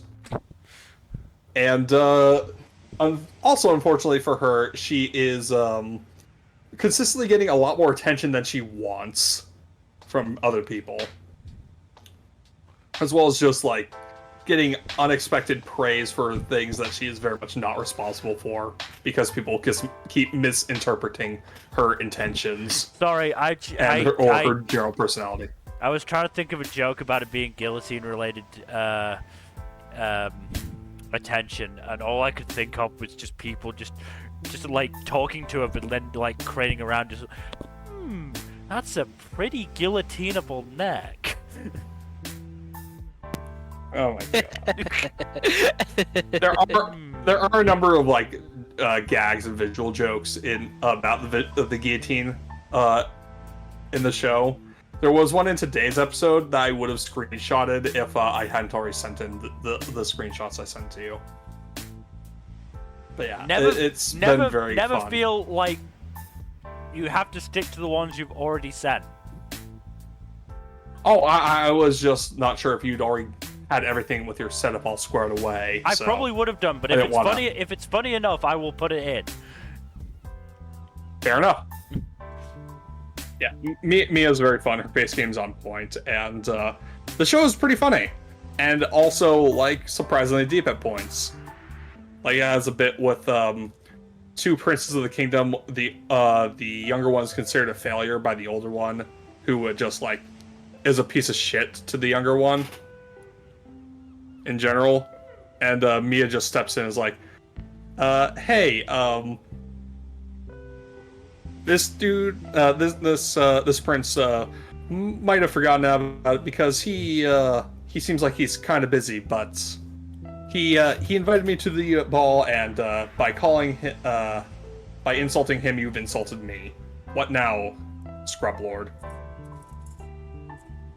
S2: And also, unfortunately for her, she is consistently getting a lot more attention than she wants from other people. As well as just, like, getting unexpected praise for things that she is very much not responsible for, because people just keep misinterpreting her intentions.
S1: Sorry,
S2: her general personality.
S1: I was trying to think of a joke about it being guillotine-related attention, and all I could think of was just people just like talking to her, but then like craning around, just that's a pretty guillotineable neck.
S2: Oh my god. There are a number of like gags and visual jokes about the guillotine in the show. There was one in today's episode that I would have screenshotted if I hadn't already sent in the screenshots I sent to you. But yeah, it's been very fun.
S1: Never feel like you have to stick to the ones you've already sent.
S2: Oh, I was just not sure if you'd already had everything with your setup all squared away.
S1: I probably would have done, but if it's funny enough, I will put it in.
S2: Fair enough. Yeah, Mia's very fun. Her face game's on point, and the show is pretty funny, and also like surprisingly deep at points. Like it has a bit with two princes of the kingdom. The younger one's considered a failure by the older one, who would just like is a piece of shit to the younger one in general, and Mia just steps in and is like, "Hey, this dude, this prince might have forgotten about it because he seems like he's kind of busy, but he invited me to the ball, and by insulting him, you've insulted me. What now, Scrub Lord?"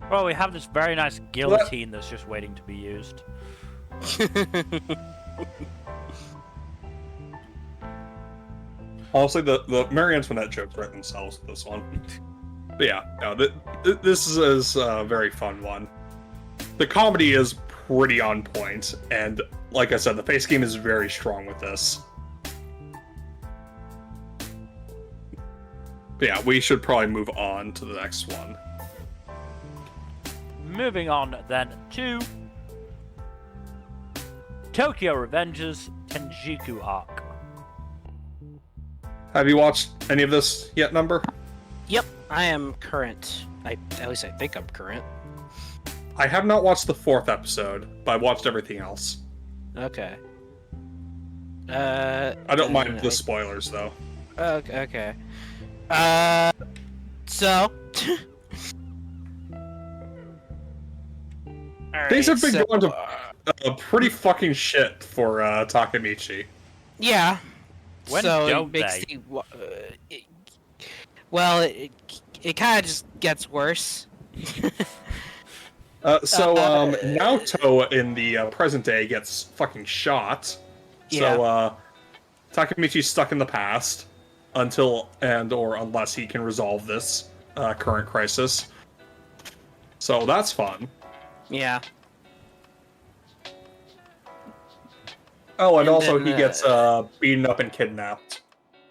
S1: Well, we have this very nice guillotine that's just waiting to be used.
S2: Honestly, the Marie Antoinette jokes write themselves with this one. But yeah, no, this is a very fun one. The comedy is pretty on point, and like I said, the face game is very strong with this. But yeah, we should probably move on to the next one.
S1: Moving on then to Tokyo Revengers Tenjiku Arc.
S2: Have you watched any of this yet, Nmbr?
S4: Yep, I am current. At least I think I'm current.
S2: I have not watched the 4th episode, but I watched everything else.
S4: Okay.
S2: I don't mind the spoilers, though.
S4: Okay. So...
S2: Things have been going to pretty fucking shit for Takemichi.
S4: Yeah.
S1: When
S4: so
S1: don't
S4: it makes
S1: they?
S4: It kind of just gets worse.
S2: Naoto in the present day gets fucking shot.
S4: Yeah.
S2: So Takemichi's stuck in the past unless he can resolve this current crisis. So that's fun.
S4: Yeah.
S2: Oh, and also
S3: then,
S2: he gets beaten up and kidnapped.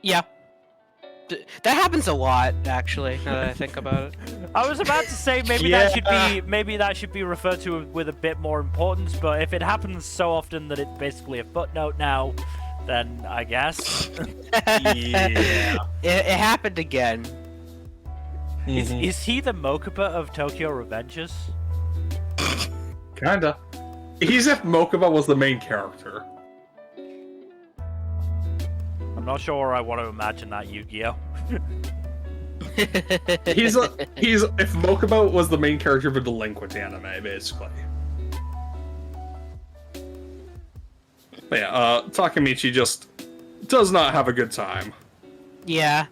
S3: Yeah. That happens a lot, actually, now that I think about it.
S1: I was about to say maybe that should be referred to with a bit more importance, but if it happens so often that it's basically a footnote now, then I guess.
S2: Yeah.
S3: It happened again.
S1: Is he the Mokuba of Tokyo Revengers?
S2: Kinda. He's if Mokuba was the main character.
S1: I'm not sure I want to imagine that Yu-Gi-Oh.
S2: He's if Mokuba was the main character of a delinquent anime, basically. But yeah, Takemichi just does not have a good time.
S3: Yeah.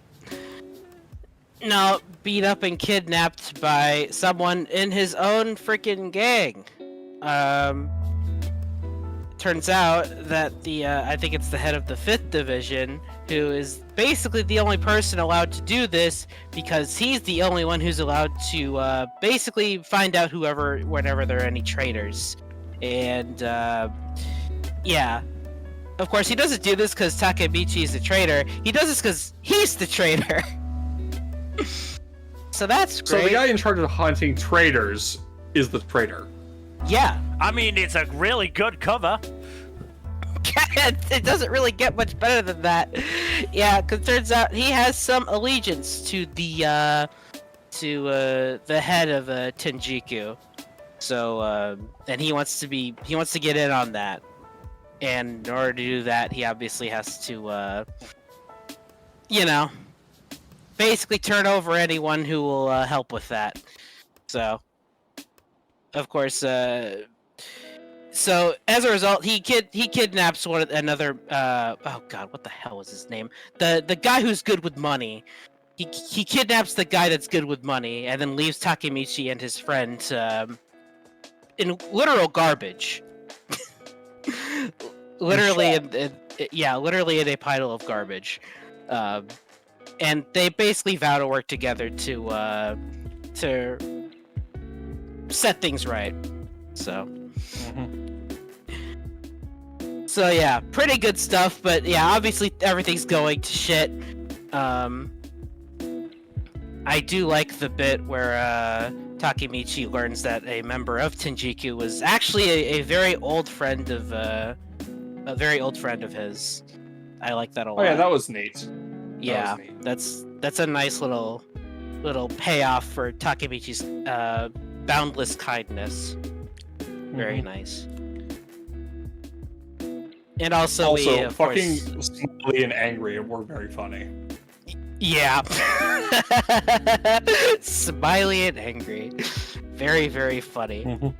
S3: No, beat up and kidnapped by someone in his own freaking gang. Turns out that I think it's the head of the 5th division, who is basically the only person allowed to do this because he's the only one who's allowed to basically find out whenever there are any traitors. And yeah, of course he doesn't do this because Takemichi is the traitor. He does this because he's the traitor. So that's great.
S2: So the guy in charge of hunting traitors is the traitor.
S3: Yeah.
S1: I mean, it's a really good cover.
S3: It doesn't really get much better than that. Yeah, because turns out he has some allegiance to the head of Tenjiku. So and he wants to get in on that. And in order to do that, he obviously has to basically turn over anyone who will help with that. So of course, so as a result, he kidnaps another. Oh God, what the hell was his name? The guy who's good with money. He kidnaps the guy that's good with money, and then leaves Takemichi and his friend in literal garbage. Literally in a pile of garbage. And they basically vow to work together to set things right. So. So yeah, pretty good stuff, but yeah, obviously everything's going to shit. I do like the bit where Takemichi learns that a member of Tenjiku was actually a very old friend of his. I like that a lot.
S2: Oh yeah, that was neat.
S3: Yeah, that's a nice little payoff for Takemichi's boundless kindness. Very nice. And also we, of
S2: fucking
S3: course...
S2: smiley and angry were very funny.
S3: Yeah. Smiley and angry. Very, very funny.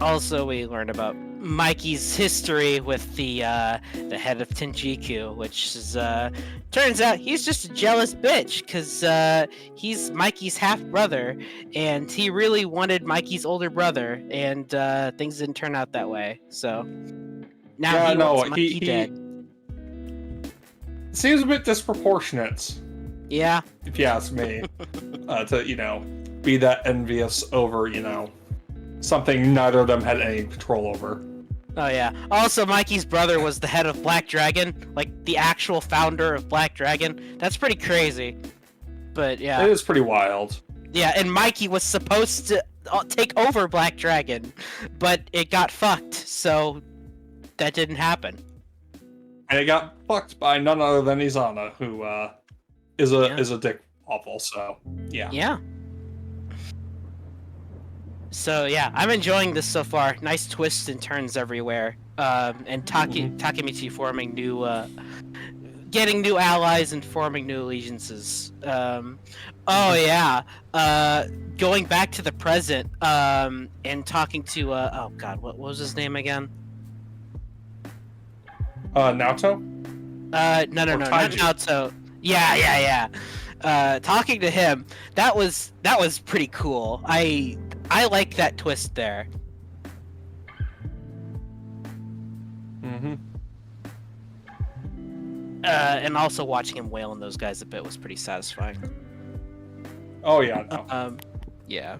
S3: Also, we learn about Mikey's history with the head of Tenjiku, which is turns out he's just a jealous bitch because he's Mikey's half brother, and he really wanted Mikey's older brother, and things didn't turn out that way. So now he wants Mikey dead.
S2: Seems a bit disproportionate.
S3: Yeah.
S2: If you ask me, to be that envious over something neither of them had any control over.
S3: Oh yeah. Also, Mikey's brother was the head of Black Dragon, like the actual founder of Black Dragon. That's pretty crazy. But yeah.
S2: It is pretty wild.
S3: Yeah, and Mikey was supposed to take over Black Dragon, but it got fucked, so that didn't happen.
S2: And it got fucked by none other than Izana, who is a dick awful. So yeah.
S3: Yeah. So yeah, I'm enjoying this so far. Nice twists and turns everywhere, and Takemichi forming getting new allies and forming new allegiances. Oh yeah, going back to the present, and talking to oh God, what was his name again?
S2: Naoto?
S3: No, not Naoto. Yeah. Talking to him, that was pretty cool. I like that twist there. And also watching him wail on those guys a bit was pretty satisfying.
S2: Oh yeah. No.
S3: Yeah.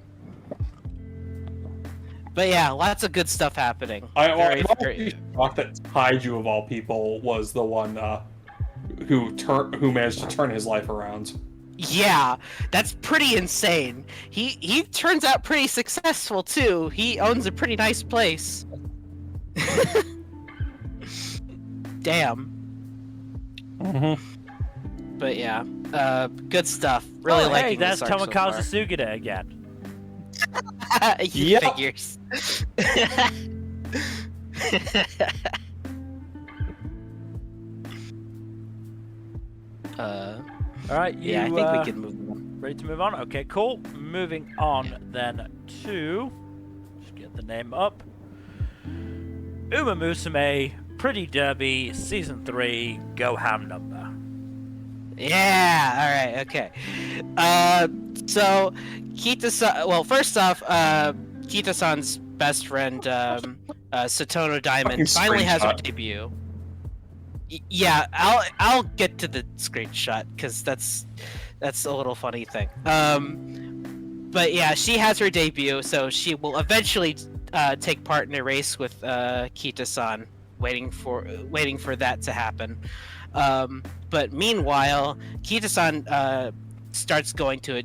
S3: But yeah, lots of good stuff happening.
S2: I'm
S3: Very-
S2: shocked that Taiju of all people was the one who managed to turn his life around.
S3: Yeah, that's pretty insane. He turns out pretty successful too. He owns a pretty nice place. Damn. But yeah, good stuff. Really
S1: hey,
S3: liking
S1: that's
S3: this arc so
S1: Tomokazu
S3: far.
S1: Sugide again.
S3: He
S2: Yep.
S3: figures.
S1: All right,
S3: Yeah, I
S1: you,
S3: think we can move on.
S1: ready to move on? Okay, cool. Moving on then to, just get the name up. Uma Musume, Pretty Derby, Season 3, Go Ham Number.
S3: Yeah. All right. Okay. So Kita-san. Well, first off, Kita-san's best friend, Satono Diamond,
S2: Fucking
S3: finally has her
S2: screenshot.
S3: debut. Yeah, I'll get to the screenshot because that's a little funny thing. But yeah, she has her debut, so she will eventually take part in a race with Kita-san. Waiting for that to happen. But meanwhile, Kita-san starts going to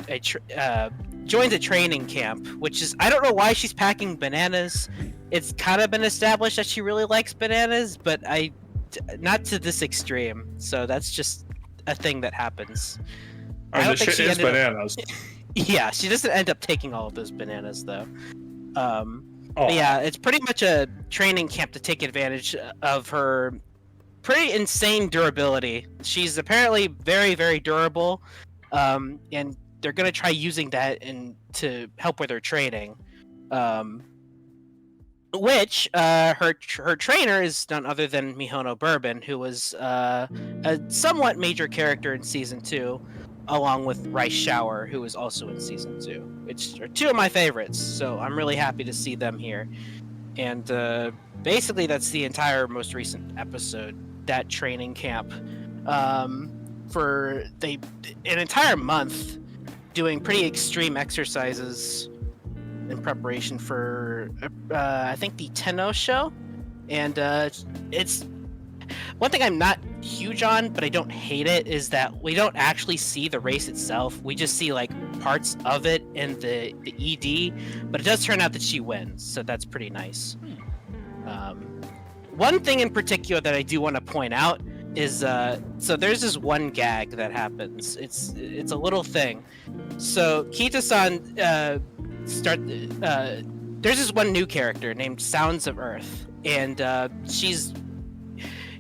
S3: joins a training camp, which is, I don't know why she's packing bananas. It's kind of been established that she really likes bananas, but not to this extreme. So that's just a thing that happens.
S2: I mean,
S3: don't
S2: the
S3: think
S2: shit
S3: she
S2: is
S3: ended up-
S2: bananas.
S3: Yeah, she doesn't end up taking all of those bananas though.
S2: Oh,
S3: But yeah, it's pretty much a training camp to take advantage of her pretty insane durability. She's apparently very, very durable, and they're gonna try using that to help with her training. Which her trainer is none other than Mihono Bourbon, who was a somewhat major character in season 2, along with Rice Shower, who was also in season 2, which are two of my favorites. So I'm really happy to see them here. And basically, that's the entire most recent episode. That training camp, for an entire month, doing pretty extreme exercises in preparation for I think the Tenno show, and it's one thing I'm not huge on, but I don't hate it, is that we don't actually see the race itself. We just see like parts of it in the ED, but it does turn out that she wins, so that's pretty nice. One thing in particular that I do want to point out is so there's this one gag that happens. It's a little thing. So Kita-san there's this one new character named Sounds of Earth, and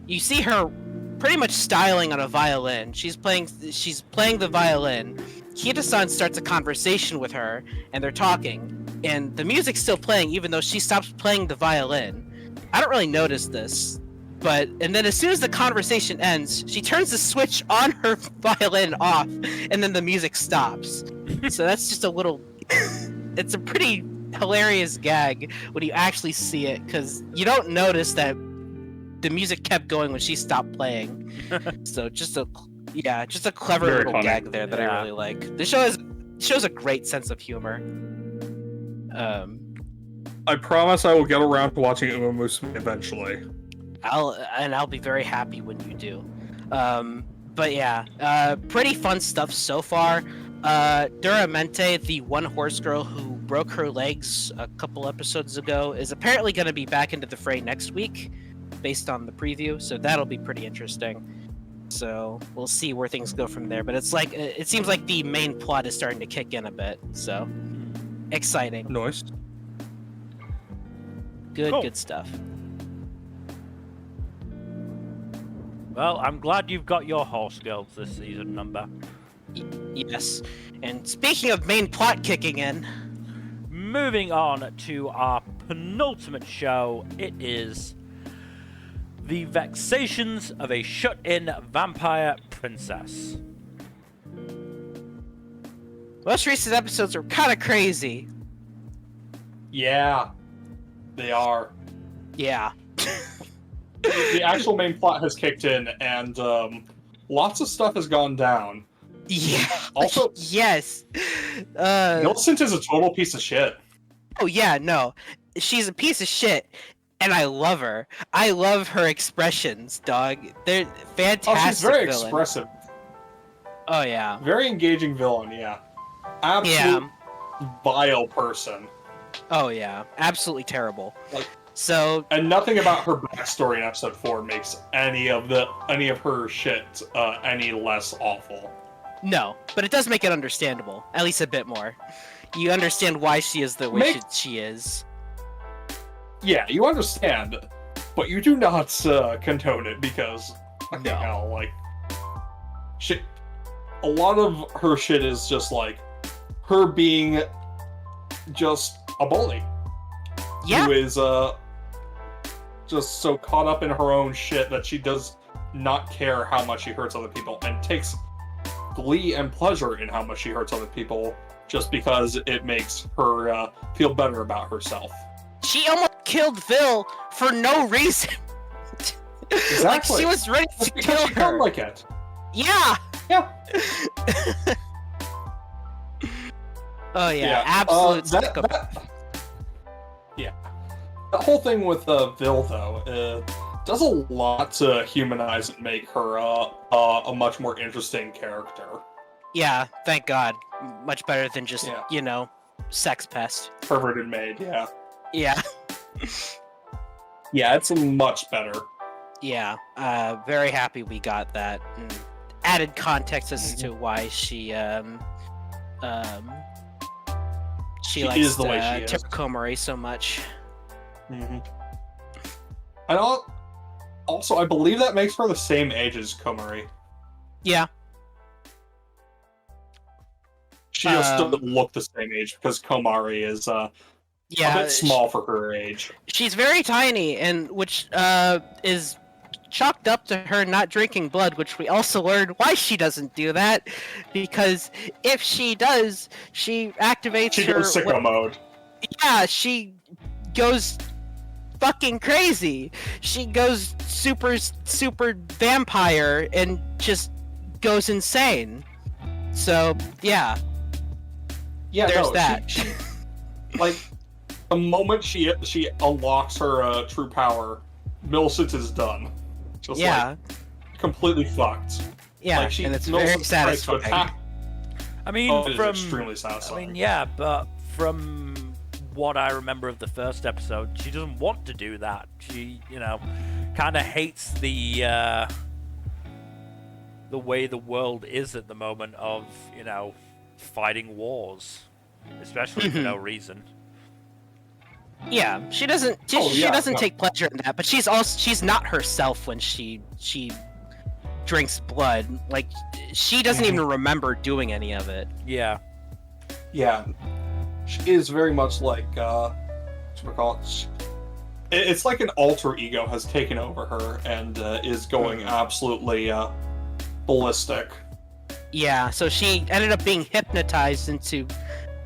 S3: you see her pretty much styling on a violin. She's playing the violin. Kita-san starts a conversation with her, and they're talking, and the music's still playing even though she stops playing the violin. I don't really notice this, and then as soon as the conversation ends, she turns the switch on her violin off, and then the music stops. So that's just a little... It's a pretty hilarious gag when you actually see it, because you don't notice that the music kept going when she stopped playing. So just a clever
S2: Very
S3: little
S2: funny.
S3: gag there that I really like. This shows a great sense of humor.
S2: I promise I will get around to watching Uma Musume eventually.
S3: I'll be very happy when you do. But yeah, pretty fun stuff so far. Duramente, the one horse girl who broke her legs a couple episodes ago, is apparently going to be back into the fray next week, based on the preview. So that'll be pretty interesting. So we'll see where things go from there. But it seems like the main plot is starting to kick in a bit. So exciting.
S2: Nice.
S1: Cool.
S3: Good stuff.
S1: Well, I'm glad you've got your horse girls this season, Number.
S3: Yes. And speaking of main plot kicking in,
S1: Moving on to our penultimate show, it is The Vexations of a Shut-In Vampire Princess.
S3: most recent episodes were kind of crazy.
S2: Yeah, they are.
S3: Yeah.
S2: The actual main plot has kicked in, and lots of stuff has gone down.
S3: Yeah.
S2: Also,
S3: yes.
S2: Millicent is a total piece of shit.
S3: Oh yeah, no.
S4: she's a piece of shit, and I love her. I love her expressions, dog. They're fantastic.
S2: Oh, she's very
S4: villain.
S2: expressive.
S4: Oh yeah.
S2: Very engaging villain, yeah. Absolute vile person.
S4: Oh yeah. Absolutely terrible.
S2: Like,
S4: so.
S2: And nothing about her backstory in episode 4 makes any of her shit any less awful.
S4: No, but it does make it understandable, at least a bit more. You understand why she is the way she is.
S2: Yeah, you understand, but you do not condone it because, fucking hell, like, shit. A lot of her shit is just like her being just a bully.
S4: Yeah.
S2: Who is just so caught up in her own shit that she does not care how much she hurts other people and takes glee and pleasure in how much she hurts other people just because it makes her feel better about herself.
S4: She almost killed Vil for no reason.
S2: Exactly.
S4: Like, she was ready to kill
S2: she
S4: her.
S2: felt like it.
S4: Yeah.
S2: Yeah.
S4: Oh yeah, absolute
S2: yeah. The whole thing with Vil, though, does a lot to humanize and make her a much more interesting character.
S4: Yeah, thank God. Much better than just, sex pest.
S2: Perverted maid, yeah.
S4: Yeah.
S2: Yeah, it's much better.
S4: Yeah, very happy we got that. And added context as to why she likes
S2: is the way she is.
S4: Komori so much.
S2: Mm-hmm. And also, I believe that makes her the same age as Komori.
S4: Yeah.
S2: She just doesn't look the same age because Komari is a bit small for her age.
S4: She's very tiny, and which is chalked up to her not drinking blood, which we also learned why she doesn't do that. Because if she does, she activates
S2: She
S4: her...
S2: goes sicko mode.
S4: Yeah, she goes fucking crazy. She goes super vampire and just goes insane. So, yeah.
S2: Yeah,
S4: there's that.
S2: She, like, the moment she unlocks her true power, Millicent is done. Just like completely fucked.
S4: Yeah,
S2: like,
S4: and it's very satisfying.
S1: I mean,
S2: it's extremely satisfying.
S1: I mean, yeah, but from what I remember of the first episode, she doesn't want to do that. She, kind of hates the way the world is at the moment of, fighting wars, especially for no reason.
S4: Yeah, she doesn't. She doesn't take pleasure in that, but she's not herself when she drinks blood. Like, she doesn't even remember doing any of it.
S1: Yeah.
S2: Yeah, she is very much like it's like an alter ego has taken over her and is going absolutely ballistic.
S4: Yeah, so she ended up being hypnotized into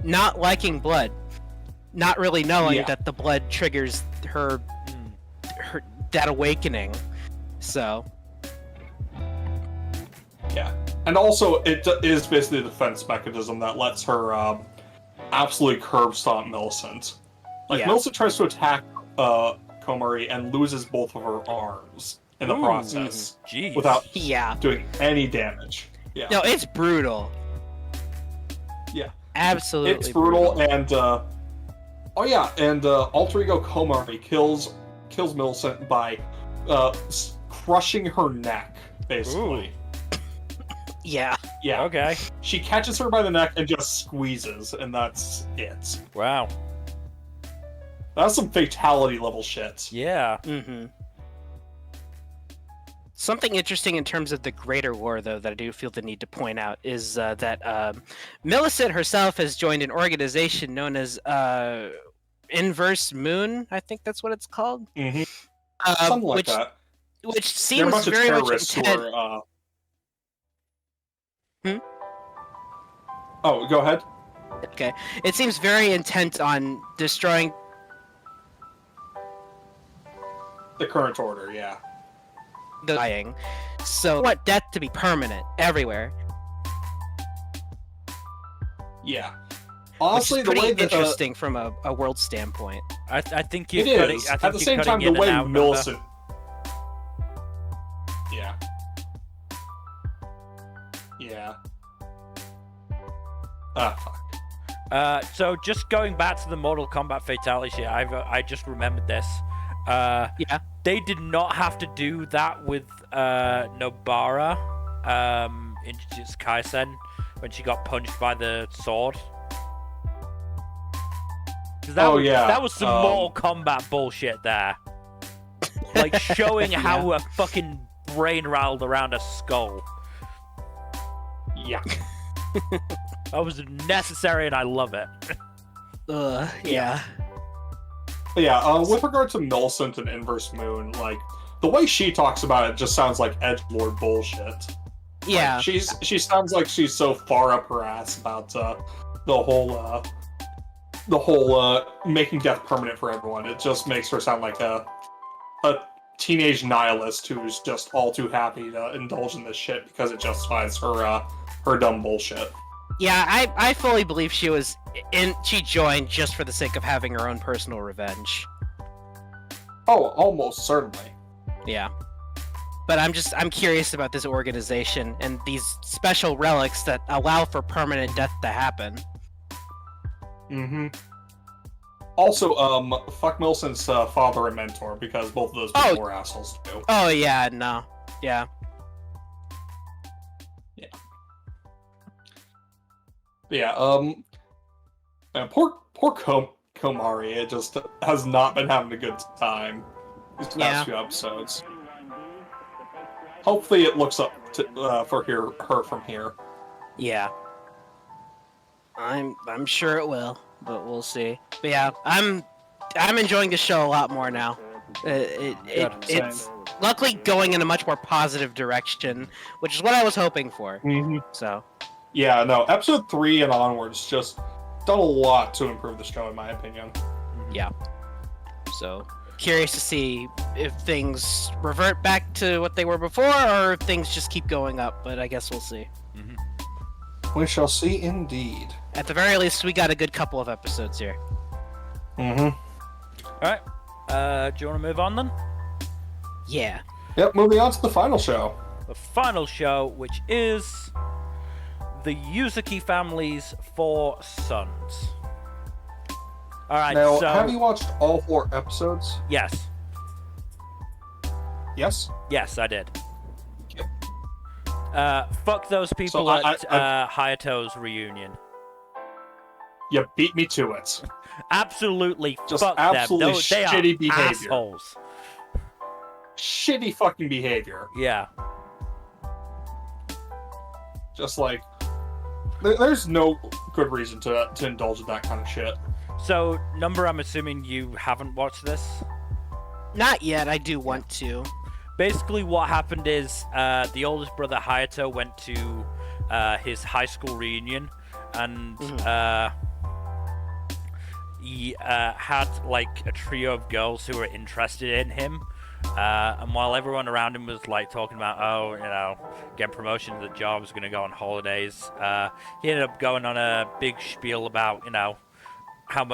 S4: not liking blood, not really knowing that the blood triggers her that awakening. So
S2: yeah, and also it is basically a defense mechanism that lets her absolutely curb stomp Millicent. Like, Millicent tries to attack Komori and loses both of her arms in the process without doing any damage. Yeah.
S4: No, it's brutal.
S2: Yeah.
S4: Absolutely.
S2: It's brutal. And Alter Ego Komari kills Millicent by crushing her neck, basically.
S4: Yeah.
S2: Yeah.
S1: Okay.
S2: She catches her by the neck and just squeezes, and that's it.
S1: Wow.
S2: That's some fatality level shit.
S1: Yeah.
S4: Mm-hmm. Something interesting in terms of the greater lore, though, that I do feel the need to point out is that Millicent herself has joined an organization known as Inverse Moon. I think that's what it's called.
S2: Mm-hmm. Something like that.
S4: Which seems very much intent.
S2: Oh, go ahead.
S4: Okay. It seems very intent on destroying
S2: the current order, yeah.
S4: Dying. So I want death to be permanent everywhere.
S2: Yeah. honestly,
S4: which is
S2: the
S4: pretty
S2: way that
S4: interesting from a world standpoint.
S1: I think you're
S2: it
S1: cutting.
S2: is
S1: I think
S2: at the
S1: you're
S2: same
S1: cutting
S2: time the
S1: in and
S2: way
S1: out, remember?
S2: Millicent. Yeah. Yeah. Ah, fuck.
S1: So just going back to the Mortal Kombat fatality shit, I just remembered this.
S4: Yeah.
S1: They did not have to do that with Nmbr in Jujutsu Kaisen when she got punched by the sword. 'Cause that was some Mortal Kombat bullshit there. Like showing how a fucking brain rattled around a skull.
S2: Yeah.
S1: That was necessary and I love it.
S4: Yeah.
S2: But yeah, with regard to Millicent and Inverse Moon, like, the way she talks about it just sounds like edgelord bullshit.
S4: Yeah.
S2: Like, she sounds like she's so far up her ass about the whole making death permanent for everyone. It just makes her sound like a teenage nihilist who's just all too happy to indulge in this shit because it justifies her dumb bullshit.
S4: Yeah, I fully believe she joined just for the sake of having her own personal revenge.
S2: Oh, almost certainly.
S4: Yeah. But I'm curious about this organization and these special relics that allow for permanent death to happen.
S2: Mm-hmm. Also, fuck Millicent's father and mentor, because both of those people were assholes too.
S4: Oh, yeah, no. Yeah.
S2: Yeah. Yeah, man, poor Komari, it just has not been having a good time these past few episodes. Hopefully it looks up to, for her from here.
S4: Yeah. I'm sure it will, but we'll see. But yeah, I'm enjoying the show a lot more now. It's luckily going in a much more positive direction, which is what I was hoping for.
S2: Mm-hmm.
S4: So.
S2: Yeah, no, episode 3 and onwards just done a lot to improve the show, in my opinion.
S4: Yeah. So, curious to see if things revert back to what they were before, or if things just keep going up, but I guess we'll see.
S1: Mm-hmm.
S2: We shall see indeed.
S4: At the very least, we got a good couple of episodes here.
S2: Mm-hmm.
S1: Alright, do you want to move on then?
S4: Yeah.
S2: Yep, moving on to the final show.
S1: The final show, which is the Yuzuki family's 4 sons. Alright,
S2: now,
S1: so...
S2: have you watched all 4 episodes?
S1: Yes.
S2: Yes?
S1: Yes, I did.
S2: Yep.
S1: Fuck those people
S2: So
S1: at Hayato's reunion.
S2: You beat me to it.
S1: Absolutely
S2: Just
S1: fuck
S2: absolutely
S1: them. They
S2: shitty
S1: are
S2: behavior.
S1: assholes.
S2: Shitty fucking behavior.
S1: Yeah.
S2: Just like... There's no good reason to indulge in that kind of shit.
S1: So, Nmbr, I'm assuming you haven't watched this?
S4: Not yet, I do want to.
S1: Basically, what happened is the oldest brother Hayato went to his high school reunion, and he had like a trio of girls who were interested in him. And while everyone around him was like talking about, oh, you know, getting promotion to the job, was going to go on holidays, he ended up going on a big spiel about, you know, how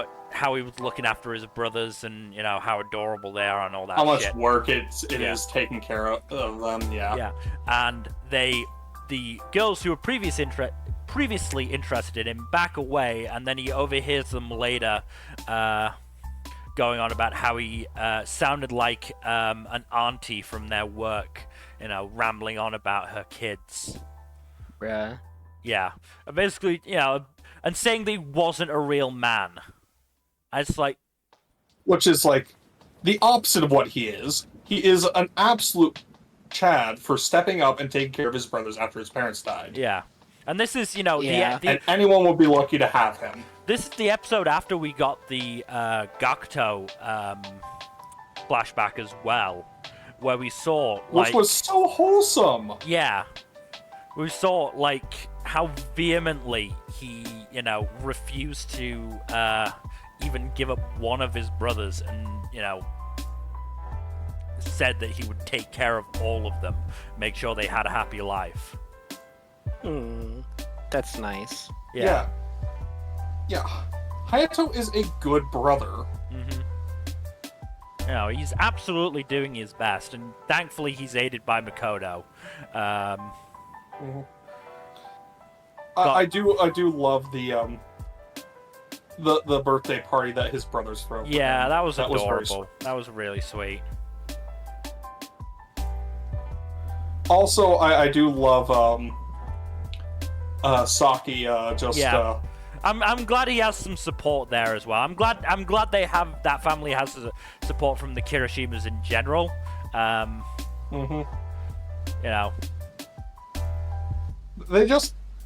S1: he was looking after his brothers and, you know, how adorable they are and all that
S2: How much
S1: shit.
S2: work it is taking care of them, yeah.
S1: Yeah, and the girls who were previously interested in him back away, and then he overhears them later going on about how he sounded like an auntie from their work, you know, rambling on about her kids.
S4: Bruh.
S1: Yeah, and basically, you know, and saying that he wasn't a real man. It's like...
S2: Which is like the opposite of what he is. He is an absolute Chad for stepping up and taking care of his brothers after his parents died.
S1: Yeah. And this is, you know,
S2: and anyone would be lucky to have him.
S1: This is the episode after we got the Gakuto flashback as well, where we saw, like...
S2: Which was so wholesome!
S1: Yeah. We saw, like, how vehemently he, you know, refused to even give up one of his brothers and, you know, said that he would take care of all of them, make sure they had a happy life.
S4: That's nice.
S1: Yeah.
S2: Yeah, Hayato is a good brother.
S1: You know, he's absolutely doing his best, and thankfully he's aided by Mikoto.
S2: I do love the birthday party that his brothers throw.
S1: Yeah, that was adorable.
S2: Was
S1: that was really sweet.
S2: Also, I do love Saki.
S1: I'm glad he has some support there as well. I'm glad that family has support from the Kirishimas in general. You know,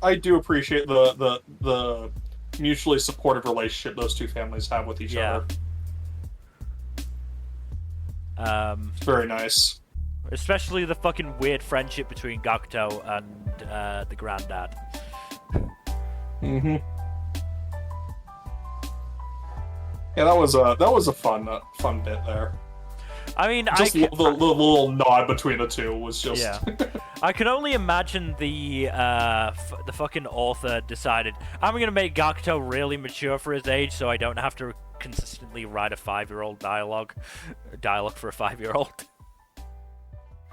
S2: I do appreciate the mutually supportive relationship those two families have with each other. It's very nice.
S1: Especially the fucking weird friendship between Gakuto and the granddad.
S2: Yeah, that was a fun bit there.
S1: I mean,
S2: the little nod between the two was just.
S1: Yeah. I can only imagine the fucking author decided I'm gonna make Gakuto really mature for his age, so I don't have to consistently write a 5-year-old dialogue for a 5-year-old.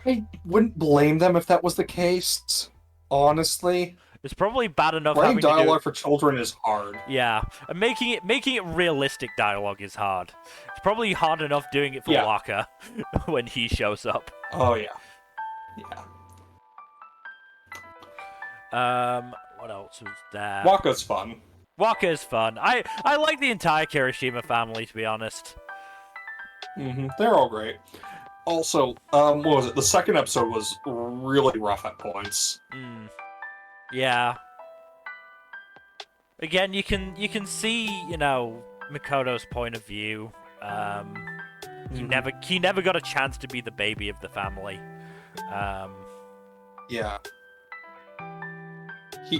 S2: I wouldn't blame them if that was the case. Honestly,
S1: it's probably bad enough.
S2: Writing dialogue for children is hard.
S1: Yeah, and making it realistic dialogue is hard. It's probably hard enough doing it for Waka when he shows up.
S2: Oh yeah.
S1: What else was there?
S2: Waka's fun.
S1: Waka is fun. I like the entire Kirishima family, to be honest.
S2: They're all great. Also, what was it? The second episode was really rough at points.
S1: Yeah. Again, you can see, Mikoto's point of view. He never got a chance to be the baby of the family.
S2: Yeah.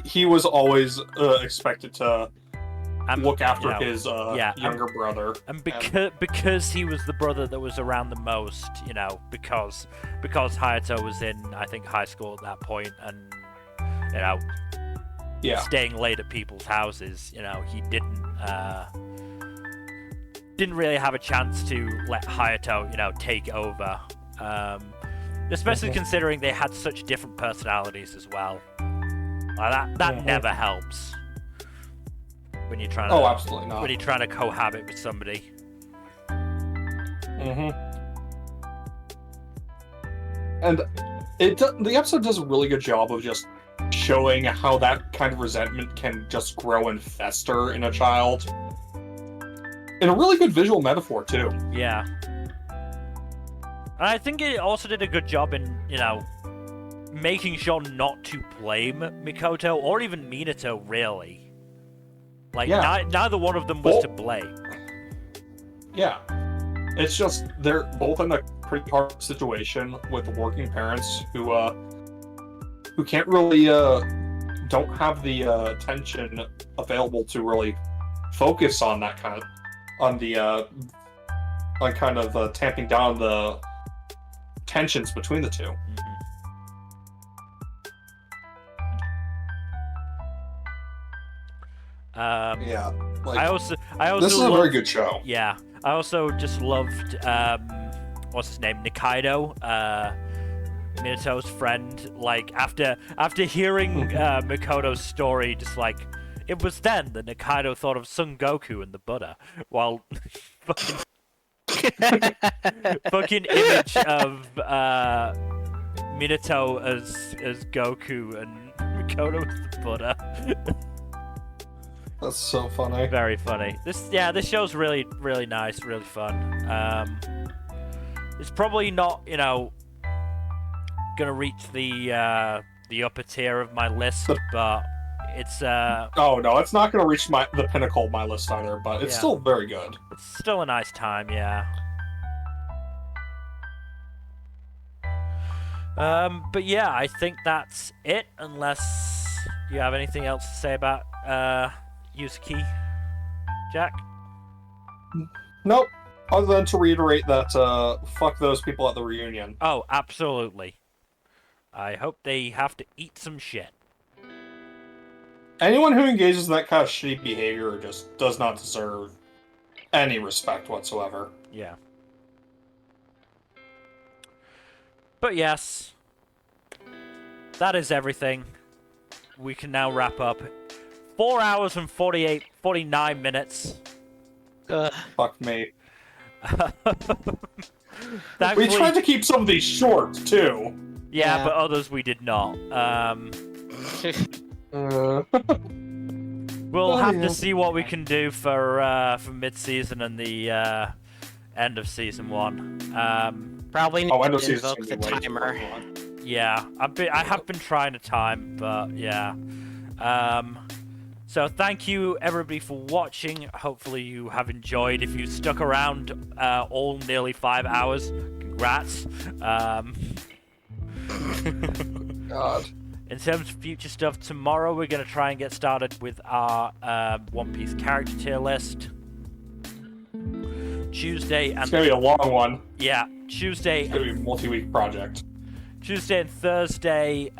S2: He was always expected to look after his younger brother.
S1: And because he was the brother that was around the most, because Hayato was in, I think, high school at that point, and staying late at people's houses, he didn't really have a chance to let Hayato, take over. Especially considering they had such different personalities as well. That never helps when you're trying to.
S2: Oh, absolutely not.
S1: When you're trying to cohabit with somebody.
S2: And the episode does a really good job of just showing how that kind of resentment can just grow and fester in a child. And a really good visual metaphor too.
S1: Yeah. And I think it also did a good job in, making sure not to blame Mikoto or even Minato, really. Neither one of them was to blame. Yeah.
S2: It's just they're both in a pretty hard situation with working parents who can't really don't have the attention available to really focus on that kind of tamping down the tensions between the two.
S1: I also
S2: this is a very good show.
S1: Yeah, I also just loved what's his name, Nikaido, Minato's friend. Like after hearing Mikoto's story, just like it was then that Nikaido thought of Son Goku and the Buddha, while fucking image of Minato as Goku and Mikoto as the Buddha.
S2: That's so funny.
S1: Very funny. This show's really, really nice, really fun. It's probably not, gonna reach the upper tier of my list, but it's
S2: Oh no, it's not gonna reach the pinnacle of my list either, but it's still very good.
S1: It's still a nice time, yeah. But yeah, I think that's it, unless you have anything else to say about Yuzuki, Jack?
S2: Nope. Other than to reiterate that, fuck those people at the reunion.
S1: Oh, absolutely. I hope they have to eat some shit.
S2: Anyone who engages in that kind of shitty behavior just does not deserve any respect whatsoever.
S1: Yeah. But yes, that is everything. We can now wrap up. 4 hours and 49 minutes.
S2: Fuck me.
S1: Thankfully,
S2: We tried to keep some of these short, too.
S1: yeah, but others we did not. We'll have to see what we can do for mid-season and the end of season 1.
S3: Probably need
S2: End of
S3: to
S2: season
S3: invoke the timer.
S1: Yeah, I have been trying to time, but yeah. So thank you everybody for watching. Hopefully you have enjoyed. If you stuck around all nearly 5 hours, congrats.
S2: God.
S1: In terms of future stuff, tomorrow we're going to try and get started with our One Piece character tier list. Tuesday and...
S2: It's gonna be a long one.
S1: Yeah, Tuesday...
S2: It's gonna be a multi-week project.
S1: Tuesday and Thursday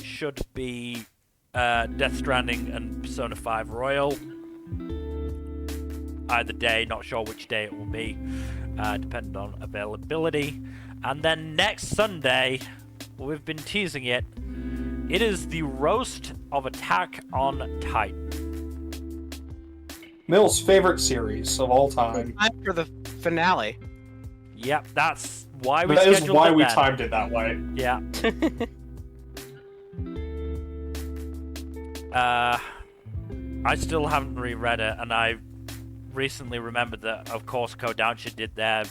S1: should be Death Stranding and Persona 5 Royal. Either day, not sure which day it will be, depending on availability. And then next Sunday, we've been teasing it, it is the roast of Attack on Titan.
S2: Mill's favorite series of all time.
S3: Time for the finale.
S1: Yep, that's why we
S2: That is
S1: scheduled
S2: why
S1: it
S2: we
S1: then.
S2: timed it that way.
S1: Yeah. I still haven't reread it, and I recently remembered that, of course, Kodansha did their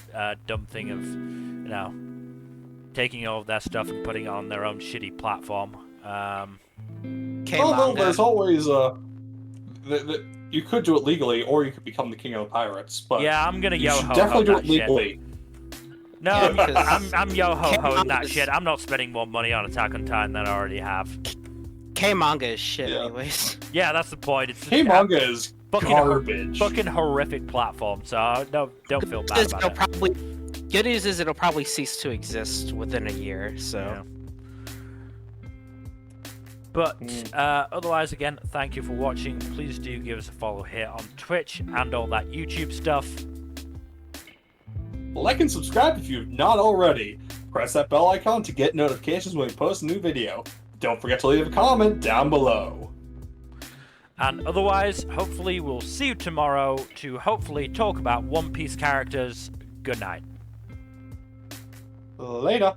S1: dumb thing of, you know, taking all of their stuff and putting it on their own shitty platform.
S2: Well, there's always you could do it legally, or you could become the king of the pirates. But
S1: Yeah, I'm gonna
S2: you should
S1: yo-ho
S2: definitely do
S1: that
S2: it legally.
S1: shit. No,
S3: Yeah, because
S1: I'm yo-ho-hoing that
S3: K-manga's-
S1: shit. I'm not spending more money on Attack on Titan than I already have.
S3: K-manga is shit,
S2: Yeah.
S3: anyways.
S1: Yeah, that's the point. It's
S2: Hey, manga is
S1: fucking
S2: garbage.
S1: fucking horrific platform, so don't feel bad
S3: Good
S1: about it.
S3: Good news is it'll probably cease to exist within a year, so...
S1: Yeah. But otherwise, again, thank you for watching. Please do give us a follow here on Twitch and all that YouTube stuff.
S2: Like and subscribe if you've not already. Press that bell icon to get notifications when we post a new video. Don't forget to leave a comment down below.
S1: And otherwise, hopefully we'll see you tomorrow to hopefully talk about One Piece characters. Good night.
S2: Later.